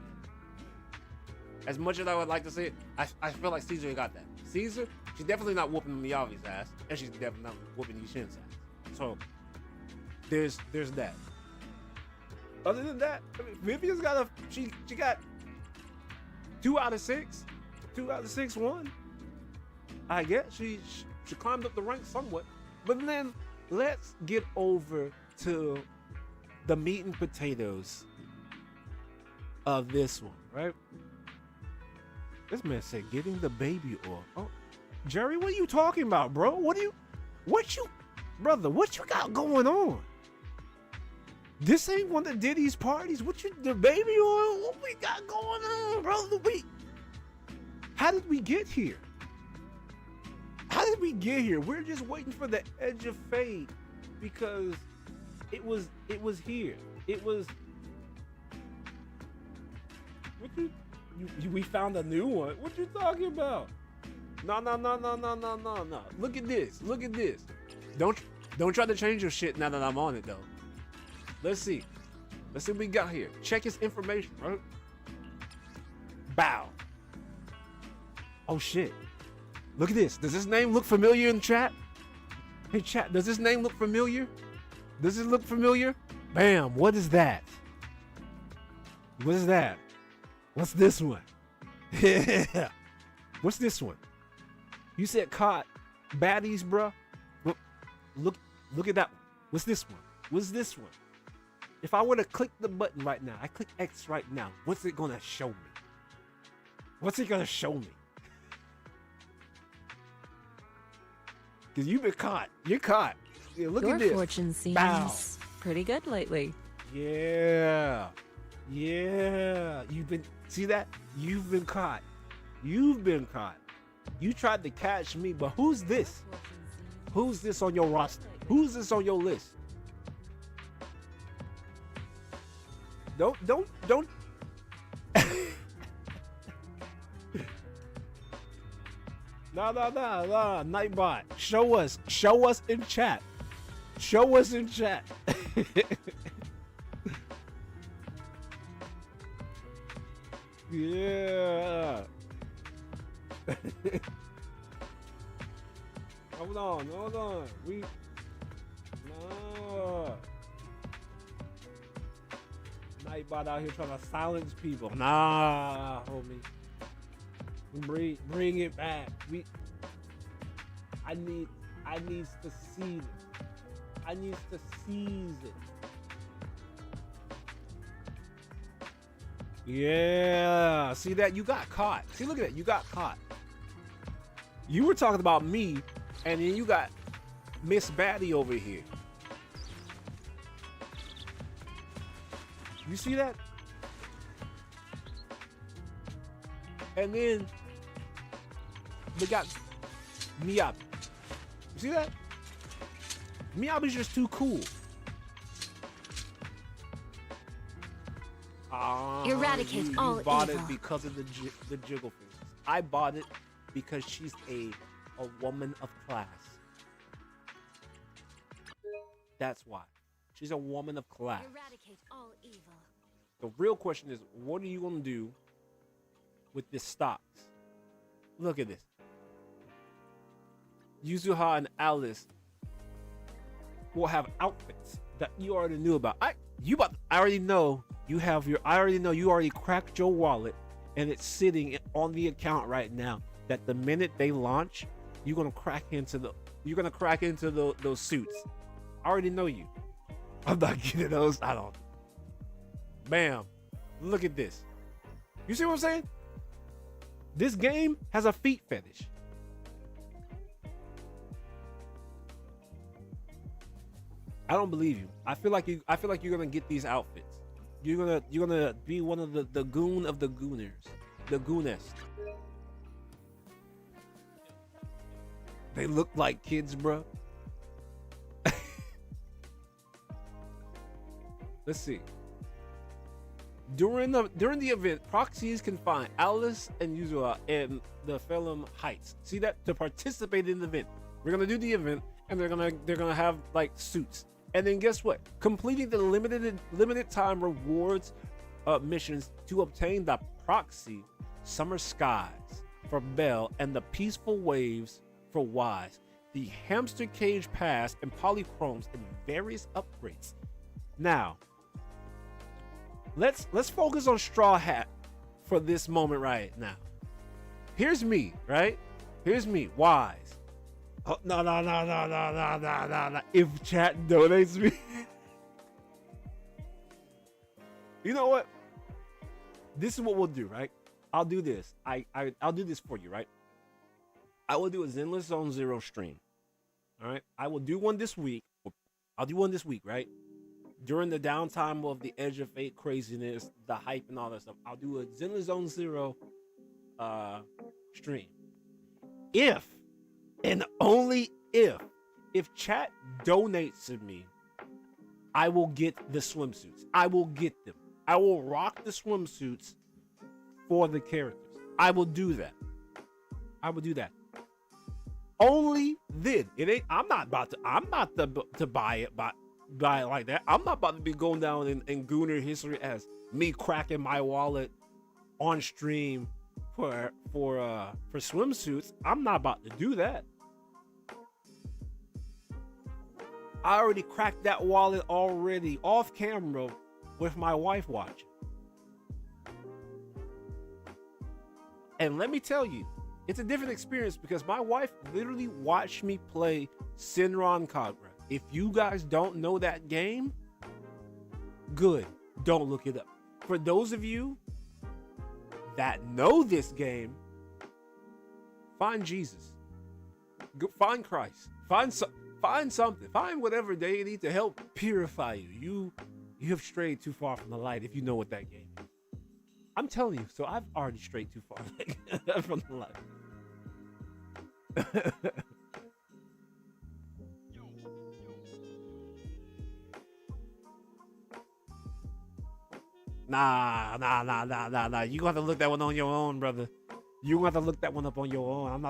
As much as I would like to say it, I feel like Caesar got that. Caesar, she's definitely not whooping Miyavi's ass, and she's definitely not whooping Yishin's ass. So there's that. Other than that, I mean, Vivian's got she got 2 out of 6. 2 out of 6 won. I guess she climbed up the ranks somewhat. But then let's get over to the meat and potatoes of this one, right? This man said getting the baby oil. Oh, Jerry, what are you talking about, bro? Brother, what you got going on? This ain't one of Diddy's parties. The baby oil? What we got going on, brother? How did we get here? We're just waiting for the edge of fate because it was here. It was. We found a new one. What you talking about? No. Look at this. Don't try to change your shit now that I'm on it though. Let's see what we got here. Check his information, right? Bow. Oh shit. Look at this. Does this name look familiar in chat? Hey chat, does this name look familiar? Does it look familiar? Bam, what is that? What is that? What's this one? Yeah. What's this one? You said caught baddies, bruh. Look at that one. What's this one? If I were to click the button right now, I click X right now, what's it gonna show me? Because you've been caught. You're caught. Yeah, look at this. Your fortune seems pretty good lately. Yeah. See that? You've been caught. You tried to catch me, but who's this? Who's this on your roster? Who's this on your list? Don't. No, Nightbot. Show us in chat. Yeah. Hold on. No. Nightbot out here trying to silence people. Nah, homie. Bring it back. I need to see it. I need to seize it. Yeah. See that? You got caught. See, look at that. You got caught. You were talking about me, and then you got Miss Batty over here. You see that? And then we got Miyabi. You see that? Miyabi's just too cool. Eradicate all you bought evil. It because of the jiggle fingers. I bought it because she's a woman of class. That's why. She's a woman of class. Eradicate all evil. The real question is, what are you gonna do with this stocks? Look at this. Yuzuha and Alice will have outfits that you already knew about. I already know you already cracked your wallet and it's sitting on the account right now that the minute they launch, you're gonna crack into those suits. I already know you. I'm not getting those. I don't. Bam. Look at this. You see what I'm saying? This game has a feet fetish. I don't believe you. I feel like you're gonna get these outfits. You're gonna be one of the goon of the gooners. The goonest. They look like kids, bro. Let's see. During the event, proxies can find Alice and Yuzua in the Phelan Heights. See that? To participate in the event. We're gonna do the event, and they're gonna have like suits. And then guess what? Completing the limited time rewards missions to obtain the proxy Summer Skies for Belle and the Peaceful Waves for Wise, the Hamster Cage Pass and Polychromes and various upgrades. Now, let's focus on Straw Hat for this moment right now. Here's me, right? Here's me, Wise. Oh, no. If chat donates me. You know what? This is what we'll do, right? I'll do this. I'll do this for you, right? I will do a Zenless Zone Zero stream. All right? I will do one this week. I'll do one this week, right? During the downtime of the Edge of Fate craziness, the hype and all that stuff. I'll do a Zenless Zone Zero stream. If and only if chat donates to me, I will get the swimsuits. I will get them. I will rock the swimsuits for the characters. I will do that. Only then. It ain't. I'm not to buy it like that. I'm not about to be going down in Gooner history as me cracking my wallet on stream for swimsuits. I'm not about to do that. I already cracked that wallet already off camera with my wife watching. And let me tell you, it's a different experience because my wife literally watched me play Sinron Kagra. If you guys don't know that game, good. Don't look it up. For those of you that know this game, find Jesus. Find Christ. Find something. Find whatever deity to help purify you. You have strayed too far from the light if you know what that game is. I'm telling you, so I've already strayed too far from the light. Nah. You gonna have to look that one on your own, brother. You gonna have to look that one up on your own. I'm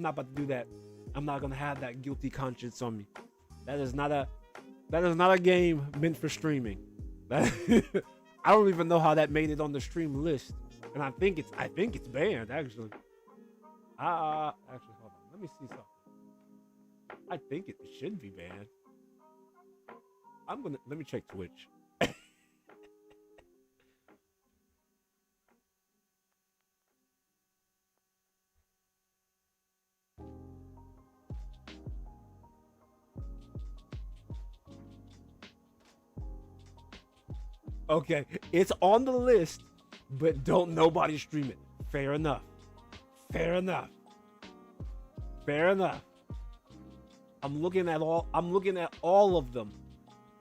not about to do that. I'm not gonna have that guilty conscience on me. That is not a game meant for streaming. I don't even know how that made it on the stream list, and I think it's banned actually. Actually, hold on. Let me see something. I think it should be banned. Let me check Twitch. Okay, it's on the list, but don't nobody stream it. Fair enough. I'm looking at all of them.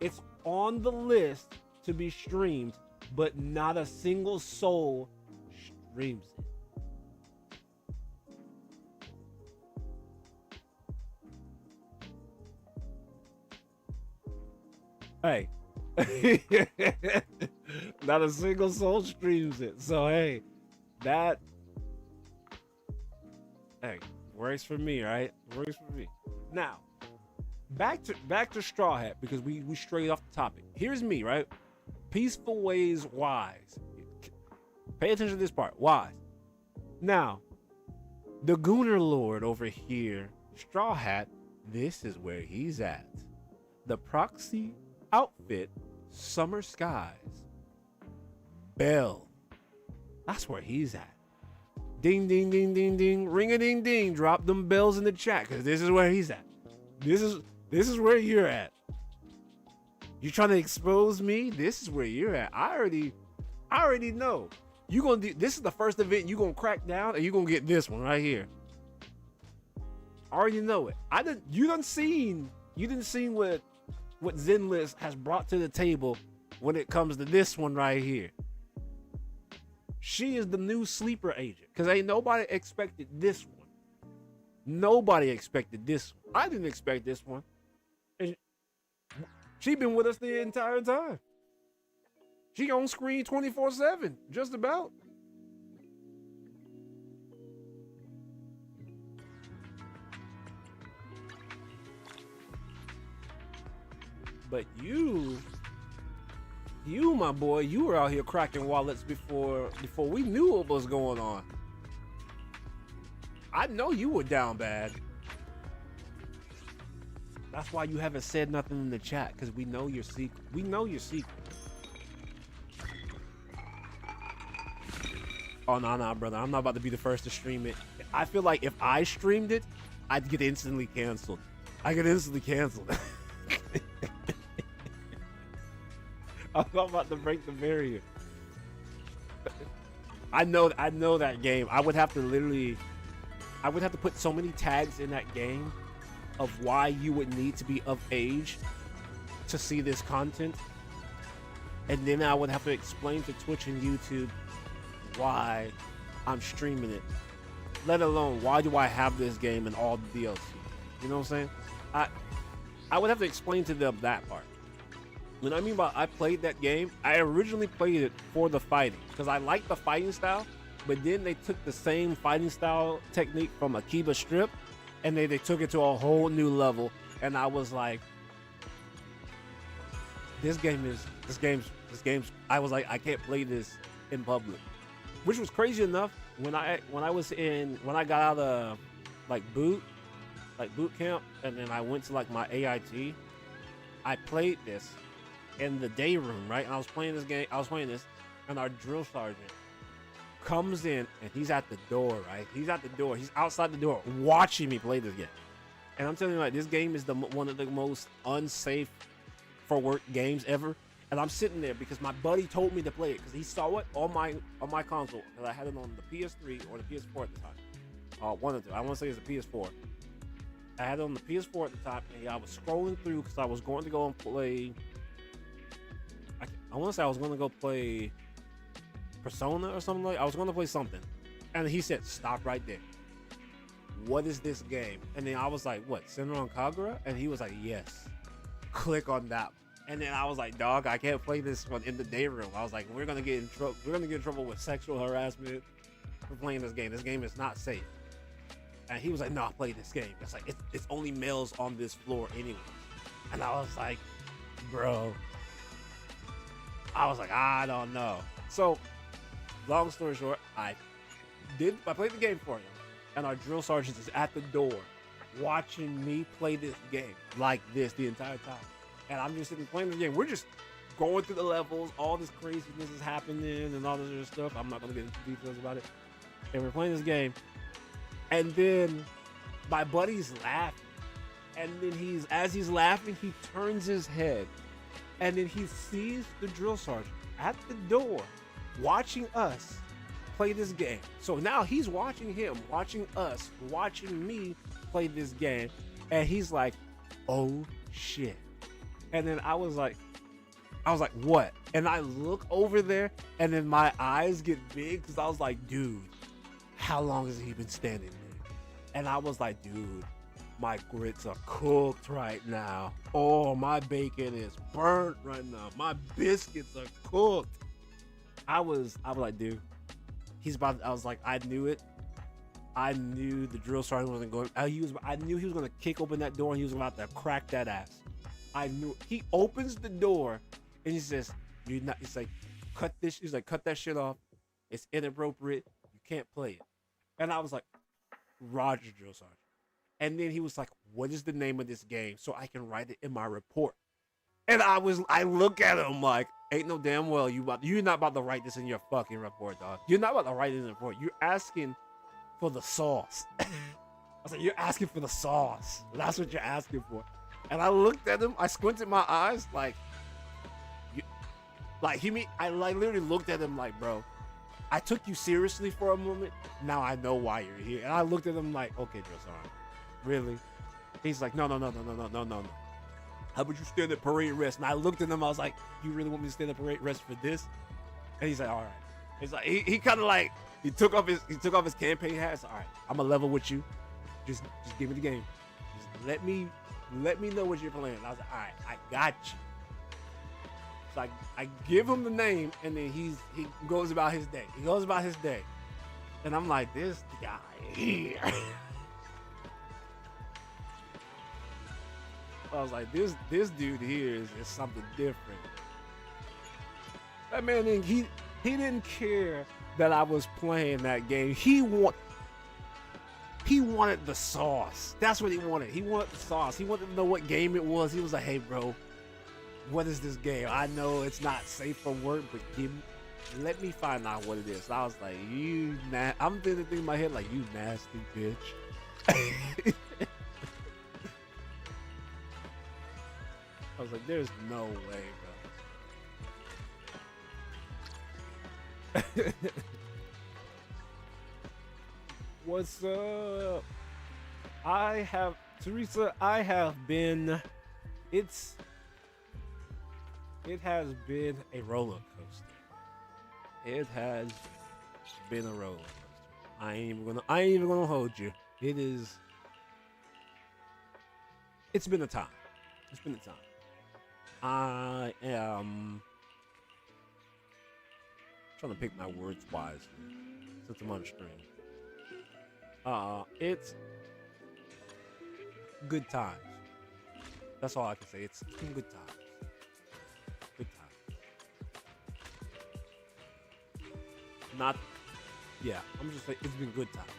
It's on the list to be streamed, but not a single soul streams it. Hey. Not a single soul streams it. So hey, that works for me, right? Works for me. Now, back to Straw Hat because we strayed off the topic. Here's me, right? Peaceful Ways Wise. Pay attention to this part. Wise. Now, the Gooner Lord over here, Straw Hat, this is where he's at. The proxy outfit, Summer Skies. Bell. That's where he's at. Ding, ding, ding, ding, ding. Ring-a-ding-ding. Drop them bells in the chat because this is where he's at. This is where you're at. You trying to expose me? This is where you're at. I already know. You gonna do this is the first event you gonna crack down and you gonna get this one right here. I already know it. You didn't seen what Zenless has brought to the table when it comes to this one right here. She is the new sleeper agent because ain't nobody expected this one. Nobody expected this one. I didn't expect this one. And she been with us the entire time. She on screen 24/7, just about. But you, my boy, you were out here cracking wallets before we knew what was going on. I know you were down bad. That's why you haven't said nothing in the chat, because we know your secret. We know your secret. Oh, no, brother. I'm not about to be the first to stream it. I feel like if I streamed it, I'd get instantly canceled. I get instantly canceled. I'm not about to break the barrier. I know that game. I would have to put so many tags in that game of why you would need to be of age to see this content. And then I would have to explain to Twitch and YouTube why I'm streaming it. Let alone, why do I have this game and all the DLC? You know what I'm saying? I would have to explain to them that part. When I mean by I played that game, I originally played it for the fighting, because I like the fighting style, but then they took the same fighting style technique from Akiba Strip, and they took it to a whole new level, and I was like, this game's, I was like, I can't play this in public. Which was crazy enough, when I got out of boot camp, and then I went to like my AIT, I played this in the day room, right? And I was playing this, and our drill sergeant comes in, and he's at the door, right? He's outside the door watching me play this game. And I'm telling you, like, this game is one of the most unsafe for work games ever. And I'm sitting there because my buddy told me to play it, because he saw it on my console, because I had it on the PS3 or the PS4 at the time. One of them. I want to say it's the PS4. I had it on the PS4 at the time, and I was scrolling through because I was going to go and play. I want to say I was going to go play Persona or something like. I was going to play something, and he said, "Stop right there. What is this game?" And then I was like, "What? Senran Kagura?" And he was like, "Yes." Click on that. And then I was like, "Dog, I can't play this one in the day room." I was like, "We're gonna get in trouble. We're gonna get in trouble with sexual harassment for playing this game. This game is not safe." And he was like, "No, play this game. It's like it's only males on this floor anyway." And I was like, "Bro." I was like, "I don't know." So, long story short, I played the game for him, and our drill sergeant is at the door, watching me play this game like this the entire time. And I'm just sitting playing the game. We're just going through the levels. All this craziness is happening and all this other stuff. I'm not going to get into details about it. And we're playing this game. And then my buddy's laughing. And then as he's laughing, he turns his head. And then he sees the drill sergeant at the door watching us play this game. So now he's watching him, watching us, watching me play this game. And he's like, "Oh, shit." And then I was like, "What?" And I look over there, and then my eyes get big, because I was like, "Dude, how long has he been standing there?" And I was like, "Dude, my grits are cooked right now. Oh, my bacon is burnt right now. My biscuits are cooked." I was like, "Dude, he's about to," I was like, I knew it. I knew the drill sergeant wasn't going. I knew he was going to kick open that door, and he was about to crack that ass. I knew. He opens the door, and he says, "You're not." He's like, "Cut this." He's like, "Cut that shit off. It's inappropriate. You can't play it." And I was like, "Roger, drill sergeant." And then he was like, "What is the name of this game so I can write it in my report?" And I look at him like, "Ain't no damn well you're not about to write this in your fucking report, dog. You're not about to write it in the report. You're asking for the sauce." I was like, "You're asking for the sauce. That's what you're asking for." And I looked at him. I squinted my eyes I literally looked at him like, "Bro, I took you seriously for a moment. Now I know why you're here." And I looked at him like, "Okay, drill sergeant, really?" He's like, No. How about you stand at parade rest?" And I looked at him. I was like, "You really want me to stand at parade rest for this?" And he's like, "All right." He's like, he kind of like, he took off his campaign hat. "All right, I'm gonna level with you. Just give me the game. Just let me know what you're playing." And I was like, "All right, I got you." So I give him the name, and then he goes about his day. He goes about his day. And I'm like, this guy here. I was like, this dude here is something different. That man didn't, he didn't care that I was playing that game. He wanted the sauce. That's what he wanted. He wanted the sauce. He wanted to know what game it was. He was like, hey bro, what is this game? I know it's not safe for work, but let me find out what it is. So I was like, I'm thinking in my head like, you nasty bitch. I was like, there's no way, bro. What's up? Teresa, it has been a roller coaster. It has been a roller coaster. I ain't even gonna hold you. It's been a time. It's been a time. I am trying to pick my words wisely since I'm on stream. It's good times. That's all I can say. It's been good times. Good times. I'm just like, it's been good times.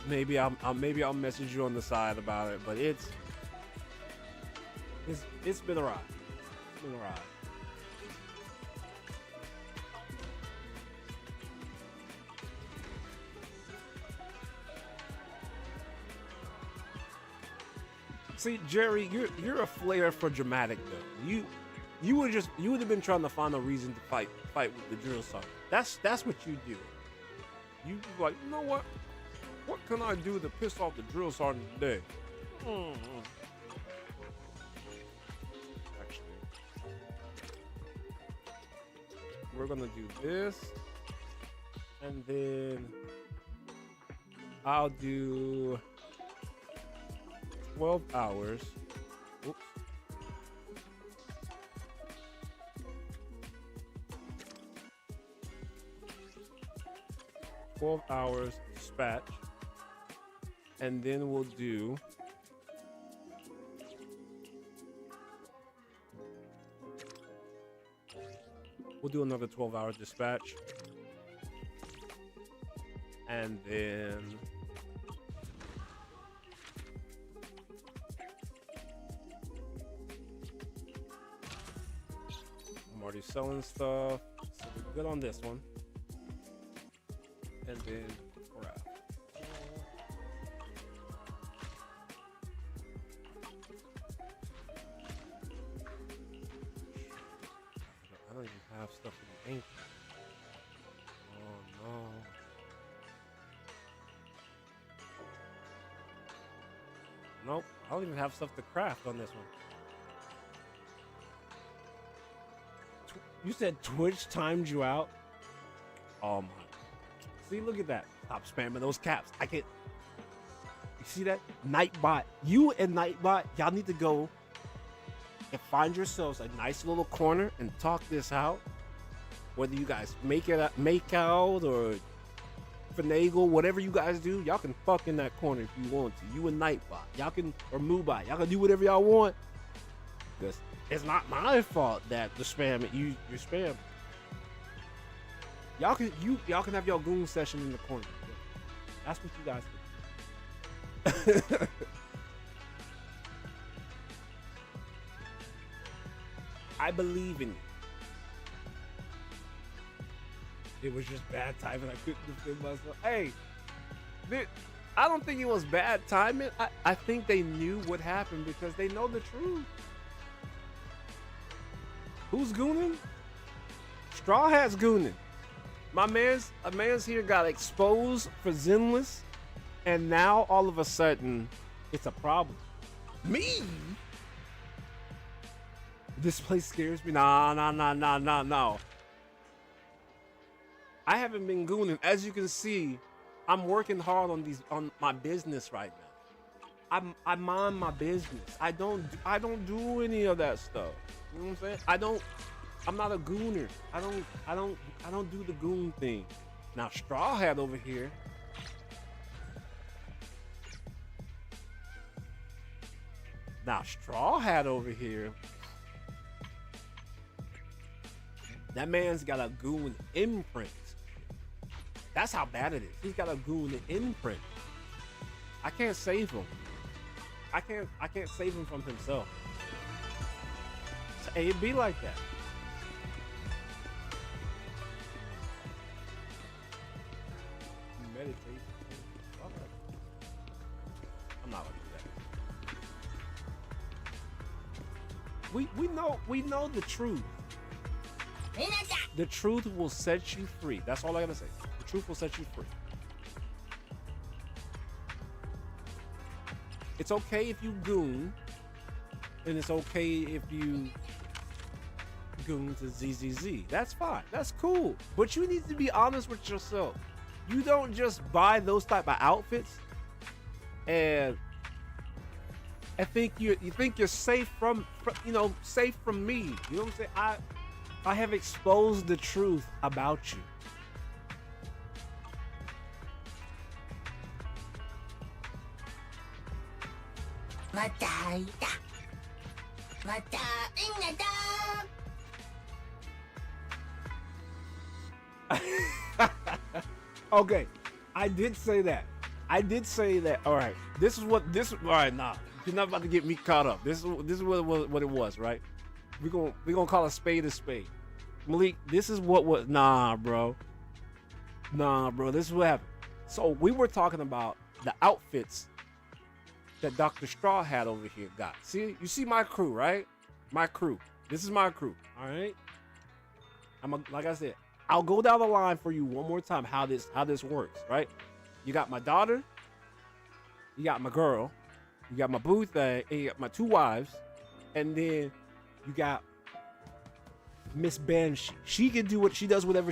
Maybe I'll message you on the side about it, but it's been a ride. It's been a ride. See, Jerry, you're a flair for dramatic though. You would have been trying to find a reason to fight with the drill sergeant. That's what you do. You like, you know what? What can I do to piss off the drill sergeant today? Actually, we're gonna do this, and then I'll do 12 hours. Oops. $12 dispatch. And then we'll do another 12-hour dispatch. And then I'm already selling stuff, so we're good on this one. And then crap. I don't even have stuff in the ink. Oh no. Nope, I don't even have stuff to craft on this one. You said Twitch timed you out? Oh my. See, look at that. Stop spamming those caps. I can't. You see that? Nightbot. You and Nightbot, y'all need to go and find yourselves a nice little corner and talk this out. Whether you guys make out or finagle, whatever you guys do, y'all can fuck in that corner if you want to. You and Nightbot. Y'all can, or Moobot. Y'all can do whatever y'all want. Because it's not my fault that the spam, you're spam. Y'all can have your goon session in the corner. That's what you guys do. I believe in you. It was just bad timing. I couldn't defend myself. Hey, I don't think it was bad timing. I think they knew what happened because they know the truth. Who's gooning? Straw Hat's gooning. A man's here got exposed for Zenless, and now all of a sudden, it's a problem. Me? This place scares me. No. I haven't been gooning. As you can see, I'm working hard on my business right now. I mind my business. I don't do any of that stuff. You know what I'm saying? I'm not a gooner. I don't do the goon thing. Now Straw Hat over here. That man's got a goon imprint. That's how bad it is. He's got a goon imprint. I can't save him. I can't save him from himself. So it'd be like that. Meditate. I'm not like that. We know the truth. The truth will set you free. That's all I gotta say. The truth will set you free. It's okay if you goon, and it's okay if you goon to ZZZ. That's fine. That's cool. But you need to be honest with yourself. You don't just buy those type of outfits and think you think you're safe from safe from me. You know what I'm saying? I have exposed the truth about you. Okay, I did say that. All right, all right, nah, you're not about to get me caught up. This is what it was, right? We're gonna call a spade. Malik, this is what was, nah, bro, this is what happened. So we were talking about the outfits that Dr. Straw Hat over here got. See, you see my crew, right? My crew. This is my crew. All right. Like I said, I'll go down the line for you one more time how this works, right? You got my daughter, you got my girl, you got my boo thing, and you got my two wives, and then you got Miss Banshee. She can do what she does, whatever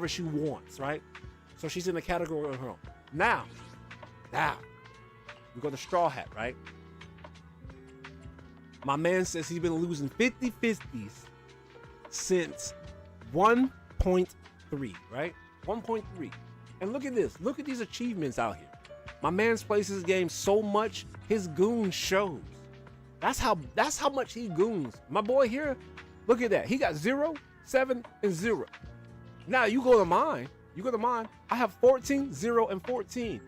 she wants, right? So she's in the category of her own. Now, we go to Straw Hat, right? My man says he's been losing 50-50s since 1.3, right? 1.3. And look at this. Look at these achievements out here. My man's plays his game so much, his goon shows. That's how much he goons. My boy here, look at that. He got 0, 7, and 0. Now you go to mine. I have 14, 0, and 14.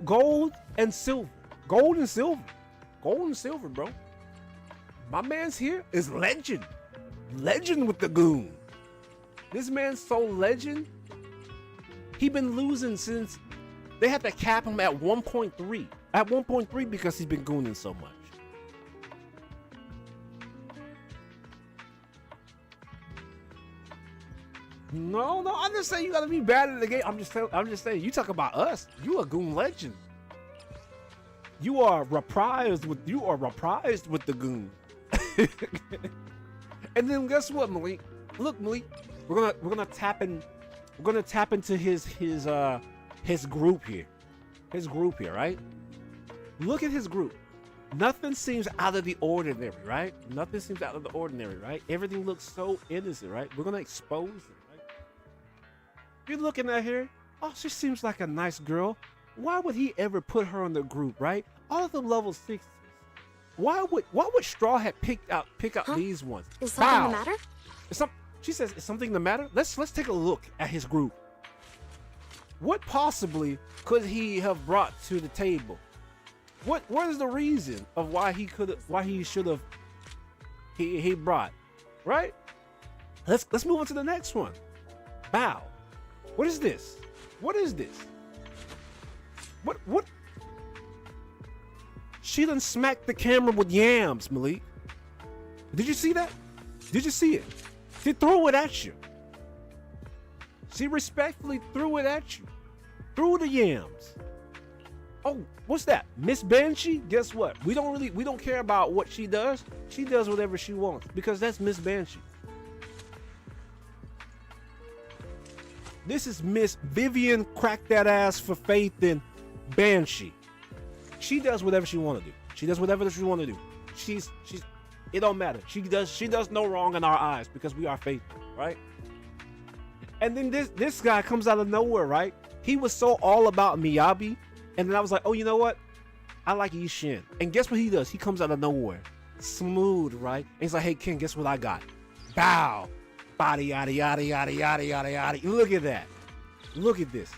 Gold and silver, bro. My man's here is legend with the goon. This man's so legend. He been losing since they had to cap him at 1.3. At 1.3 because he's been gooning so much. No, I'm just saying you gotta be bad at the game. I'm just saying you talk about us. You a goon legend. You are reprised with the goon. And then guess what, Malik? Look, Malik, we're gonna tap into his group here. His group here, right? Look at his group. Nothing seems out of the ordinary, right? Everything looks so innocent, right? We're gonna expose it. You're looking at her. Oh, she seems like a nice girl. Why would he ever put her on the group, right? All of them level 6s. Why would Straw Hat pick out these ones? Is something the matter? She says, is something the matter? Let's take a look at his group. What possibly could he have brought to the table? What is the reason of why he should have brought, right? Let's move on to the next one. Bow. What is this? What? She done smacked the camera with yams, Malik. Did you see that? Did you see it? She threw it at you. She respectfully threw it at you. Threw the yams. Oh, what's that? Miss Banshee? Guess what? We don't care about what she does. She does whatever she wants because that's Miss Banshee. This is Miss Vivian Crack That Ass for Faith in Banshee. She does whatever she want to do. She does whatever she want to do. She's it don't matter. She does no wrong in our eyes because we are faithful, right? And then this guy comes out of nowhere, right? He was so all about Miyabi, and then I was like, oh, you know what? I like Ishin. And guess what he does? He comes out of nowhere. Smooth, right? And he's like, hey, Ken, guess what I got? Bow. Body, yada, yada, yada, yada, yada, yada. Look at that. Look at this.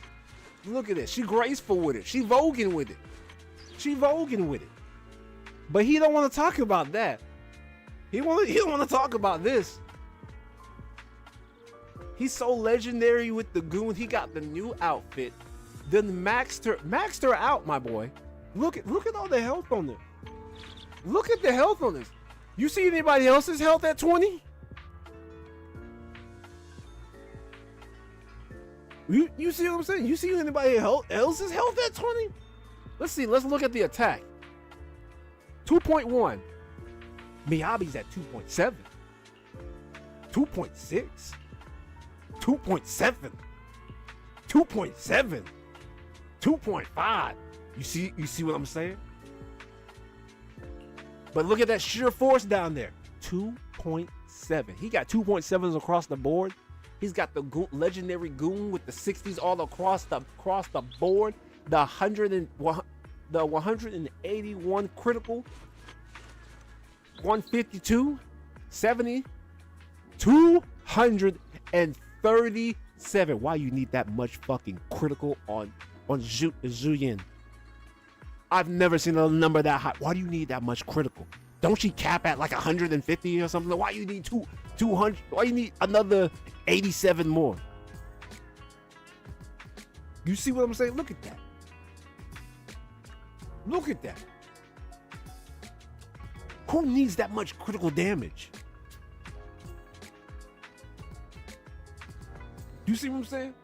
Look at this. She graceful with it. She voguing with it. She voguing with it. But he don't want to talk about that. He don't want to talk about this. He's so legendary with the goon. He got the new outfit. Then maxed her out, my boy. Look at all the health on this. Look at the health on this. You see anybody else's health at 20? You see what I'm saying? You see anybody else's health at 20? Let's see. Let's look at the attack. 2.1. Miyabi's at 2.7. 2.6. 2.7. 2.7. 2.5. You see what I'm saying? But look at that sheer force down there. 2.7. He got 2.7s across the board. He's got the legendary goon with the 60s all across the board. The 181 critical. 152, 70, 237. Why you need that much fucking critical on Zhuyin? I've never seen a number that high. Why do you need that much critical? Don't she cap at like 150 or something? Why you need 200? Why you need another 87 more? You see what I'm saying? Look at that. Look at that. Who needs that much critical damage? You see what I'm saying?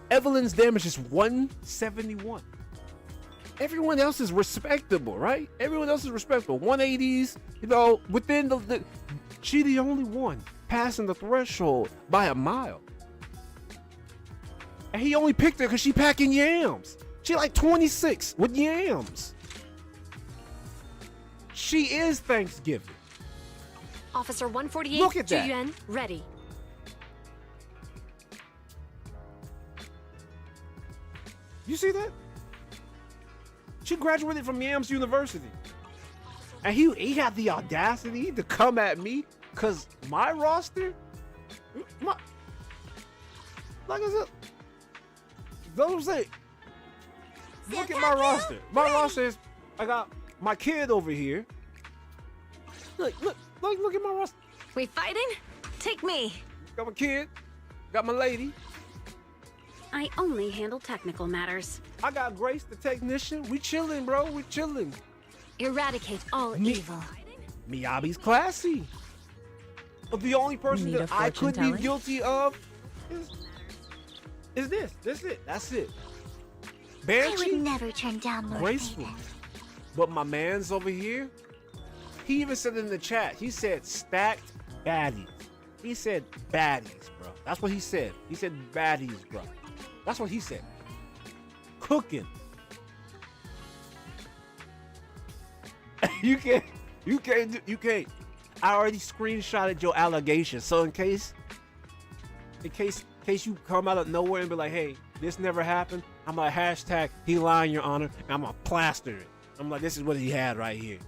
Evelyn's damage is 171. Everyone else is respectable, right? Everyone else is respectable. 180s, within she the only one passing the threshold by a mile. And he only picked her because she packing yams. She like 26 with yams. She is Thanksgiving. Officer 148, look at that. Juyuan, ready. You see that? She graduated from Yams University. And he had the audacity to come at me because my roster, like I said, don't say, look at my roster. My roster is, I got my kid over here. Look at my roster. We fighting? Take me. Got my kid, got my lady. I only handle technical matters. I got Grace, the technician. We chilling, bro. We chilling. Eradicate all evil. Miyabi's classy. But the only person that I could be guilty of is this. That's it. That's it. Banshee, I would never turn down Lord graceful. But my man's over here, he even said in the chat, he said stacked baddies. He said baddies, bro. That's what he said. He said baddies, bro. That's what he said. Cooking. You can't. I already screenshotted your allegation. So in case you come out of nowhere and be like, hey, this never happened, I'm like, hashtag he lying, your honor, and I'm gonna plaster it. I'm like, this is what he had right here.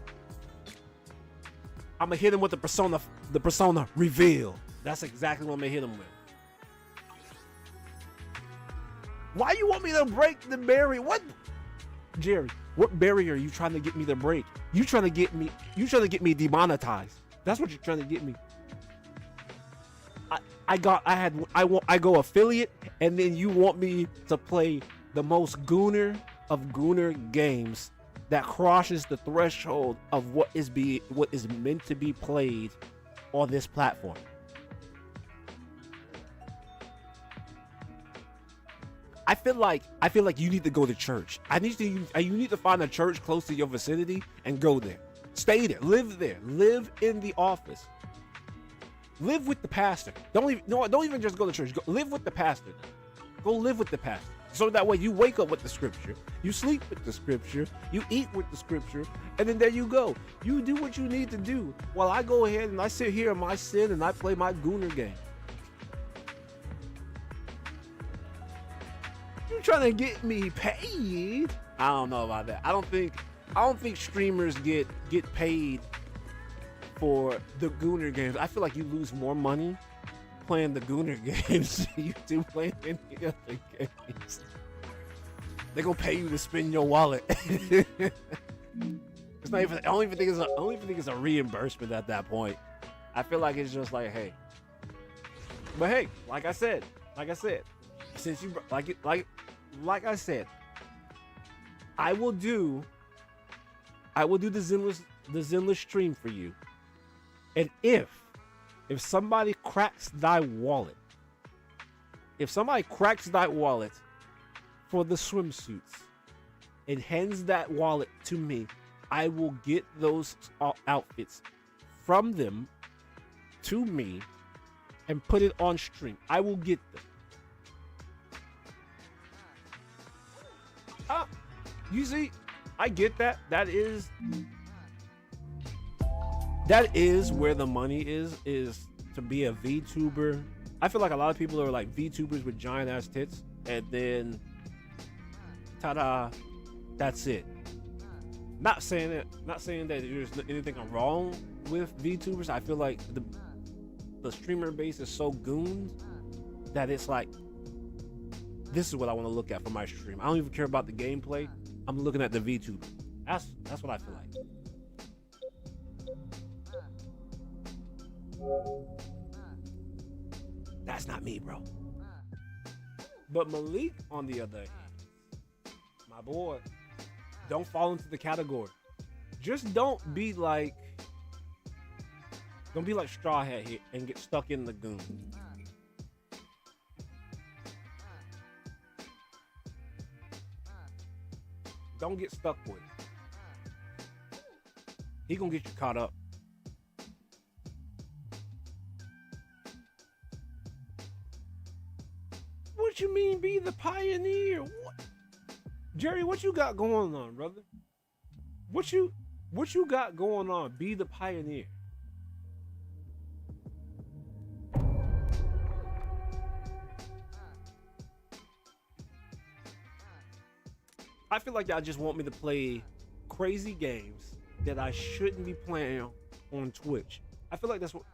I'm gonna hit him with the persona reveal. That's exactly what I'm gonna hit him with. Why you want me to break the barrier? What, Jerry? What barrier are you trying to get me to break? You trying to get me demonetized. That's what you're trying to get me. I go affiliate, and then you want me to play the most gooner of gooner games that crosses the threshold of what is meant to be played on this platform. I feel like you need to go to church. You need to find a church close to your vicinity and go there. Stay there. Live there. Live in the office. Live with the pastor. Don't even just go to church. Live with the pastor. Go live with the pastor. So that way you wake up with the scripture, you sleep with the scripture, you eat with the scripture, and then there you go. You do what you need to do while I go ahead and I sit here in my sin and I play my Gooner game. You trying to get me paid? I don't know about that. I don't think streamers get paid for the Gooner games. I feel like you lose more money playing the Gooner games than you do playing any other games. They're gonna pay you to spin your wallet. It's not even. I don't even think it's a reimbursement at that point. I feel like it's just like, hey. But hey, like I said, since you like I said, I will do the Zenless stream for you. And if somebody cracks thy wallet, for the swimsuits and hands that wallet to me, I will get those outfits from them to me and put it on stream. I will get them. You see, I get that. That is where the money is to be a VTuber. I feel like a lot of people are like VTubers with giant ass tits, and then ta-da, that's it. Not saying that there's anything wrong with VTubers. I feel like the streamer base is so gooned that it's like, this is what I want to look at for my stream. I don't even care about the gameplay. I'm looking at the VTuber. That's what I feel like. That's not me, bro. But Malik, on the other hand, my boy, don't fall into the category. Just don't be like Straw Hat here and get stuck in the goon. Don't get stuck with it. He gonna get you caught up. What you mean be the pioneer? What? Jerry, what you got going on, brother? What you got going on? Be the pioneer. I feel like y'all just want me to play crazy games that I shouldn't be playing on Twitch. I feel like that's what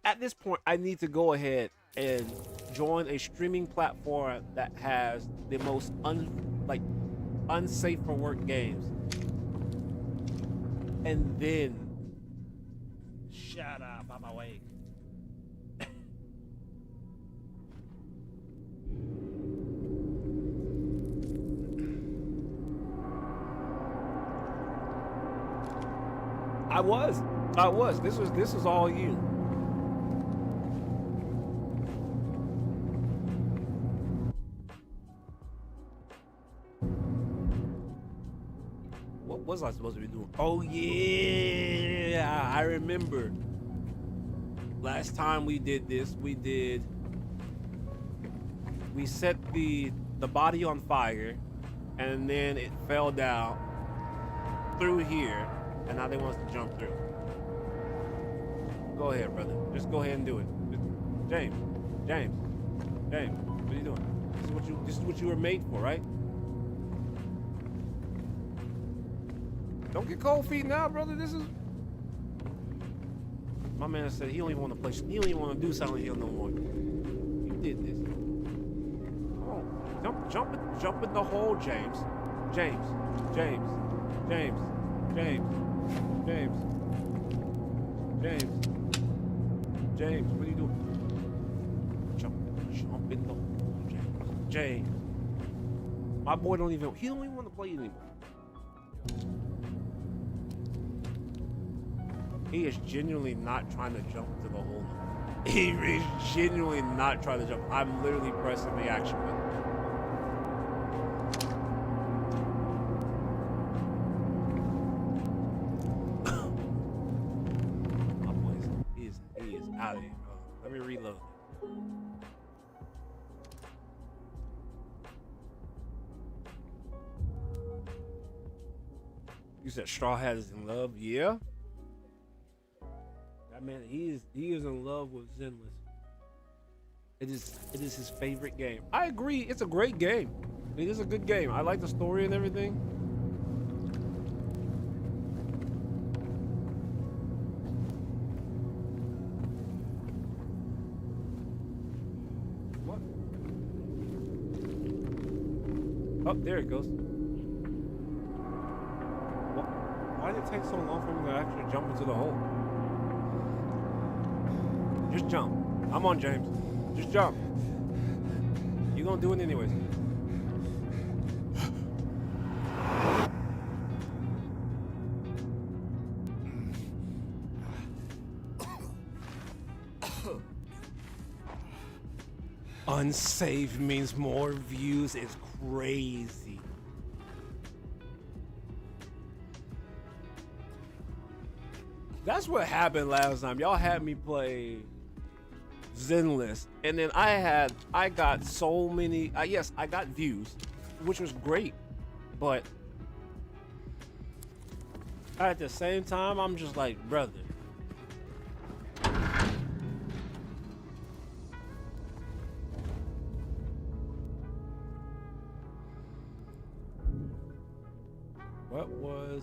at this point I need to go ahead and join a streaming platform that has the most unsafe for work games. And then shut up, I'm awake. I was. This was all you. What was I supposed to be doing? Oh yeah, I remember. Last time we did this, we set the body on fire, and then it fell down through here. And now they want us to jump through. Go ahead, brother. Just go ahead and do it. James, what are you doing? This is what you were made for, right? Don't get cold feet now, brother. This is. My man said he don't even want to play. He don't even want to do Silent Hill no more. You did this. Come on, jump in the hole, James. James, what are you doing? Jump in the hole, James. My boy don't even want to play anymore. He is genuinely not trying to jump into the hole. He is genuinely not trying to jump. I'm literally pressing the action button. Out of here, bro. Let me reload. You said Straw Hat is in love. Yeah. That man, he is in love with Zenless. It is his favorite game. I agree. It's a great game. It is a good game. I like the story and everything. What? Oh, there it goes. What? Why did it take so long for me to actually jump into the hole? Just jump. I'm on, James. Just jump. You're gonna do it anyways. Unsafe means more views. It's crazy. That's what happened last time. Y'all had me play Zenless, and then I got so many. Yes, I got views, which was great, but at the same time, I'm just like, brother. What was?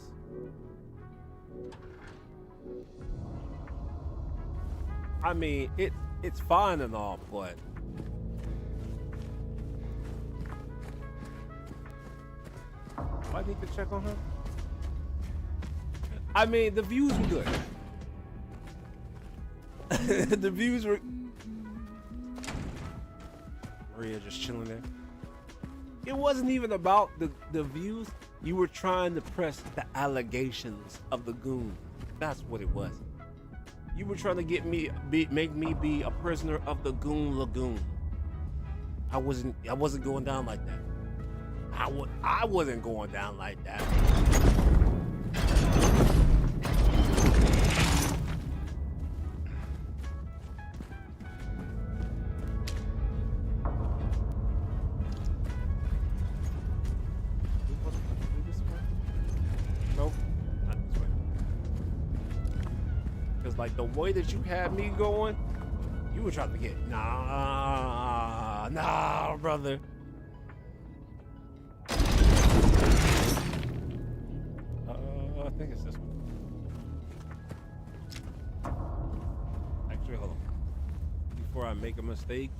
I mean, it's fine and all, but do I need to check on her? I mean, the views were good. The views were. Maria just chilling there. It wasn't even about the views. You were trying to press the allegations of the goon. That's what it was. You were trying to get me, make me be a prisoner of the Goon Lagoon. I wasn't going down like that. I wasn't going down like that. Like the way that you had me going, you were trying to get nah, brother. I think it's this one. Actually, hold on. Before I make a mistake,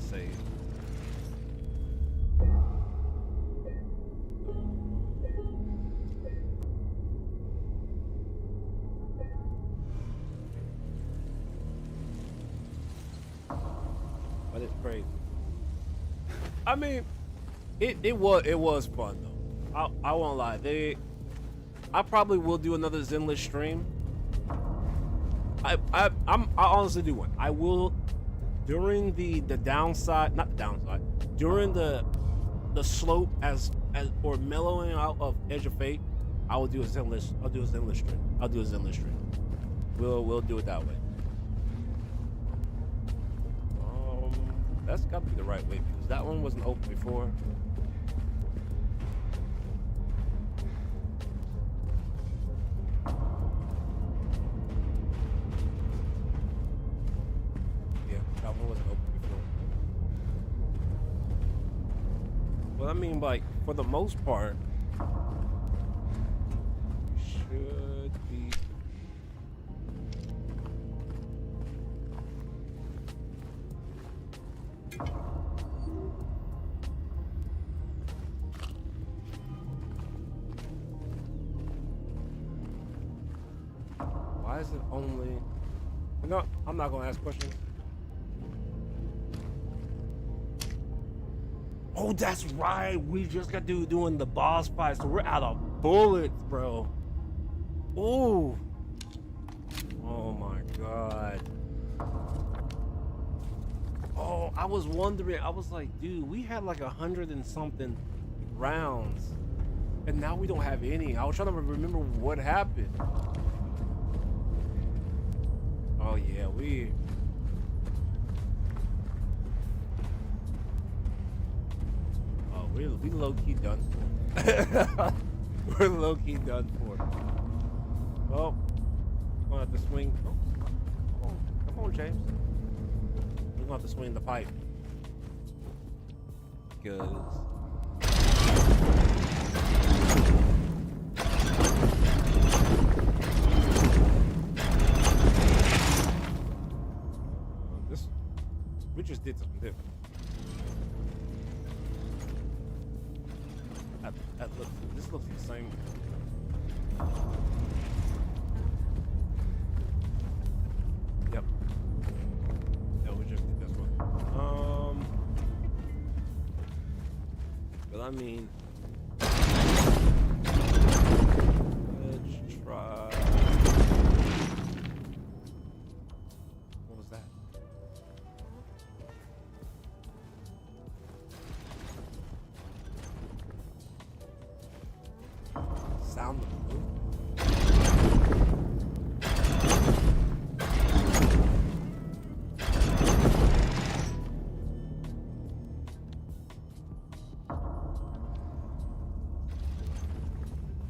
save. But it's crazy. I mean, it was fun though. I won't lie. I probably will do another Zenless stream. I honestly do one. I will during the downside, not the downside, during the slope as or mellowing out of Edge of Fate. I will do a Zenless. I'll do a Zenless stream. We'll do it that way. That's got to be the right way because that one wasn't open before. Yeah, that one wasn't open before. Well, I mean, like, for the most part, you should be. Why is it only? No, I'm not gonna ask questions. Oh, that's right. We just got to doing the boss fight, so we're out of bullets, bro. Ooh. Oh my god. Oh, I was wondering. I was like, dude, we had like 100 and something rounds, and now we don't have any. I was trying to remember what happened. Oh yeah, we low key done. We're low-key done for. Well, we're gonna have to swing. Oh, come on, James. We're gonna have to swing the pipe. Because we just did something different. This looks the same. Yep. Yeah, we just did this one. But I mean, let's try. What was that? Sound of the move.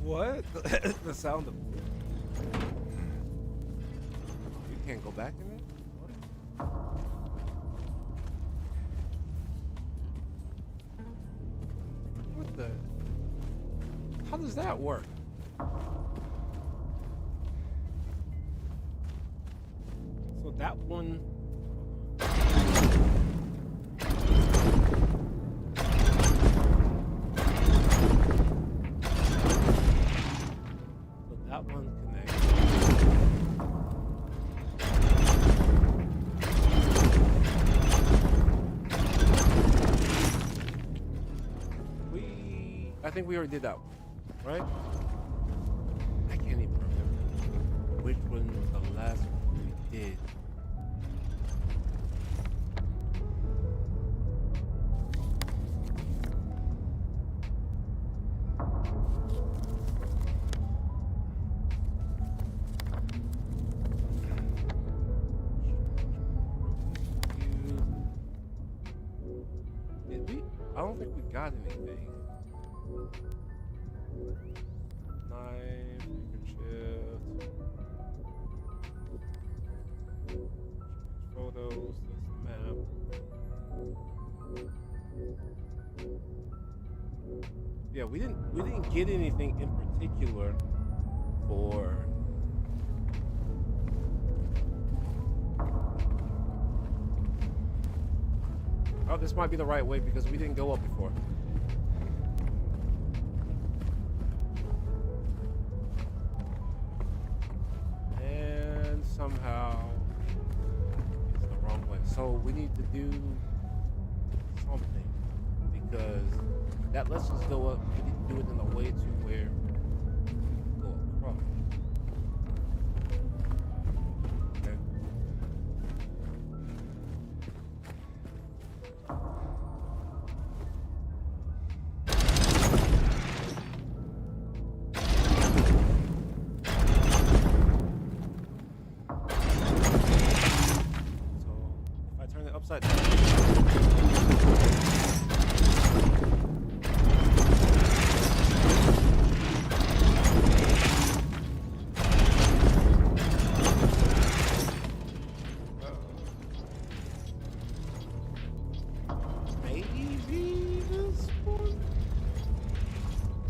What? The sound of. You can't go back in it? What? What the? How does that work? So that one. So that one connects. I think we already did that one. Right? I can't even remember which one was the last one we did. Did we? I don't think we got anything. Knife, handkerchief, photos, this map. Yeah, we didn't get anything in particular for oh, this might be the right way because we didn't go up before. Somehow it's the wrong way. So we need to do something because that lets us go up. We need to do it in a way to where we can go across. Okay. Upside down. Maybe this one?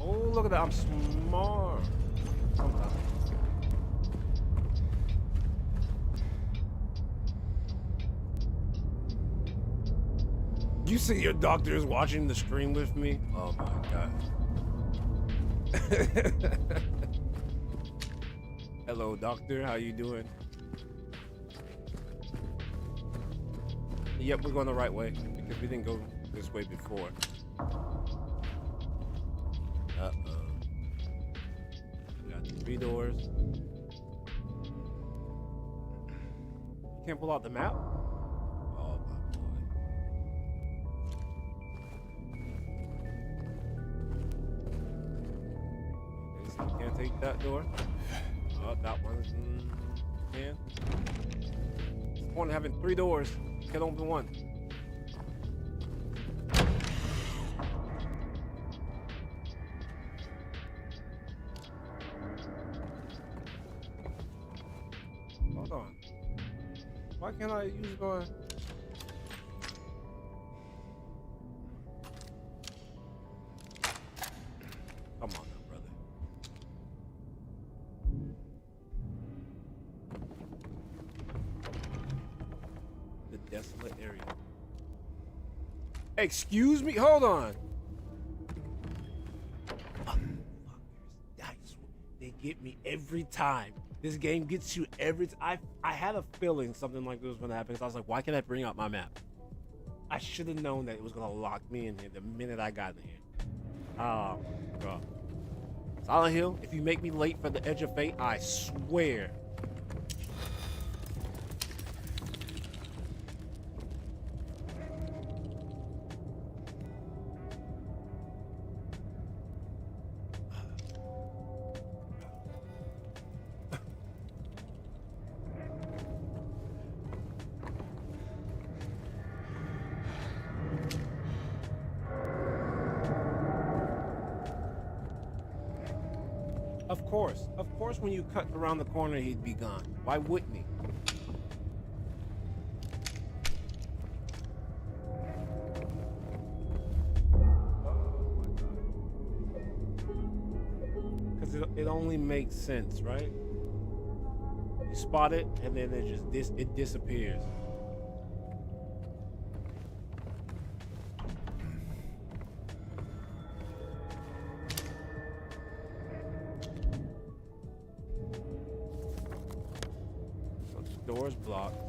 Oh, look at that. I'm smart. Sometimes. You see your doctor is watching the stream with me? Oh my god. Hello, doctor. How you doing? Yep, we're going the right way because we didn't go this way before. Uh-oh. We got 3 doors. You can't pull out the map? Can't take that door. Oh, that one's can. What's the point of having 3 doors? Can open one. Why can't I use my... Come on now, brother. The desolate area. Excuse me? Hold on. They get me every time. This game gets you every time. I had a feeling something like this was gonna happen. So I was like, why can't I bring out my map? I should have known that it was gonna lock me in here the minute I got in here. Oh my god. Silent Hill, if you make me late for the Edge of Fate, I swear. Of course, when you cut around the corner, he'd be gone. Why wouldn't he? Because it only makes sense, right? You spot it, and then it disappears. Door's blocked.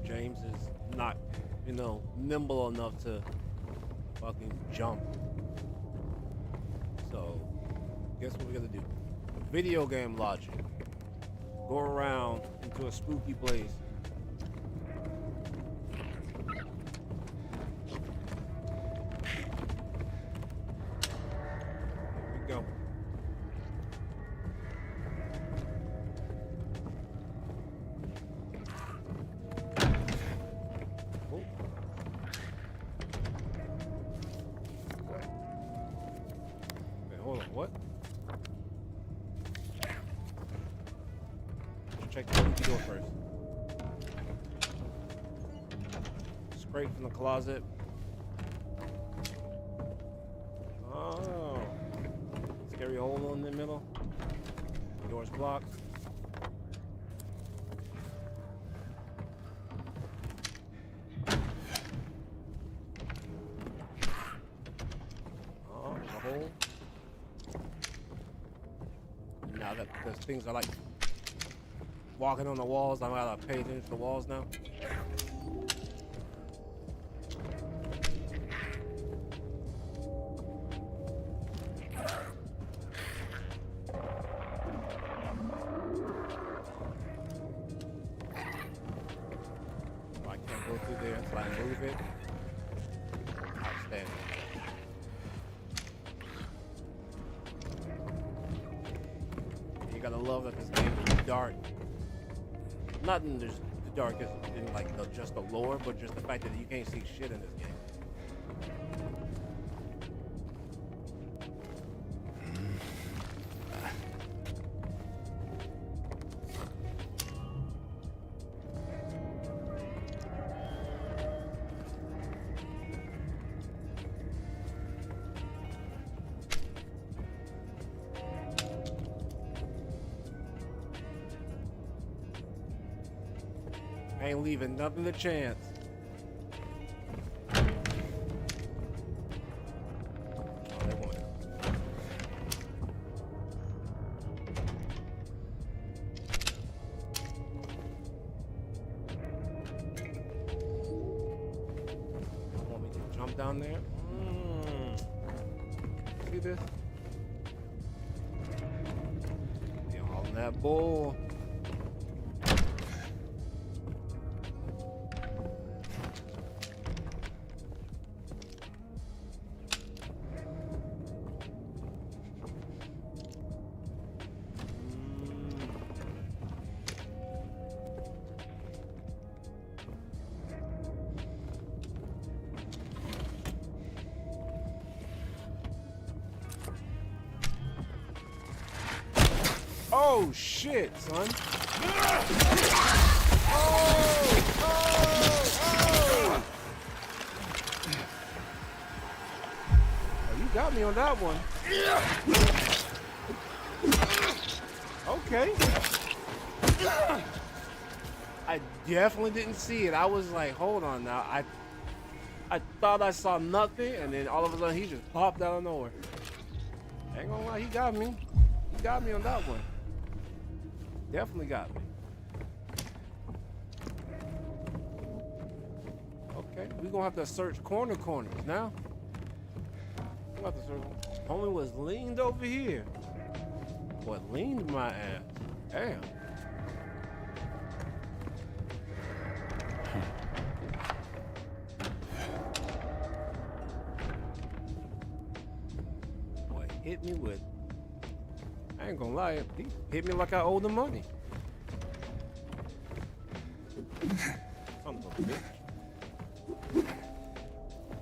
James is not, nimble enough to fucking jump. So, guess what we're gonna do? Video game logic. Go around into a spooky place. Check the spooky door first. Scrape from the closet. Oh. Scary hole in the middle. Door's blocked. Oh, there's a hole. Now that because things are like walking on the walls, I'm gotta pay attention to the walls now. I can't go through there until I move it. Outstanding. You gotta love that this game is dark. Not in the darkest in like just the lore, but just the fact that you can't see shit in this game. Ain't leaving nothing to chance. Oh, they want it. You want me to jump down there? See this? You're holding that bull. Oh shit, son. Oh, you got me on that one. Okay. I definitely didn't see it. I was like, hold on now. I thought I saw nothing, and then all of a sudden he just popped out of nowhere. Ain't gonna lie, he got me. He got me on that one. Definitely got me. Okay, we gonna have to search corners now. We gonna have to search. Homie was leaned over here. What leaned my ass? Damn. Boy, hit me with. I ain't gonna lie, he hit me like I owe the money. Son of a bitch.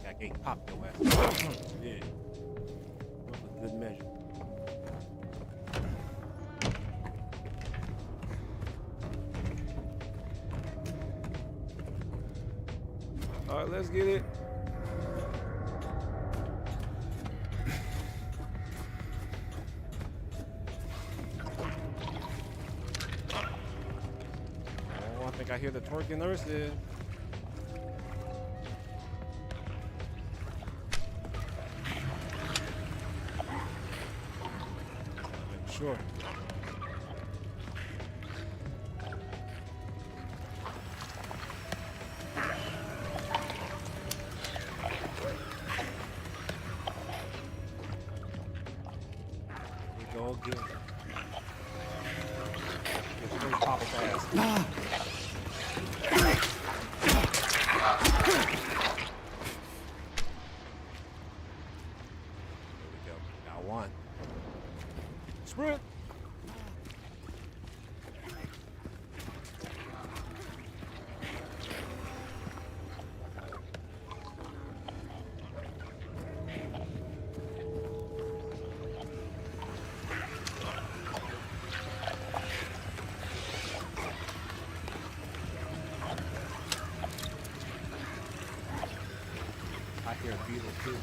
I can't pop your ass. Yeah. That's a good measure. All right, let's get it. Oh, I think I hear the twerking nurse there. Sure. Go again. Pop his ass. There we go. Got one. Sprint. I hear a beetle too.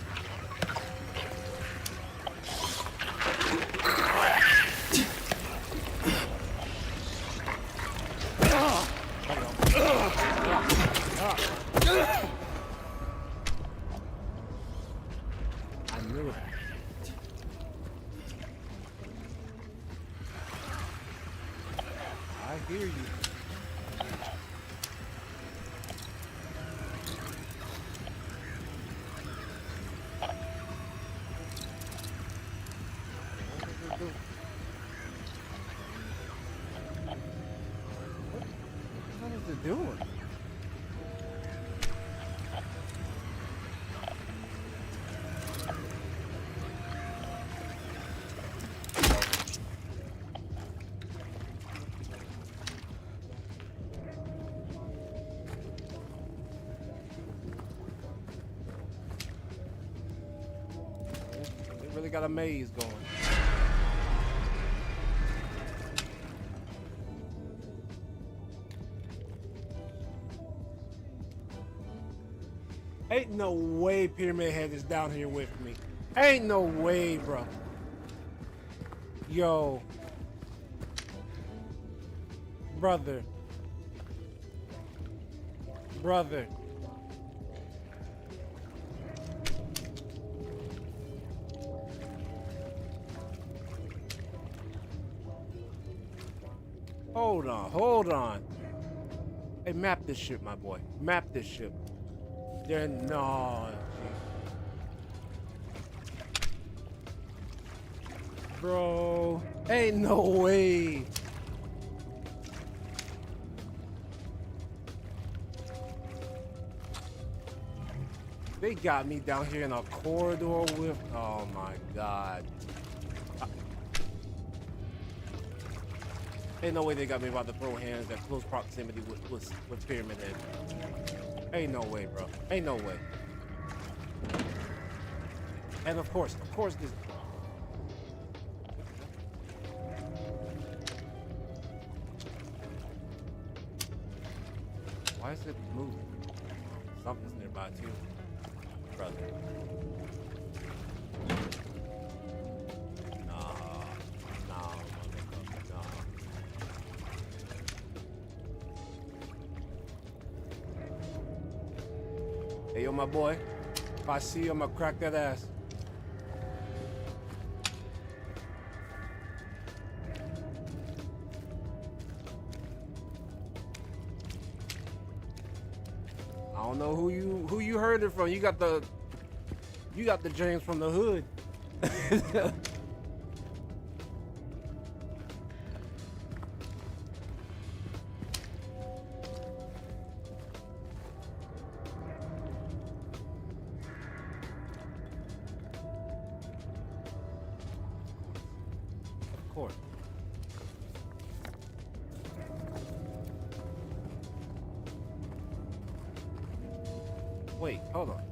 I knew it. I hear you. What is it doing? They really got a maze going. Ain't no way Pyramid Head is down here with me. Ain't no way, bro. Yo. Brother. Brother. Hold on, hold on. Hey, map this shit, my boy. Map this shit. There, no. Bro, ain't no way. They got me down here in a corridor with, oh my God. Ain't no way they got me about to throw hands at close proximity with Pyramid Head. Ain't no way, bro. Ain't no way. And of course this. Why is it moving? Something's nearby too, brother. Nah, motherfucker, nah. Hey, yo, my boy. If I see you, I'm gonna crack that ass. I don't know who you heard it from. You got the James from the hood. Of course. Wait, hold on.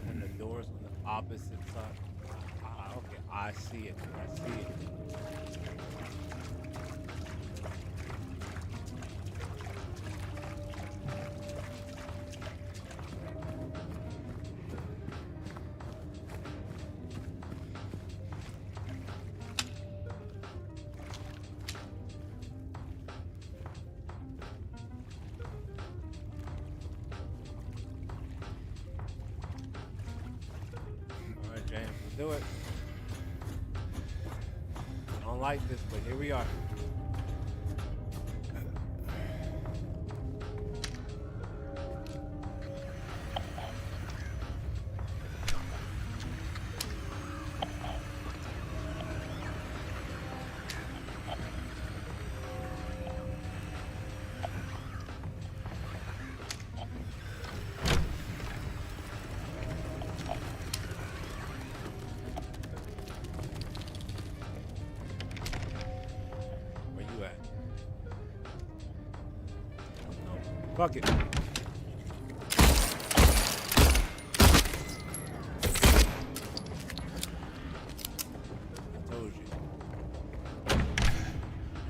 And the doors on the opposite side. Okay, I see it. I see it. Do it. I don't like this, but here we are. Fuck it. I told you. I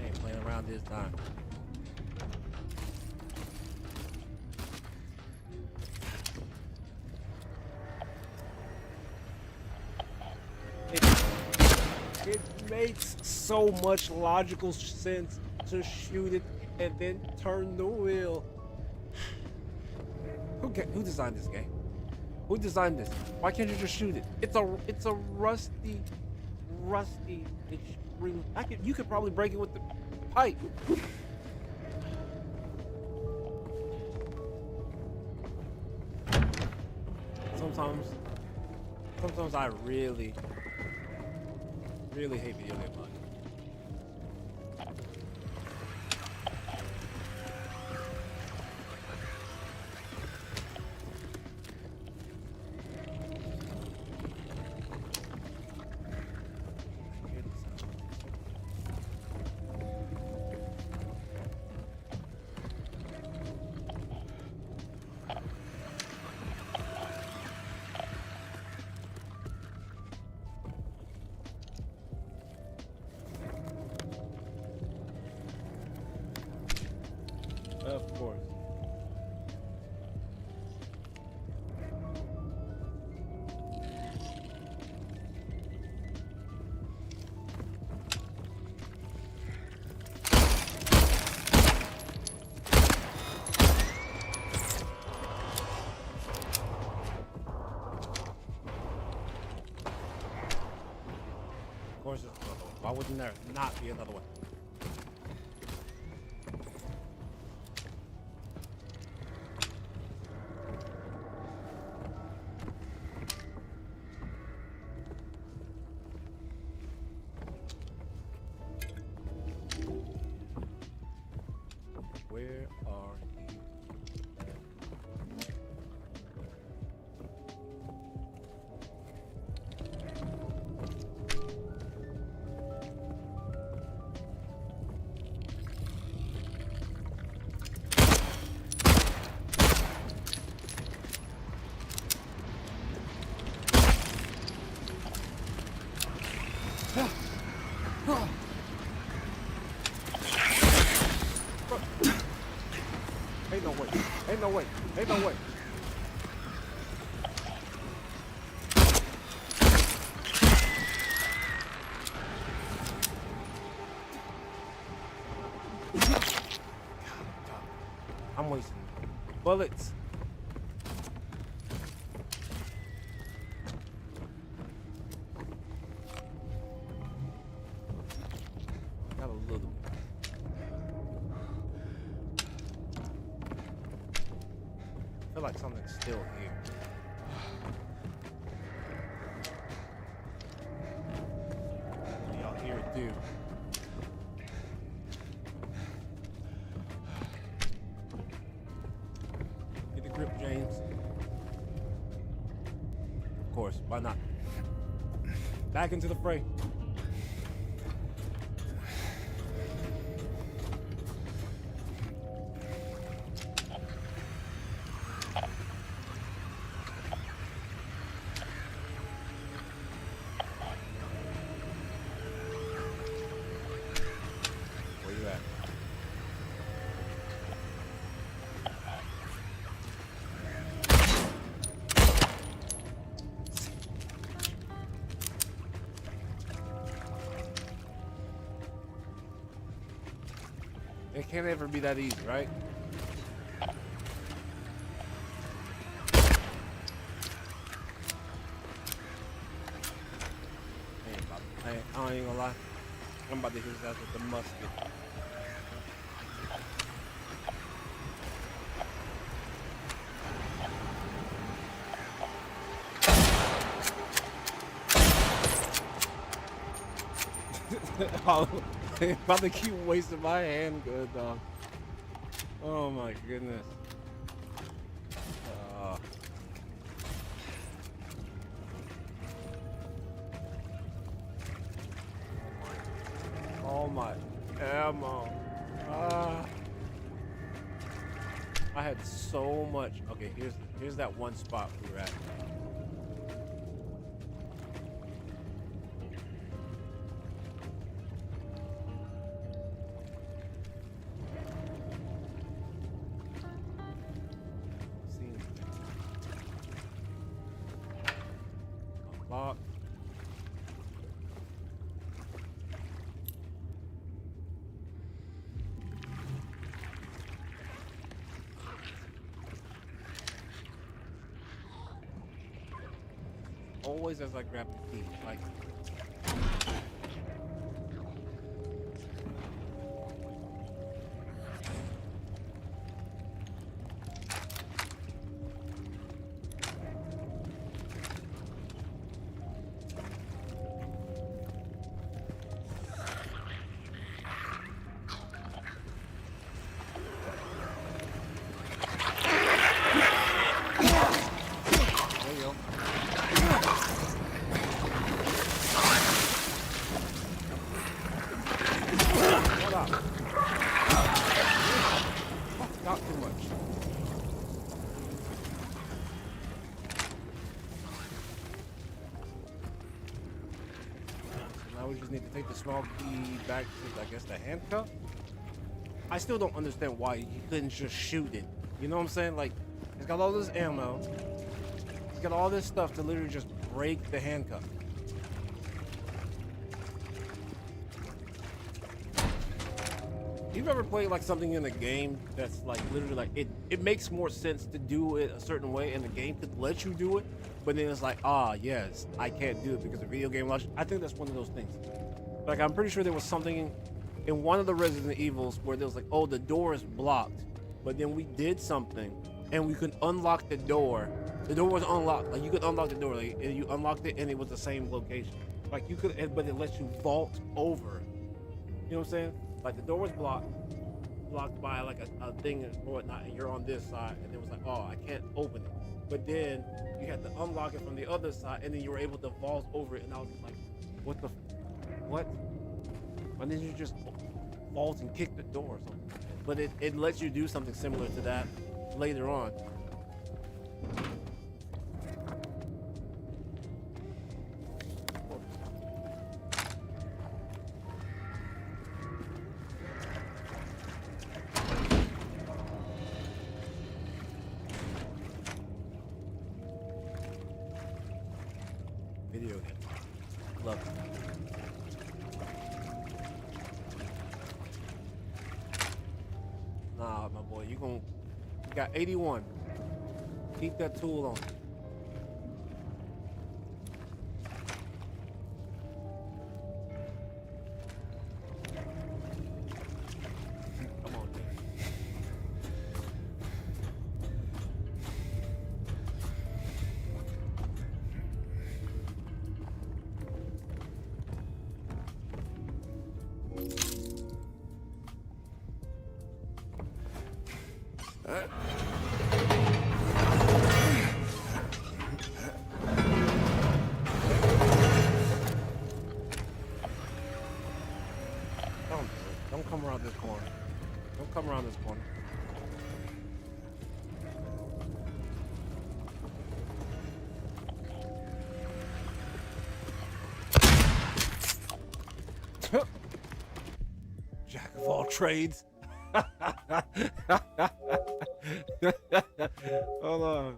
ain't playing around this time. It makes so much logical sense to shoot it and then turn the wheel. Who designed this game? Who designed this? Why can't you just shoot it? It's a rusty. You could probably break it with the pipe. Sometimes I really hate video game mods. Of course. Of course, it's another one. Why wouldn't there not be another one? Where are you? no way. Ain't no way. I'm wasting bullets. Got a little bit. I feel like something's still here. What do y'all hear it do? Get a grip, James. Of course, why not? Back into the fray. It can't ever be that easy, right? I ain't gonna lie. I'm about to hit his ass with the musket. I'm about to keep wasting my handgun, dog. Oh my goodness. Oh my ammo. I had so much. Okay, here's that one spot we were at. Always as I grab the key, like. Need to take the small key back to, I guess, the handcuff. I still don't understand why he couldn't just shoot it. You know what I'm saying? Like, he's got all this ammo. He's got all this stuff to literally just break the handcuff. You've ever played like something in a game that's like literally like it makes more sense to do it a certain way and the game could let you do it, but then it's like, yes, I can't do it because of video game logic. I think that's one of those things. Like, I'm pretty sure there was something in one of the Resident Evils where there was like, oh, the door is blocked, but then we did something and we could unlock the door. The door was unlocked. Like, you could unlock the door, like, and you unlocked it and it was the same location. Like, you could, but it lets you vault over. You know what I'm saying? Like, the door was blocked by like a thing or whatnot, and you're on this side, and it was like, oh, I can't open it. But then you had to unlock it from the other side, and then you were able to vault over it, and I was like, what? Why didn't you just vault and kick the door or something? But it lets you do something similar to that later on. Look. Nah, my boy, you got 81. Keep that tool on. Come on, dude. Don't come around this corner. Don't come around this corner. Jack of all trades. Hold on.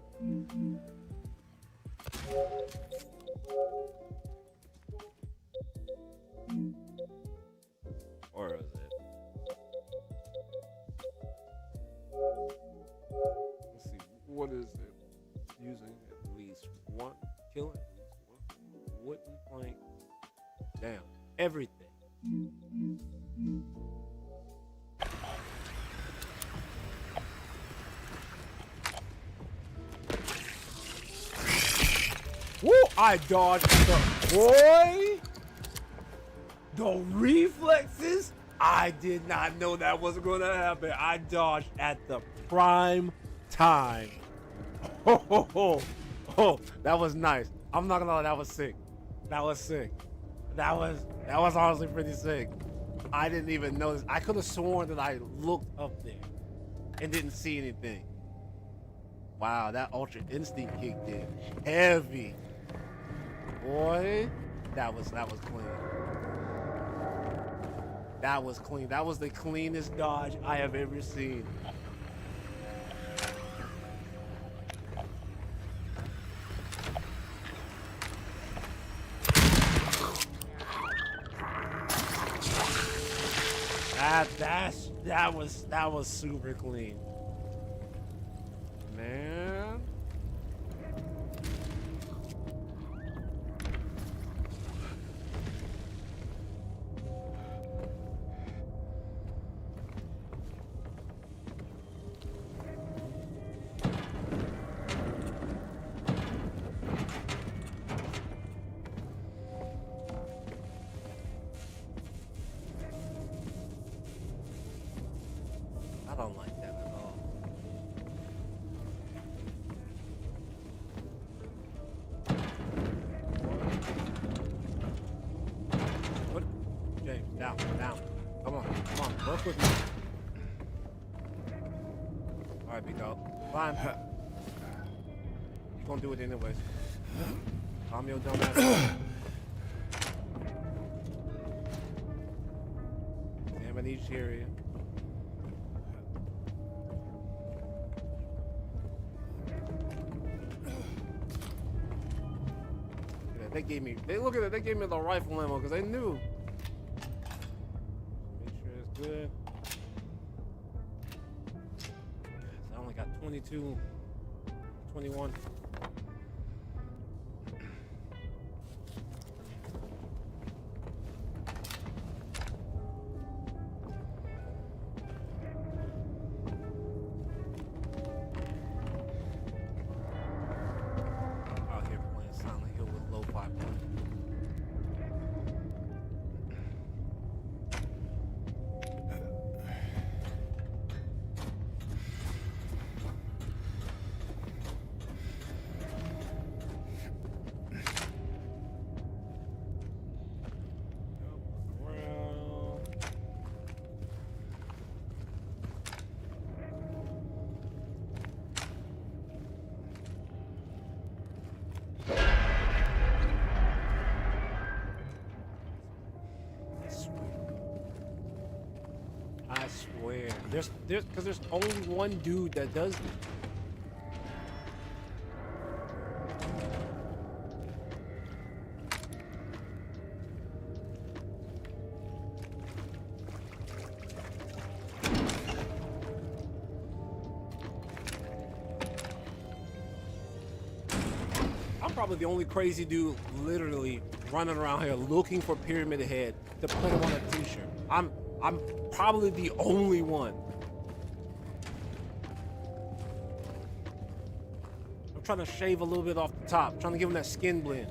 Or is it? Let's see. What is it? Using at least one killing, at least one wooden plank. Damn. Everything. Woo! I dodged the boy. The reflexes. I did not know that was going to happen. I dodged at the prime time. Oh, that was nice. I'm not gonna lie, that was sick. That was sick. That was honestly pretty sick. I didn't even notice. I could have sworn that I looked up there and didn't see anything. Wow, that Ultra Instinct kicked in heavy. Boy, that was clean. That was clean. That was the cleanest dodge I have ever seen. That was super clean. Man. I don't like that at all. What? James, down. Come on, work with me. All right, big dog. Climb. You're gonna do it anyways. Calm your dumb ass. Examine each area. They gave me the rifle ammo because they knew. Make sure it's good. I only got 22, 21. I swear. There's only one dude that does it. probably the only crazy dude literally running around here looking for Pyramid Head to put him on a t-shirt. I'm probably the only one. I'm trying to shave a little bit off the top, trying to give him that skin blend.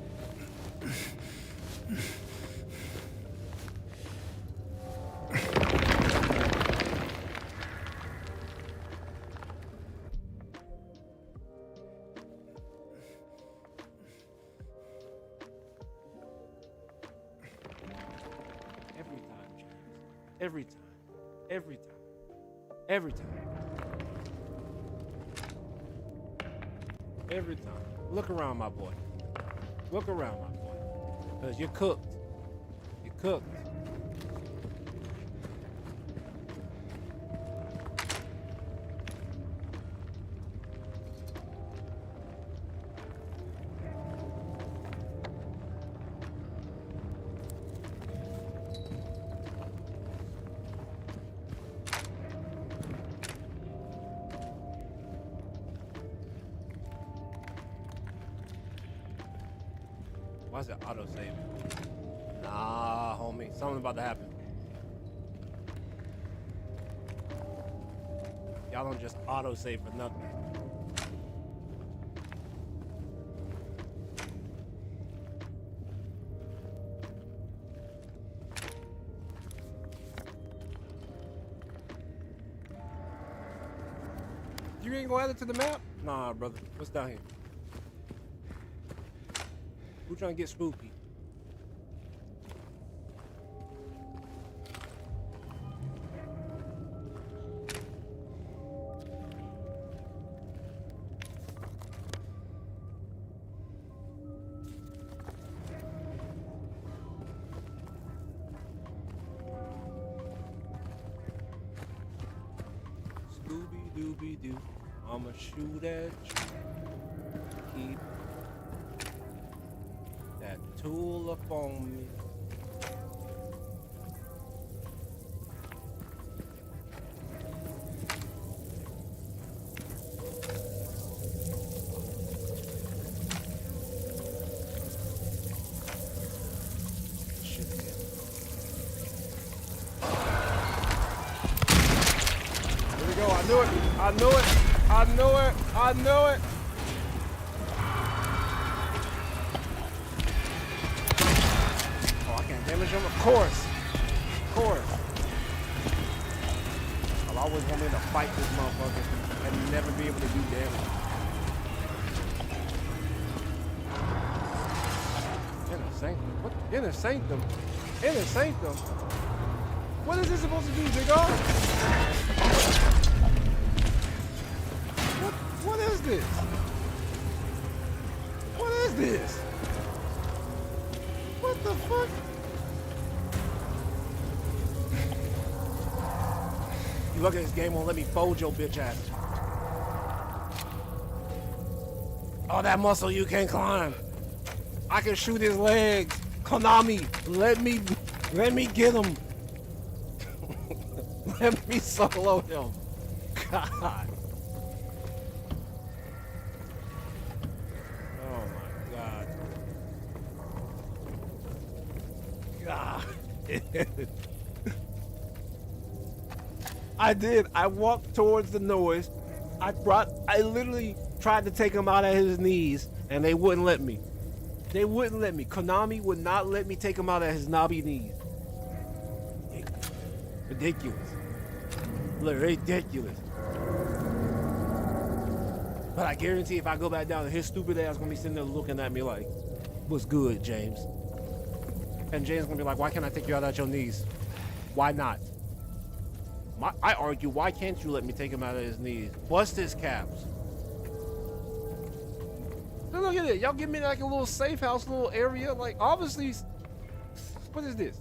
Every time, every time, every time, every time. Look around, my boy. Look around, my boy. Because you're cooked. You're cooked. Why is it auto-save? Nah, homie. Something about to happen. Y'all don't just auto-save for nothing. You ain't gonna add it to the map? Nah, brother. What's down here? Who trying to get spooky? Scooby-Dooby-Doo, I'ma shoot at you. Keep that tool up on me. Shit again. Here we go. I knew it. I knew it. I knew it. I knew it. Damage him, of course. Of course. I'll always want me to fight this motherfucker and never be able to do damage. Inner sanctum. What? Inner sanctum? Inner sanctum? What is this supposed to do, Big R? What is this? What is this? What the fuck? You look at this game, won't let me fold your bitch ass. Oh, that muscle you can't climb. I can shoot his legs. Konami, let me get him. Let me solo him. God. Oh my God. God. I did. I walked towards the noise. I literally tried to take him out of his knees, and they wouldn't let me. They wouldn't let me. Konami would not let me take him out of his knobby knees. Ridiculous. Ridiculous. But I guarantee if I go back down, his stupid ass gonna be sitting there looking at me like, "What's good, James?" And James gonna be like, "Why can't I take you out of your knees? Why not?" I argue, why can't you let me take him out of his knees? Bust his caps. Now look at it. Y'all give me like a little safe house, little area. Like, obviously, what is this?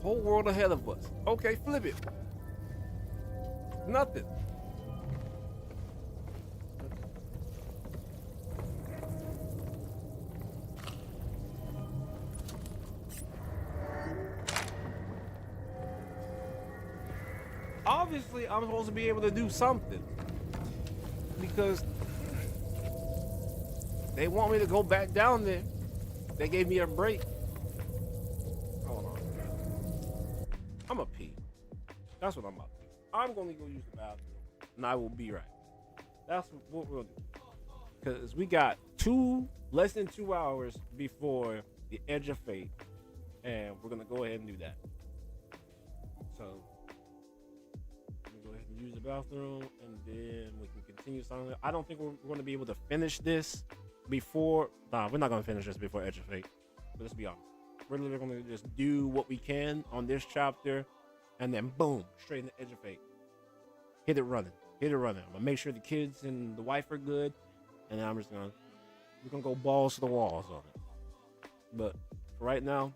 Whole world ahead of us. Okay, flip it. Nothing. Obviously, I'm supposed to be able to do something. Because They want me to go back down there. They gave me a break. Hold on. I'm a pee. That's what I'm about to do. I'm going to go use the bathroom, and I will be right. That's what we'll do. Because we got less than 2 hours before the Edge of Fate, and we're going to go ahead and do that. So, let me go ahead and use the bathroom, and then we can continue silently. I don't think we're going to be able to finish this before. Nah, we're not going to finish this before Edge of Fate. But let's be honest. We're literally going to just do what we can on this chapter, and then boom, straight in the Edge of Fate. Hit it running. I'm going to make sure the kids and the wife are good, and then we're going to go balls to the walls on it. But for right now,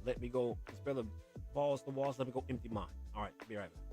let me go, instead of balls to the walls, let me go empty mine. All right, be right back.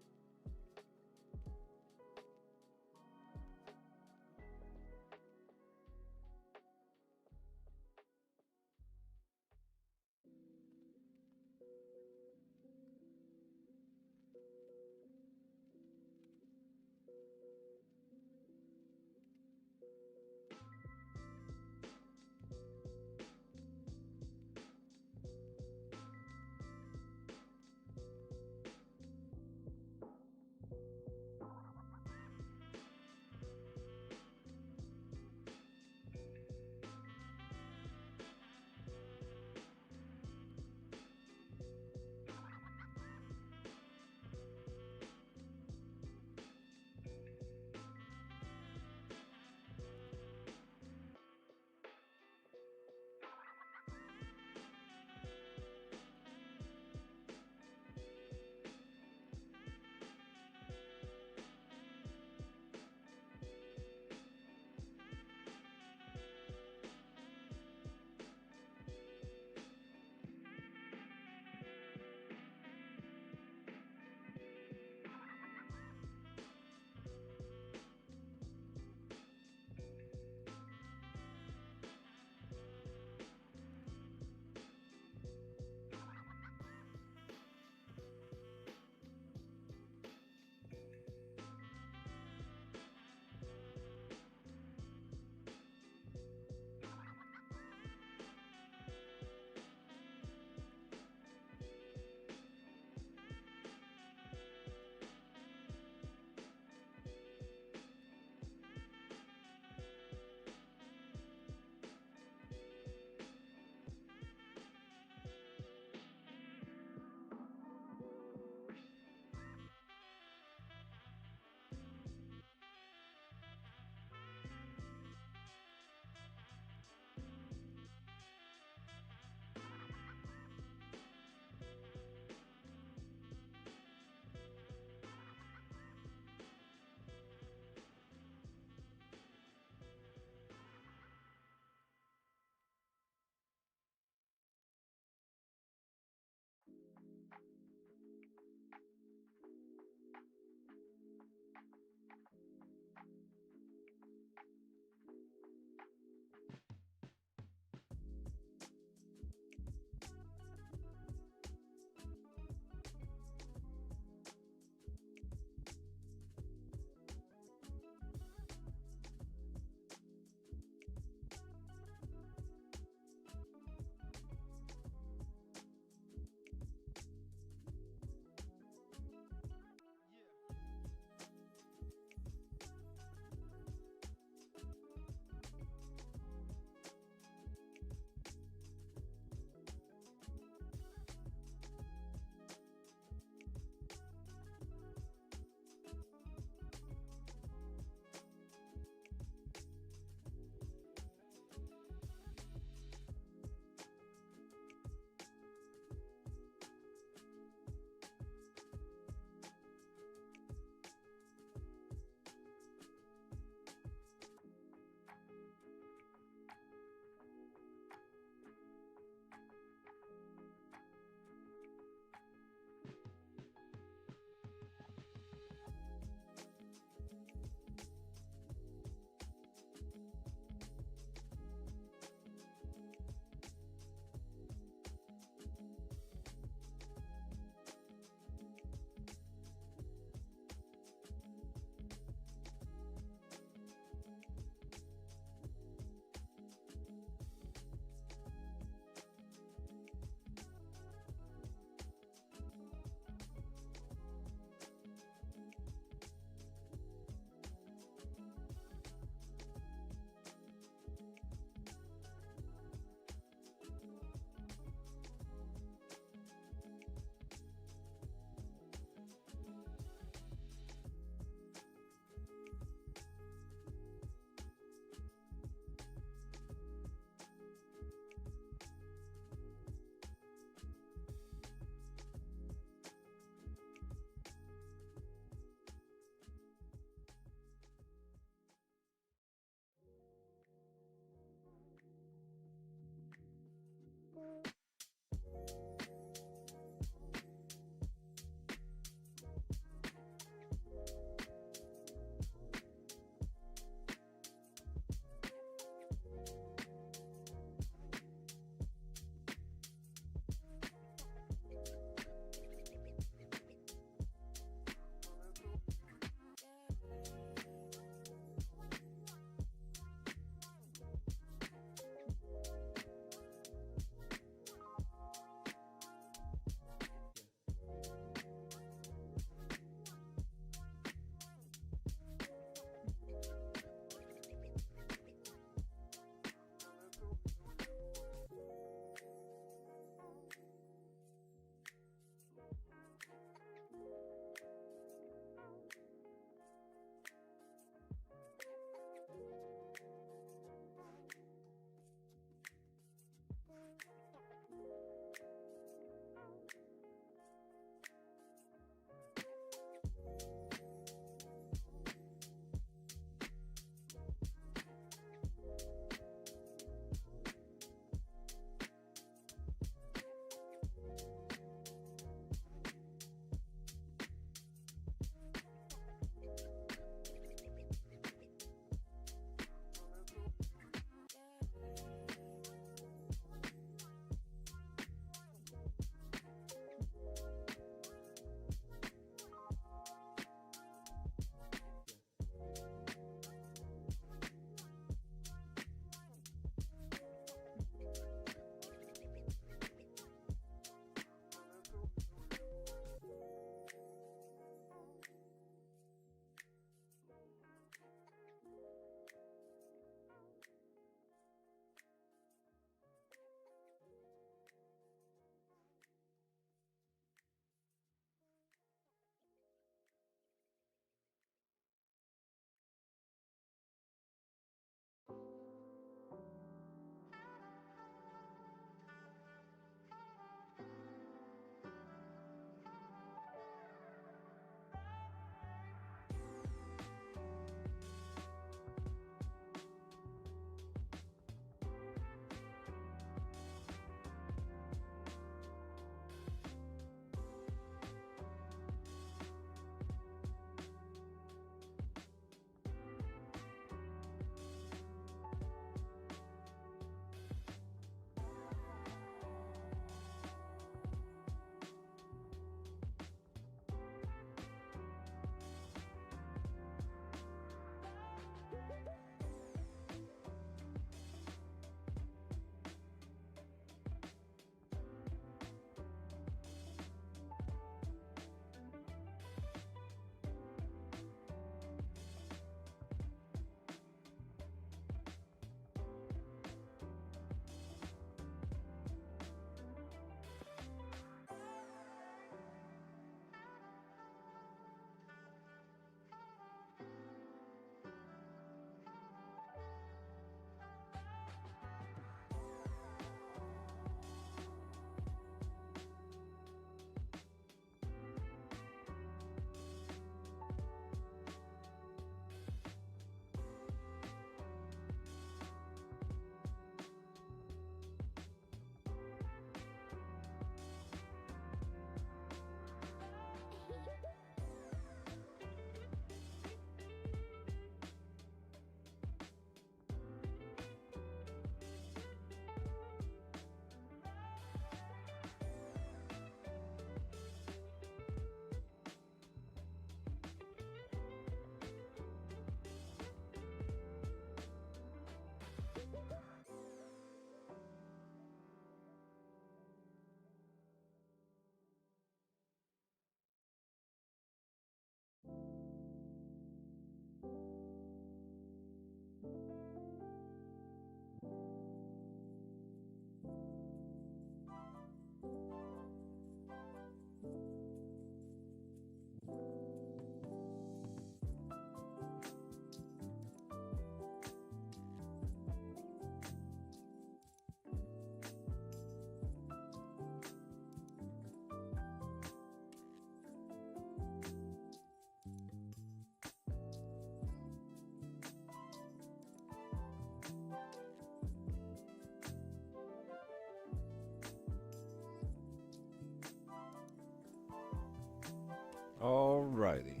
Alrighty.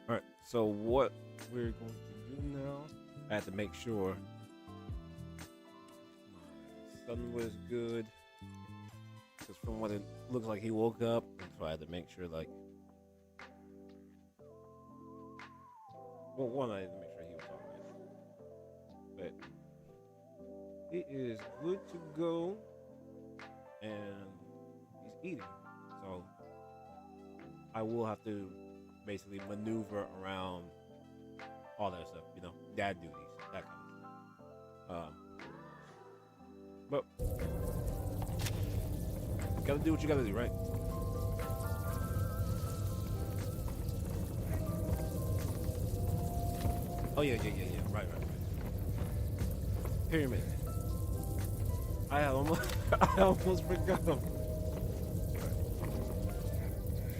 Alright, so what we're going to do now, I have to make sure my son was good. Because from what it looks like, he woke up. So I had to make sure, like, well, one, I had to make sure he was all right. But he is good to go. And he's eating. So I will have to basically maneuver around all that stuff, you know, dad duties, that kind of stuff. But you gotta do what you gotta do, right? Oh yeah, right. Pyramid. I almost forgot.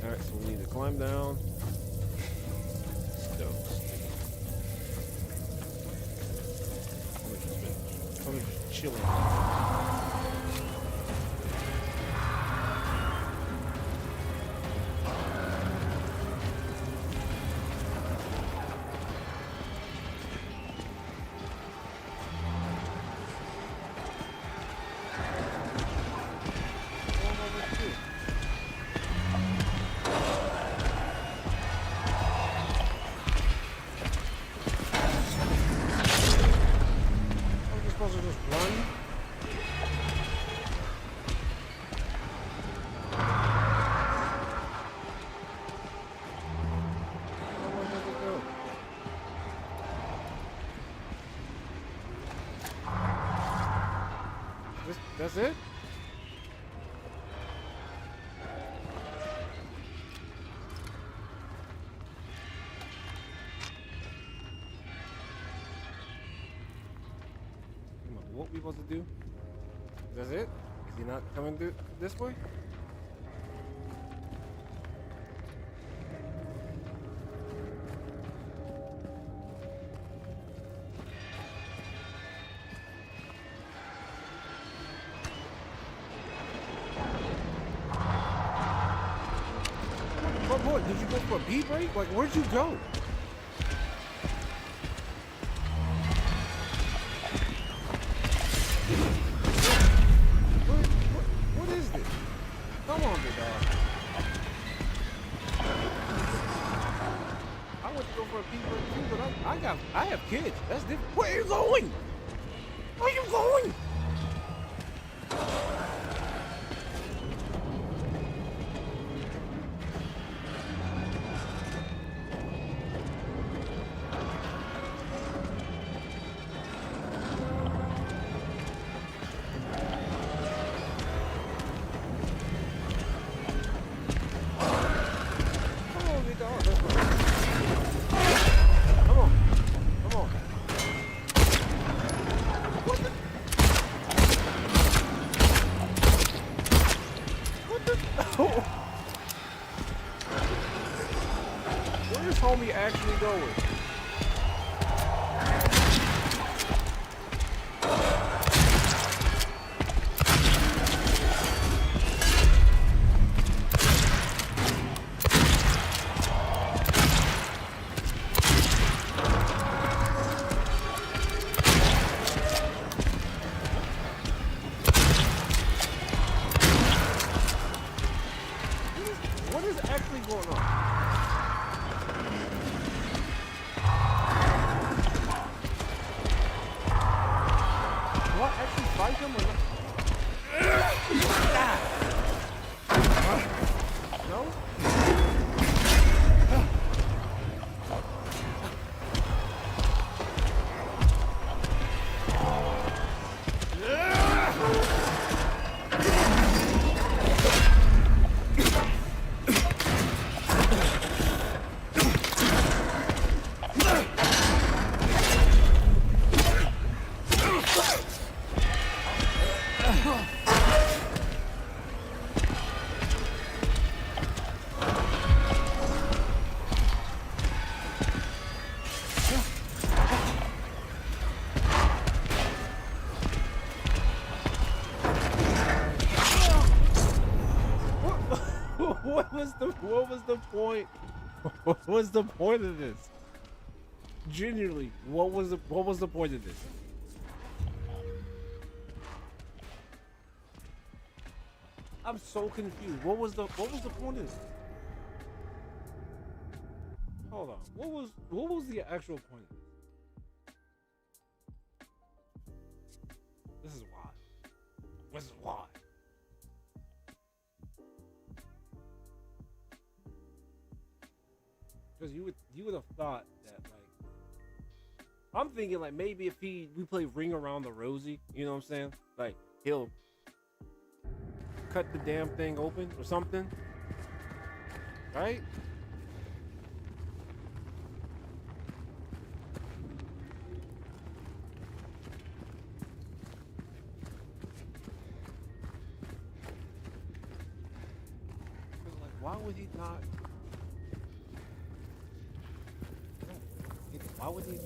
Alright, so we need to climb down. I'm just chilling. That's it? What we supposed to do? That's it? Is he not coming this way? Did you go for a pee break? Like, where'd you go? What is this? Come on, big dog. I went to go for a pee break too, but I have kids. That's different. Where are you going? Where are you going? Where's homie actually going? What is actually going on? Do I actually fight him or not? No? was the point? What was the point of this? Genuinely, what was the point of this? I'm so confused. What was the point of this? Hold on. What was the actual point of this? This is why. This is why. Because you would have thought that, like, I'm thinking like maybe if we play Ring Around the Rosie, you know what I'm saying? Like he'll cut the damn thing open or something, right? Like, why would he not? Why would he?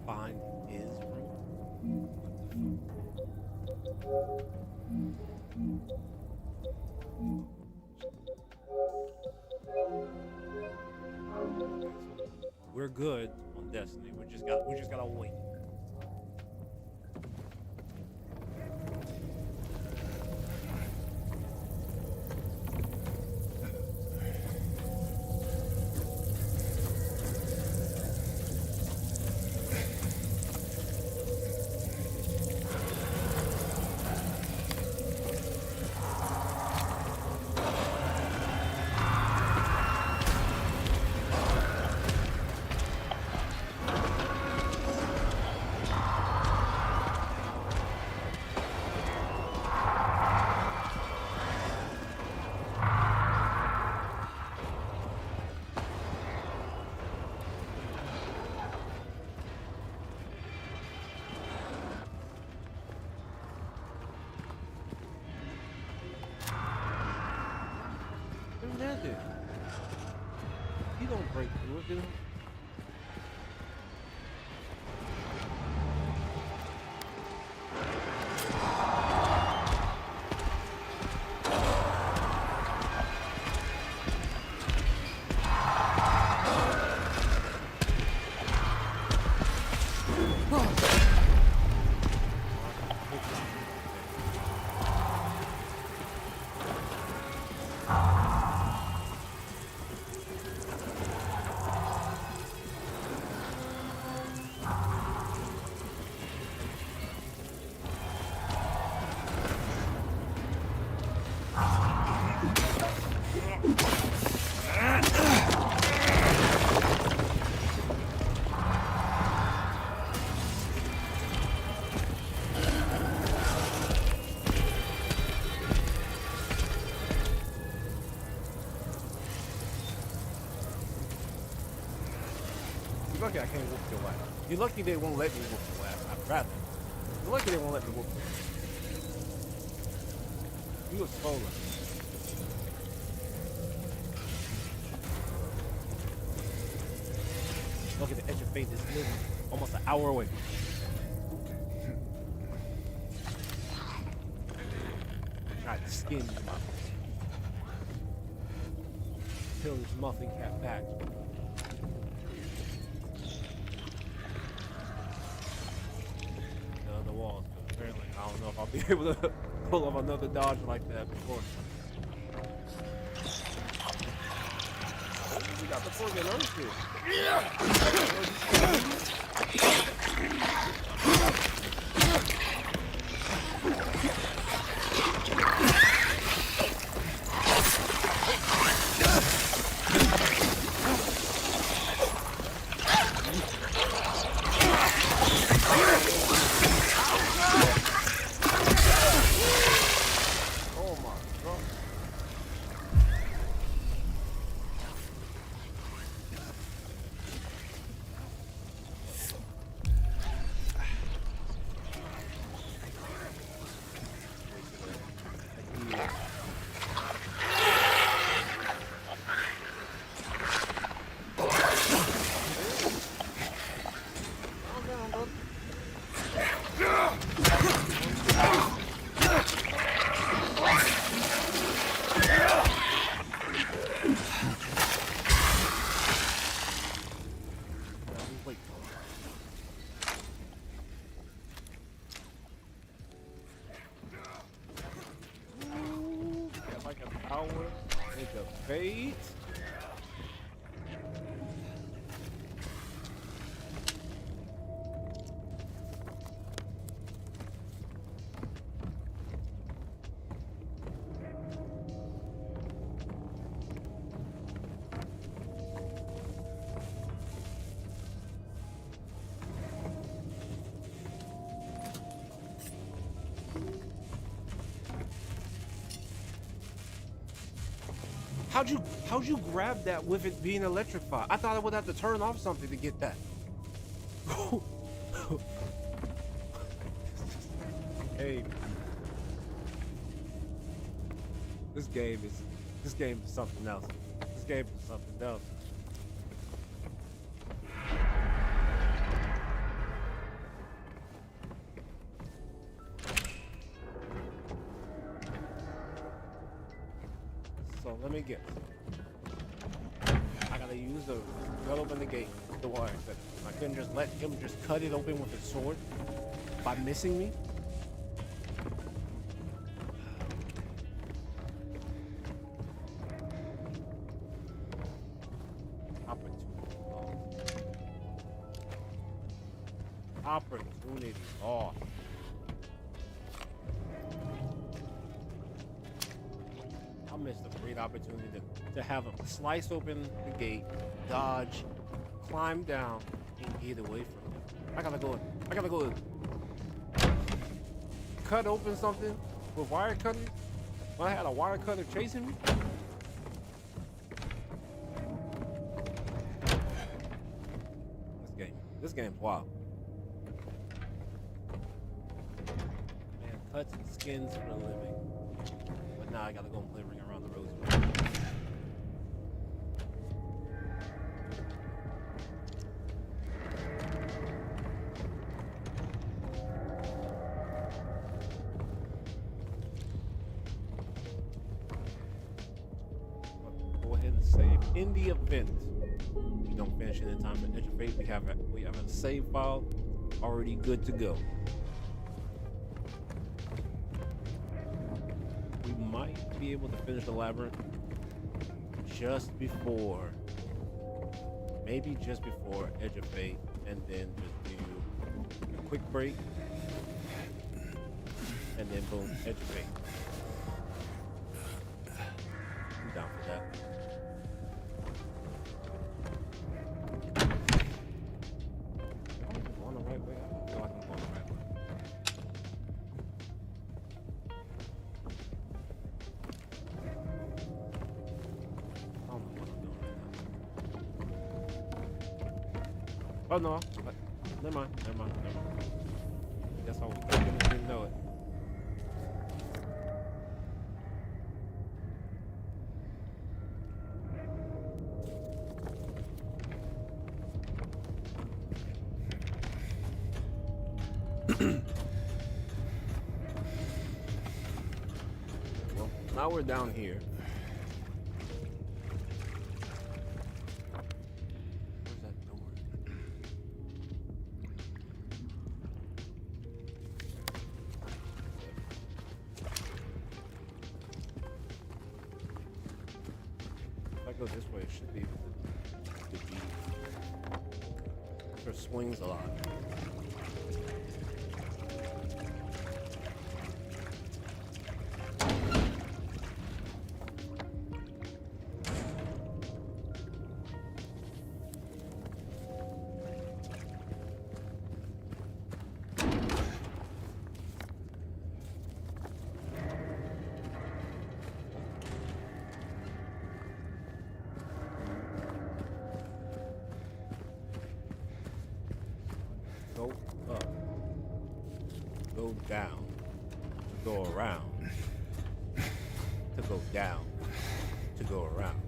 Find his room. We're good on Destiny. We just gotta wait. He don't break through it, do he? You're lucky I can't whoop your ass. You're lucky they won't let me whoop your ass. I'd rather. You're lucky they won't let me whoop your ass. You a spoiler. Look at the edge of fate is literally almost an hour away. Got the skin in my mouth. Kill this muffin cat back. The walls. Apparently, I don't know if I'll be able to pull off another dodge like that before. Oh, we got the Forget Earth here. Fate. How'd you grab that with it being electrified? I thought I would have to turn off something to get that. Hey, this game is something else. This game is something else. So let me guess. I gotta use the cut open the gate, the wire. I couldn't just let him just cut it open with his sword by missing me. Opportunity lost. I missed a great opportunity to have him slice open the gate, dodge, climb down, and get away from him. I gotta go in. Cut open something with wire cutting when I had a wire cutter chasing me. This game's wild. Man, cuts and skins for a living. But now I gotta go and play Ring Around the Rosy. Go ahead and save in the event we don't finish it in time for Edge of Fate. We have a save file already good to go. We might be able to finish the labyrinth just before, maybe just before Edge of Fate, and then just do a quick break, and then boom, Edge of Fate. I'm down for that. Oh no, never mind. Guess I didn't know it. Well, now we're down here. Where's that door? If I go this way, it should be the beat. Sure swings a lot. Go up, go down, to go around, to go down, to go around.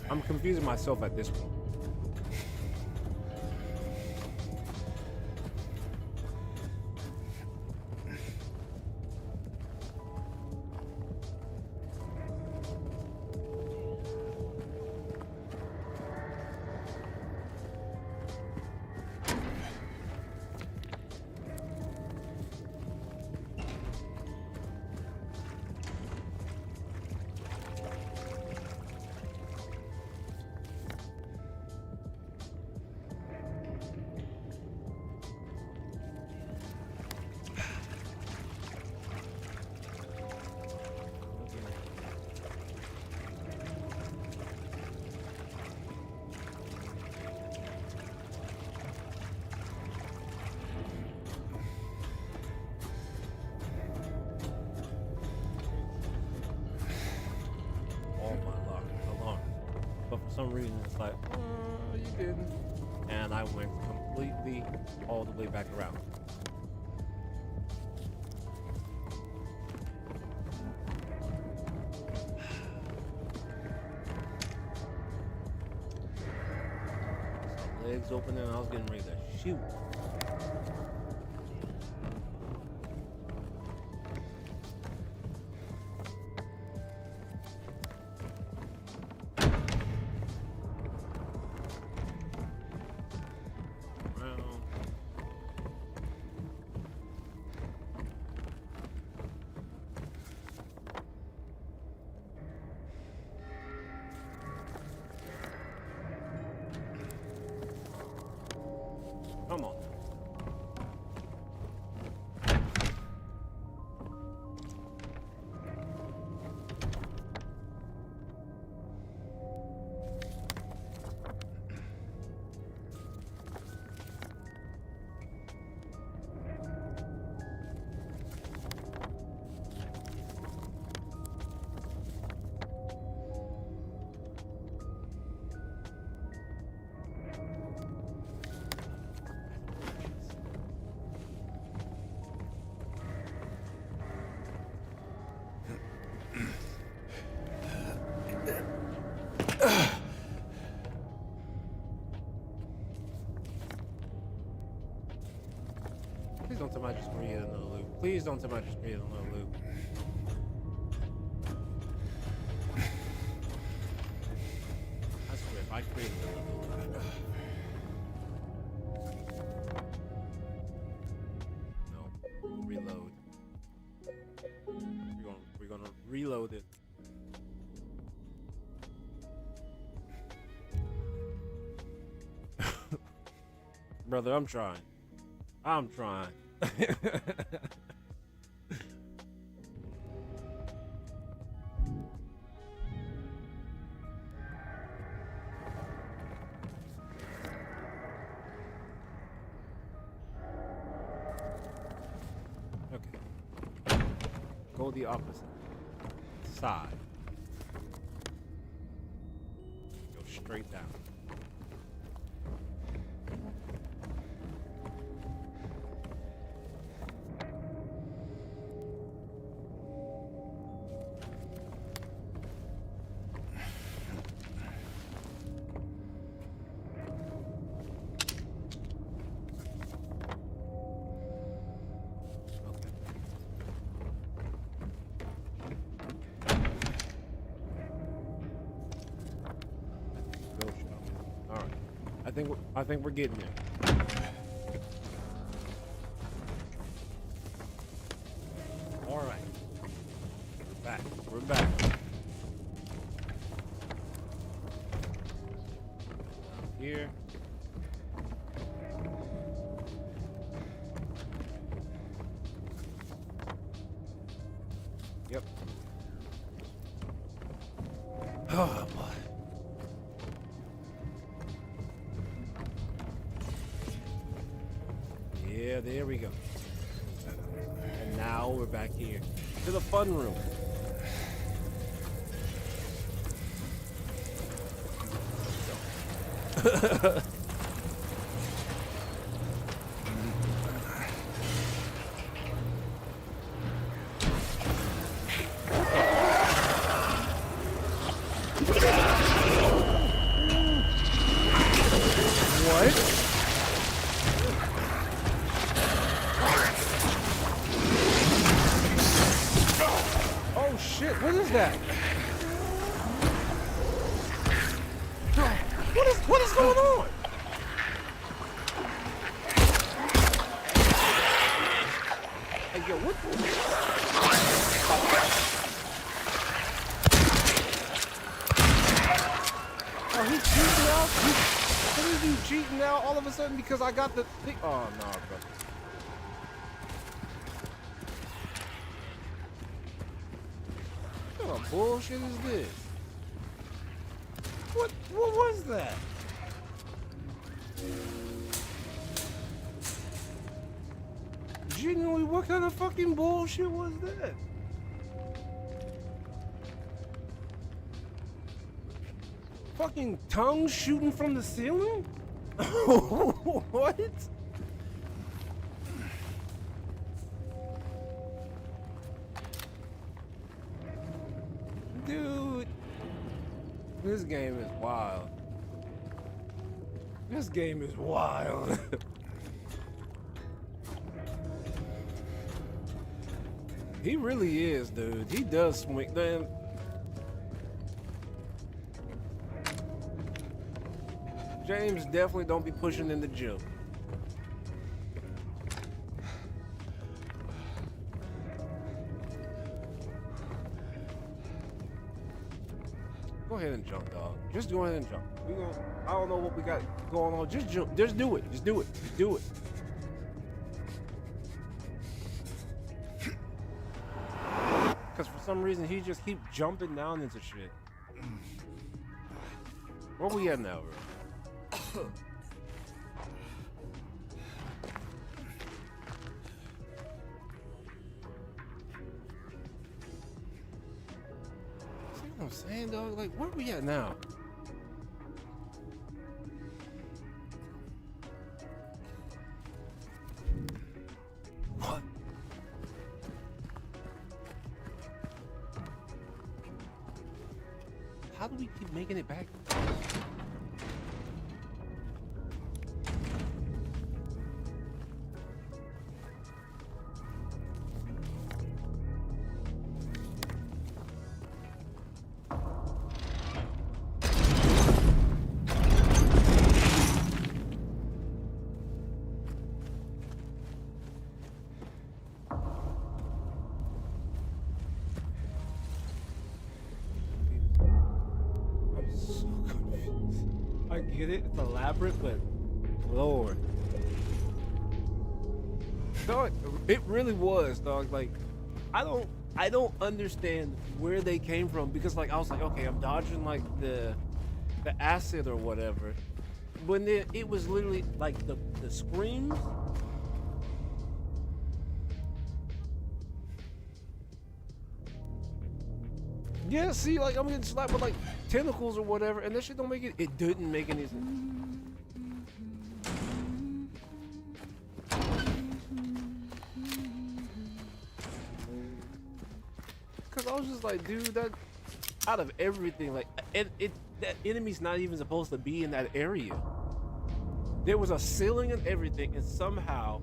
I'm confusing myself at this point. For some reason, it's like, oh, you didn't. And I went completely all the way back around. Legs open and I was getting ready to shoot. Come on. Please don't tell me I just created another loop. Please don't tell me I just created another loop. I swear, if I created another loop. No. Reload. We're gonna reload it. Brother, I'm trying. I'm trying. Okay. Go the opposite side. Go straight down. I think we're getting there. All right. We're back. We're back. Here. Yep. Oh boy. Yeah, there we go. And now we're back here to the fun room. What is that? What is going on? Hey, yo, what? Oh, he's cheating now? What is he cheating now all of a sudden because I got the thing? Oh, no, bro. What kind of bullshit is this? What was that? Genuinely, what kind of fucking bullshit was that? Fucking tongue shooting from the ceiling? What? Dude, this game is wild. This game is wild. He really is, dude. He does swing. Damn. James definitely don't be pushing in the gym. Go ahead and jump, dog. Just go ahead and jump. I don't know what we got going on. Just jump. Just do it. Just do it. Just do it. Because for some reason he just keep jumping down into shit. Where we at now, bro? See what I'm saying, dog? Like, where we at now? What? How do we keep making it back? It's elaborate, but Lord, dog, it really was, dog. Like, I don't understand where they came from, because like I was like, okay, I'm dodging like the acid or whatever, but then it was literally like the screams. Yeah, see, like I'm getting slapped with like tentacles or whatever, and that shit don't make it. It didn't make any sense. Cause I was just like, dude, that out of everything, like, that enemy's not even supposed to be in that area. There was a ceiling and everything, and somehow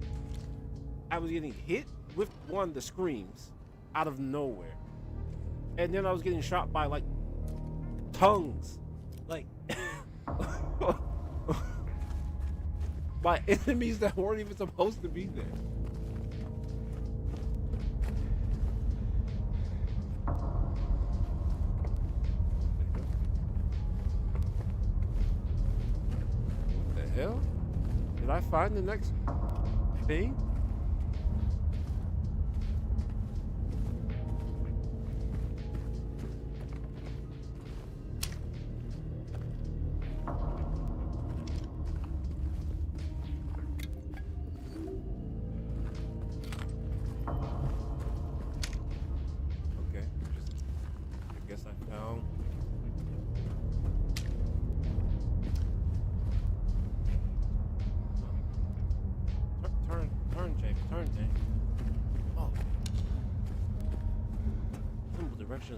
I was getting hit with one of the screams out of nowhere. And then I was getting shot by like tongues, like by enemies that weren't even supposed to be there. What the hell? Did I find the next thing?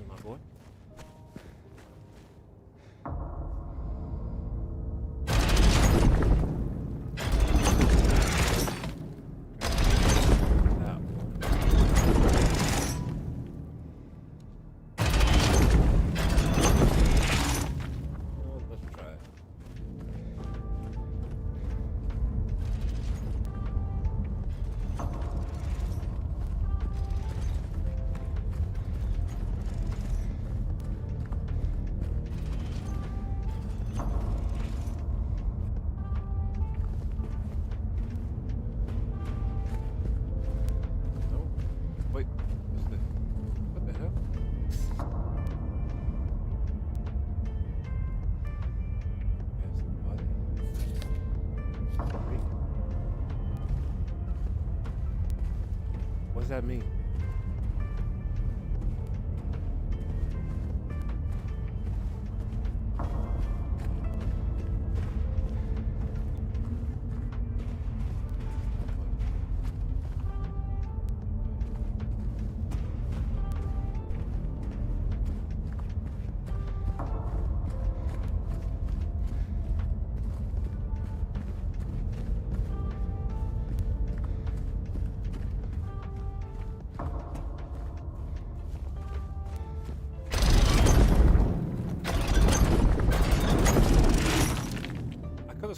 My boy. What does that mean?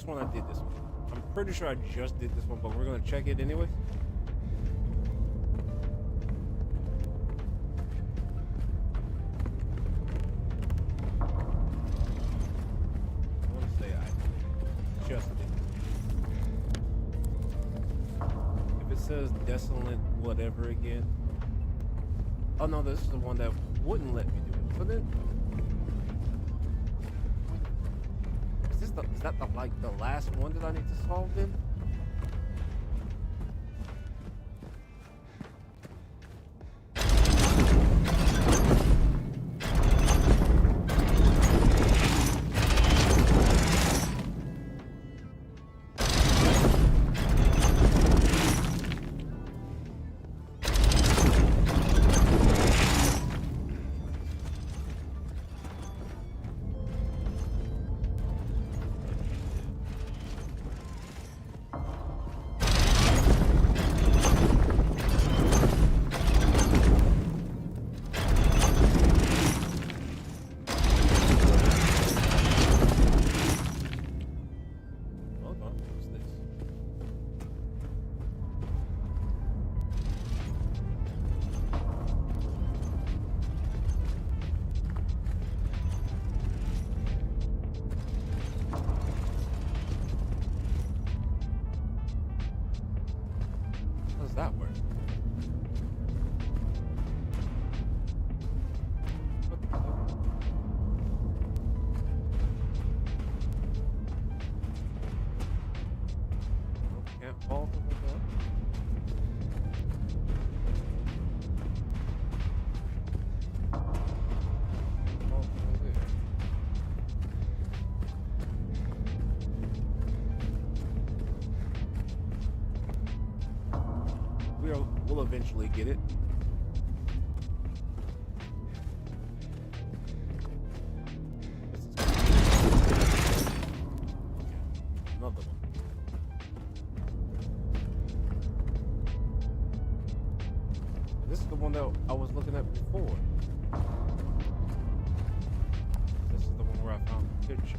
One I did this one. I'm pretty sure I just did this one, but we're gonna check it anyway. I want to say I just did it. If it says desolate whatever again. Oh no, this is the one that wouldn't let me do it. So then is that the last one that I need to solve then? That work? Can't fall from the door. We'll eventually get it. Another one. This is the one that I was looking at before. This is the one where I found the picture.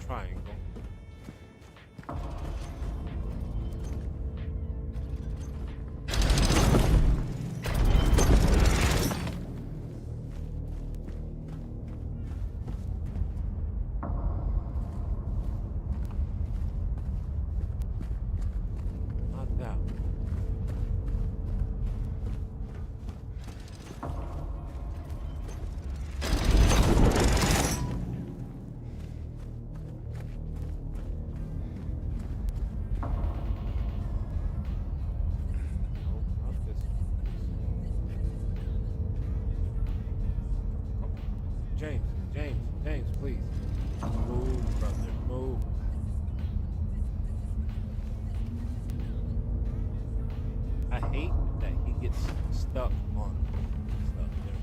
triangle. Not that one. James, please. Move, brother, move. I hate that he gets stuck on stuff. There we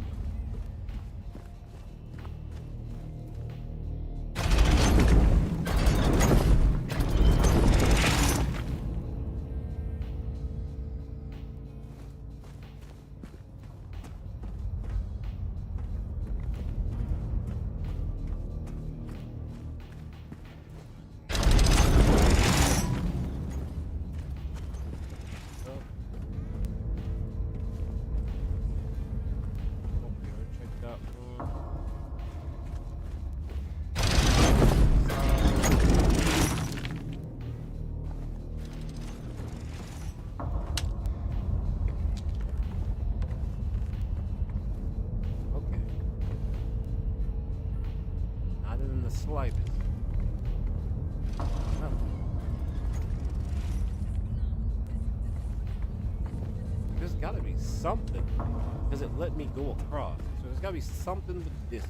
slightest. There's got to be something, because it let me go across. So there's got to be something with this.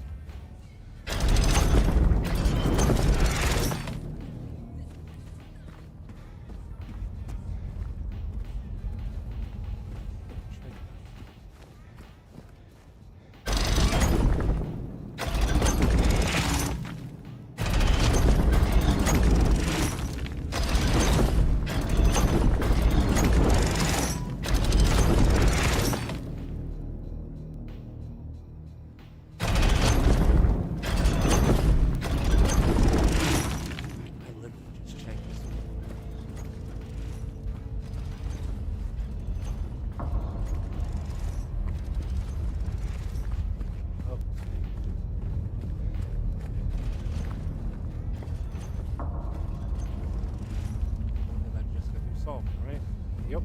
Right? Yep.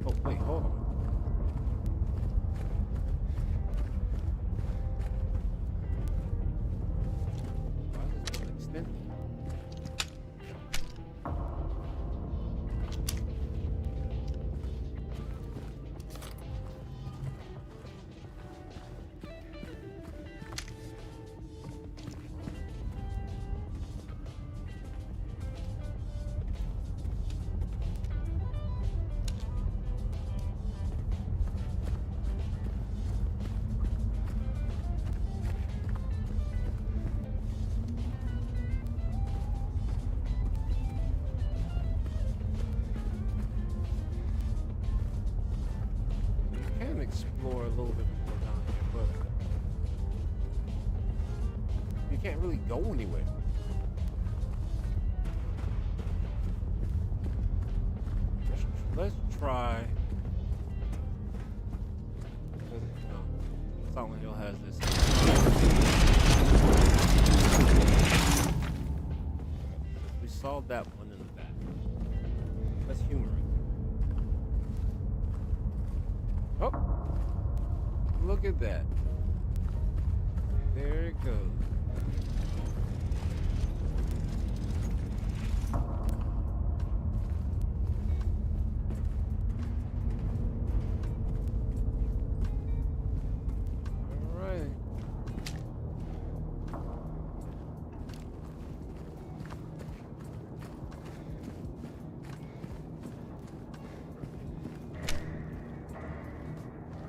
Oh, wait, hold on. Why is this one extended? Explore a little bit more down here, but you can't really go anywhere. Let's try. No, Silent Hill has this. We solved that one in the back. Let's humor it. Oh, look at that. There it goes. All right.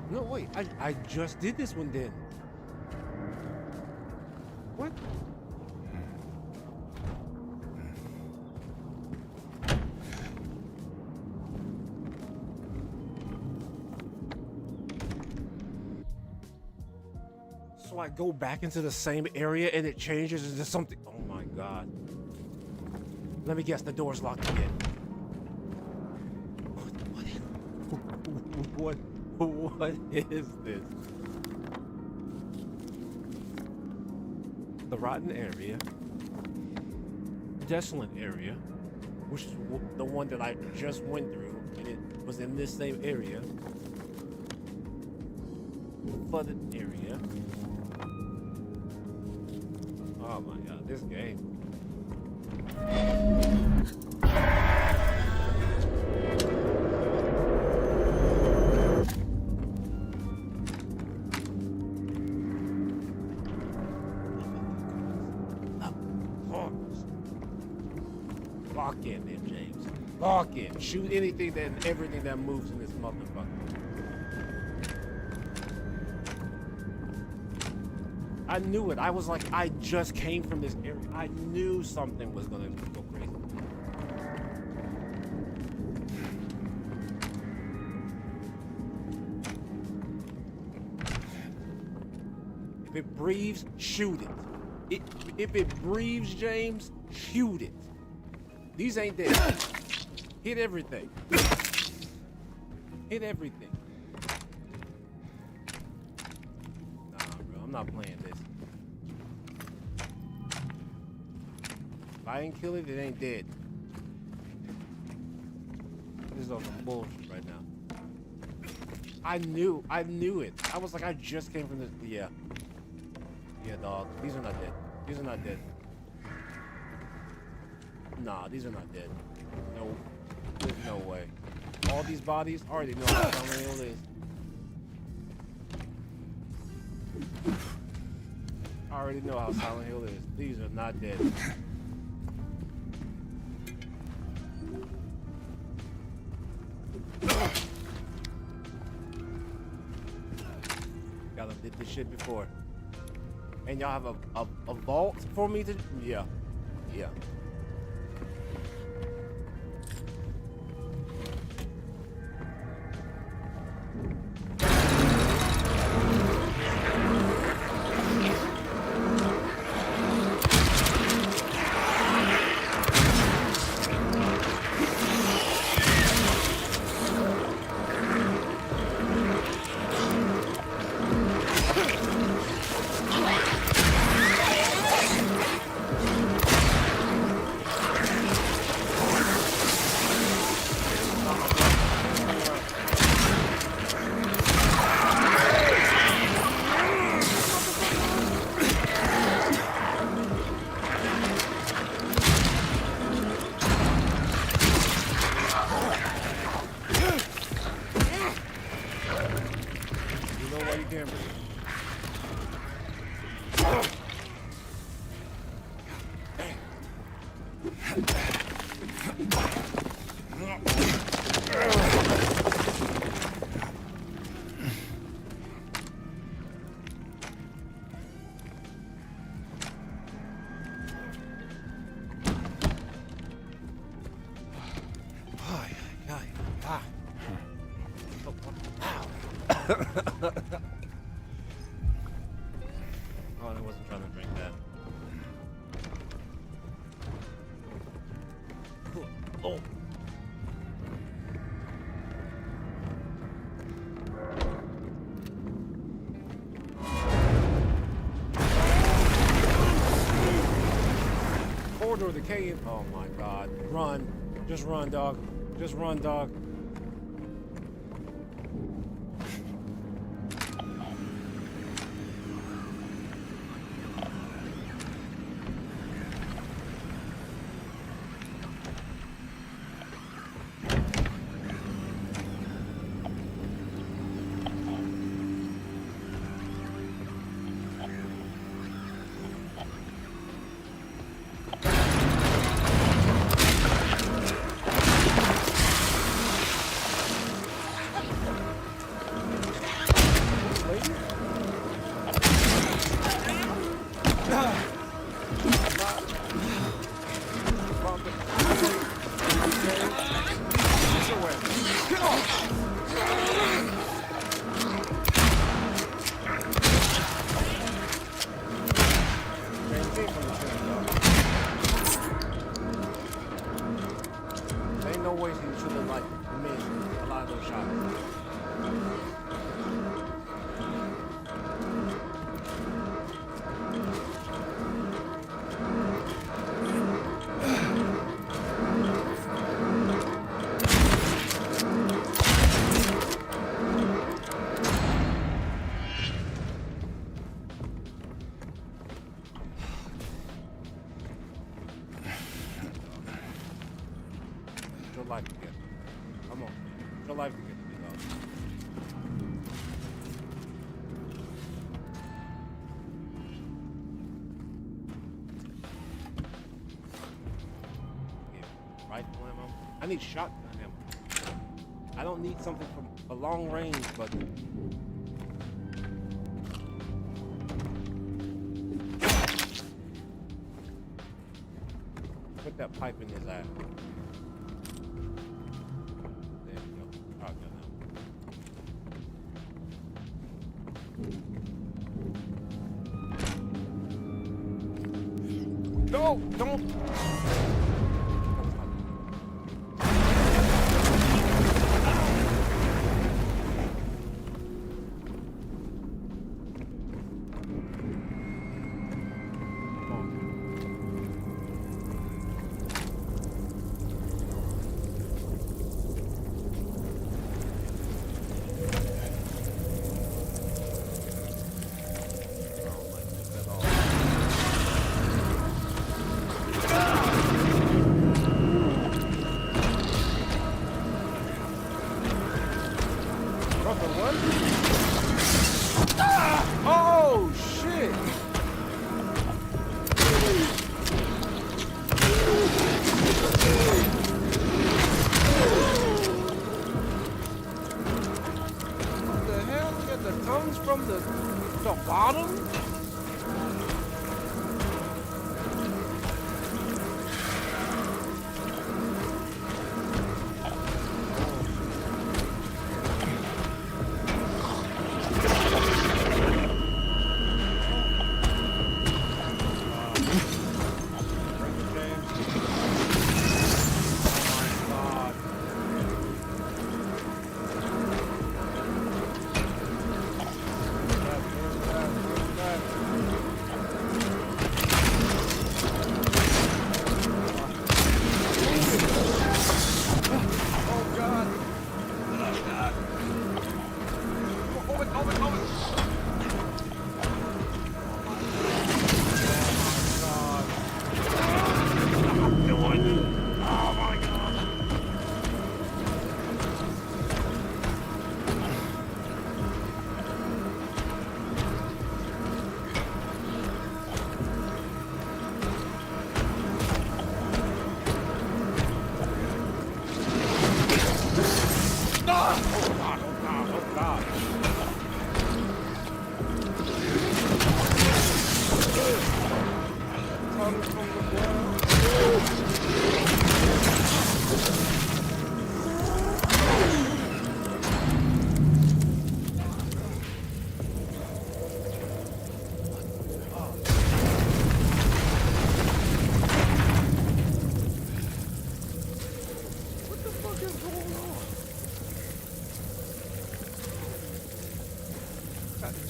No, wait, I just did this one then. What? so I go back into the same area and it changes into something. Oh my god. Let me guess, the door's locked again. What is this? The rotten area. Desolate area. Which is the one that I just went through. And it was in this same area. Flooded area. Oh my god, this game. Lock in there, James. Lock in. Shoot anything and everything that moves in this motherfucker. I knew it. I was like, I just came from this area. I knew something was gonna go crazy. If it breathes, shoot it. If it breathes, James, shoot it. These ain't dead. Hit everything. Hit everything. Nah, bro, I'm not playing this. If I ain't kill it, it ain't dead. This is on some bullshit right now. I knew it. I was like, I just came from this. Yeah. Yeah, dog. These are not dead. These are not dead. Nah, these are not dead. No. There's no way. All these bodies, I already know how Silent Hill is. I already know how Silent Hill is. These are not dead. Y'all did this shit before. And y'all have a vault for me to... Yeah. Yeah. Oh, I wasn't trying to drink that. Oh. Corridor decay. Oh my god. Run. Just run, dog. Just run, dog. your life together. Come on. Put your life together, big dog. Yeah, rifle ammo. I need shotgun ammo. I don't need something from a long range, but put that pipe in his ass. There you go. Shotgun ammo. No, don't.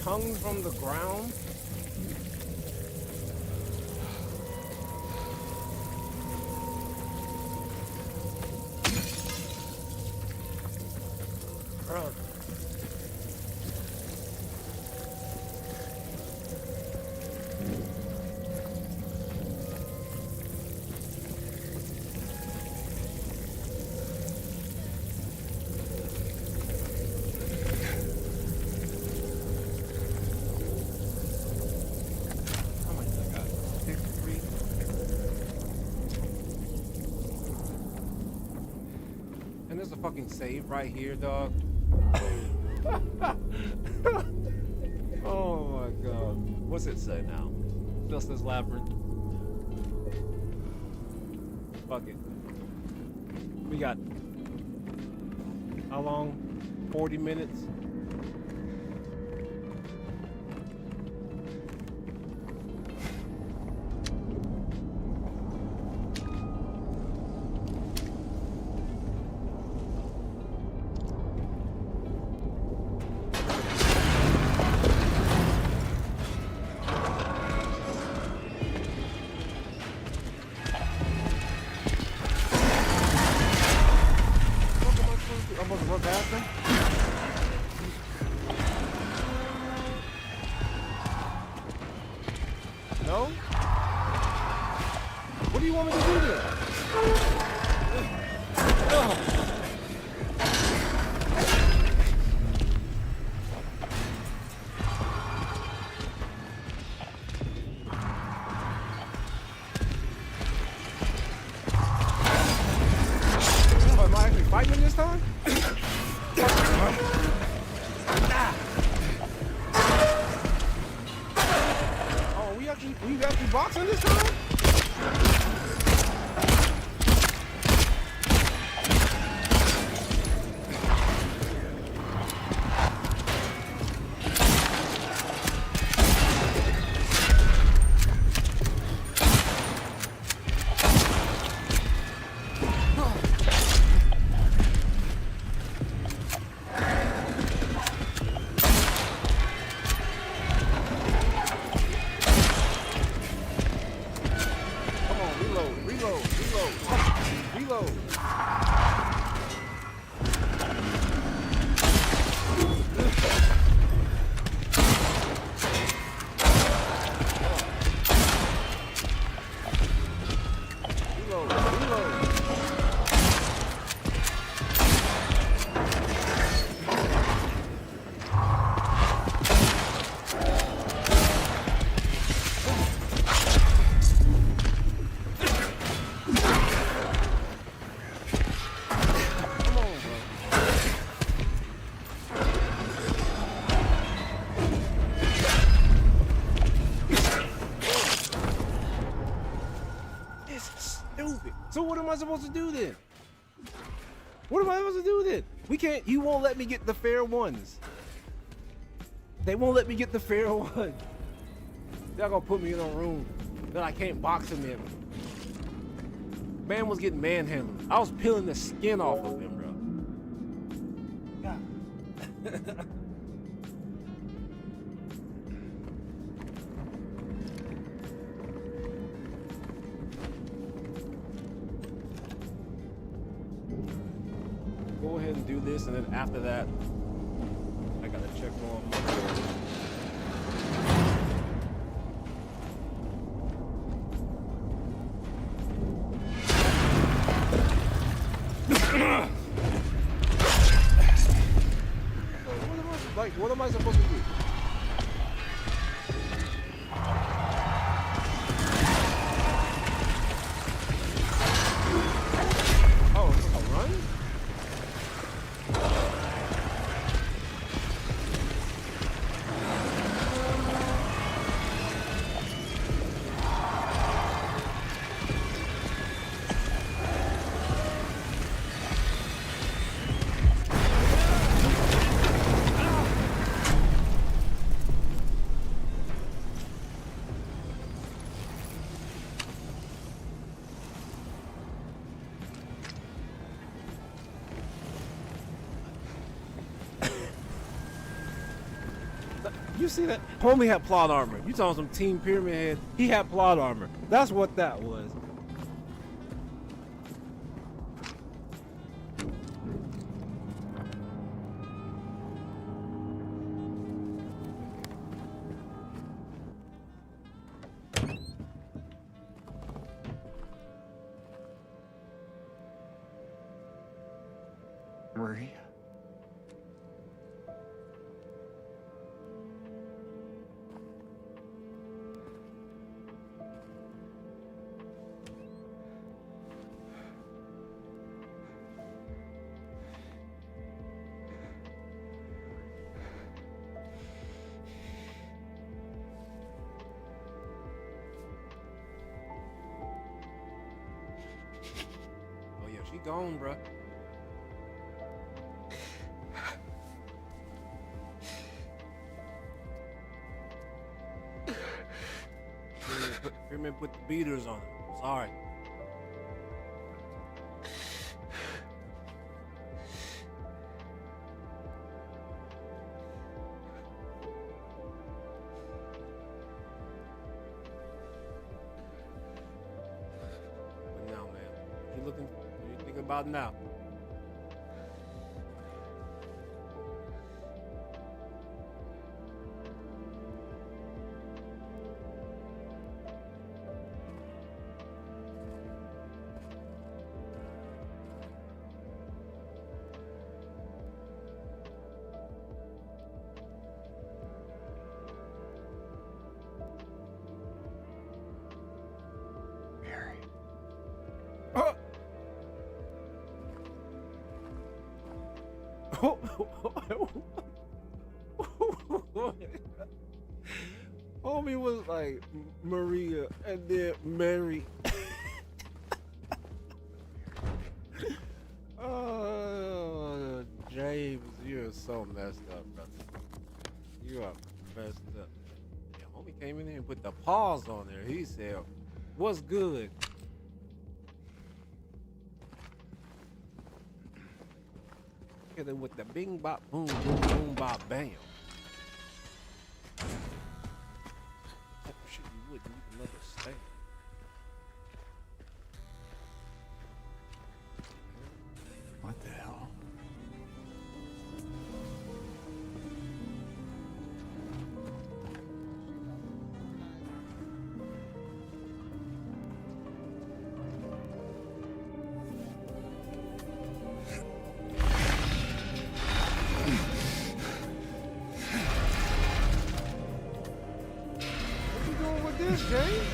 Tongue from the ground? Bro. Fucking save right here, dog. Oh my god. What's it say now? Justice Labyrinth. Fuck it. We got how long? 40 minutes? fighting him this time? Oh, we actually boxing this time? So what am I supposed to do then? What am I supposed to do then? We can't, you won't let me get the fair ones. They won't let me get the fair ones. They're gonna put me in a room that I can't box him in. Man was getting manhandled. I was peeling the skin off of him, bro. God. Go ahead and do this, and then after that, I gotta check on my what am I supposed to do? Oh, it's a run? You see that? Homie had plot armor. You talking some Team Pyramid Head? He had plot armor. That's what that was. Maria. Oh yeah, she gone, bruh. Pyramid put the beaters on him. Sorry. But now, man, what you thinking about now? Homie was like Maria and then Mary. Oh, James, you're so messed up, brother. You are messed up. Yeah, homie came in here and put the pause on there. He said, "What's good?" Hit him with the bing bop boom boom boom bop bam. Type of shit you wouldn't even understand. What the hell? What you doing with this, James?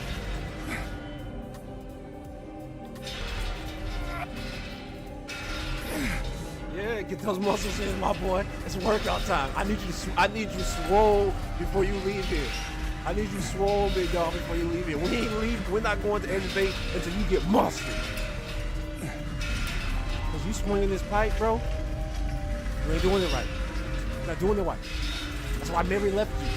Yeah, get those muscles in, my boy. It's workout time. I need you swole before you leave here. I need you swole, big dog, before you leave here. We ain't leave. We're not going to elevate until you get muscle. Cause you swinging this pipe, bro. You ain't doing it right. You're not doing it right. That's why Mary left you.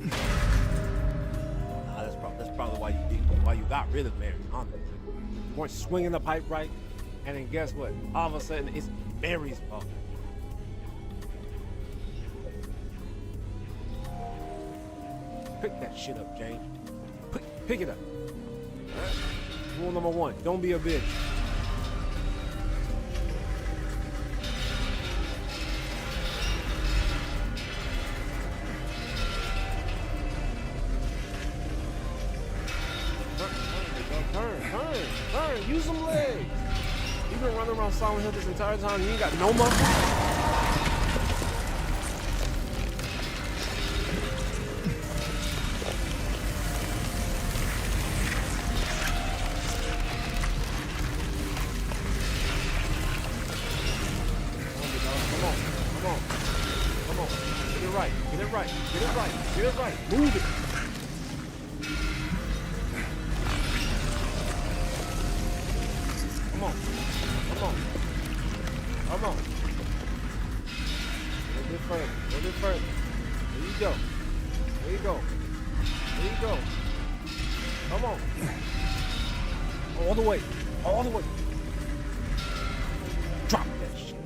Nah, that's probably why you got rid of Mary. Honestly, you weren't swinging the pipe right. And then guess what? All of a sudden, it's Mary's fault. Pick that shit up, James. Pick it up. Rule number 1, don't be a bitch. Turn. Use some legs. You've been running around Silent Hill this entire time and you ain't got no muscle? Come on. Get it right. Move it. Come on. A little bit further. There you go. Come on. All the way. Drop that shit.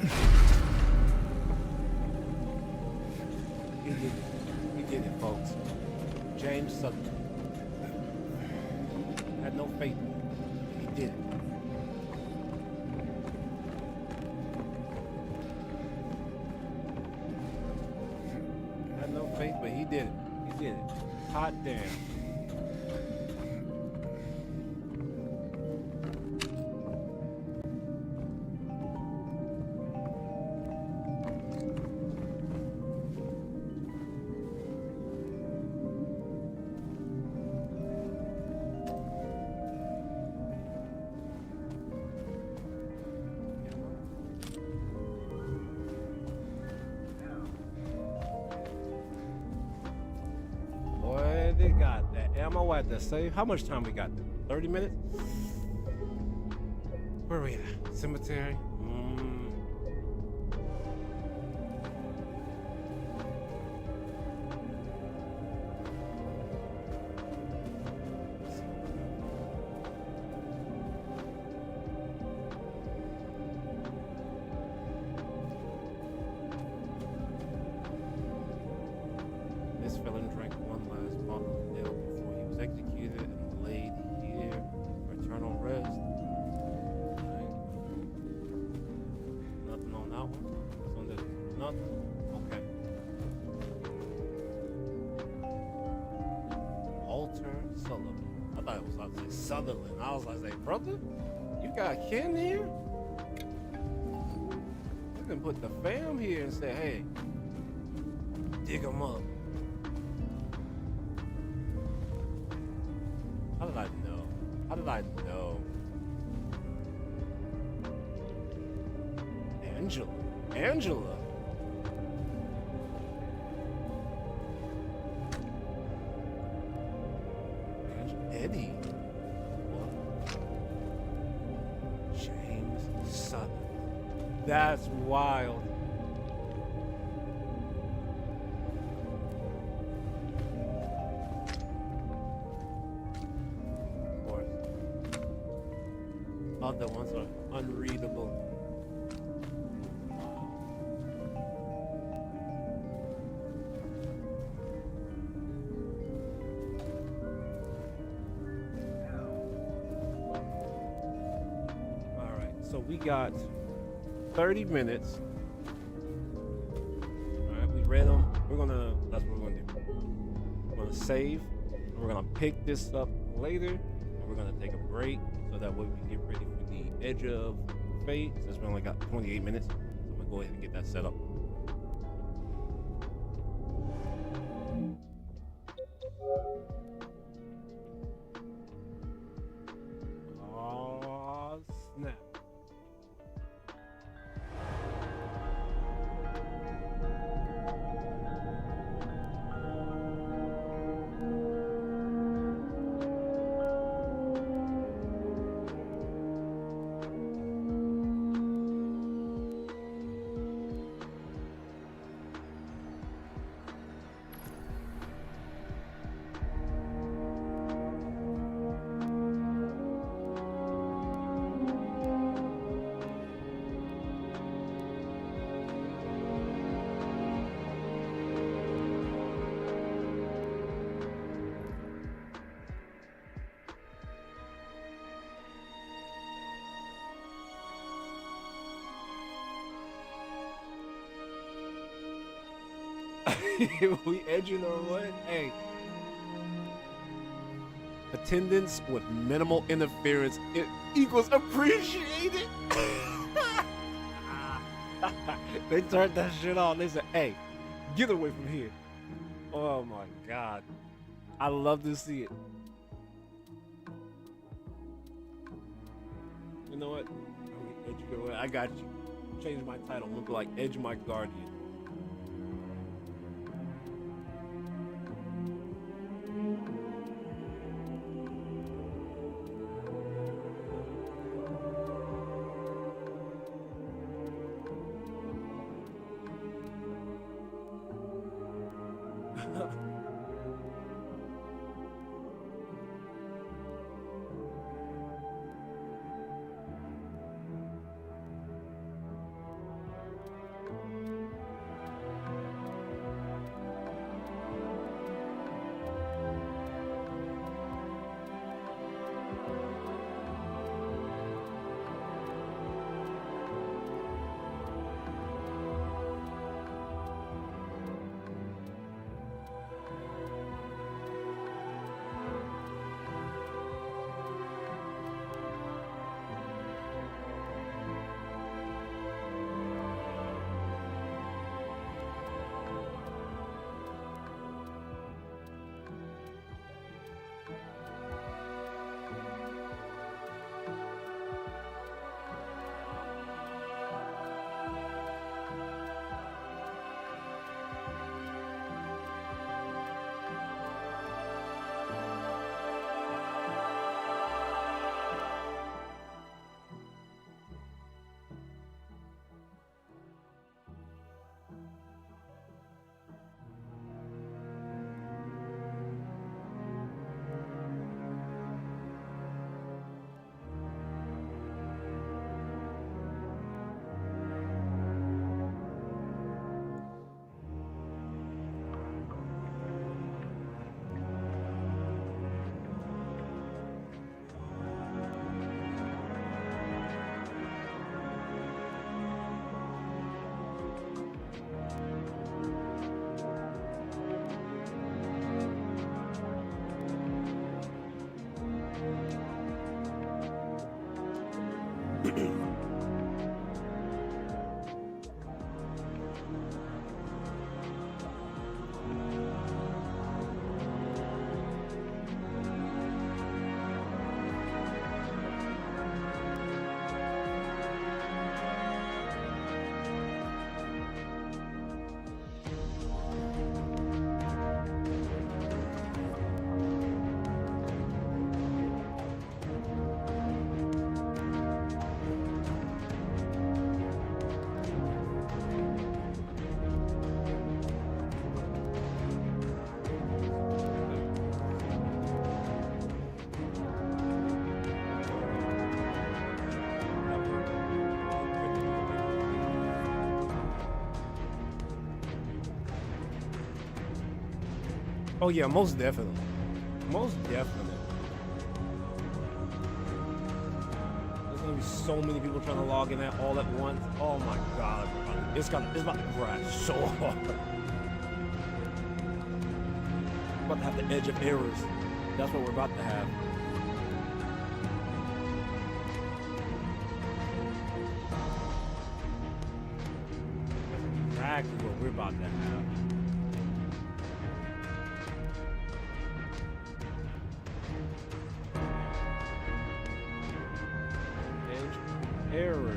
He did it, folks. James Sutherland had no faith. He did it. But he did it. Hot damn. They got that ammo at the safe. How much time we got? 30 minutes? Where are we at? Cemetery? This felon drank one last bottle of ale before he was executed and laid here for eternal rest. Okay. Nothing on that one. This one there's nothing. Okay. Walter Sullivan. I thought it was about to say Sutherland. I was like, brother, you got kin here? You can put the fam here and say, hey, dig them up. How did I know? Damn, Angela. Eddie. What? James Sutton. That's wild. Of course. Other ones are unreadable. So we got 30 minutes. All right, we read them. That's what we're gonna do. We're gonna save. And we're gonna pick this up later. And we're gonna take a break so that way we can get ready for the Edge of Fate. Since we only got 28 minutes, so I'm gonna go ahead and get that set up. Oh, snap. We edging or what? Hey. Attendance with minimal interference equals appreciated. They turned that shit on. They said, hey, get away from here. Oh my God. I love to see it. You know what? I got you. Change my title. I'm gonna be like Edge My Guardian. Oh yeah, most definitely. Most definitely. There's gonna be so many people trying to log in at all at once. Oh my god. It's about to crash so hard. We're about to have the edge of errors. That's what we're about to have. That's exactly what we're about to have. Error.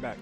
Back.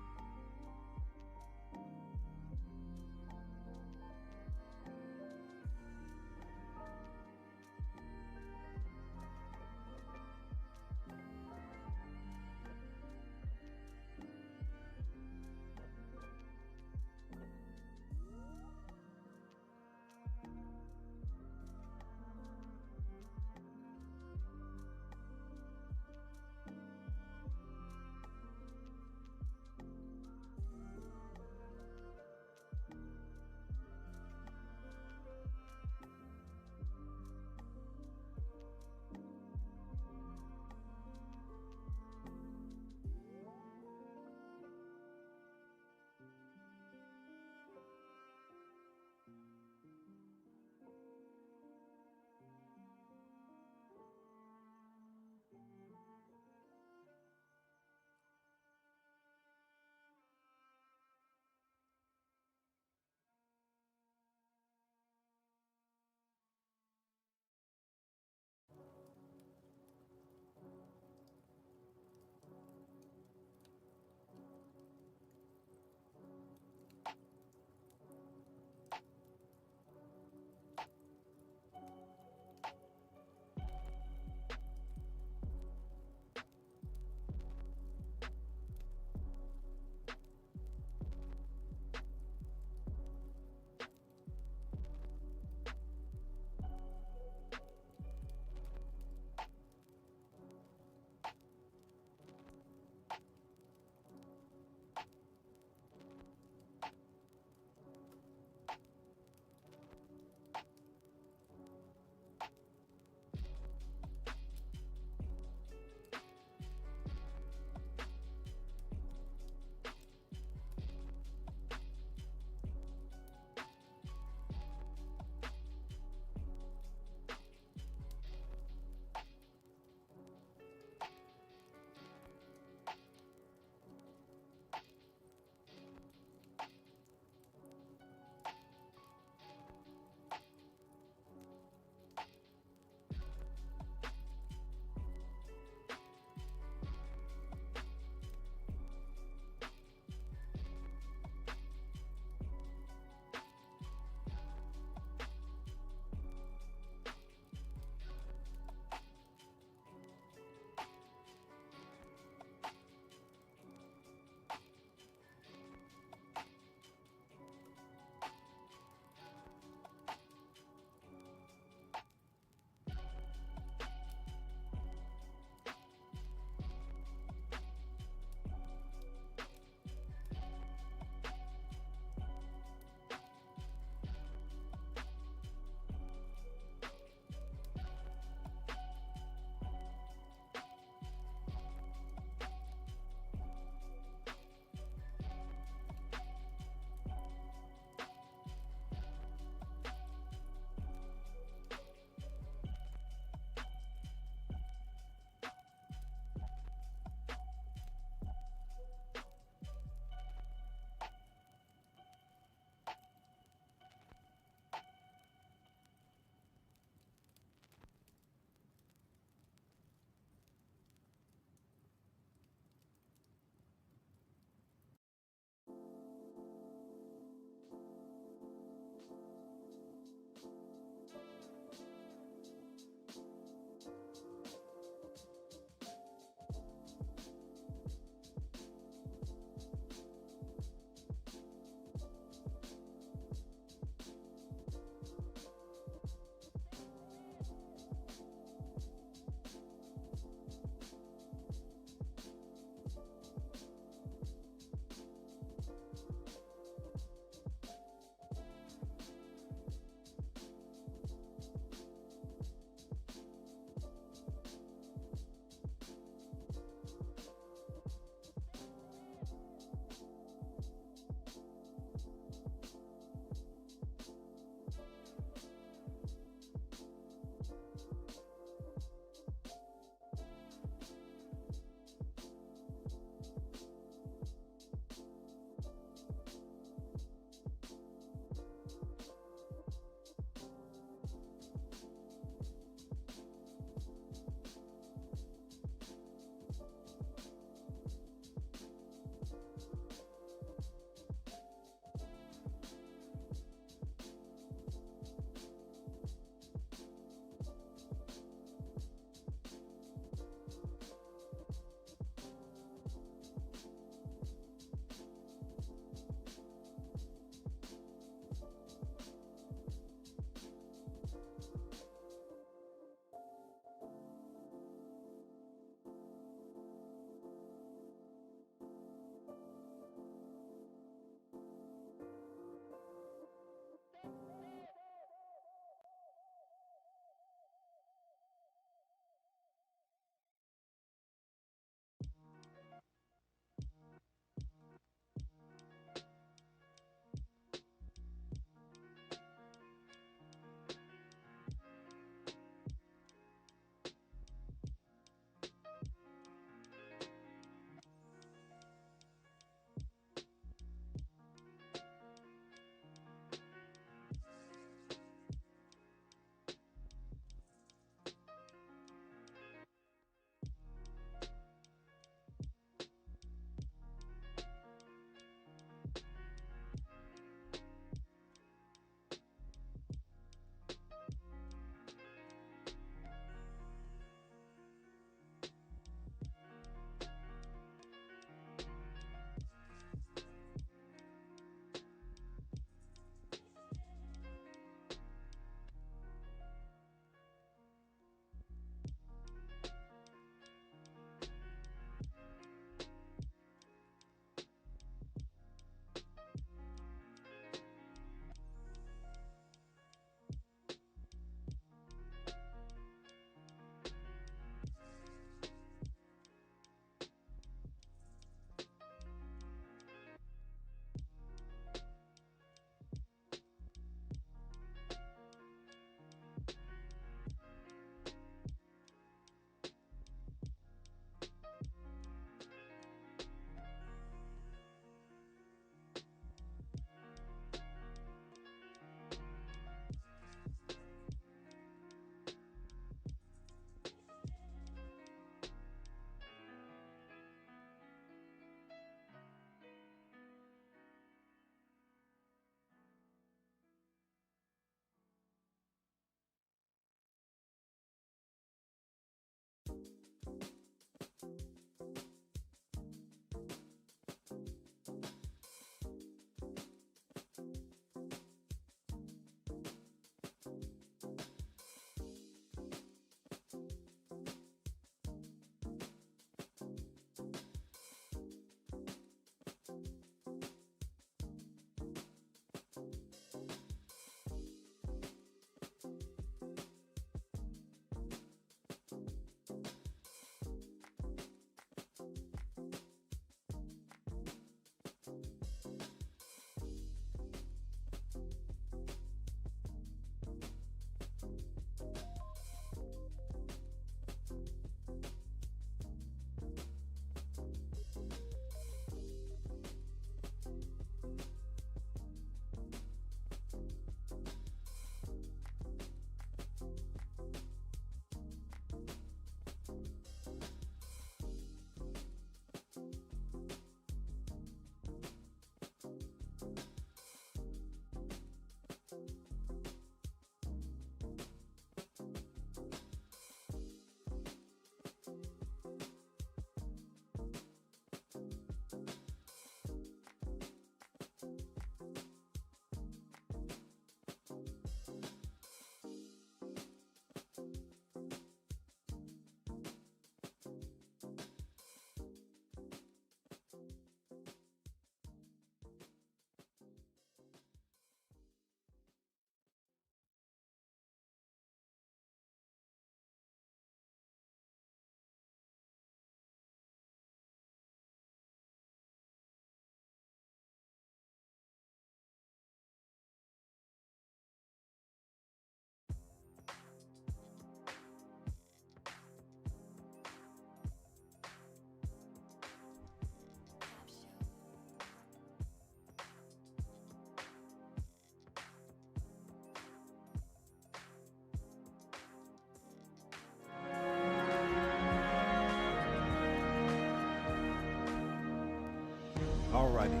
Alrighty.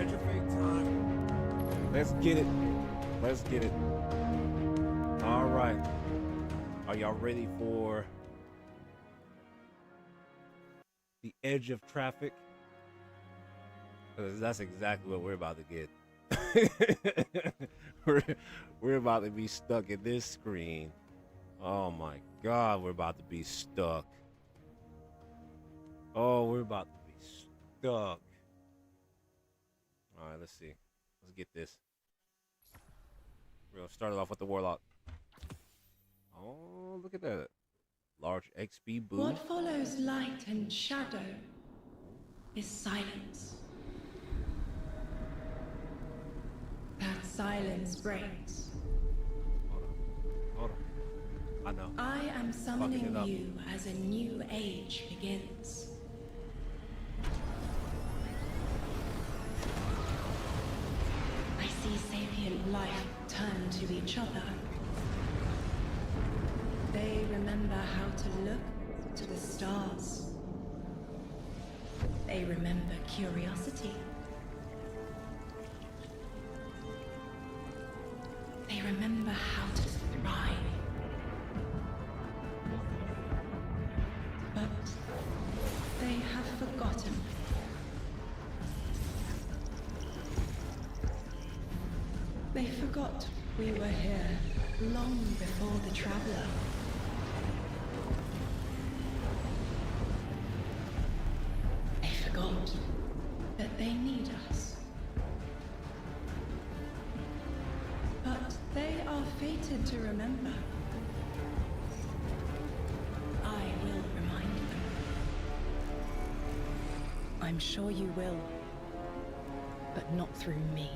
Edge of fate time. Let's get it. Let's get it. All right. Are y'all ready for the edge of traffic? Because that's exactly what we're about to get. we're about to be stuck in this screen. Oh my God, we're about to be stuck. Oh, we're about to be stuck. All right, let's see. Let's get this. We're gonna start it off with the Warlock. Oh, look at that. Large XP boost. What follows light and shadow is silence. That silence breaks. Hold on. I know. I am summoning you as a new age begins. I see sapient life turn to each other. They remember how to look to the stars. They remember curiosity. They remember how to thrive. But they have forgotten. They forgot we were here long before the Traveler. They forgot that they need us. But they are fated to remember. I will remind them. I'm sure you will, but not through me.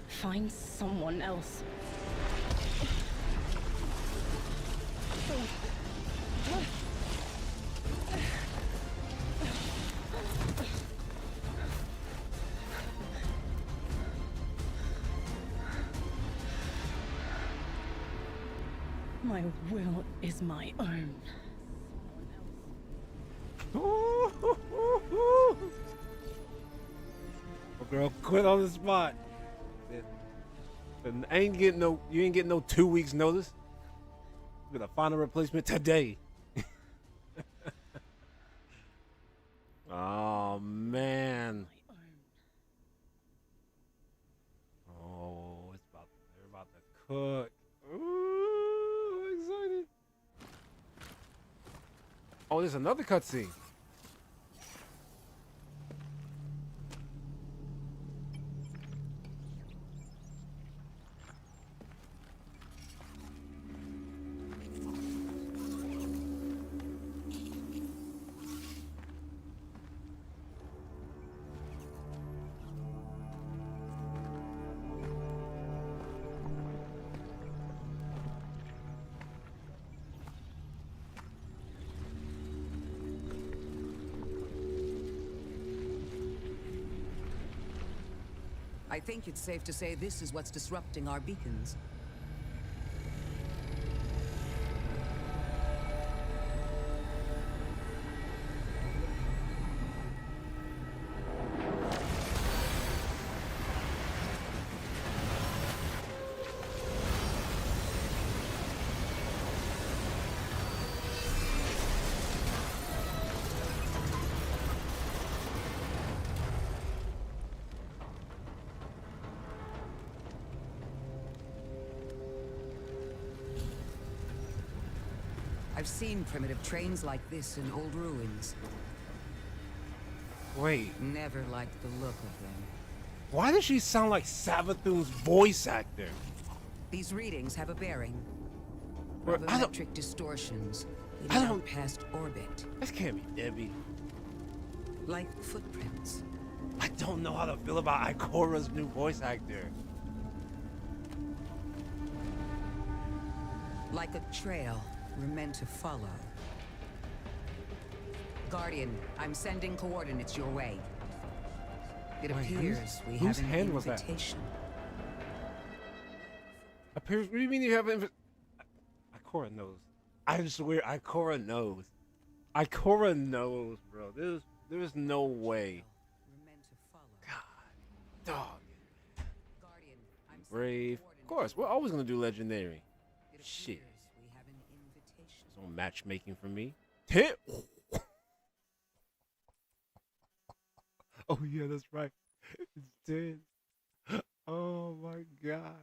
Find someone else. My will is my own. Oh, girl, quit on the spot. You ain't getting no 2 weeks notice. You're gonna find a replacement today. Oh man. Oh, they're about to cook. Ooh, I'm excited. Oh, there's another cutscene. I think it's safe to say this is what's disrupting our beacons. I've seen primitive trains like this in old ruins. Wait. Never liked the look of them. Why does she sound like Savathun's voice actor? These readings have a bearing. Gravimetric distortions leading out past orbit. This can't be Debbie. Like footprints. I don't know how to feel about Ikora's new voice actor. Like a trail we're meant to follow. Guardian, I'm sending coordinates your way. It appears we have an invitation. Appears? What do you mean you have an invitation? Ikora knows. I swear, Ikora knows. Ikora knows, bro. There's no way. God, dog. Brave. Of course, we're always gonna do legendary. Shit. There's no matchmaking for me. Hit. Oh yeah, that's right. It's 10. Oh my god.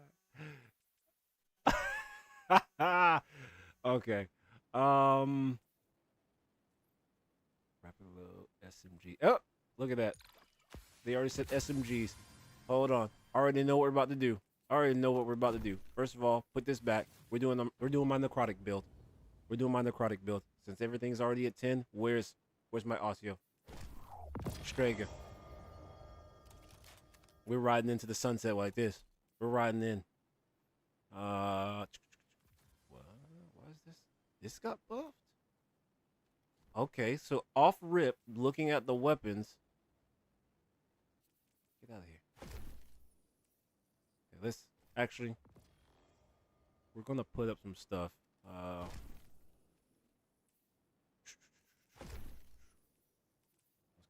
Okay. Rapid load SMG. Oh, look at that. They already said SMGs. Hold on. I already know what we're about to do. First of all, put this back. We're doing my necrotic build. Since everything's already at 10, where's my Osseo? Strega. We're riding into the sunset like this. We're riding in. What is this? This got buffed? Okay, so off rip, looking at the weapons. Get out of here. Okay, let's actually. We're gonna put up some stuff. Let's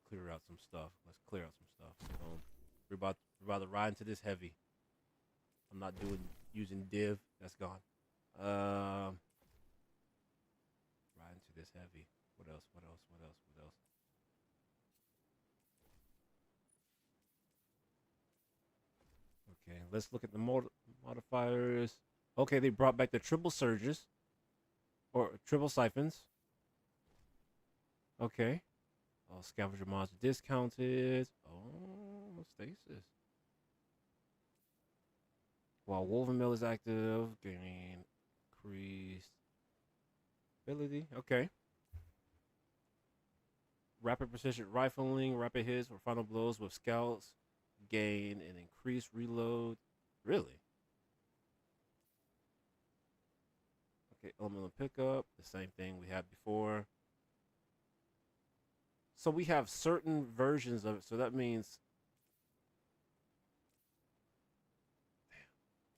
clear out some stuff. We're about to ride into this heavy. I'm not using div. That's gone. Ride into this heavy. What else? Okay, let's look at the modifiers. Okay, they brought back the triple surges. Or triple siphons. Okay. Oh, scavenger mods are discounted. Oh, stasis. While Woven Mill is active, gain increased ability. Okay. Rapid precision rifling, rapid hits or final blows with scouts gain an increased reload. Really? Okay, elemental pickup, the same thing we had before. So we have certain versions of it, so that means... Damn.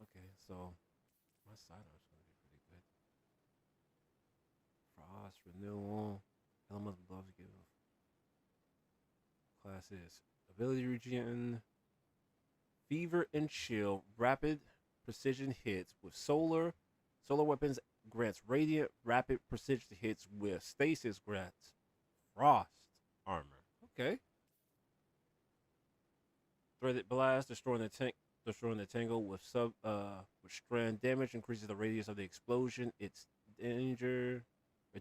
Okay, so my sidearm's going to be pretty good. Frost, renewal, elemental gloves give classes. Ability regen, fever and chill, rapid precision hits with solar weapons grants radiant rapid precision hits with stasis grants frost armor. Okay. Threaded blast, destroying the tangle with with strand damage, increases the radius of the explosion. Its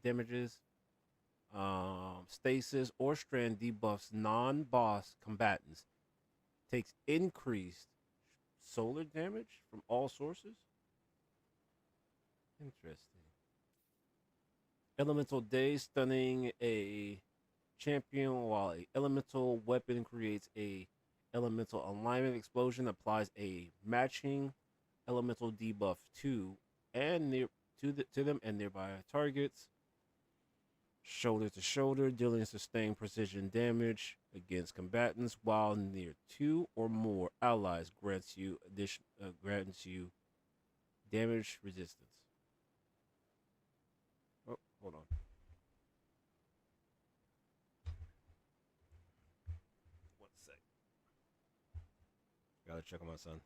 damages. Stasis or strand debuffs non-boss combatants. Takes increased solar damage from all sources. Interesting. Elemental Day, stunning a champion while a elemental weapon creates a elemental alignment explosion, applies a matching elemental debuff to them and nearby targets. Shoulder to shoulder, dealing sustained precision damage against combatants while near 2 or more allies, grants you damage resistance. Oh, hold on. One sec. Gotta check on my son.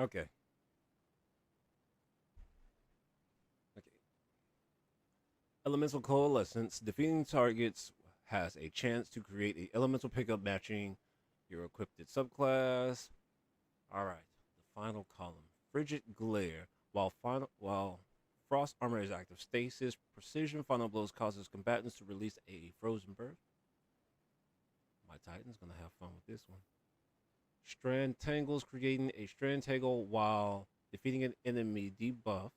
Okay. Okay. Elemental coalescence. Defeating targets has a chance to create a elemental pickup matching your equipped subclass. All right. The final column. Frigid glare. While frost armor is active stasis, precision final blows causes combatants to release a frozen burst. My Titan's gonna have fun with this one. Strand tangles, creating a strand tangle while defeating an enemy debuffed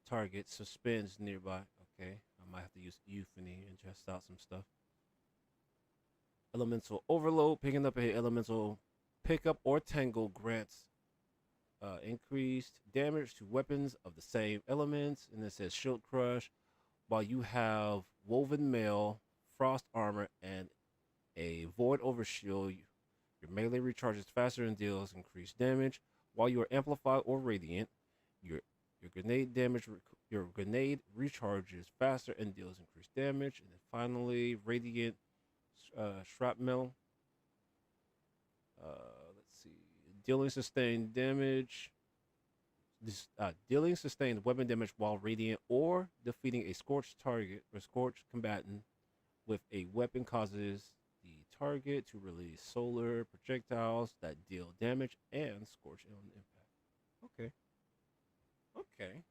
target suspends nearby. Okay, I might have to use euphony and test out some stuff. Elemental overload, picking up a elemental pickup or tangle grants increased damage to weapons of the same elements, and it says shield crush. While you have woven mail, frost armor, and a void overshield, your melee recharges faster and deals increased damage. While you are amplified or radiant, your grenade recharges faster and deals increased damage. And then finally, radiant shrapnel. Let's see, dealing sustained damage. Dealing sustained weapon damage while radiant or defeating a scorched target or scorched combatant with a weapon causes the target to release solar projectiles that deal damage and scorch on impact. Okay. Okay.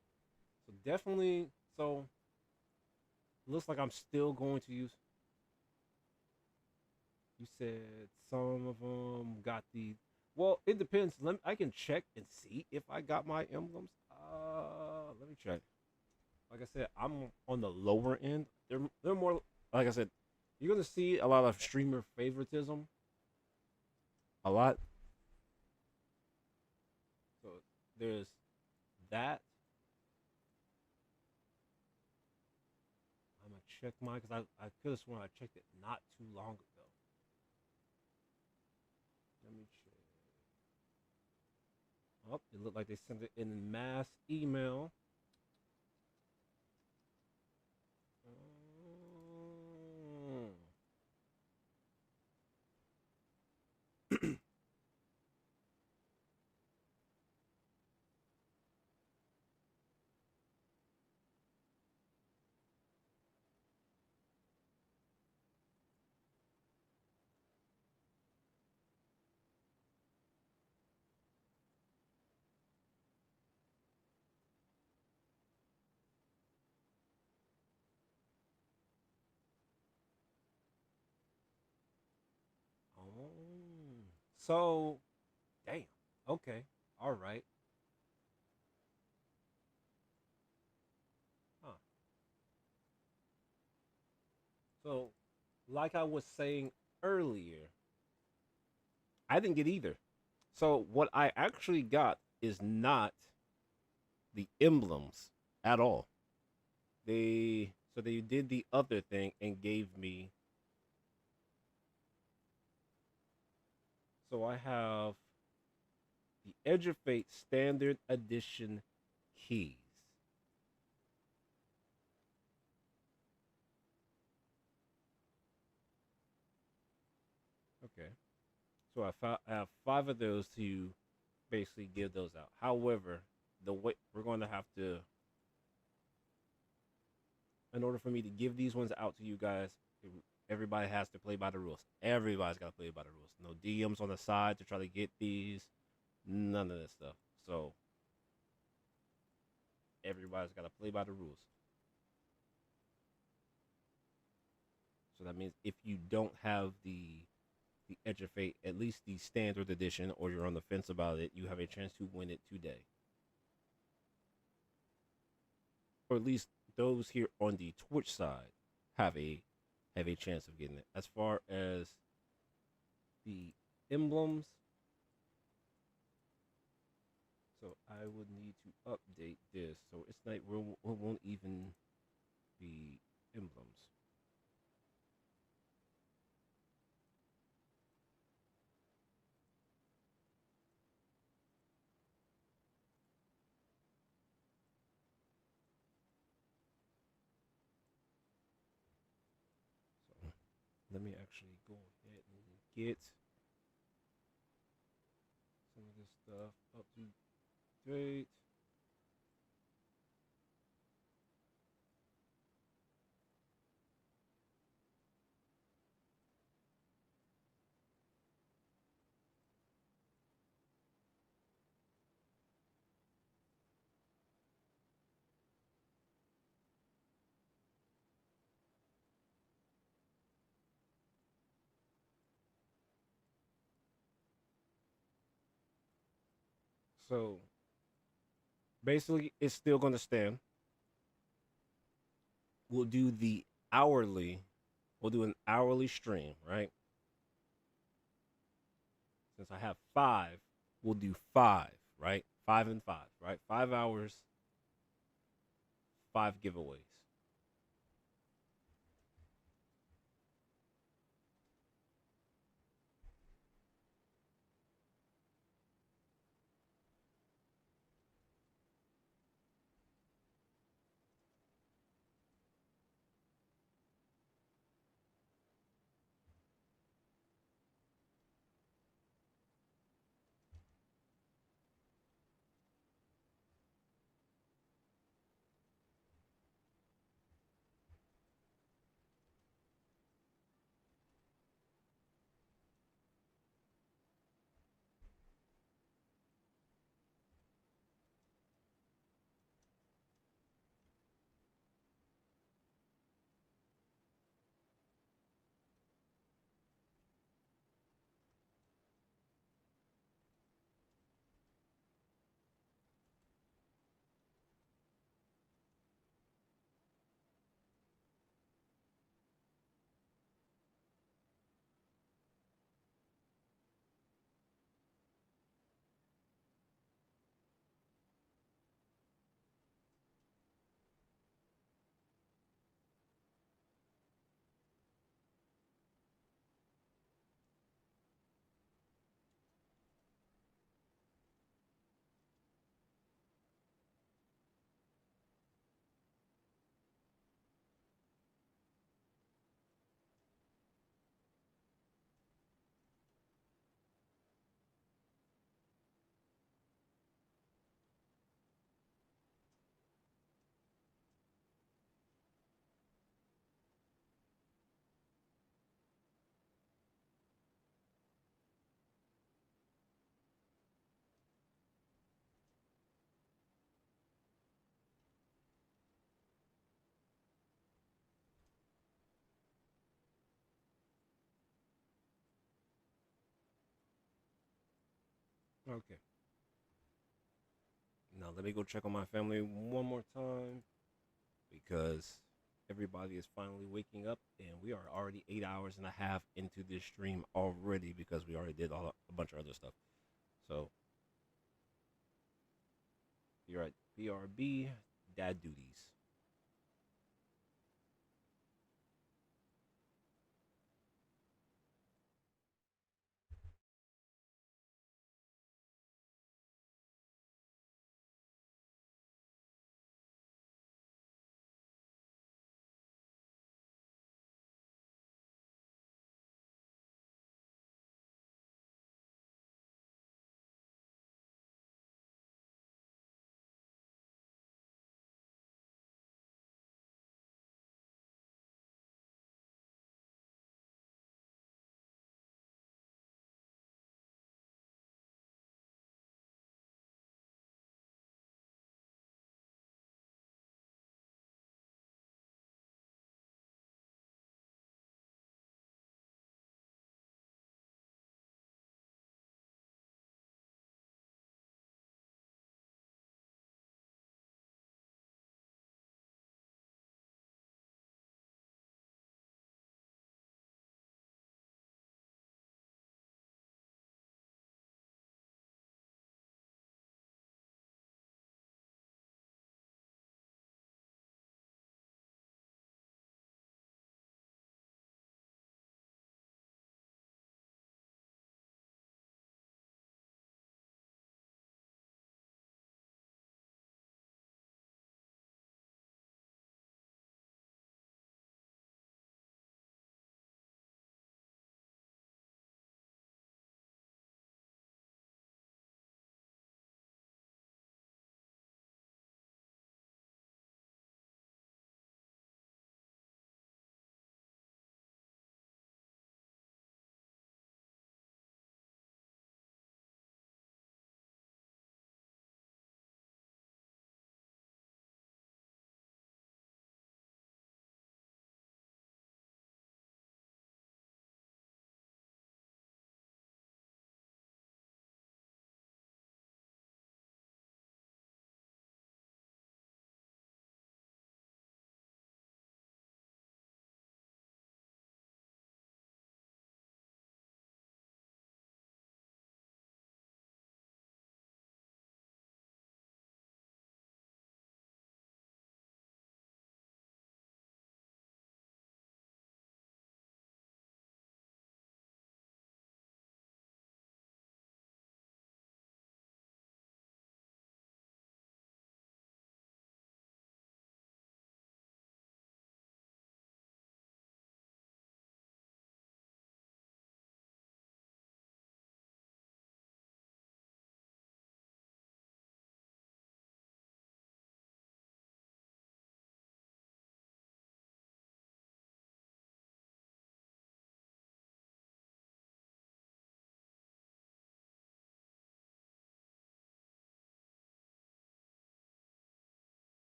So definitely, so looks like I'm still going to use. You said some of them got the. Well, it depends. I can check and see if I got my emblems. Let me check. Like I said, I'm on the lower end. They're more, like I said, you're gonna see a lot of streamer favoritism. A lot. So there's that. I'm gonna check mine because I could have sworn I checked it not too long ago. Let me check. Oh, it looked like they sent it in mass email. So, damn. Okay. All right. Huh. So, like I was saying earlier, I didn't get either. So, what I actually got is not the emblems at all. They did the other thing and gave me. So I have the Edge of Fate Standard Edition keys. Okay. So I have 5 of those to basically give those out. However, the way we're going to have to, in order for me to give these ones out to you guys, everybody has to play by the rules. Everybody's got to play by the rules. No DMs on the side to try to get these. None of this stuff. So everybody's got to play by the rules. So that means if you don't have the Edge of Fate, at least the standard edition, or you're on the fence about it, you have a chance to win it today. Or at least those here on the Twitch side have a chance of getting it. As far as the emblems, so I would need to update this, so it's not, it won't even be emblems. Let me actually go ahead and get some of this stuff up to date. So basically, it's still going to stand. We'll do the hourly. We'll do an hourly stream, right? Since I have 5, we'll do 5, right? 5 and 5, right? 5 hours, 5 giveaways. Okay. Now let me go check on my family one more time because everybody is finally waking up and we are already 8 hours and a half into this stream already because we already did a bunch of other stuff. So you're at BRB, dad duties.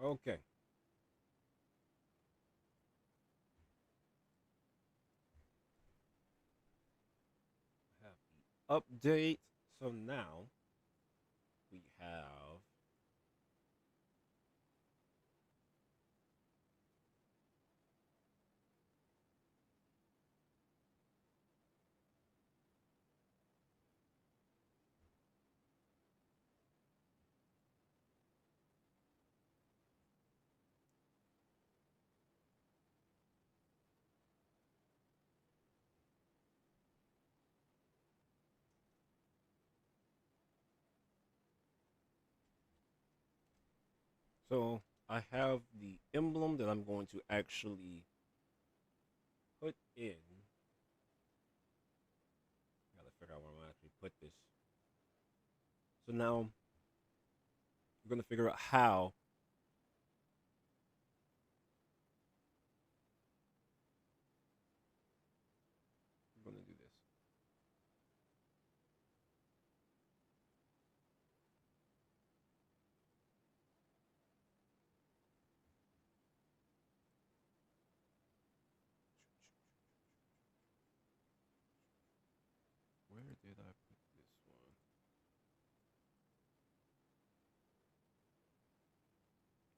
Okay. Have the update. So now we have so I have the emblem that I'm going to actually put in. Gotta figure out where I'm gonna actually put this. So now we're gonna figure out how we're gonna do this. Where did I put this one?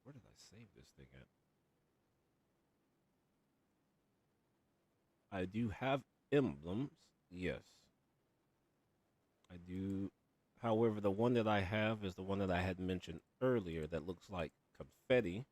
Where did I save this thing at? I do have emblems, yes. I do. However, the one that I have is the one that I had mentioned earlier that looks like confetti.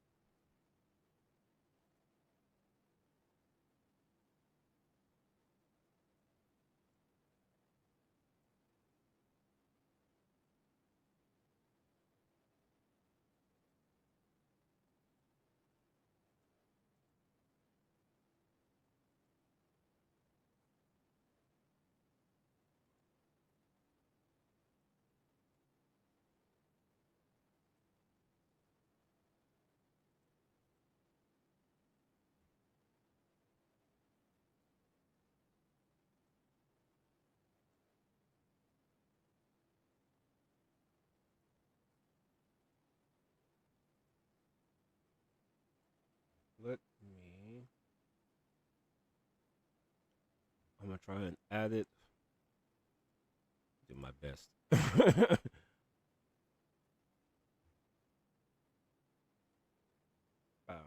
Let me. I'm gonna try and add it. Do my best. Wow.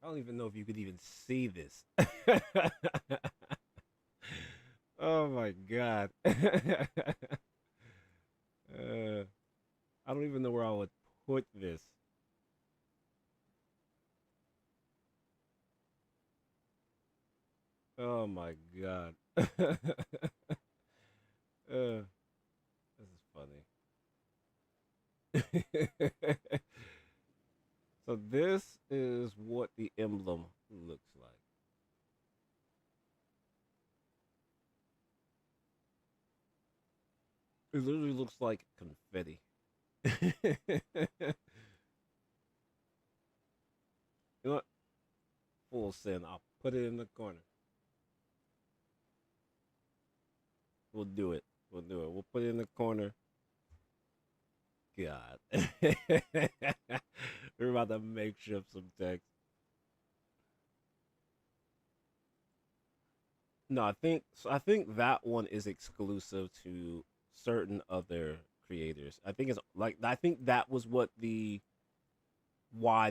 I don't even know if you could even see this. Oh my god. I don't even know where I would put this. Oh my god. This is funny. So this is what the emblem looks like. It literally looks like confetti. You know what? Full send. I'll put it in the corner. We'll do it. We'll do it. We'll put it in the corner. God. We're about to make shift some text. No, I think that one is exclusive to certain other creators. I think that was why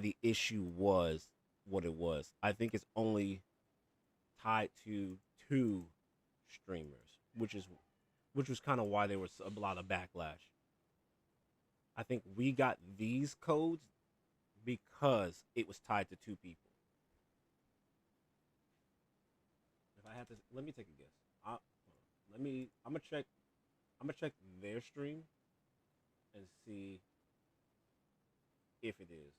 the issue was what it was. I think it's only tied to 2 streamers, which was kind of why there was a lot of backlash. I think we got these codes because it was tied to 2 people. If I had to, let me take a guess. I'm gonna check their stream and see if it is.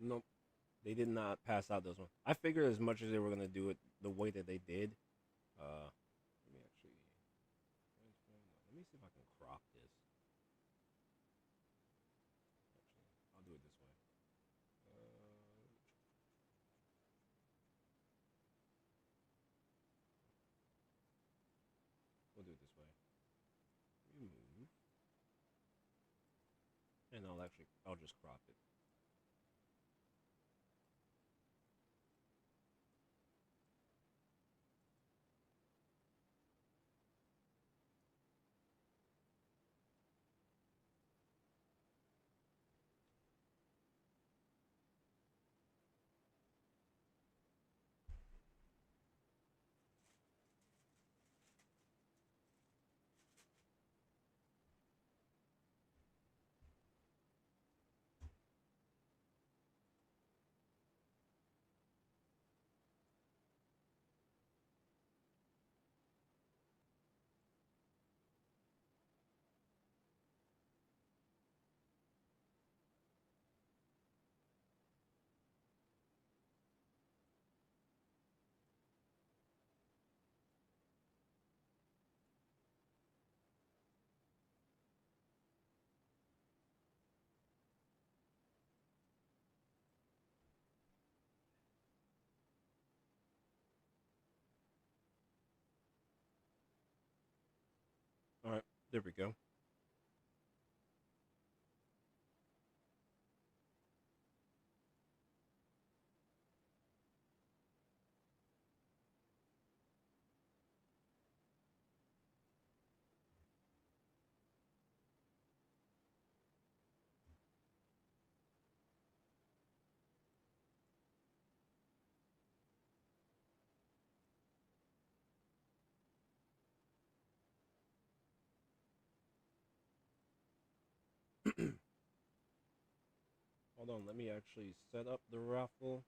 Nope. They did not pass out those ones. I figured as much as they were gonna do it the way that they did. Let me actually. Let me see if I can crop this. Actually, I'll do it this way. We'll do it this way. Remove. And I'll just crop it. All right, there we go. Hold on, let me actually set up the raffle.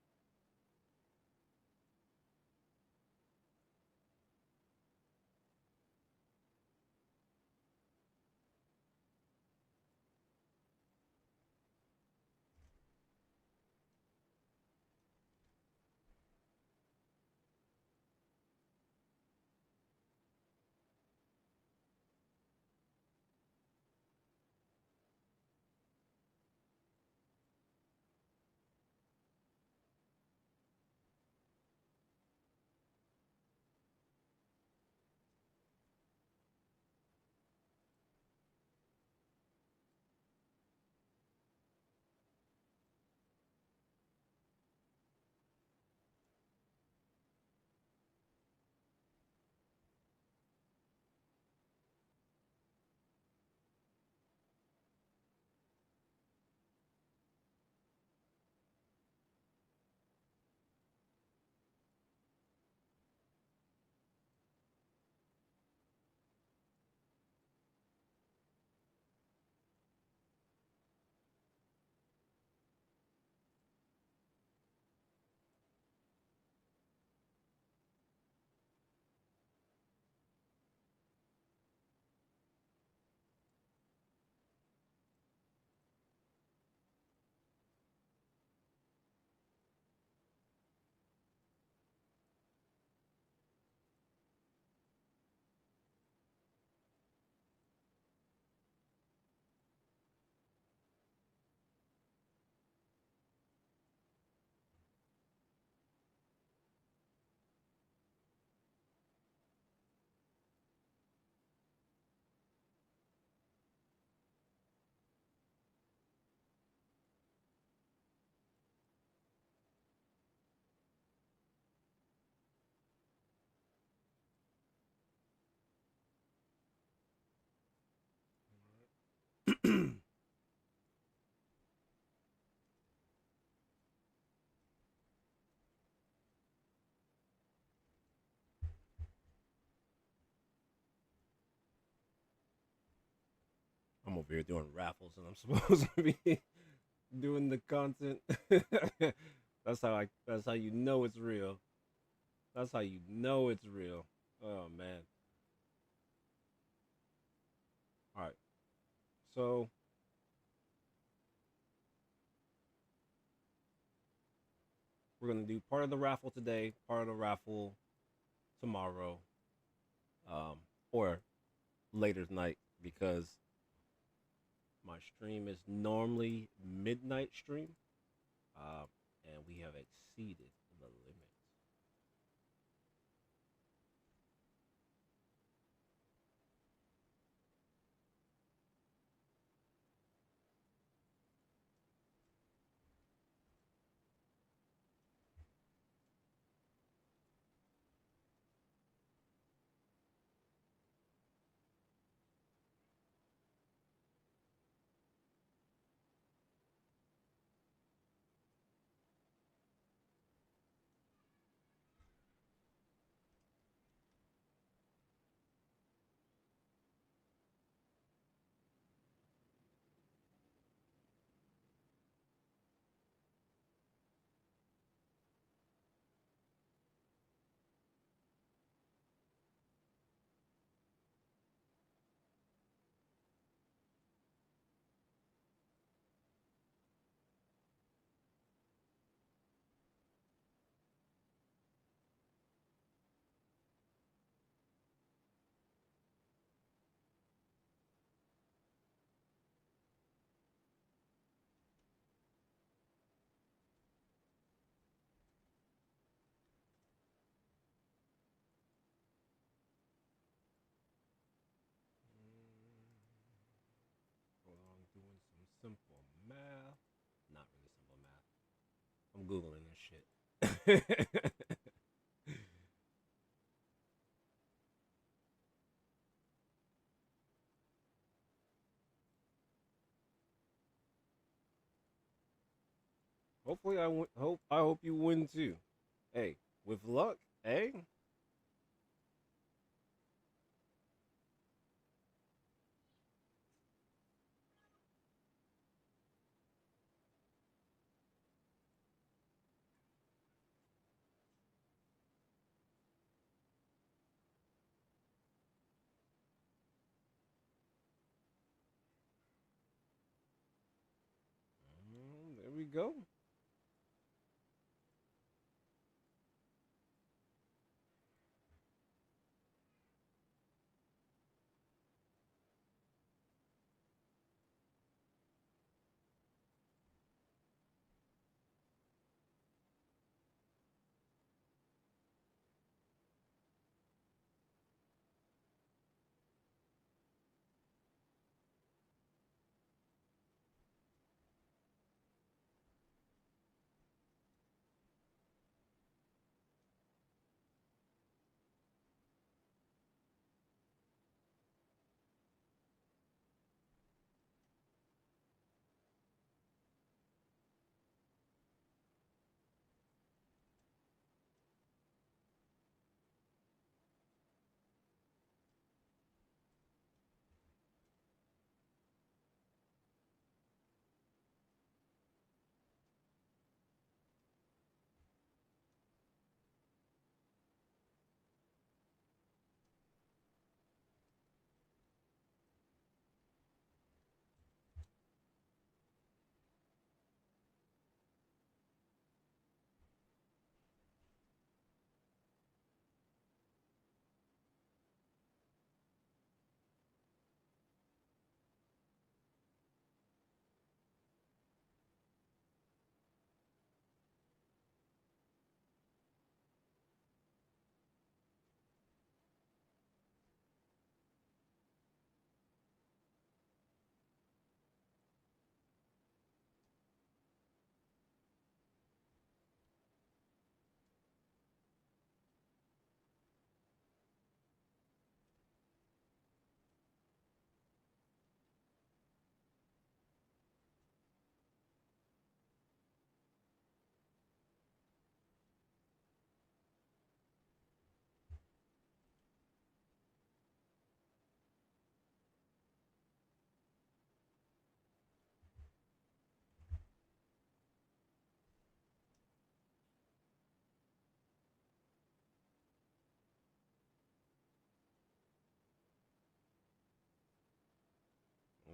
I'm over here doing raffles and I'm supposed to be doing the content. That's how you know it's real. That's how you know it's real. Oh man. All right. So We're gonna do part of the raffle today, part of the raffle tomorrow, or later tonight, because my stream is normally midnight stream, and we have exceeded the limit. Doing some simple math. Not really simple math. I'm Googling this shit. Hopefully I hope you win too. Hey, with luck, eh? There we go.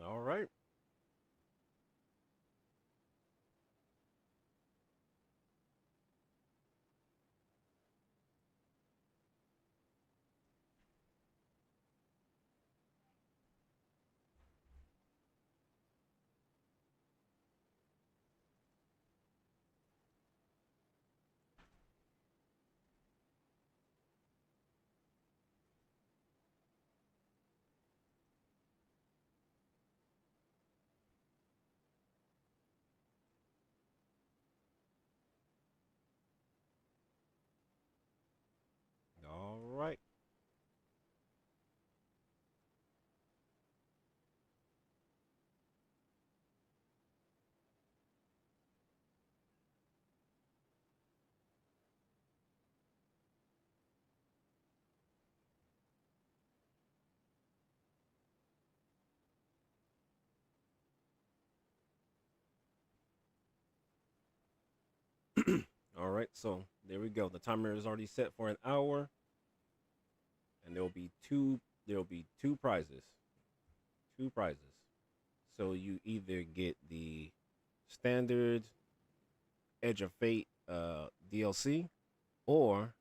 All right. right, so there we go. The timer is already set for an hour, and there will be two prizes. Two prizes. So you either get the standard Edge of Fate DLC or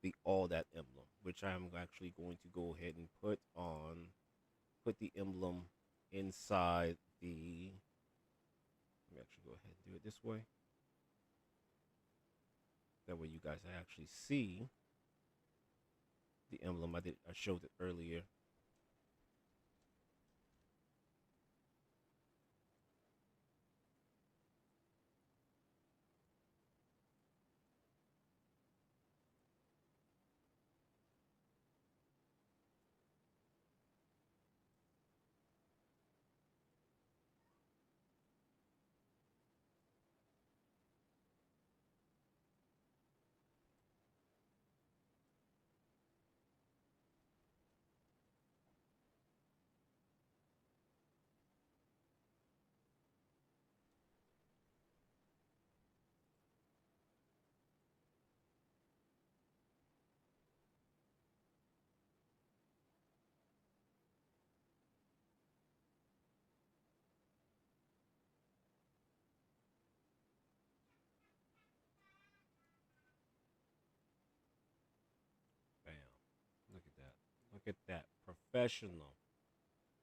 the All That Emblem, which I'm actually going to go ahead and put the emblem inside the. Let me actually go ahead and do it this way. That way you guys actually see the emblem. I showed it earlier. Look at that. Look at that. Professional.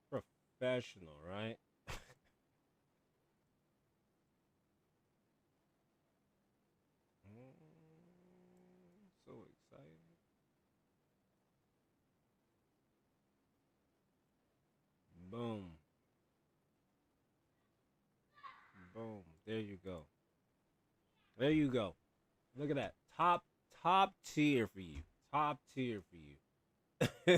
Professional, right? So excited. Boom. Boom. There you go. There you go. Look at that. Top tier for you. Top tier for you. All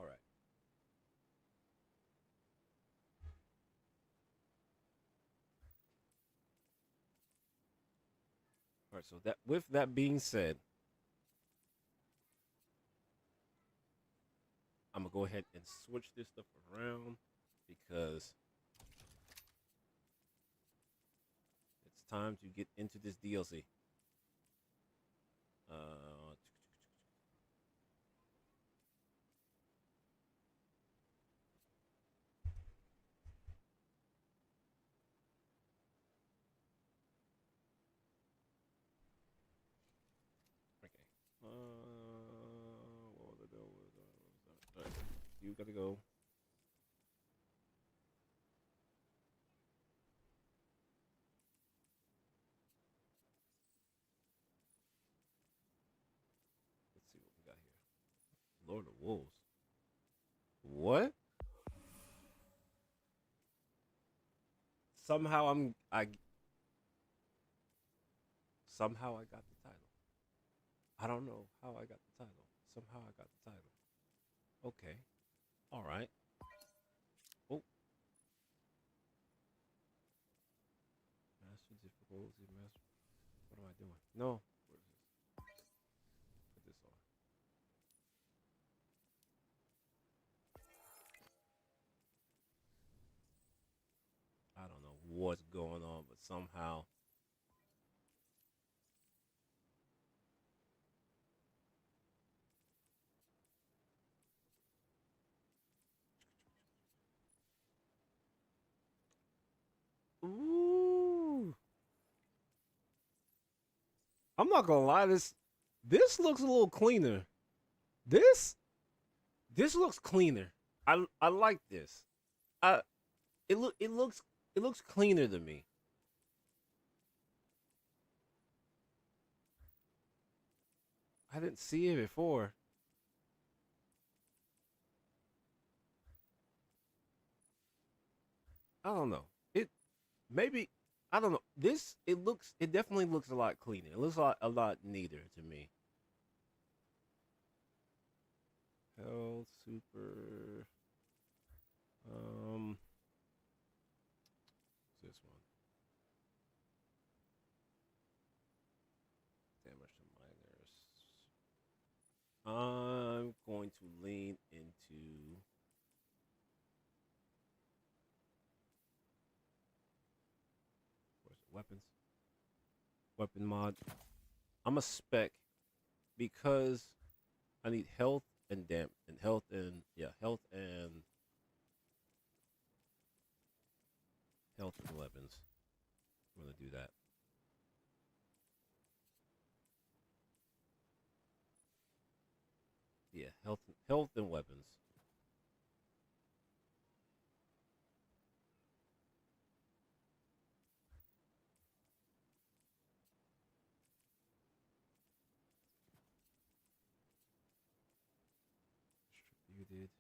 right. All right, so that with that being said, I'm gonna go ahead and switch this stuff around because it's time to get into this DLC. You gotta go. Let's see what we got here. Lord of Wolves. What? Somehow somehow I got the title. I don't know how I got the title. Somehow I got the title. Okay. All right. Oh. Master difficulty. Master. What am I doing? No. Where is this? Put this on. I don't know what's going on, but somehow. Ooh. I'm not gonna lie, this looks a little cleaner. This looks cleaner. I like this. It looks cleaner to me. I didn't see it before. I don't know. Maybe I don't know. It definitely looks a lot cleaner. It looks a lot neater to me. Health super this one. Damage to miners. I'm going to lean into where's it? Weapons. Weapon mod. I'm a spec because I need health and health and weapons. I'm gonna do that. Yeah, health and weapons. Distributed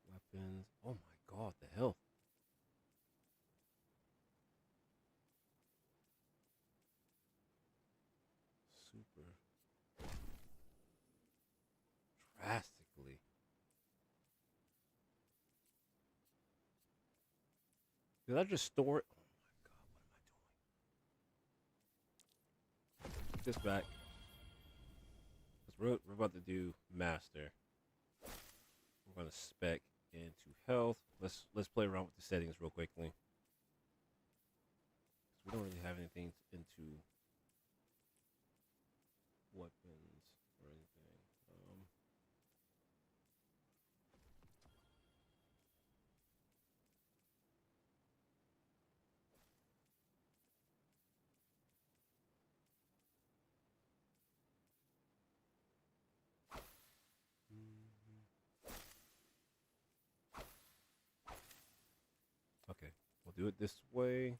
weapons. Oh my god, the health. Super drastically. Did I just store it? Oh my god, what am I doing? Put this back. We're about to do master. We're gonna spec into health. Let's play around with the settings real quickly. We don't really have anything into weapons or anything. Okay, we'll do it this way.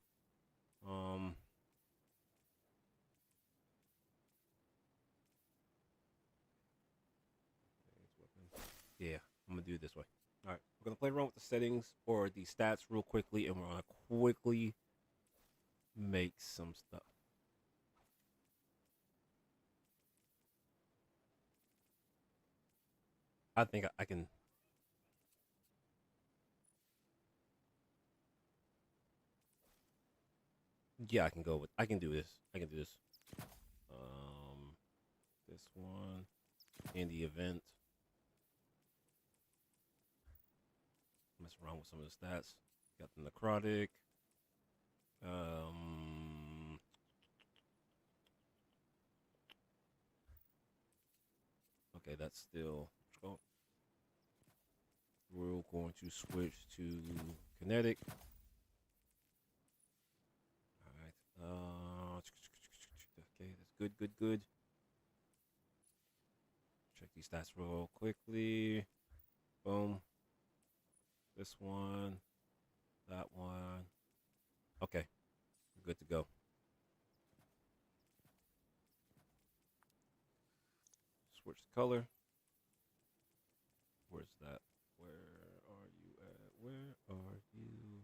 Yeah, I'm gonna do it this way. All right, we're gonna play around with the settings or the stats real quickly, and we're gonna quickly make some stuff. I think I can. Yeah, I can go with. I can do this. I can do this. This one in the event. Mess around with some of the stats. Got the necrotic. Okay, that's still. We're going to switch to kinetic. All right. Okay, that's good. Check these stats real quickly. Boom. This one. That one. Okay. We're good to go. Switch the color. Where's that? Where are you at? Where are you?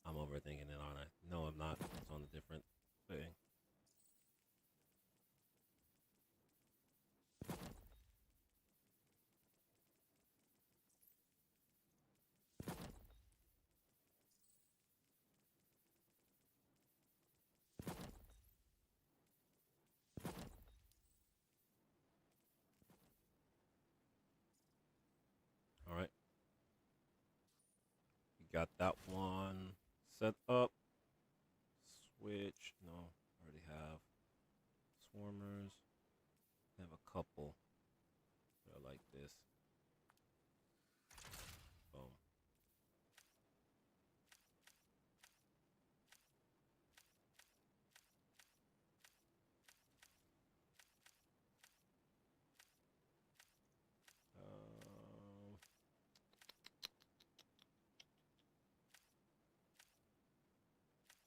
I'm overthinking it, aren't I? No, I'm not. It's on a different thing. All right. We got that one set up. Switch. No, I already have swarmers. I have a couple that are like this. Boom.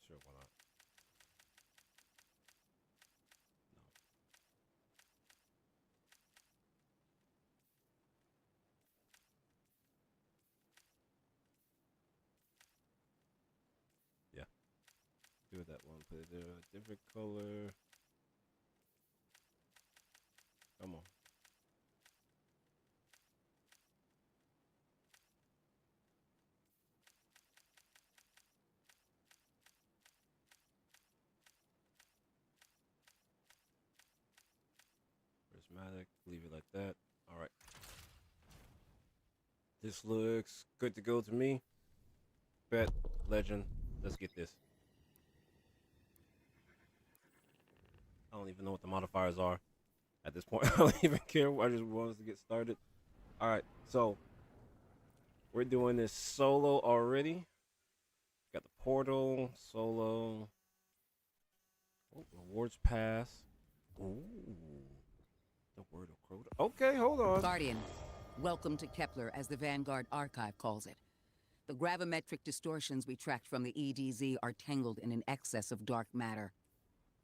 Sure, why not? No. Yeah. Do that one. Put it there. Different color. Come on. Prismatic. Leave it like that. All right. This looks good to go to me. Bet. Legend. Let's get this. I don't even know what the modifiers are at this point. I don't even care. I just want us to get started. All right. So we're doing this solo already. Got the portal, solo. Oh, rewards pass. Ooh. The word of Crota. Okay, hold on. Guardian, welcome to Kepler, as the Vanguard Archive calls it. The gravimetric distortions we tracked from the EDZ are tangled in an excess of dark matter.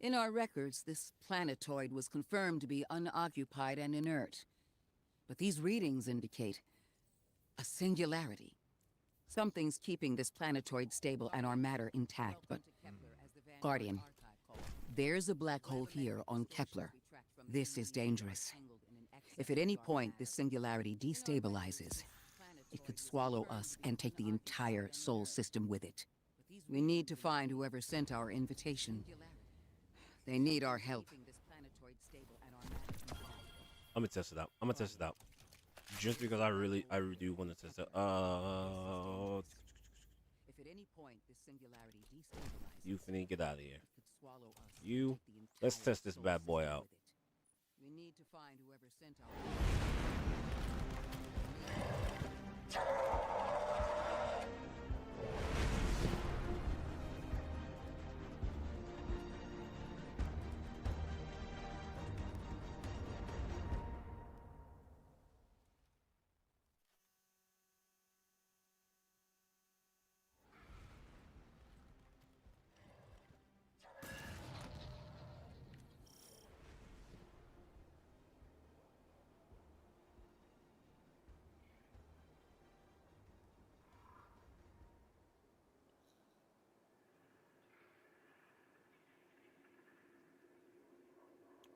In our records, this planetoid was confirmed to be unoccupied and inert. But these readings indicate a singularity. Something's keeping this planetoid stable and our matter intact, but... Guardian, there's a black hole here on Kepler. This is dangerous. If at any point this singularity destabilizes, it could swallow us and take the entire Sol system with it. We need to find whoever sent our invitation. They need our help. I'm gonna test it out. Just because I do want to test it. If at any point this singularity destabilizes, You finna get out of here. You, let's test this bad boy out. we need to find whoever sent our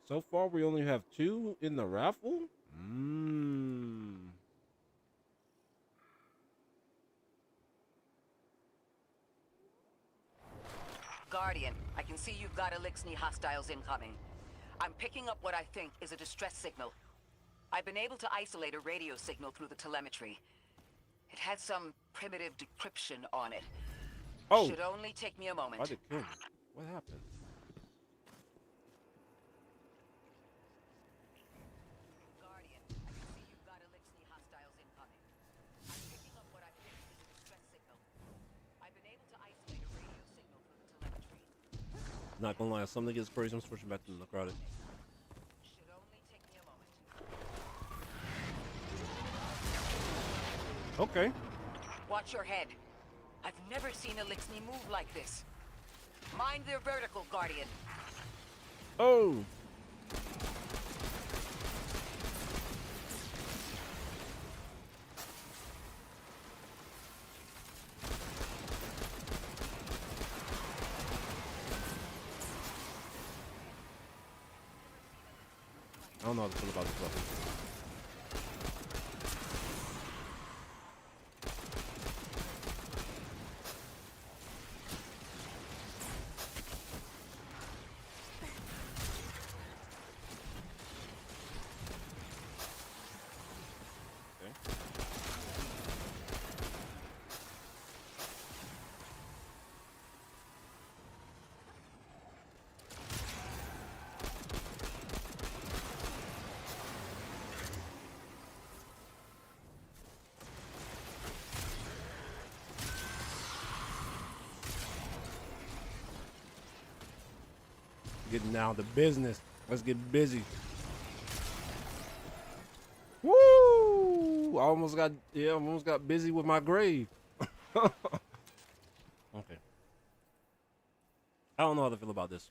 So far, we only have 2 in the raffle. Guardian, I can see you've got Elixni hostiles incoming. I'm picking up what I think is a distress signal. I've been able to isolate a radio signal through the telemetry. It had some primitive decryption on it. Oh! Should only take me a moment. Why did it kill me? What happened? Guardian, I can see you've got Elixni hostiles incoming. I'm picking up what I think is a distress signal. I've been able to isolate a radio signal through the telemetry. Not gonna lie, something gets crazy. I'm switching back to the necrotic. Should only take me a moment. Okay. Watch your head. I've never seen Elixni move like this. Mind their vertical, Guardian. Oh! I don't know how to feel about this weapon. Getting down to business. Let's get busy. Woo! I almost got busy with my grave. Okay. I don't know how to feel about this.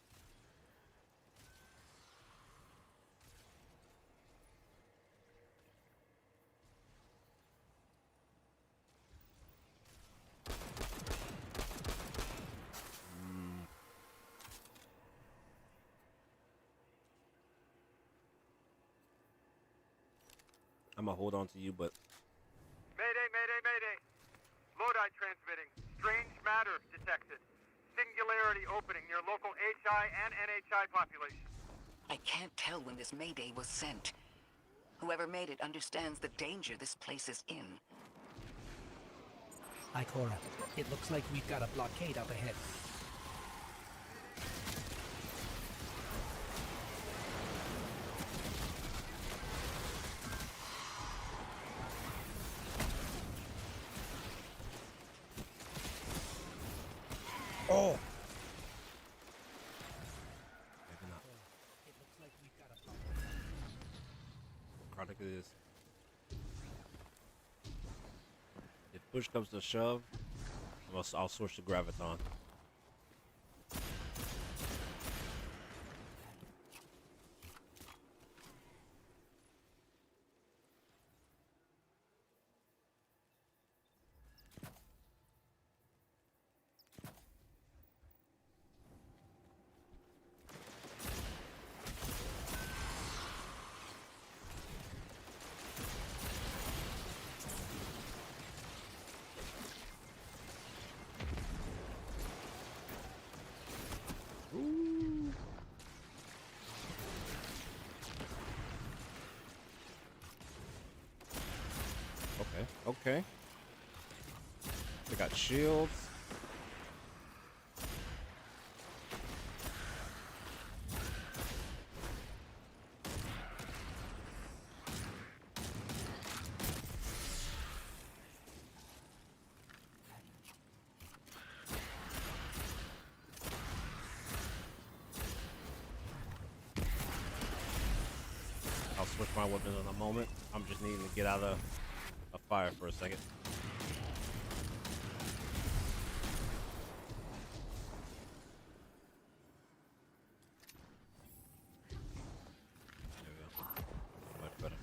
I'm gonna hold on to you, but Mayday, mayday, mayday. Lodi transmitting. Strange matter detected. Singularity opening near local HI and NHI population. I can't tell when this mayday was sent. Whoever made it understands the danger this place is in. Ikora, it looks like we've got a blockade up ahead. Oh! Product is. If push comes to shove, I'll switch to Graviton. Okay. They got shields. I'll switch my weapon in a moment. I'm just needing to get out of fire for a second. There we go. Much better.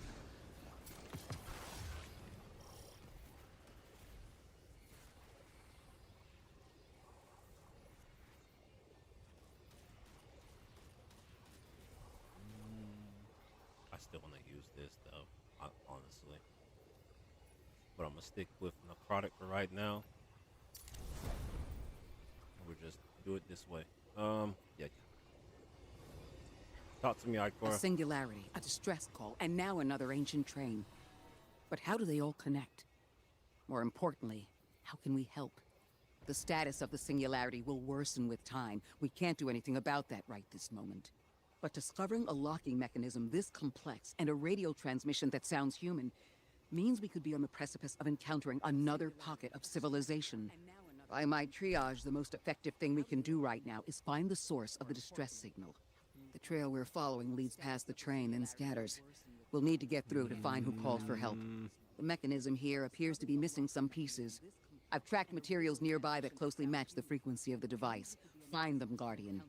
I still want to use this though, honestly. But I'm gonna stick with necrotic for right now. We'll just do it this way. Yeah. Talk to me, Ikora. A singularity, a distress call, and now another ancient train. But how do they all connect? More importantly, how can we help? The status of the singularity will worsen with time. We can't do anything about that right this moment. But discovering a locking mechanism this complex and a radio transmission that sounds human means we could be on the precipice of encountering another pocket of civilization. By my triage, the most effective thing we can do right now is find the source of the distress signal. The trail we're following leads past the train and scatters. We'll need to get through to find who called for help. The mechanism here appears to be missing some pieces. I've tracked materials nearby that closely match the frequency of the device. Find them, Guardian.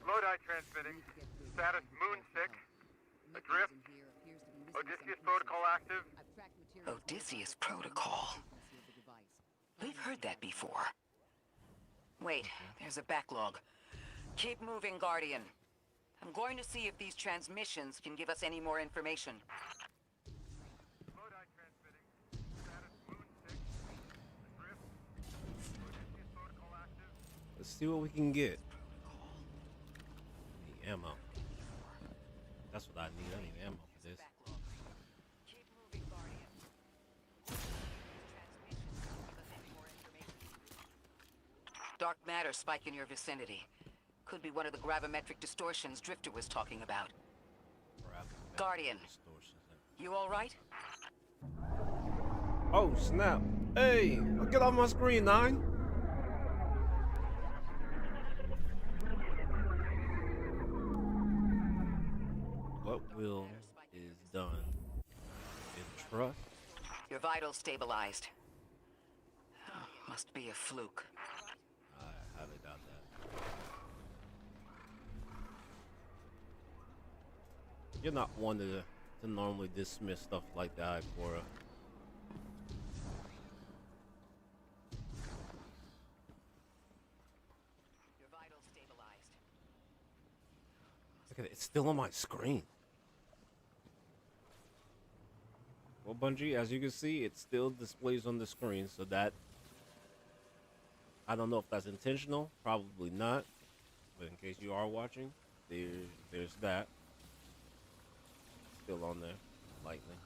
Lodi transmitting. Status Moon 6. Adrift. Odysseus protocol active. Odysseus protocol. We've heard that before. Wait, there's a backlog. Keep moving, Guardian. I'm going to see if these transmissions can give us any more information. Lodi transmitting. Status Moon 6. Adrift. Odysseus protocol active. Let's see what we can get. Ammo. That's what I need. I need ammo for this. Keep moving, Guardian. Dark matter spike in your vicinity. Could be one of the gravimetric distortions Drifter was talking about. Guardian, you all right? Oh snap! Hey, get off my screen, 9. What will is done in trust? Your vitals stabilized. Oh, must be a fluke. I highly doubt that. You're not one to normally dismiss stuff like that, Ikora. Your vitals stabilized. Look at it, it's still on my screen. Well, Bungie, as you can see, it still displays on the screen, so that I don't know if that's intentional, probably not. But in case you are watching, there's that. Still on there, lightning.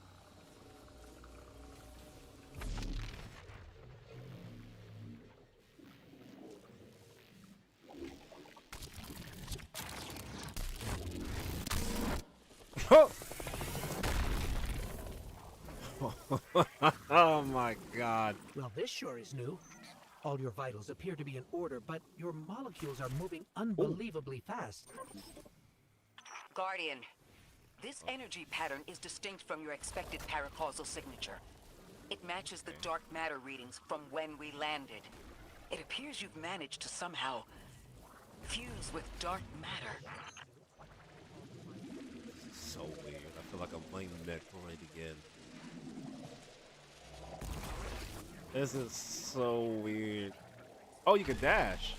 Oh my god. Well, this sure is new. All your vitals appear to be in order, but your molecules are moving unbelievably fast. Guardian, this energy pattern is distinct from your expected paracausal signature. It matches the dark matter readings from when we landed. It appears you've managed to somehow fuse with dark matter. This is so weird. I feel like I'm playing Metroid again. This is so weird. Oh, you can dash.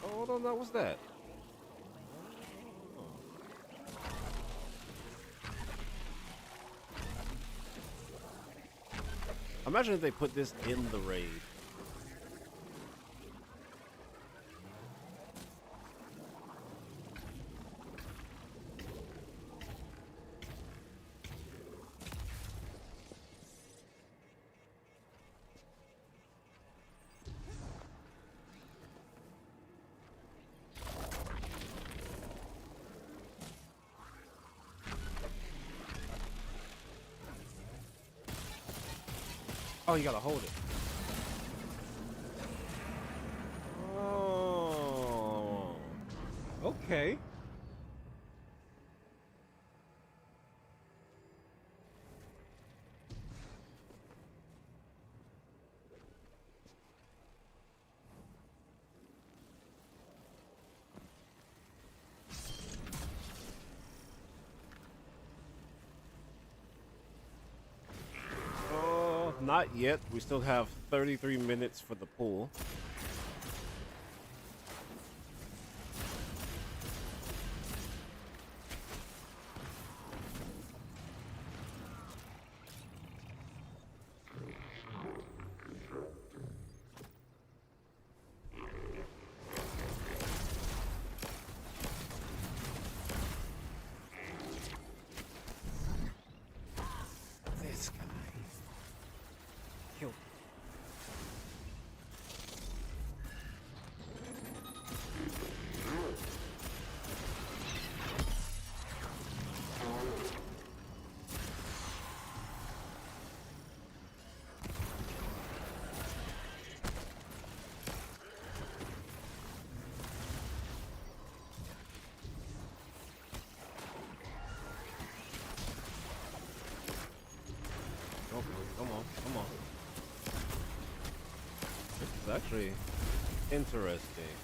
Oh, hold on, now what's that? Imagine if they put this in the raid. Oh, you gotta hold it. Oh. Okay. Not yet. We still have 33 minutes for the pool. Come on. This is actually interesting.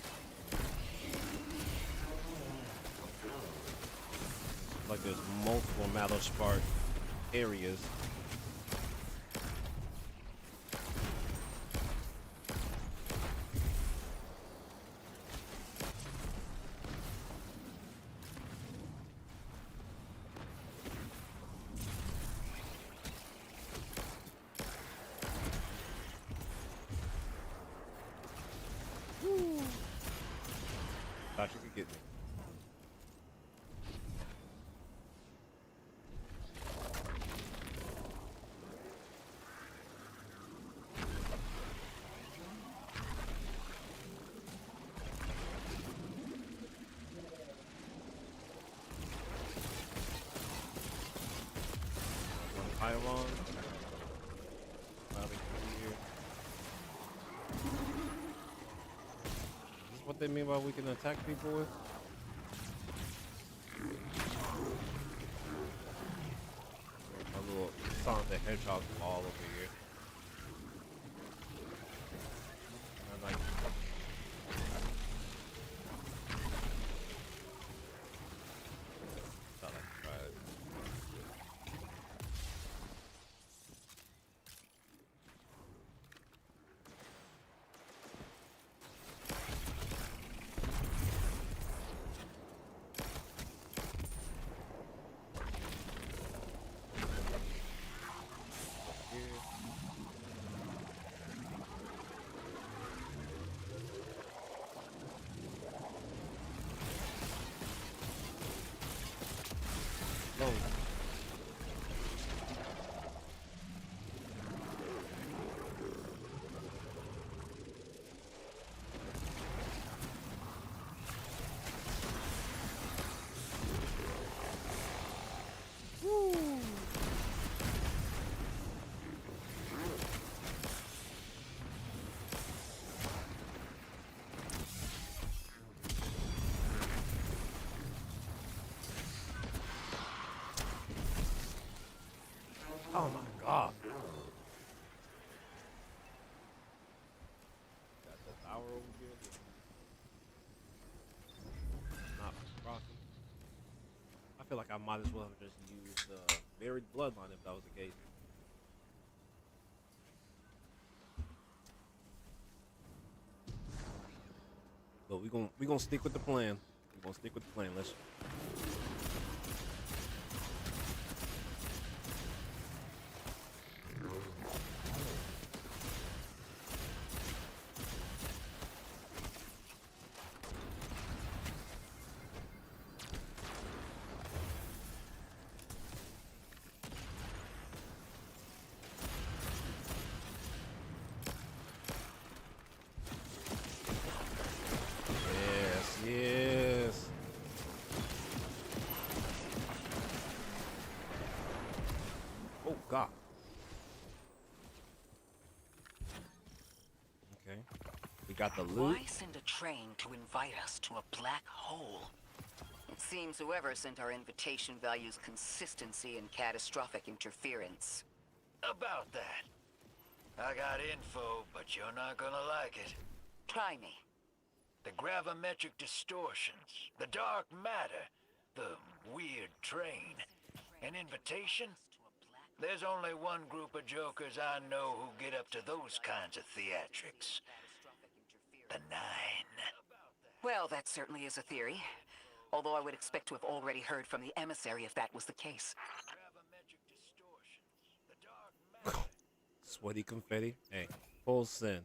Like there's multiple Matter Spark areas. Thought you could get me. One pylon. Probably here. Is this what they mean by we can attack people with? A little Sonic the Hedgehog ball over here. I like thought I'd try it. Oh my god. Got the tower over here. Not rocking. I feel like I might as well have just used Buried Bloodline if that was the case. But we gonna stick with the plan. We're gonna stick with the plan. Let's. God. Okay. We got the loot. Why send a train to invite us to a black hole? It seems whoever sent our invitation values consistency and catastrophic interference. About that. I got info, but you're not gonna like it. Try me. The gravimetric distortions, the dark matter, the weird train. An invitation? There's only one group of jokers I know who get up to those kinds of theatrics. The Nine. Well, that certainly is a theory. Although I would expect to have already heard from the emissary if that was the case. Sweaty confetti. Hey, full sin.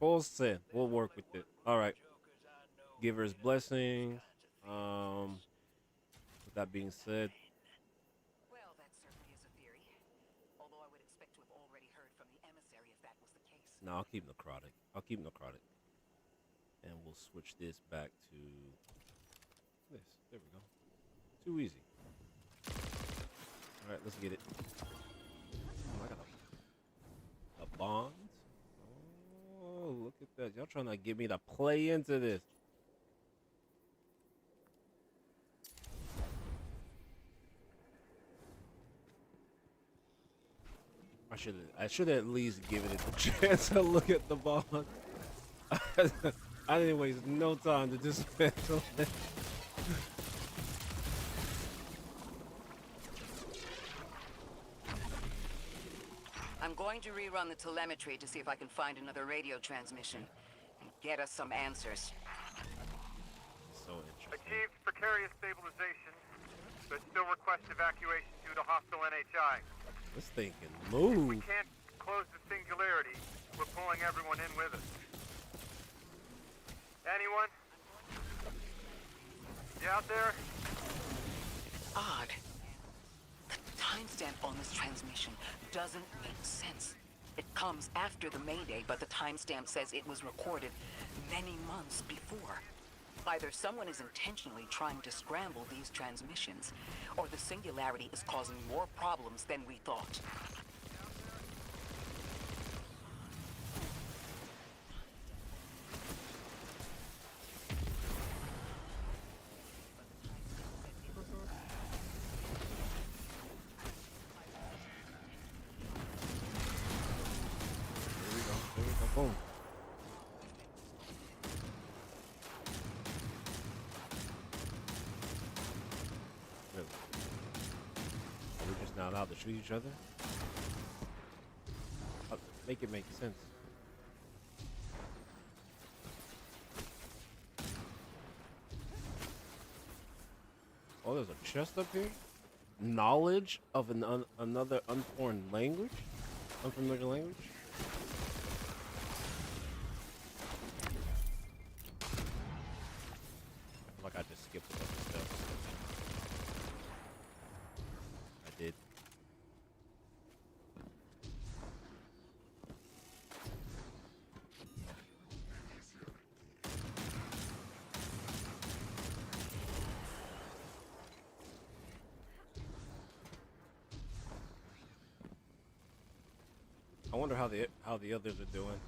Full sin. We'll work with it. All right. Giver's blessings. With that being said. Well, that certainly is a theory. Although I would expect to have already heard from the emissary if that was the case. No, I'll keep necrotic. And we'll switch this back to this. There we go. Too easy. All right, let's get it. Oh, I got a bond. Oh, look at that. Y'all trying to get me to play into this. I should at least given it a chance to look at the bond. I didn't waste no time to dismantle it. I'm going to rerun the telemetry to see if I can find another radio transmission and get us some answers. So interesting. Achieved precarious stabilization, but still request evacuation due to hostile NHI. This thing can move. We can't close the singularity. We're pulling everyone in with us. Anyone? You out there? Odd. The timestamp on this transmission doesn't make sense. It comes after the Mayday, but the timestamp says it was recorded many months before. Either someone is intentionally trying to scramble these transmissions, or the singularity is causing more problems than we thought. Boom. Really? Are we just not allowed to shoot each other? Make it make sense. Oh, there's a chest up here? Knowledge of another unforeign language? Unfamiliar language? I just skipped a bunch of stuff. I did. I wonder how the others are doing. Okay,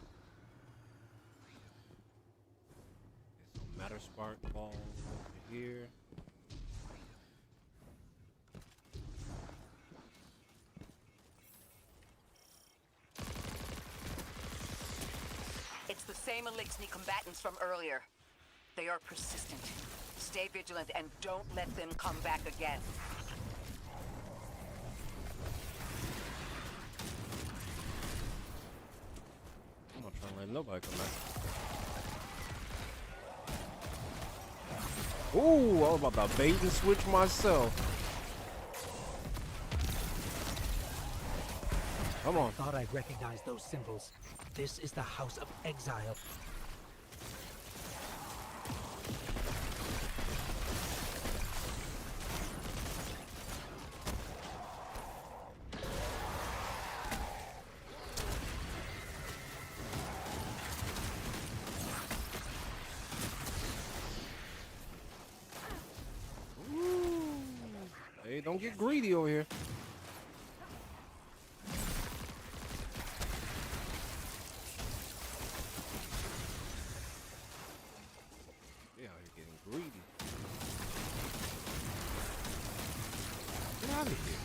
so matter spark ball over here. same Elixni combatants from earlier. They are persistent. Stay vigilant and don't let them come back again. I'm not trying to let nobody come back. Ooh, I was about to bait and switch myself. Come on. I thought I'd recognize those symbols. This is the House of Exile. Hey, don't get greedy over here. Yeah, you're getting greedy. Get out of here.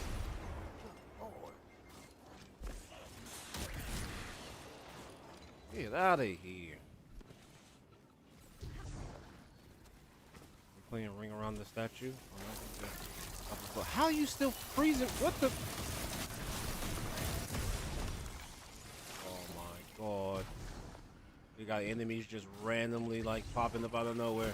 Get out of here. You playing ring around the statue? How are you still freezing? What the? Oh my god. You got enemies just randomly like popping up out of nowhere.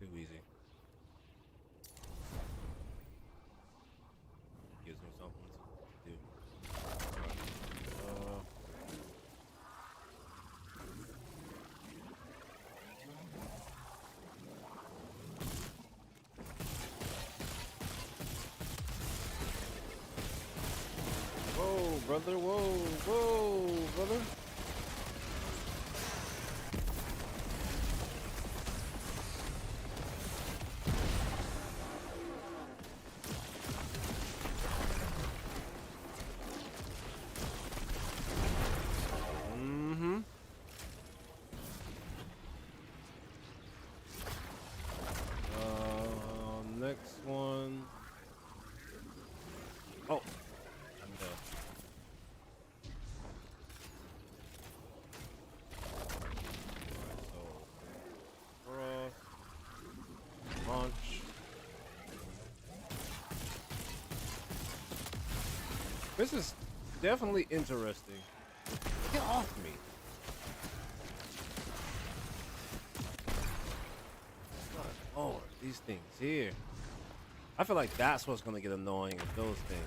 Too easy. Gives me something to do. Whoa, brother! Whoa, brother! Next one. Oh, I'm dead. Alright, so cross, launch. This is definitely interesting. Get off me. Oh, these things here. I feel like that's what's gonna get annoying, is those things.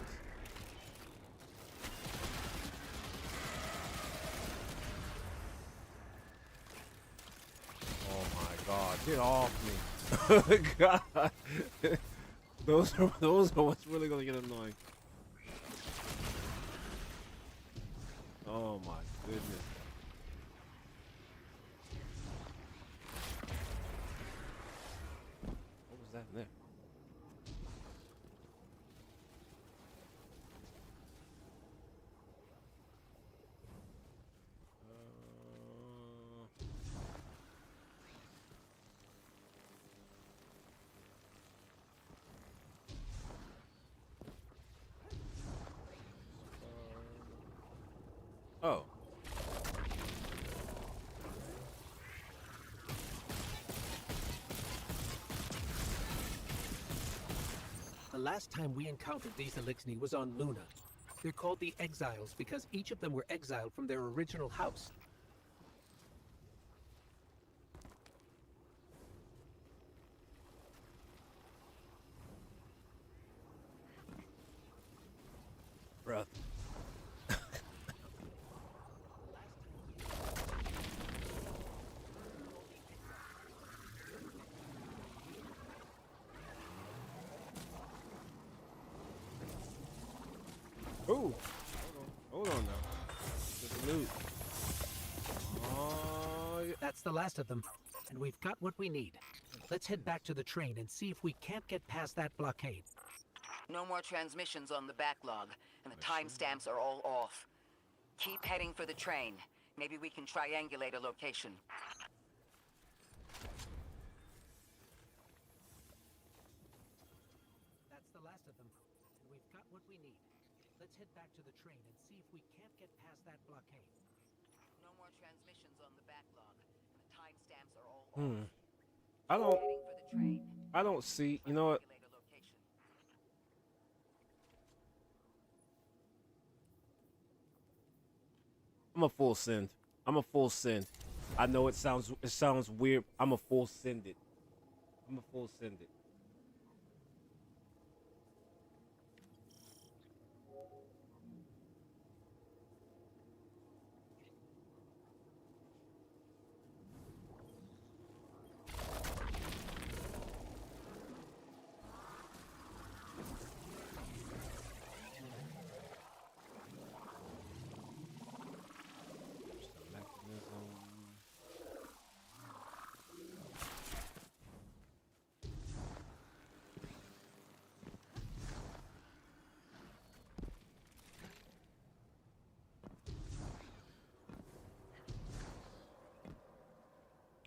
Oh my god, get off me. God. Those are what's really gonna get annoying. Oh my goodness. What was that in there? Oh. The last time we encountered these Elixni was on Luna. They're called the Exiles because each of them were exiled from their original house. Bruh. Ooh. the last of them, and we've got what we need. Let's head back to the train and see if we can't get past that blockade. No more transmissions on the backlog, and the timestamps are all off. Keep heading for the train. Maybe we can triangulate a location. That's the last of them, and we've got what we need. Let's head back to the train and see if we can't get past that blockade. No more transmissions on the backlog, and the timestamps are all Hmm. off. I don't see. You know what? I'm a full send. I'm a full send. I know it sounds weird. I'm a full send it. I'm a full send it.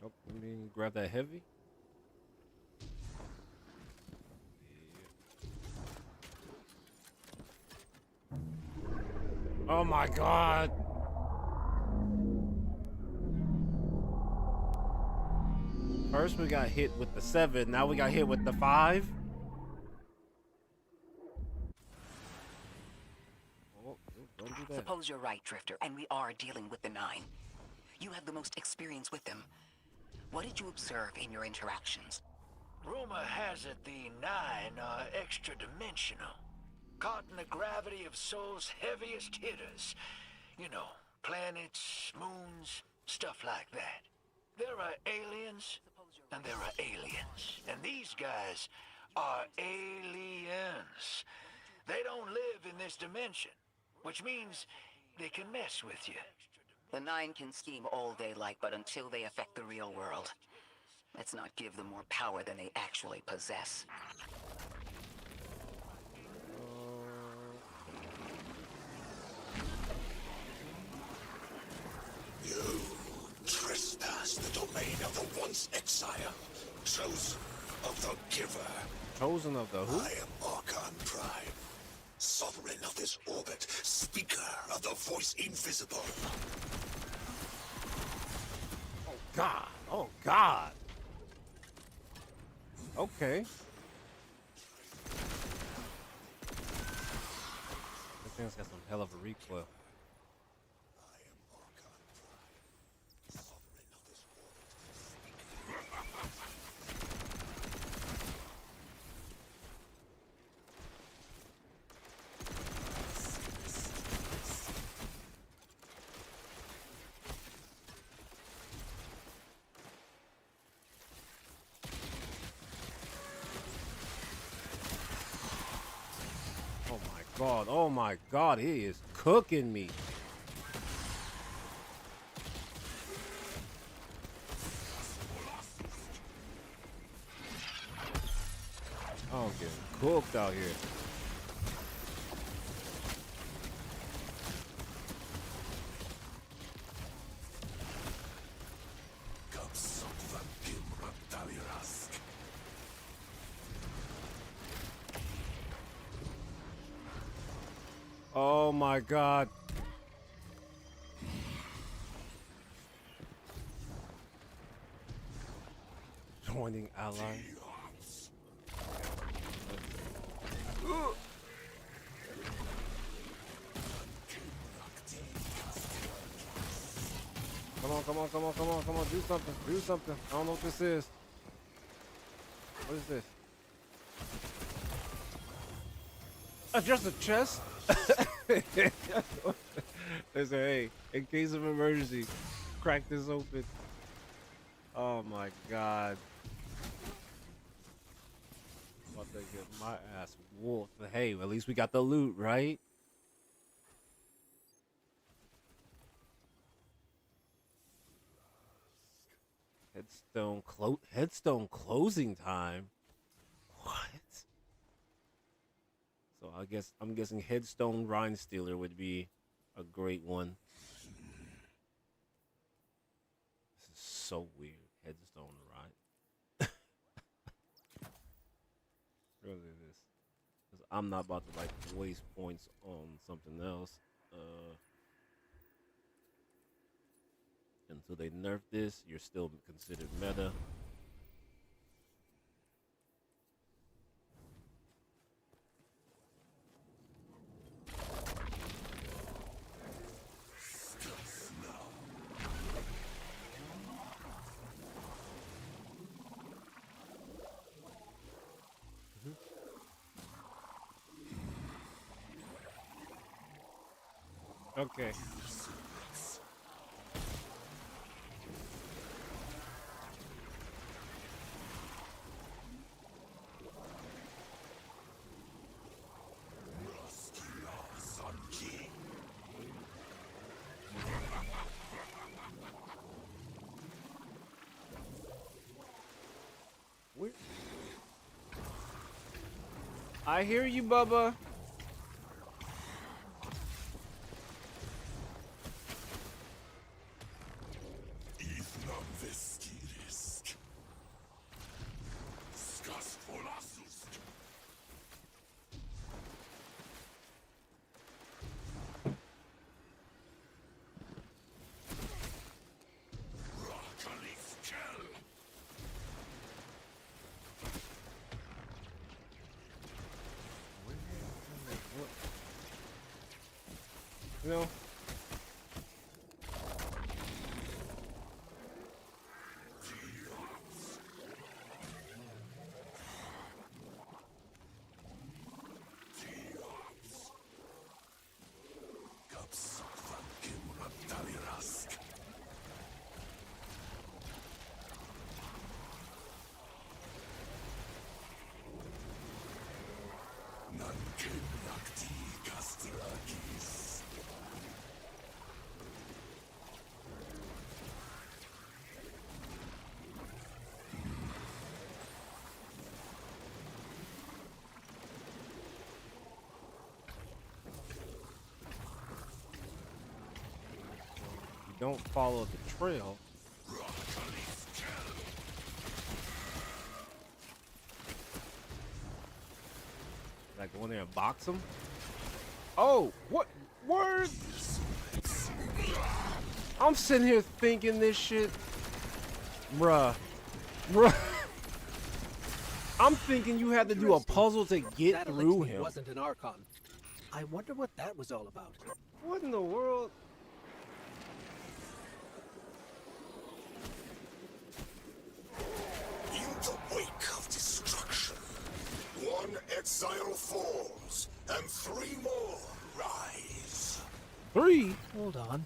Oh, let me grab that heavy. Oh my god. First we got hit with the 7, now we got hit with the 5. Oh, don't do that. Suppose you're right, Drifter, and we are dealing with the 9. You have the most experience with them. What did you observe in your interactions? Rumor has it the 9 are extra-dimensional. Caught in the gravity of Sol's heaviest hitters. You know, planets, moons, stuff like that. There are aliens, and there are aliens. And these guys are aliens. They don't live in this dimension, which means they can mess with you. The 9 can scheme all they like, but until they affect the real world, let's not give them more power than they actually possess. You trespass the domain of the once exile, chosen of the giver. Chosen of the who? I am Archon Prime, sovereign of this orbit, speaker of the voice invisible. Oh god, oh god. Okay. This thing's got some hell of a recoil. God, oh my god, he is cooking me. I'm getting cooked out here. Oh my god. Joining ally. Come on, come on, come on, come on, come on, do something, do something. I don't know what this is. What is this? Just a chest? They say, hey, in case of emergency, crack this open. Oh my god. I'm about to get my ass wolfed. But hey, at least we got the loot, right? Headstone closing time. What? So I'm guessing Headstone Rhinestealer would be a great one. This is so weird. Headstone Rhine. Really this. Because I'm not about to like waste points on something else. Until they nerf this, you're still considered meta. Okay. I hear you, Bubba. No. Don't follow the trail. Like go in there and box him. Oh, what word? I'm sitting here thinking this shit, bruh. I'm thinking you had to do a puzzle to get through him. Wasn't an Archon. I wonder what that was all about. What in the world? In the wake of destruction, one exile falls, and 3 more rise. 3? Hold on.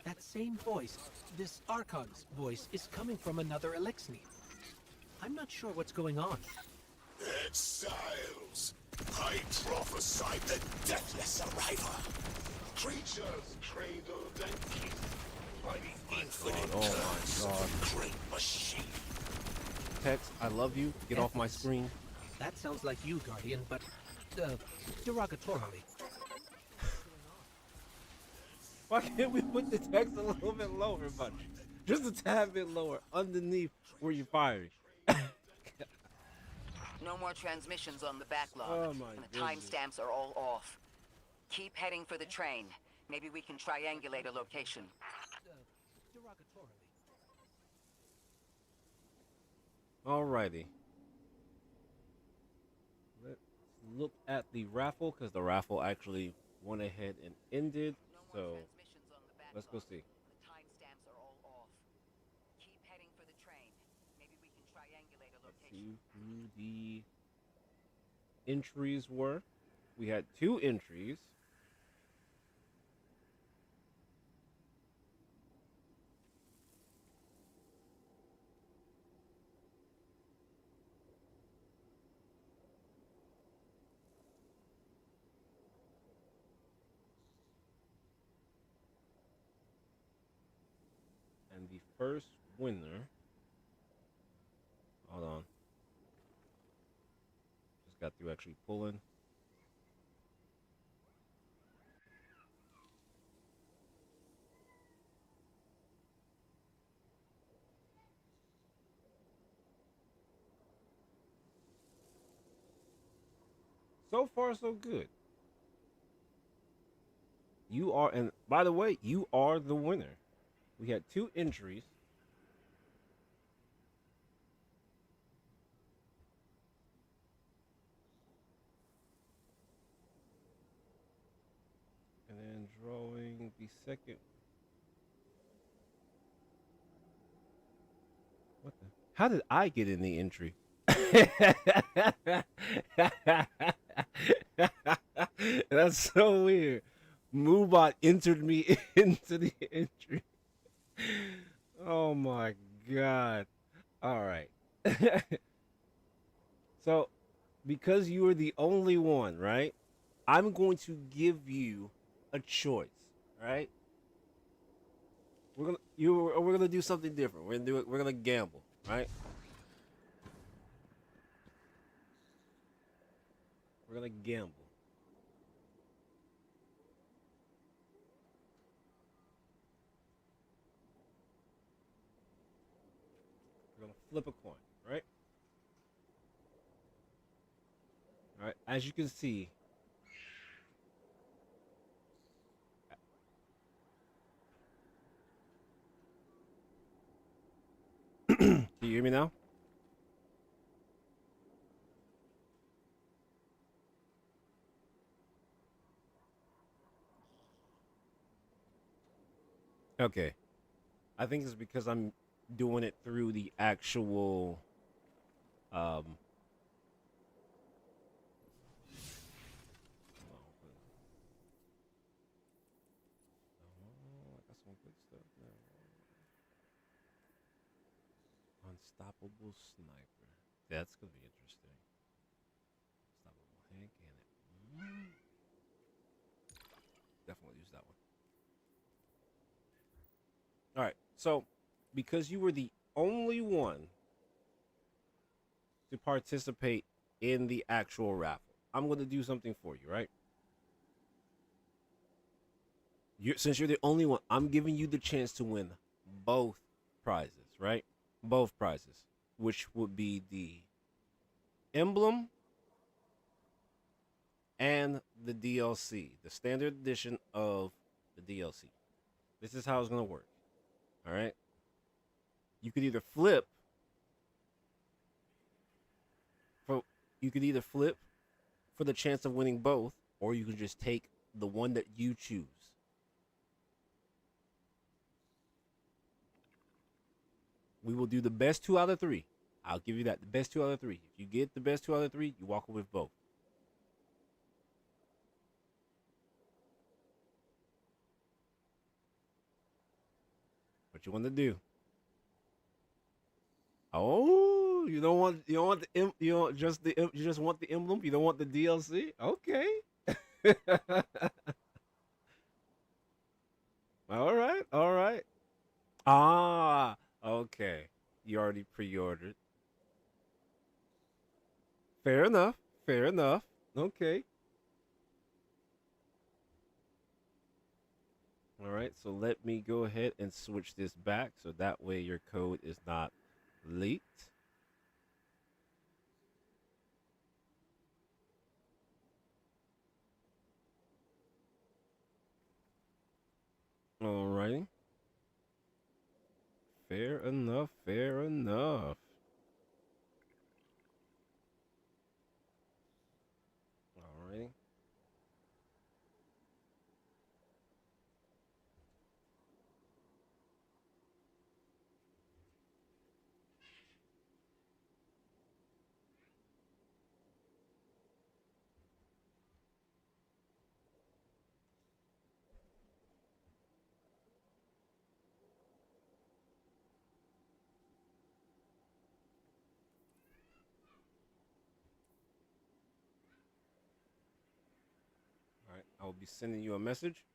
That same voice, this Archon's voice, is coming from another Elixni. I'm not sure what's going on. Exiles! I prophesied the deathless arrival. Creatures cradled and kissed by the infinite curse of the great machine. Tex, I love you. Get off my screen. That sounds like you, Guardian, but derogatorily. Why can't we put the text a little bit lower, buddy? Just a tad bit lower, underneath where you're firing. No more transmissions on the backlog. Oh my and the timestamps are all off. Keep heading for the train. Maybe we can triangulate a location. Alrighty. Let's look at the raffle, because the raffle actually went ahead and ended. So let's go see. The timestamps are all off. Keep heading for the train. Maybe we can triangulate a location. See who the entries were. We had 2 entries. And the first winner Hold on. Just got through actually pulling. So far, so good. You are, and by the way, you are the winner. We had 2 injuries. And then drawing the second. What the? How did I get in the entry? That's so weird. Moobot entered me into the entry. Oh my god. All right. So, because you are the only one, right? I'm going to give you a choice, right? We're gonna do something different. We're gonna gamble, right? We're gonna gamble. We're gonna flip a coin, right? All right. As you can see, can you hear me now? Okay. I think it's because I'm doing it through the actual I got some good stuff now. Unstoppable sniper. That's gonna be interesting. Unstoppable hand cannon. Definitely use that one. All right. So, because you were the only one to participate in the actual raffle, I'm gonna do something for you, right? Since you're the only one, I'm giving you the chance to win both prizes, right? Both prizes, which would be the Emblem and the DLC, the standard edition of the DLC. This is how it's going to work. All right? You could either flip for the chance of winning both, or you can just take the one that you choose. We will do the best 2 out of 3. I'll give you that. The best 2 out of 3. If you get the best 2 out of 3, you walk away with both. What you want to do? Oh, you just want the emblem. You don't want the DLC. Okay. All right. Ah, okay. You already pre-ordered. Fair enough. Okay. All right, so let me go ahead and switch this back so that way your code is not leaked. All right. Fair enough. All right. All right, I will be sending you a message.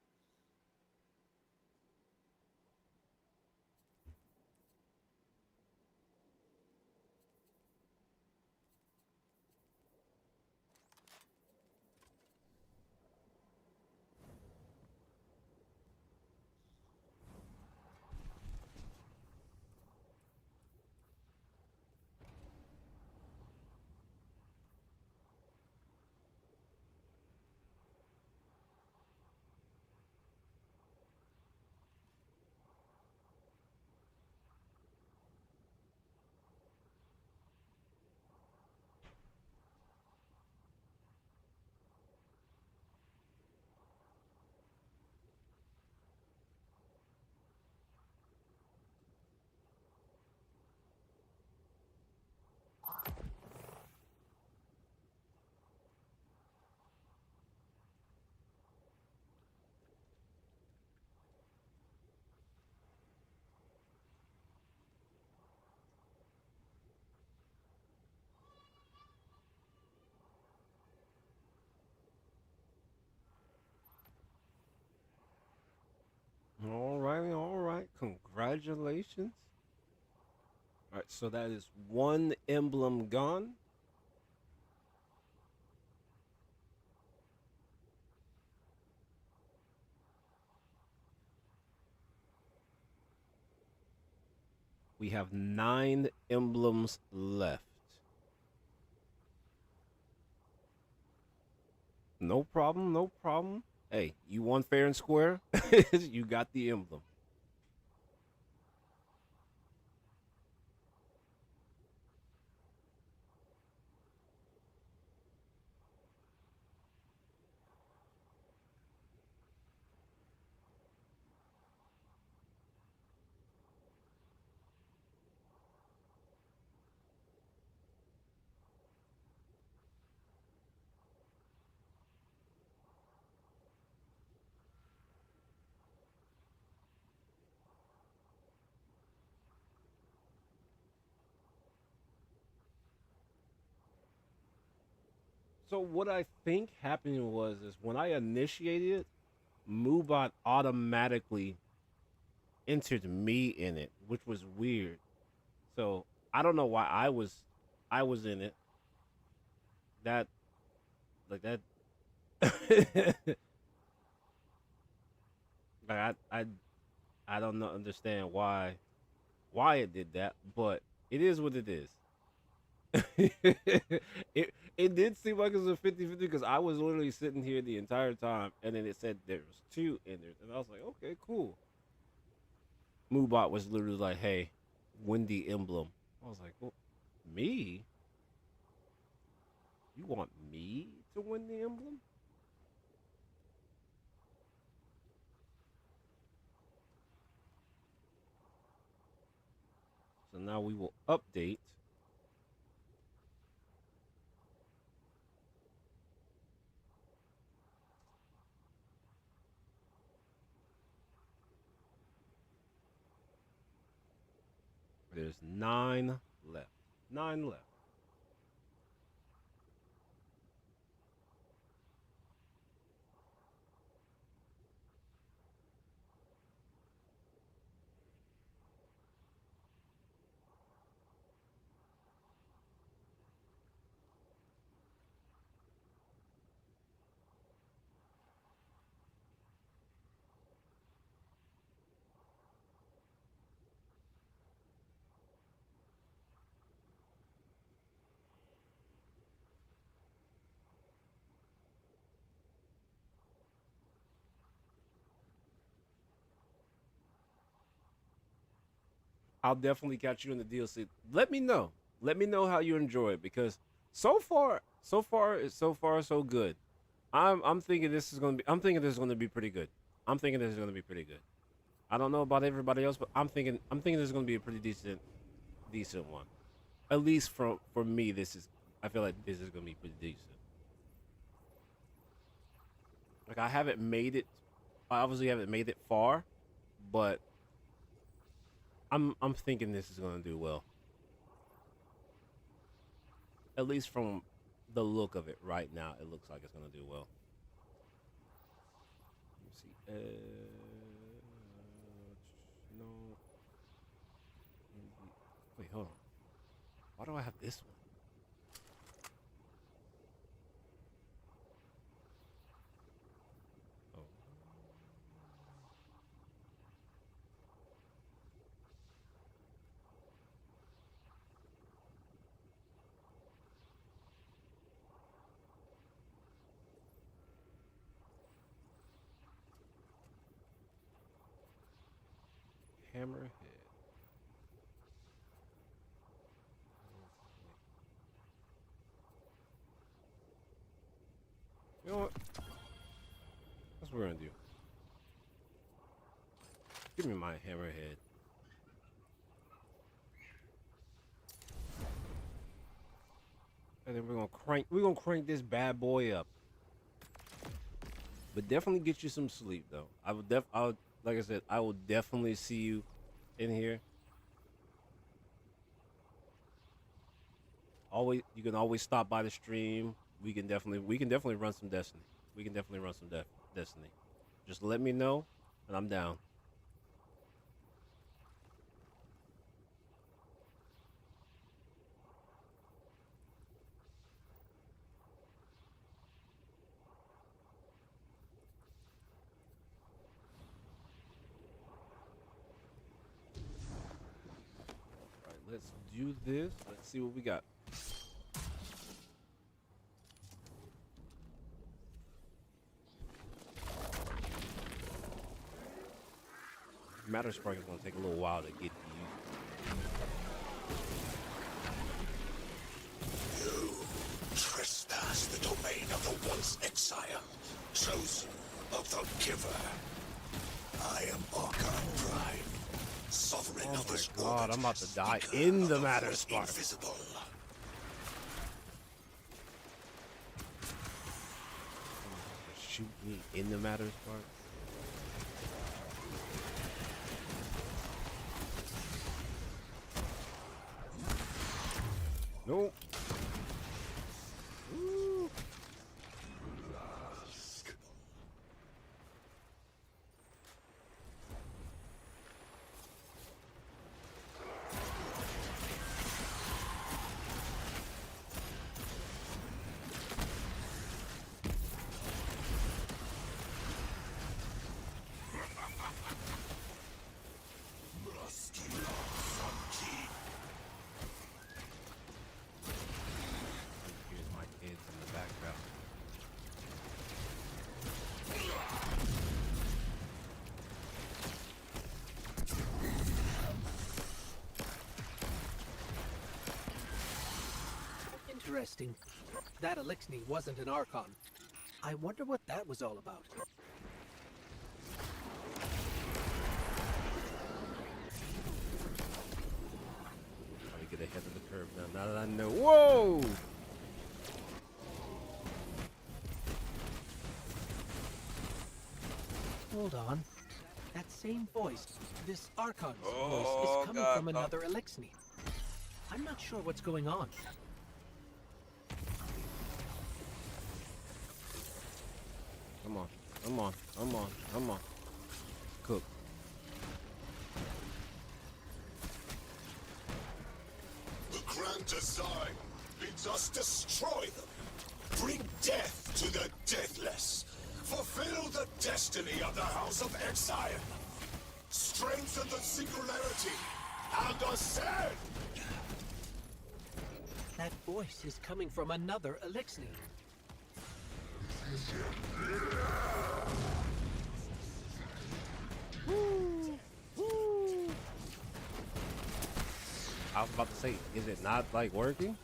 Congratulations. All right, so that is one emblem gone. We have 9 emblems left. No problem, no problem. Hey, you won fair and square. You got the emblem. So what I think happened was is when I initiated it, Moobot automatically entered me in it, which was weird. So I don't know why I was in it. That like that like I don't know understand why it did that, but it is what it is. it did seem like it was a 50-50 because I was literally sitting here the entire time, and then it said there was 2 in there, and I was like, okay, cool. Moobot was literally like, hey, win the emblem. I was like, well, me? You want me to win the emblem? So now we will update. There's 9 left. 9 left. I'll definitely catch you in the DLC. Let me know. Let me know how you enjoy it, because so far so good. I'm thinking this is gonna be. I'm thinking this is gonna be pretty good. I'm thinking this is gonna be pretty good. I don't know about everybody else, but I'm thinking this is gonna be a pretty decent one. At least for me, this is. I feel like this is gonna be pretty decent. Like I haven't made it. I obviously haven't made it far, but I'm thinking this is gonna do well. At least from the look of it right now, it looks like it's gonna do well. Let me see. No. Wait, hold on. Why do I have this one? Oh. Hammerhead. You know what? That's what we're gonna do. Give me my hammerhead. And then we're gonna crank this bad boy up. But definitely get you some sleep though. I would like I said, I will definitely see you in here. You can always stop by the stream. We can definitely run some Destiny. We can definitely run some Destiny. Just let me know, and I'm down. do this. Let's see what we got. Matter Spark is going to take a little while to get to you. You trespass the domain of the once exile, chosen of the giver. I am Archon Prime, sovereign of this God, orbit, I'm about to die in the Matter Spark. Invisible. Shoot me in the Matter Spark. Nope. Ooh. Interesting. That Elixni wasn't an Archon. I wonder what that was all about. Let me get ahead of the curve now that I know. Whoa! Hold on. That same voice, this Archon's voice, is coming from another Elixni. I'm not sure what's going on. Come on, come on, come on, come on. Cook. The grand design bids us destroy them. Bring death to the deathless. Fulfill the destiny of the House of Exile. Strengthen the singularity and ascend. That voice is coming from another Elixni. Woo! Woo! I was about to say, is it not like working?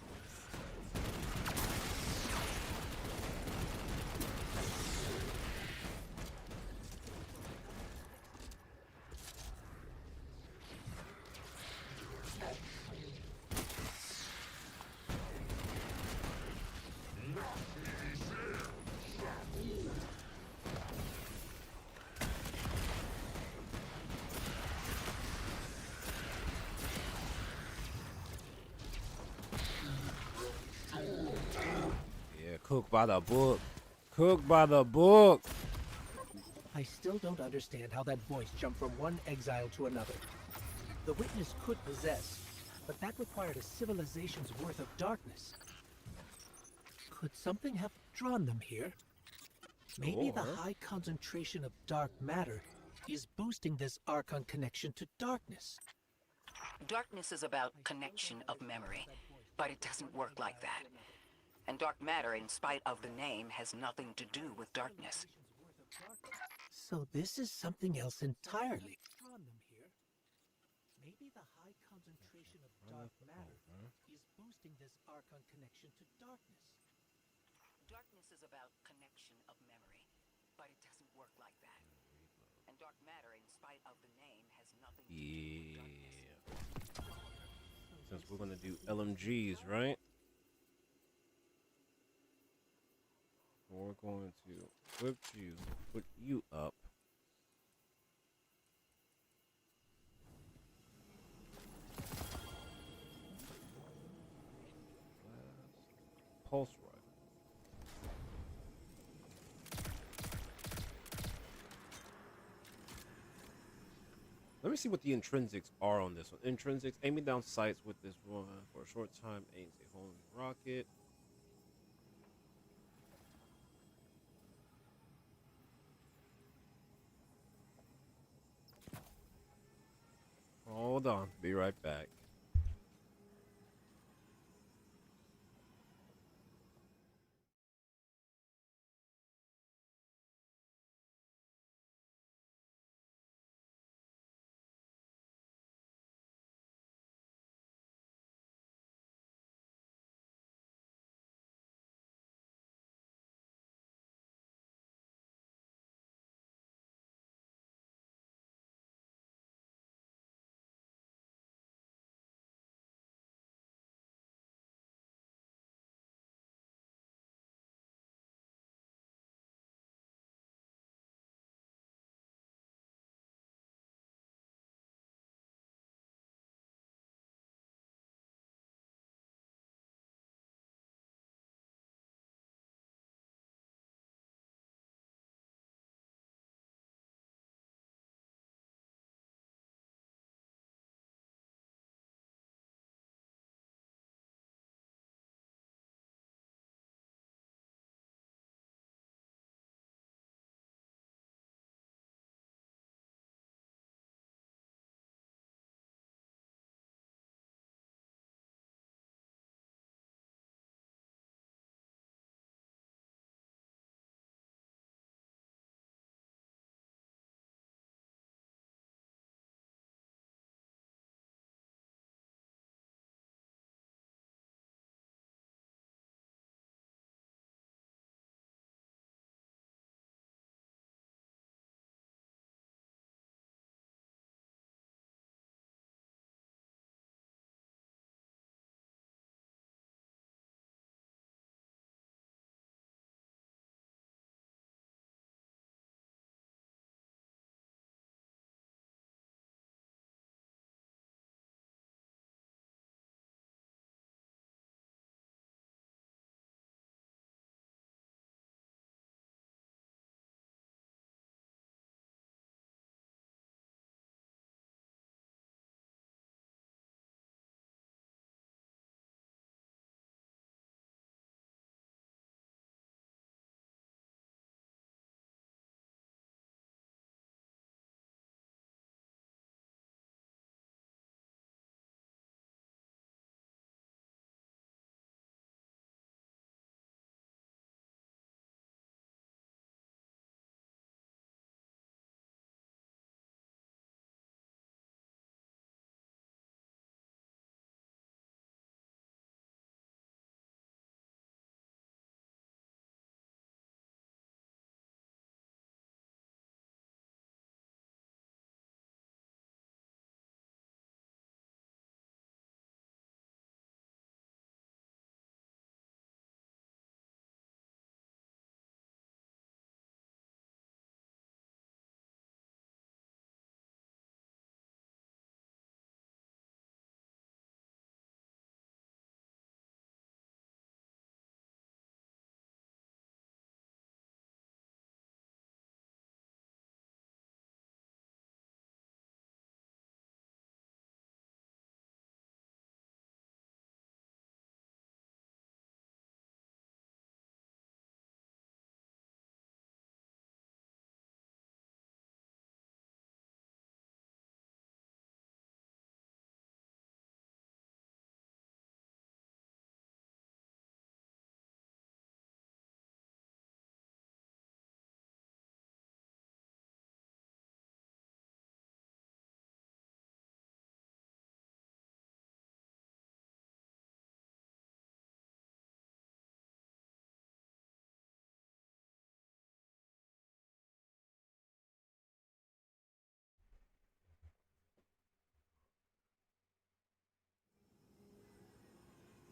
Cook by the book. Cook by the book. I still don't understand how that voice jumped from one exile to another. The witness could possess, but that required a civilization's worth of darkness. Could something have drawn them here? Maybe the high concentration of dark matter is boosting this Archon connection to darkness. Darkness is about connection of memory, but it doesn't work like that. And dark matter, in spite of the name, has nothing to do with darkness. So this is something else entirely. Maybe the high concentration of dark matter is boosting this Archon connection to darkness. Darkness is about connection of memory, but it doesn't work like that. And dark matter, in spite of the name, has nothing to do with darkness. Since we're gonna do LMGs, right? We're going to equip you, put you up. Pulse rifle. Let me see what the intrinsics are on this one. Intrinsics, aiming down sights with this one for a short time aims a homing rocket. Hold on, be right back.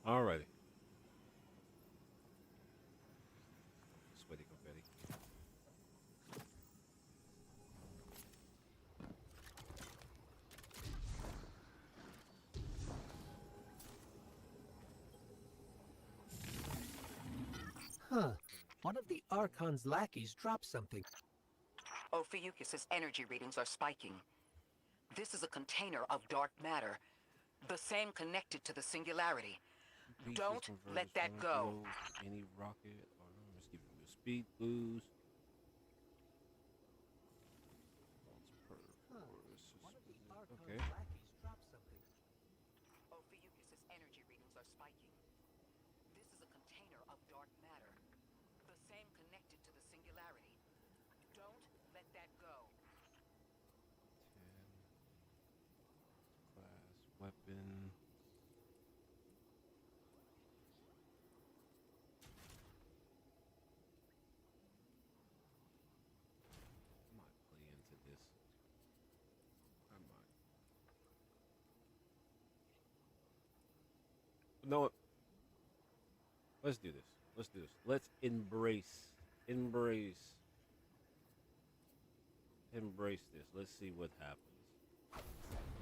Alrighty. Sweaty confetti. Huh. One of the Archon's lackeys dropped something. Ophiuchus's energy readings are spiking. This is a container of dark matter, the same connected to the singularity. Don't let that go. Any rocket or let's give you a speed boost. Okay. Ophiuchus's energy readings are spiking. This is a container of dark matter, the same connected to the singularity. Don't let that go. 10 class weapon. I might play into this. I might. No. Let's do this. Let's do this. Let's embrace this. Let's see what happens.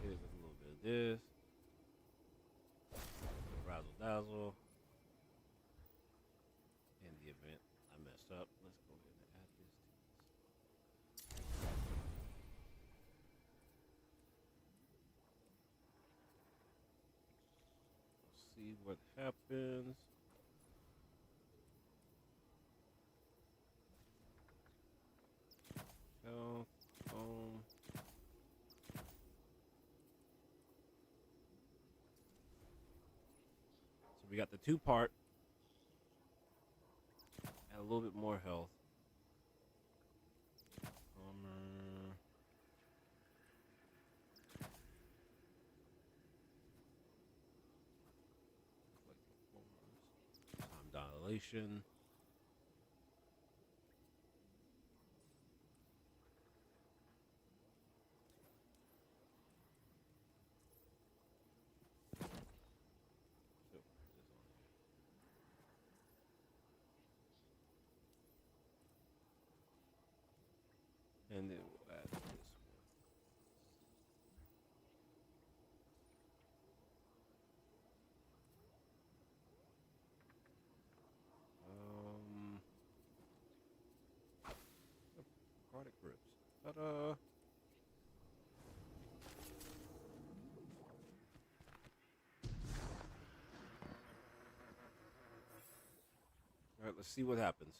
Here's a little bit of this. Razzle dazzle. In the event I messed up, let's go ahead and add this to this. Let's see what happens. Health, phone. So we got the 2-part. Add a little bit more health. Time dilation. And then we'll add this one. Cardiac grips. Ta-da! All right, let's see what happens.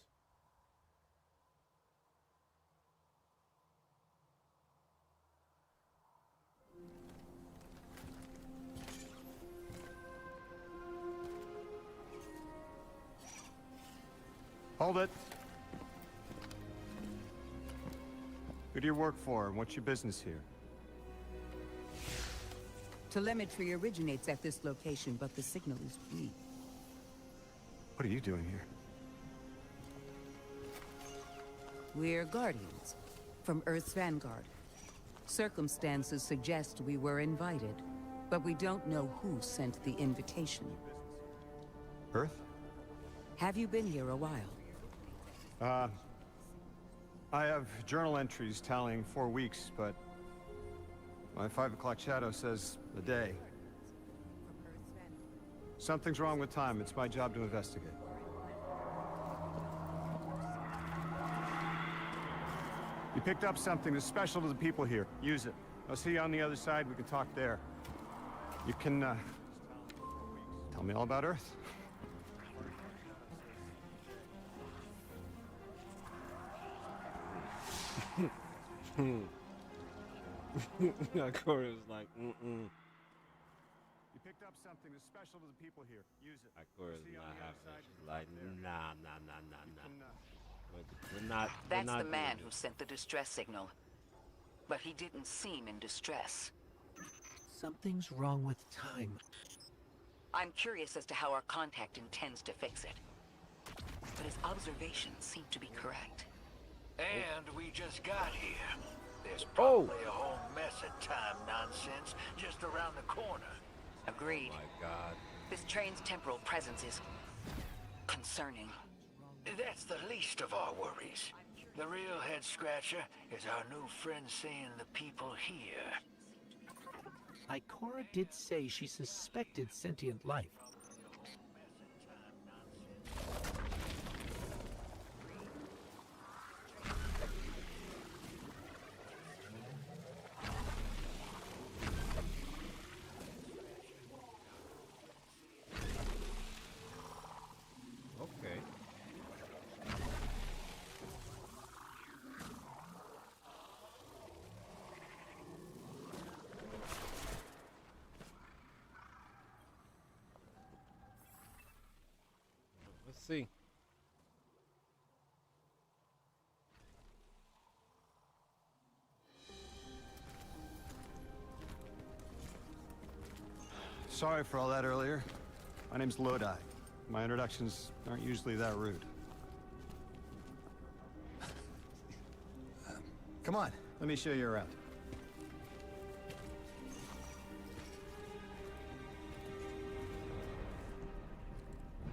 Hold it. Who do you work for, and what's your business here? Telemetry originates at this location, but the signal is weak. What are you doing here? We're Guardians from Earth's vanguard. Circumstances suggest we were invited, but we don't know who sent the invitation. Earth? Have you been here a while? I have journal entries tallying 4 weeks, but my 5 o'clock shadow says a day. Something's wrong with time. It's my job to investigate. You picked up something that's special to the people here. Use it. I'll see you on the other side. We can talk there. You can, tell me all about Earth. Corey was like, You picked up something that's special to the people here. Use it. Corey's not having it. She's like, nah. We're not. That's the man who sent the distress signal. But he didn't seem in distress. Something's wrong with time. I'm curious as to how our contact intends to fix it. But his observations seem to be correct. And we just got here. There's probably a whole mess of time nonsense just around the corner. Agreed. Oh my God. This train's temporal presence is concerning. That's the least of our worries. The real head-scratcher is our new friend seeing the people here. Ikora did say she suspected sentient life. Okay. Let's see. Sorry for all that earlier. My name's Lodi. My introductions aren't usually that rude. Come on, let me show you around.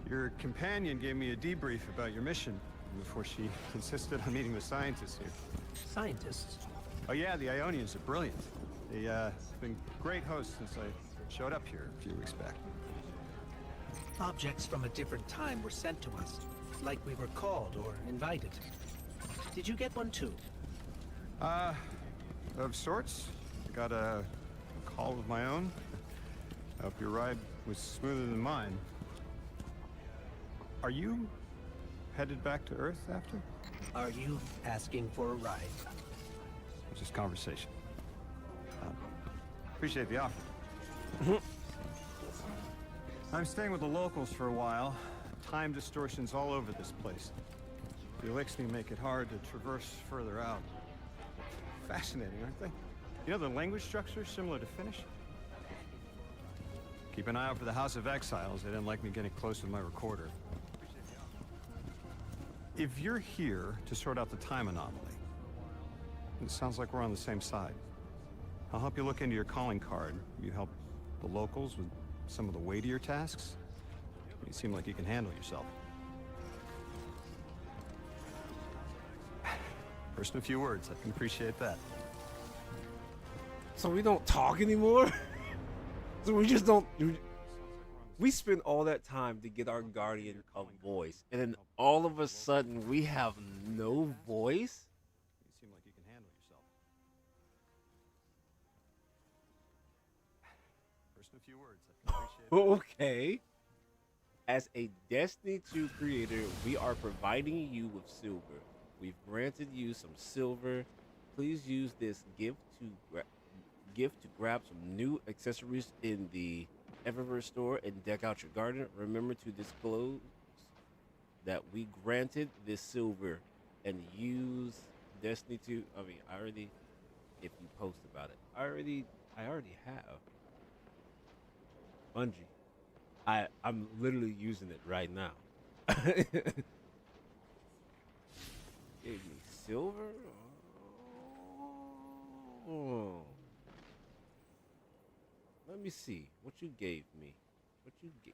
Your companion gave me a debrief about your mission before she insisted on meeting the scientists here. Scientists? Oh yeah, the Ionians are brilliant. They've been great hosts since I showed up here a few weeks back. Objects from a different time were sent to us, like we were called or invited. Did you get one too? Of sorts. I got a call of my own. I hope your ride was smoother than mine. Are you headed back to Earth after? Are you asking for a ride? Just conversation. Appreciate the offer. I'm staying with the locals for a while. Time distortions all over this place. The Elixir make it hard to traverse further out. Fascinating, aren't they? You know, the language structure is similar to Finnish. Keep an eye out for the House of Exiles. They didn't like me getting close with my recorder. If you're here to sort out the time anomaly, it sounds like we're on the same side. I'll help you look into your calling card. You help the locals with some of the weightier tasks. You seem like you can handle yourself. First in a few words, I can appreciate that. So we don't talk anymore? So we just don't... We spend all that time to get our guardian a voice, and then all of a sudden we have no voice? You seem like you can handle yourself. First in a few words, I can appreciate that. Okay. As a Destiny 2 creator, we are providing you with silver. We've granted you some silver. Please use this gift to grab some new accessories in the Eververse store and deck out your garden. Remember to disclose that we granted this silver and use Destiny 2. I mean, I already, if you post about it, I already have. Bungie. I'm literally using it right now. Gave me silver? Oh. Let me see what you gave me. What you gave?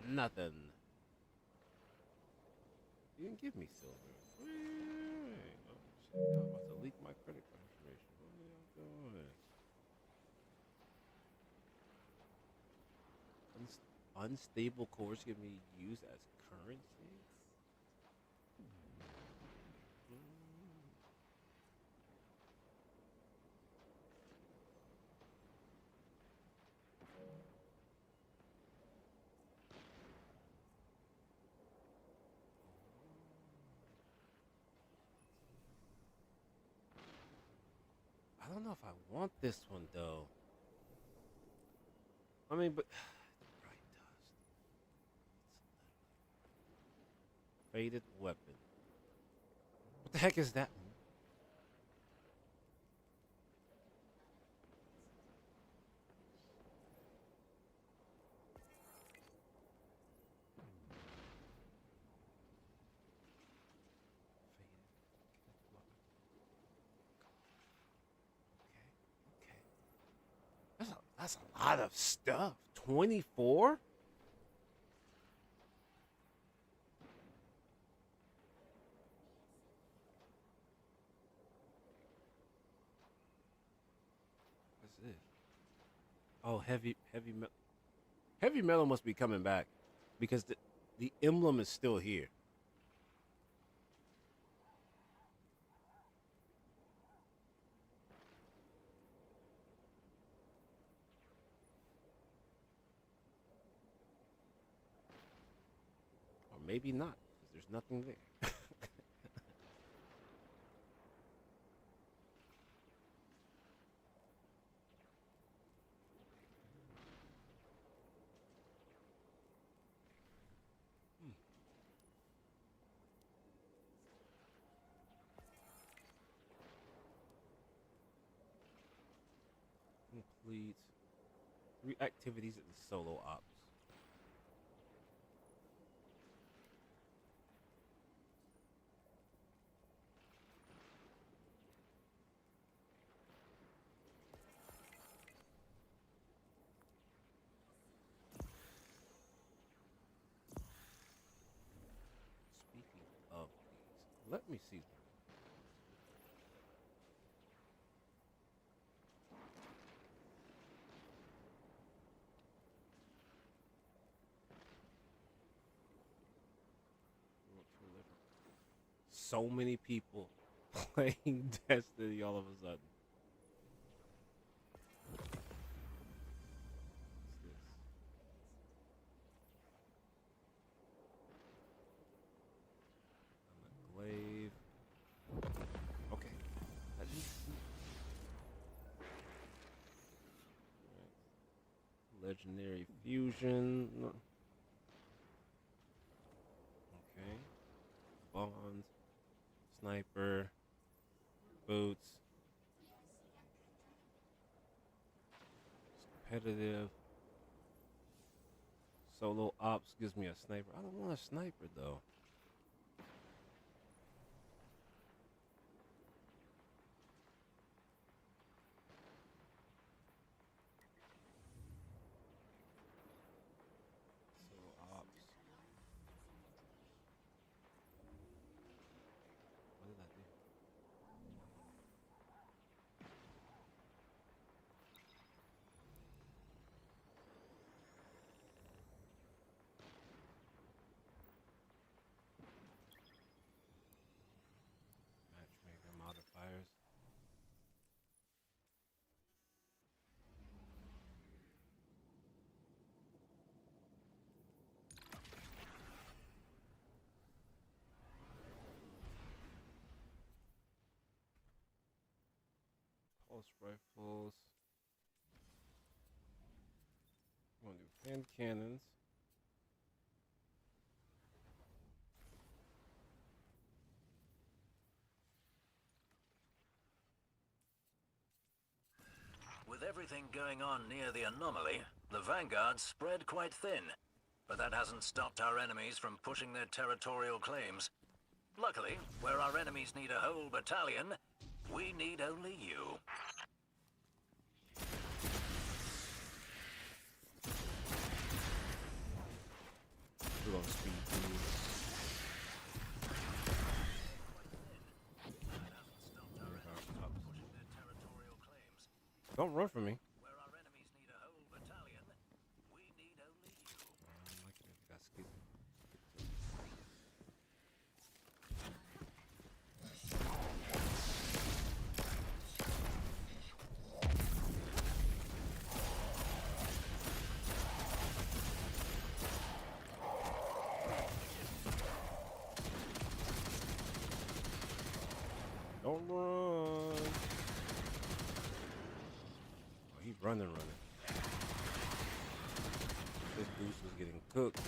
Nothing. You didn't give me silver. Oh, shit. I'm about to leak my credit card information. What are y'all doing? Unstable cores can be used as currency. I don't know if I want this one though. I mean, but bright dust. Faded weapon. What the heck is that? That's a lot of stuff. 24? What's this? Oh, heavy metal. Heavy metal must be coming back because the emblem is still here. Or maybe not, because there's nothing there. Complete 3 activities at the solo ops. Speaking of these, let me see. So many people playing Destiny all of a sudden. What's this? I'm a glaive. Okay. Let me see. Right. Legendary fusion. Okay. Bonds. Sniper, boots, it's competitive, solo ops gives me a sniper. I don't want a sniper though. Solo ops. What did I do? Matchmaker modifiers. Pulse rifles. I'm gonna do hand cannons. With everything going on near the anomaly, the vanguards spread quite thin. But that hasn't stopped our enemies from pushing their territorial claims. Luckily, where our enemies need a whole battalion, we need only you. We're gonna speed through. Don't run from me. Where our enemies need a whole battalion, we need only you. Don't run. Oh, he's running. This boost was getting cooked.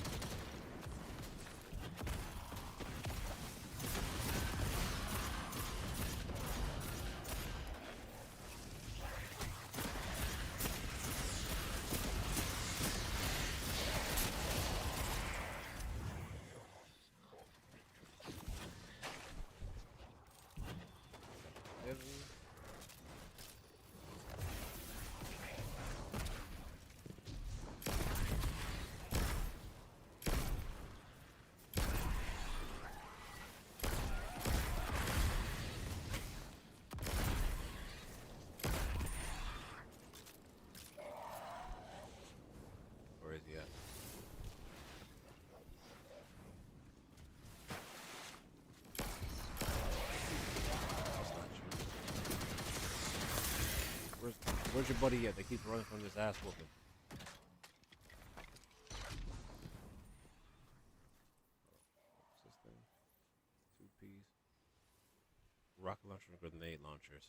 Where's your buddy at? They keep running from this ass whooping. What's this thing? 2-piece. Rocket launcher and grenade launchers.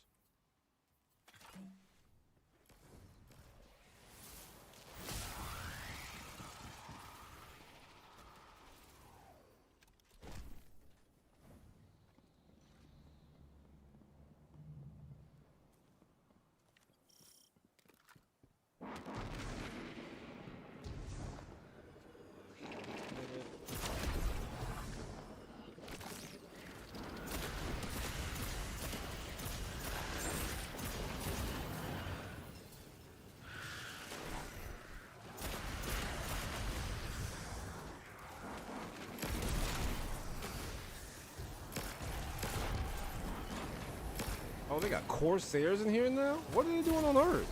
Oh, they got Corsairs in here now? What are they doing on Earth?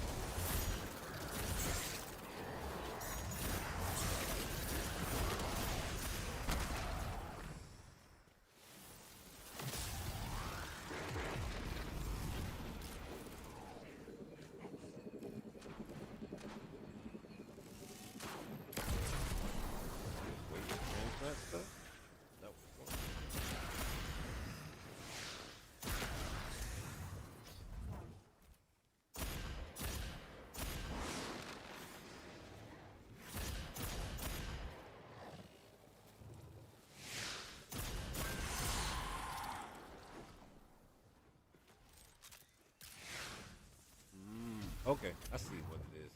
Okay, I see what it is.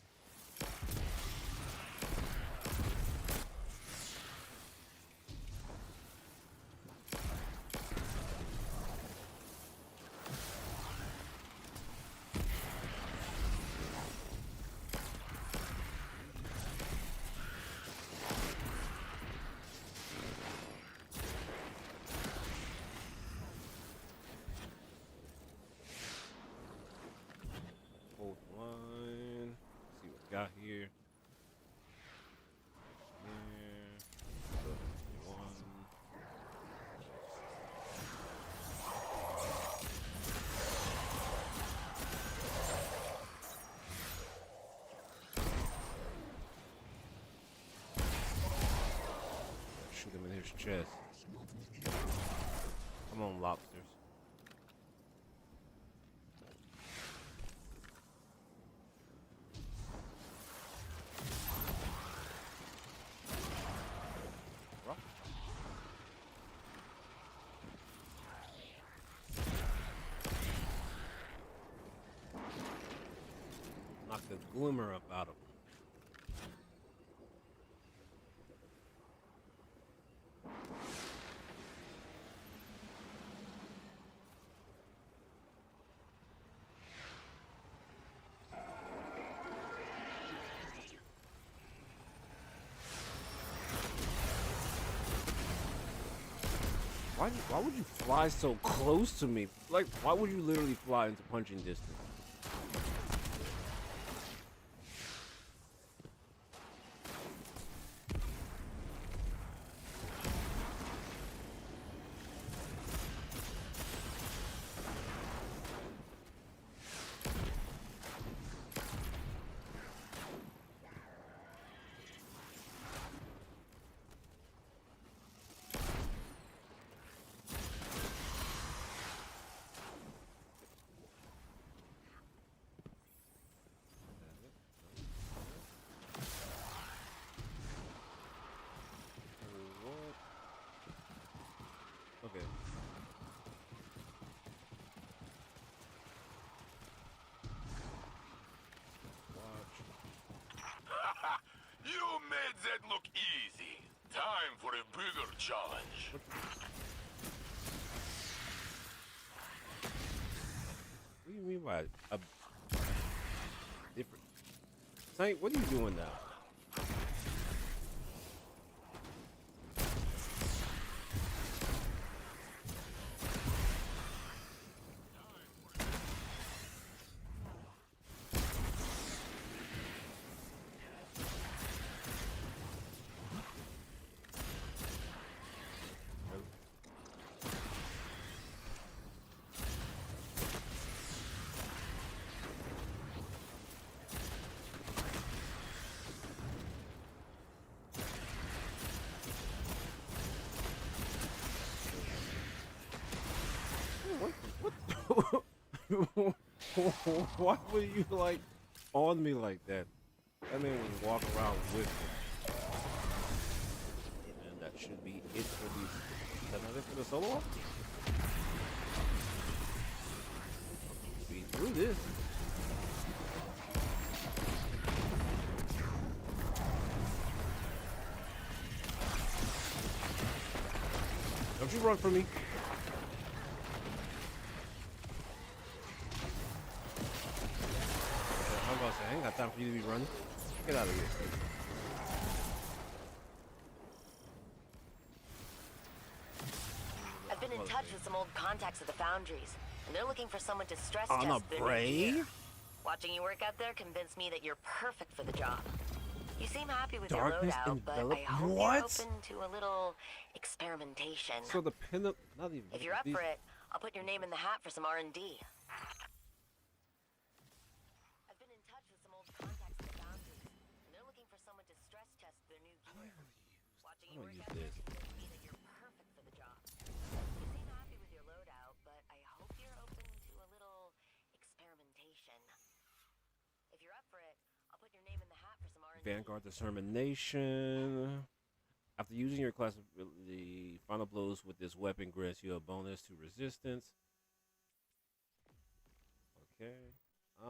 Got here. Shoot him in his chest. Come on, lobsters. Knock the glimmer up out of him. Why would you fly so close to me? Like, why would you literally fly into punching distance? Okay. You made that look easy. Time for a bigger challenge. What do you mean by a different? Saint, what are you doing now? Why were you like on me like that? That man was walking around with me. And that should be it for the. Is that not it for the solo ops? Be through this. Don't you run from me. I'm about to say, I ain't got time for you to be running. Get out of here. I've been in touch with some old contacts at the foundries, and they're looking for someone to stress On test a the brave? gear. Watching you work out there convinced me that you're perfect for the job. You seem happy with Darkness your loadout, but I enveloped- hope What? you're open to a little experimentation. So the pinup, not even. If you're up for it, I'll put your name in the hat for some R&D. I've been in touch with some old contacts at the foundries, and they're looking for someone to stress test their new gear. Watching you work out there convinced me that you're perfect for the job. You seem happy with your loadout, but I hope you're open to a little experimentation. If you're up for it, I'll put your name in the hat for some R&D. Vanguard Determination. After using your class ability, final blows with this weapon grants you a bonus to resistance. Okay. I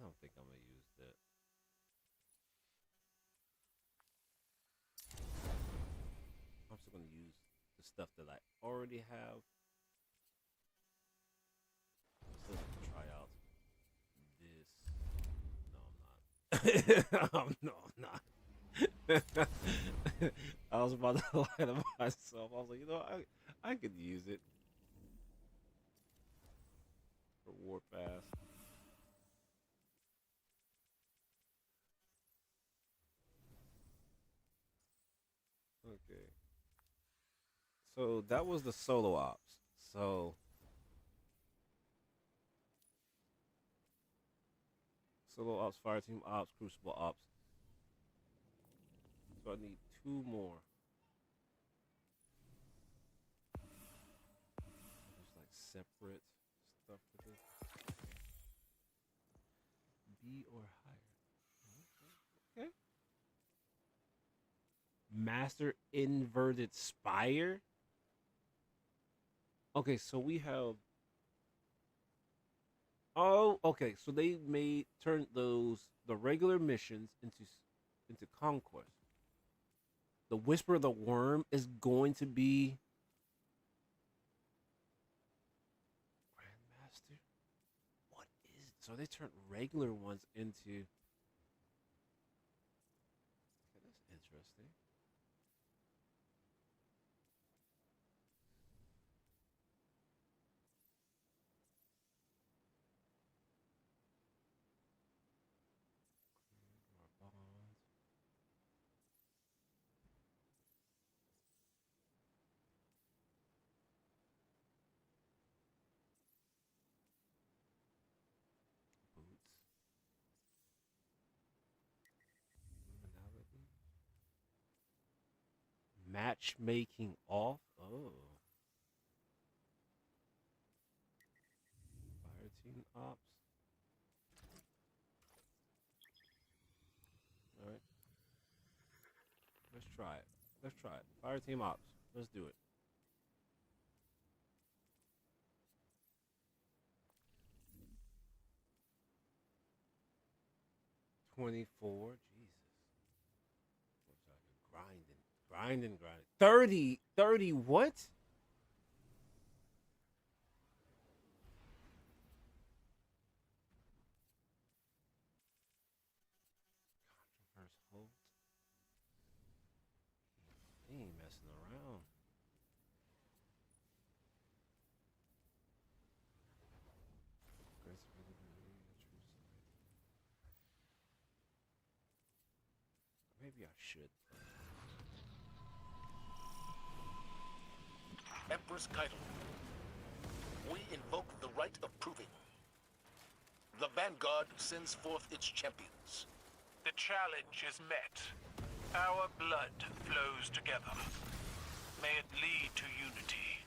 don't think I'm gonna use that. I'm still gonna use the stuff that I already have. Still gonna try out this. No, I'm not. No, I'm not. I was about to lie to myself. I was like, you know, I could use it for Warpath. Okay. So that was the solo ops. So solo ops, fire team ops, crucible ops. So I need 2 more. There's like separate stuff for this. B or higher. Okay. Master inverted spire. Okay, so we have. Oh, okay. So they turn the regular missions into conquest. The Whisper of the Worm is going to be Grandmaster. What is it? So they turn regular ones into. Okay, that's interesting. Matchmaking off. Oh. Fire team ops. All right. Let's try it. Let's try it. Fire team ops. Let's do it. $24. Jesus. What's that? Grinding. 30 what? Controverse Holt. He ain't messing around. Maybe I should. Empress Keitel, we invoke the right of proving. The Vanguard sends forth its champions. The challenge is met. Our blood flows together. May it lead to unity.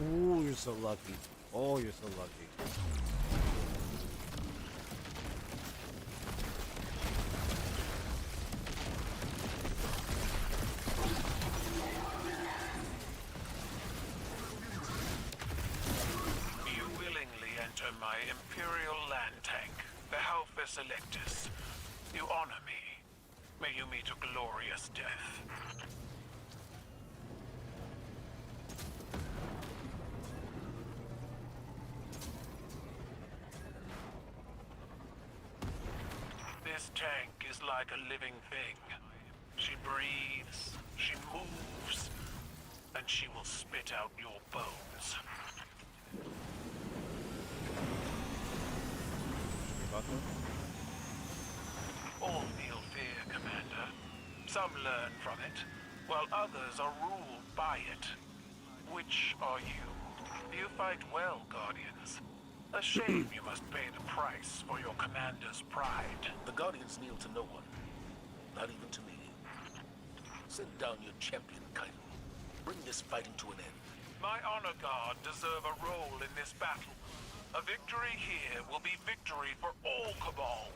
Ooh, you're so lucky. Oh, you're so lucky. You willingly enter my Imperial land tank, the Halfa Selectus. You honor me. May you meet a glorious death. This tank is like a living thing. She breathes, she moves, and she will spit out your bones. All feel fear, Commander. Some learn from it, while others are ruled by it. Which are you? You fight well, Guardians. A shame you must pay the price for your commander's pride. The Guardians kneel to no one. Not even to me. Send down your champion, Kylo. Bring this fighting to an end. My honor guard deserve a role in this battle. A victory here will be victory for all Cabal.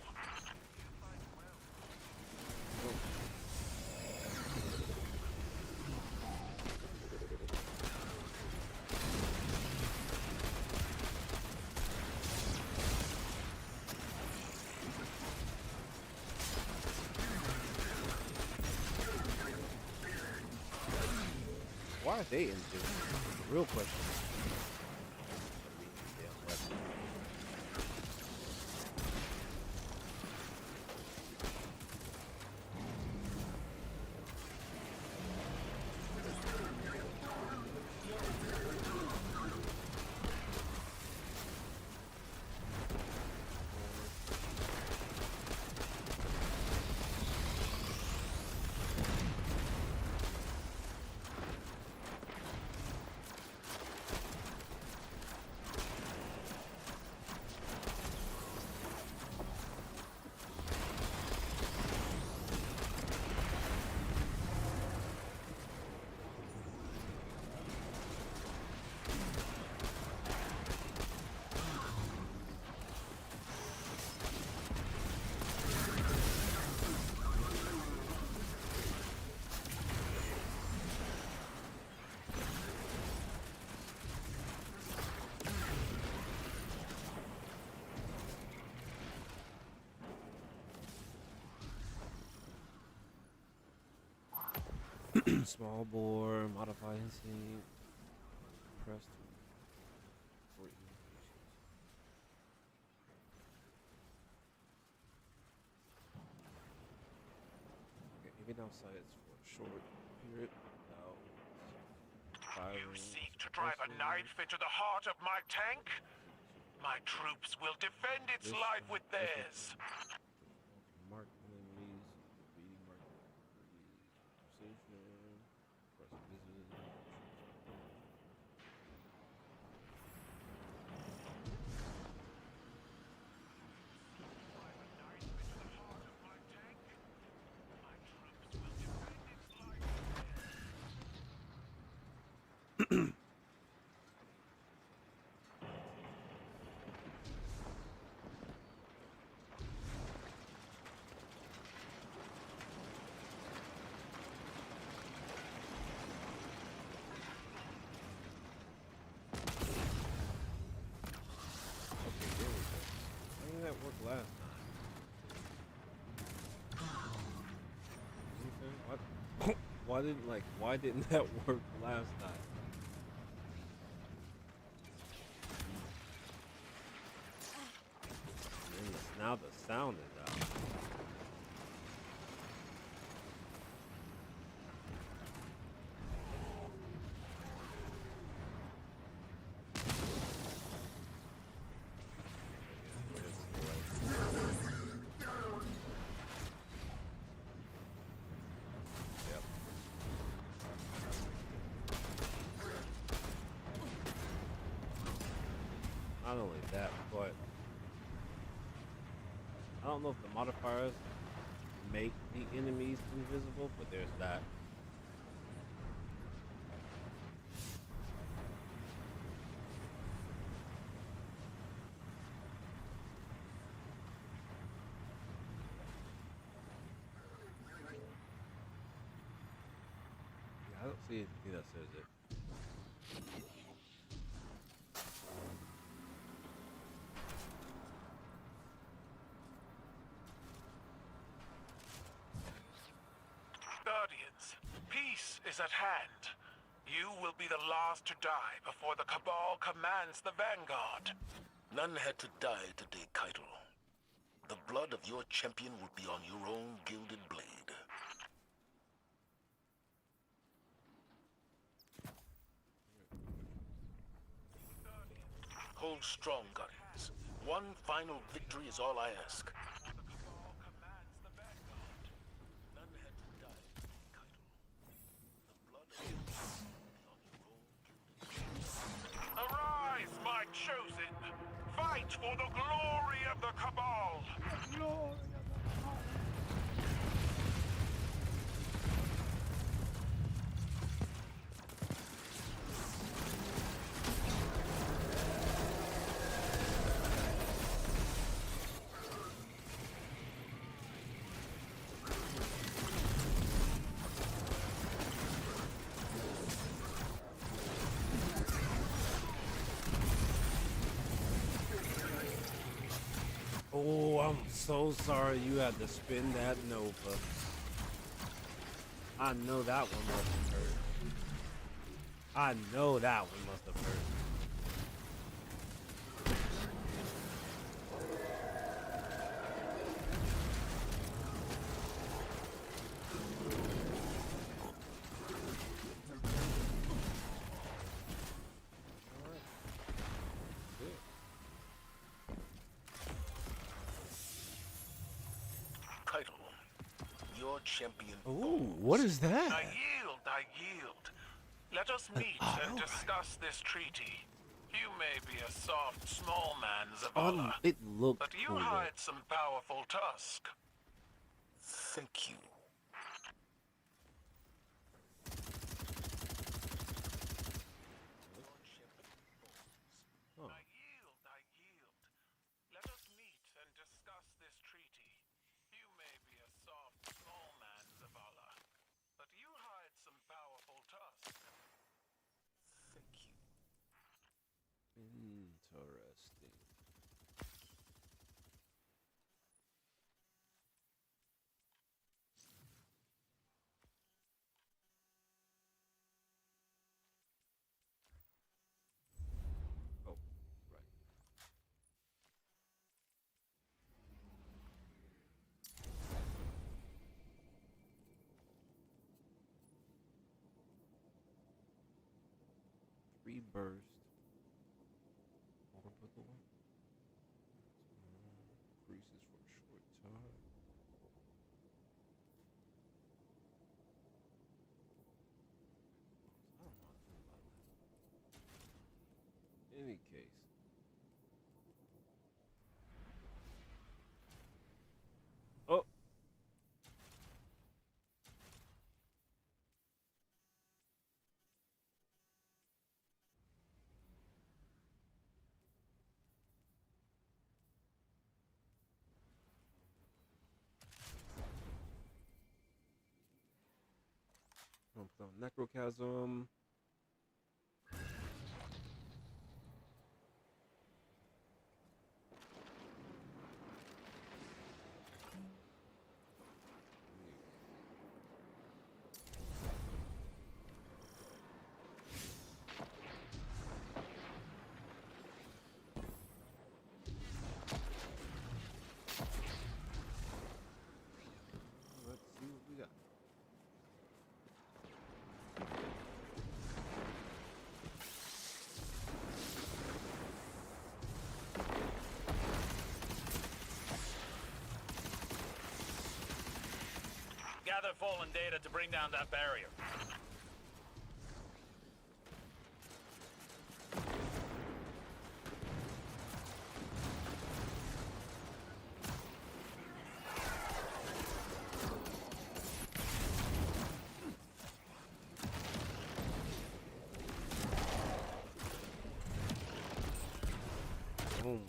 Why are they into it? Real question. Small bore, modify instinct, press for okay, even outside it's for a short period. You seek to drive a knife into the heart of my tank? My troops will defend its life with theirs. Mark enemies, beating mark precision, press visit. That worked last time. Okay, why didn't that work last time? And now the sound is out. Not only that, but I don't know if the modifiers make the enemies invisible, but there's that. See, that says it. Guardians, peace is at hand. You will be the last to die before the Cabal commands the Vanguard. None had to die today, Keitel. The blood of your champion would be on your own gilded blade. Hold strong, Guardians. One final victory is all I ask. Arise, my chosen! Fight for the glory of the Cabal! Oh, I'm so sorry you had to spin that Nova. I know that one must have hurt. I know that one must have hurt. Your champion. Ooh, what is that? I yield. Let us meet and discuss this treaty. You may be a soft, small man, Zavala, It looked but you cool. hide some powerful tusk. Thank you. I yield. Let us meet and discuss this treaty. You may be a soft, small man, Zavala, but you hide some powerful tusk. Thank you. Interesting. Oh, right. Three burst. Orbital. Increases for a short time. I don't know how to feel about that. In any case. Oh. Necrochasm. Let's see what we got. Gather fallen data to bring down that barrier. Boom.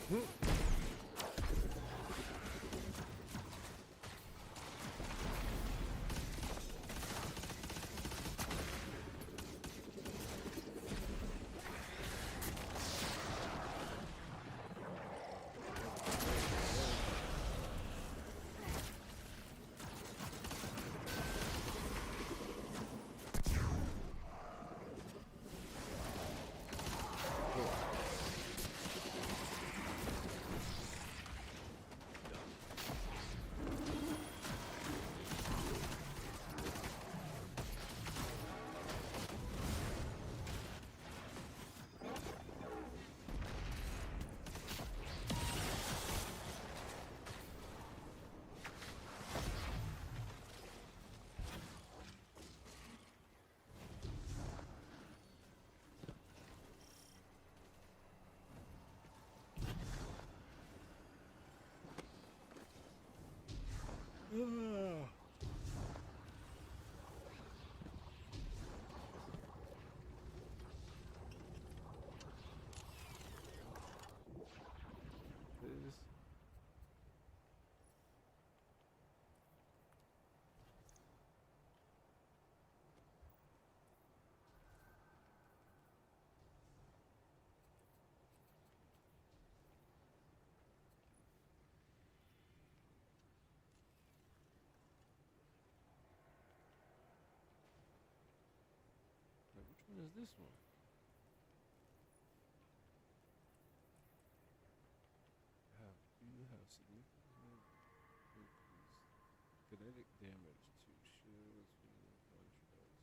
What is this one? You have significant increased kinetic damage to shields when you launch those.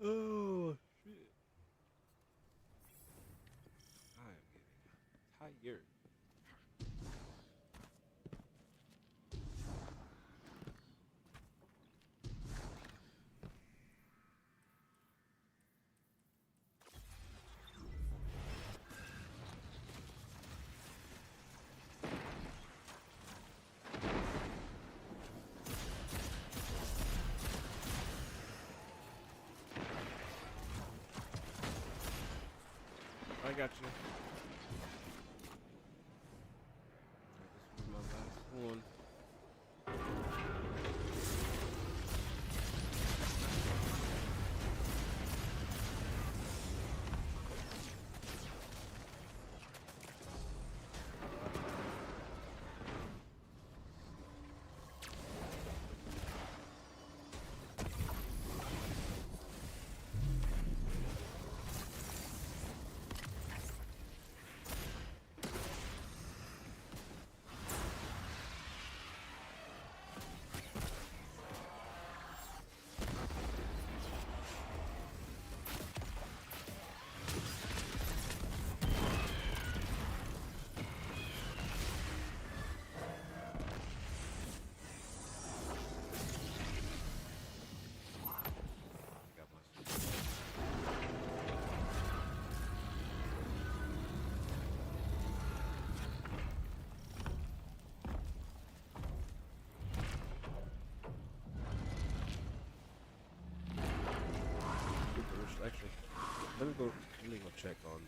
Oh shit! I am getting tired. I got you. This was my last one. Actually, let me go check on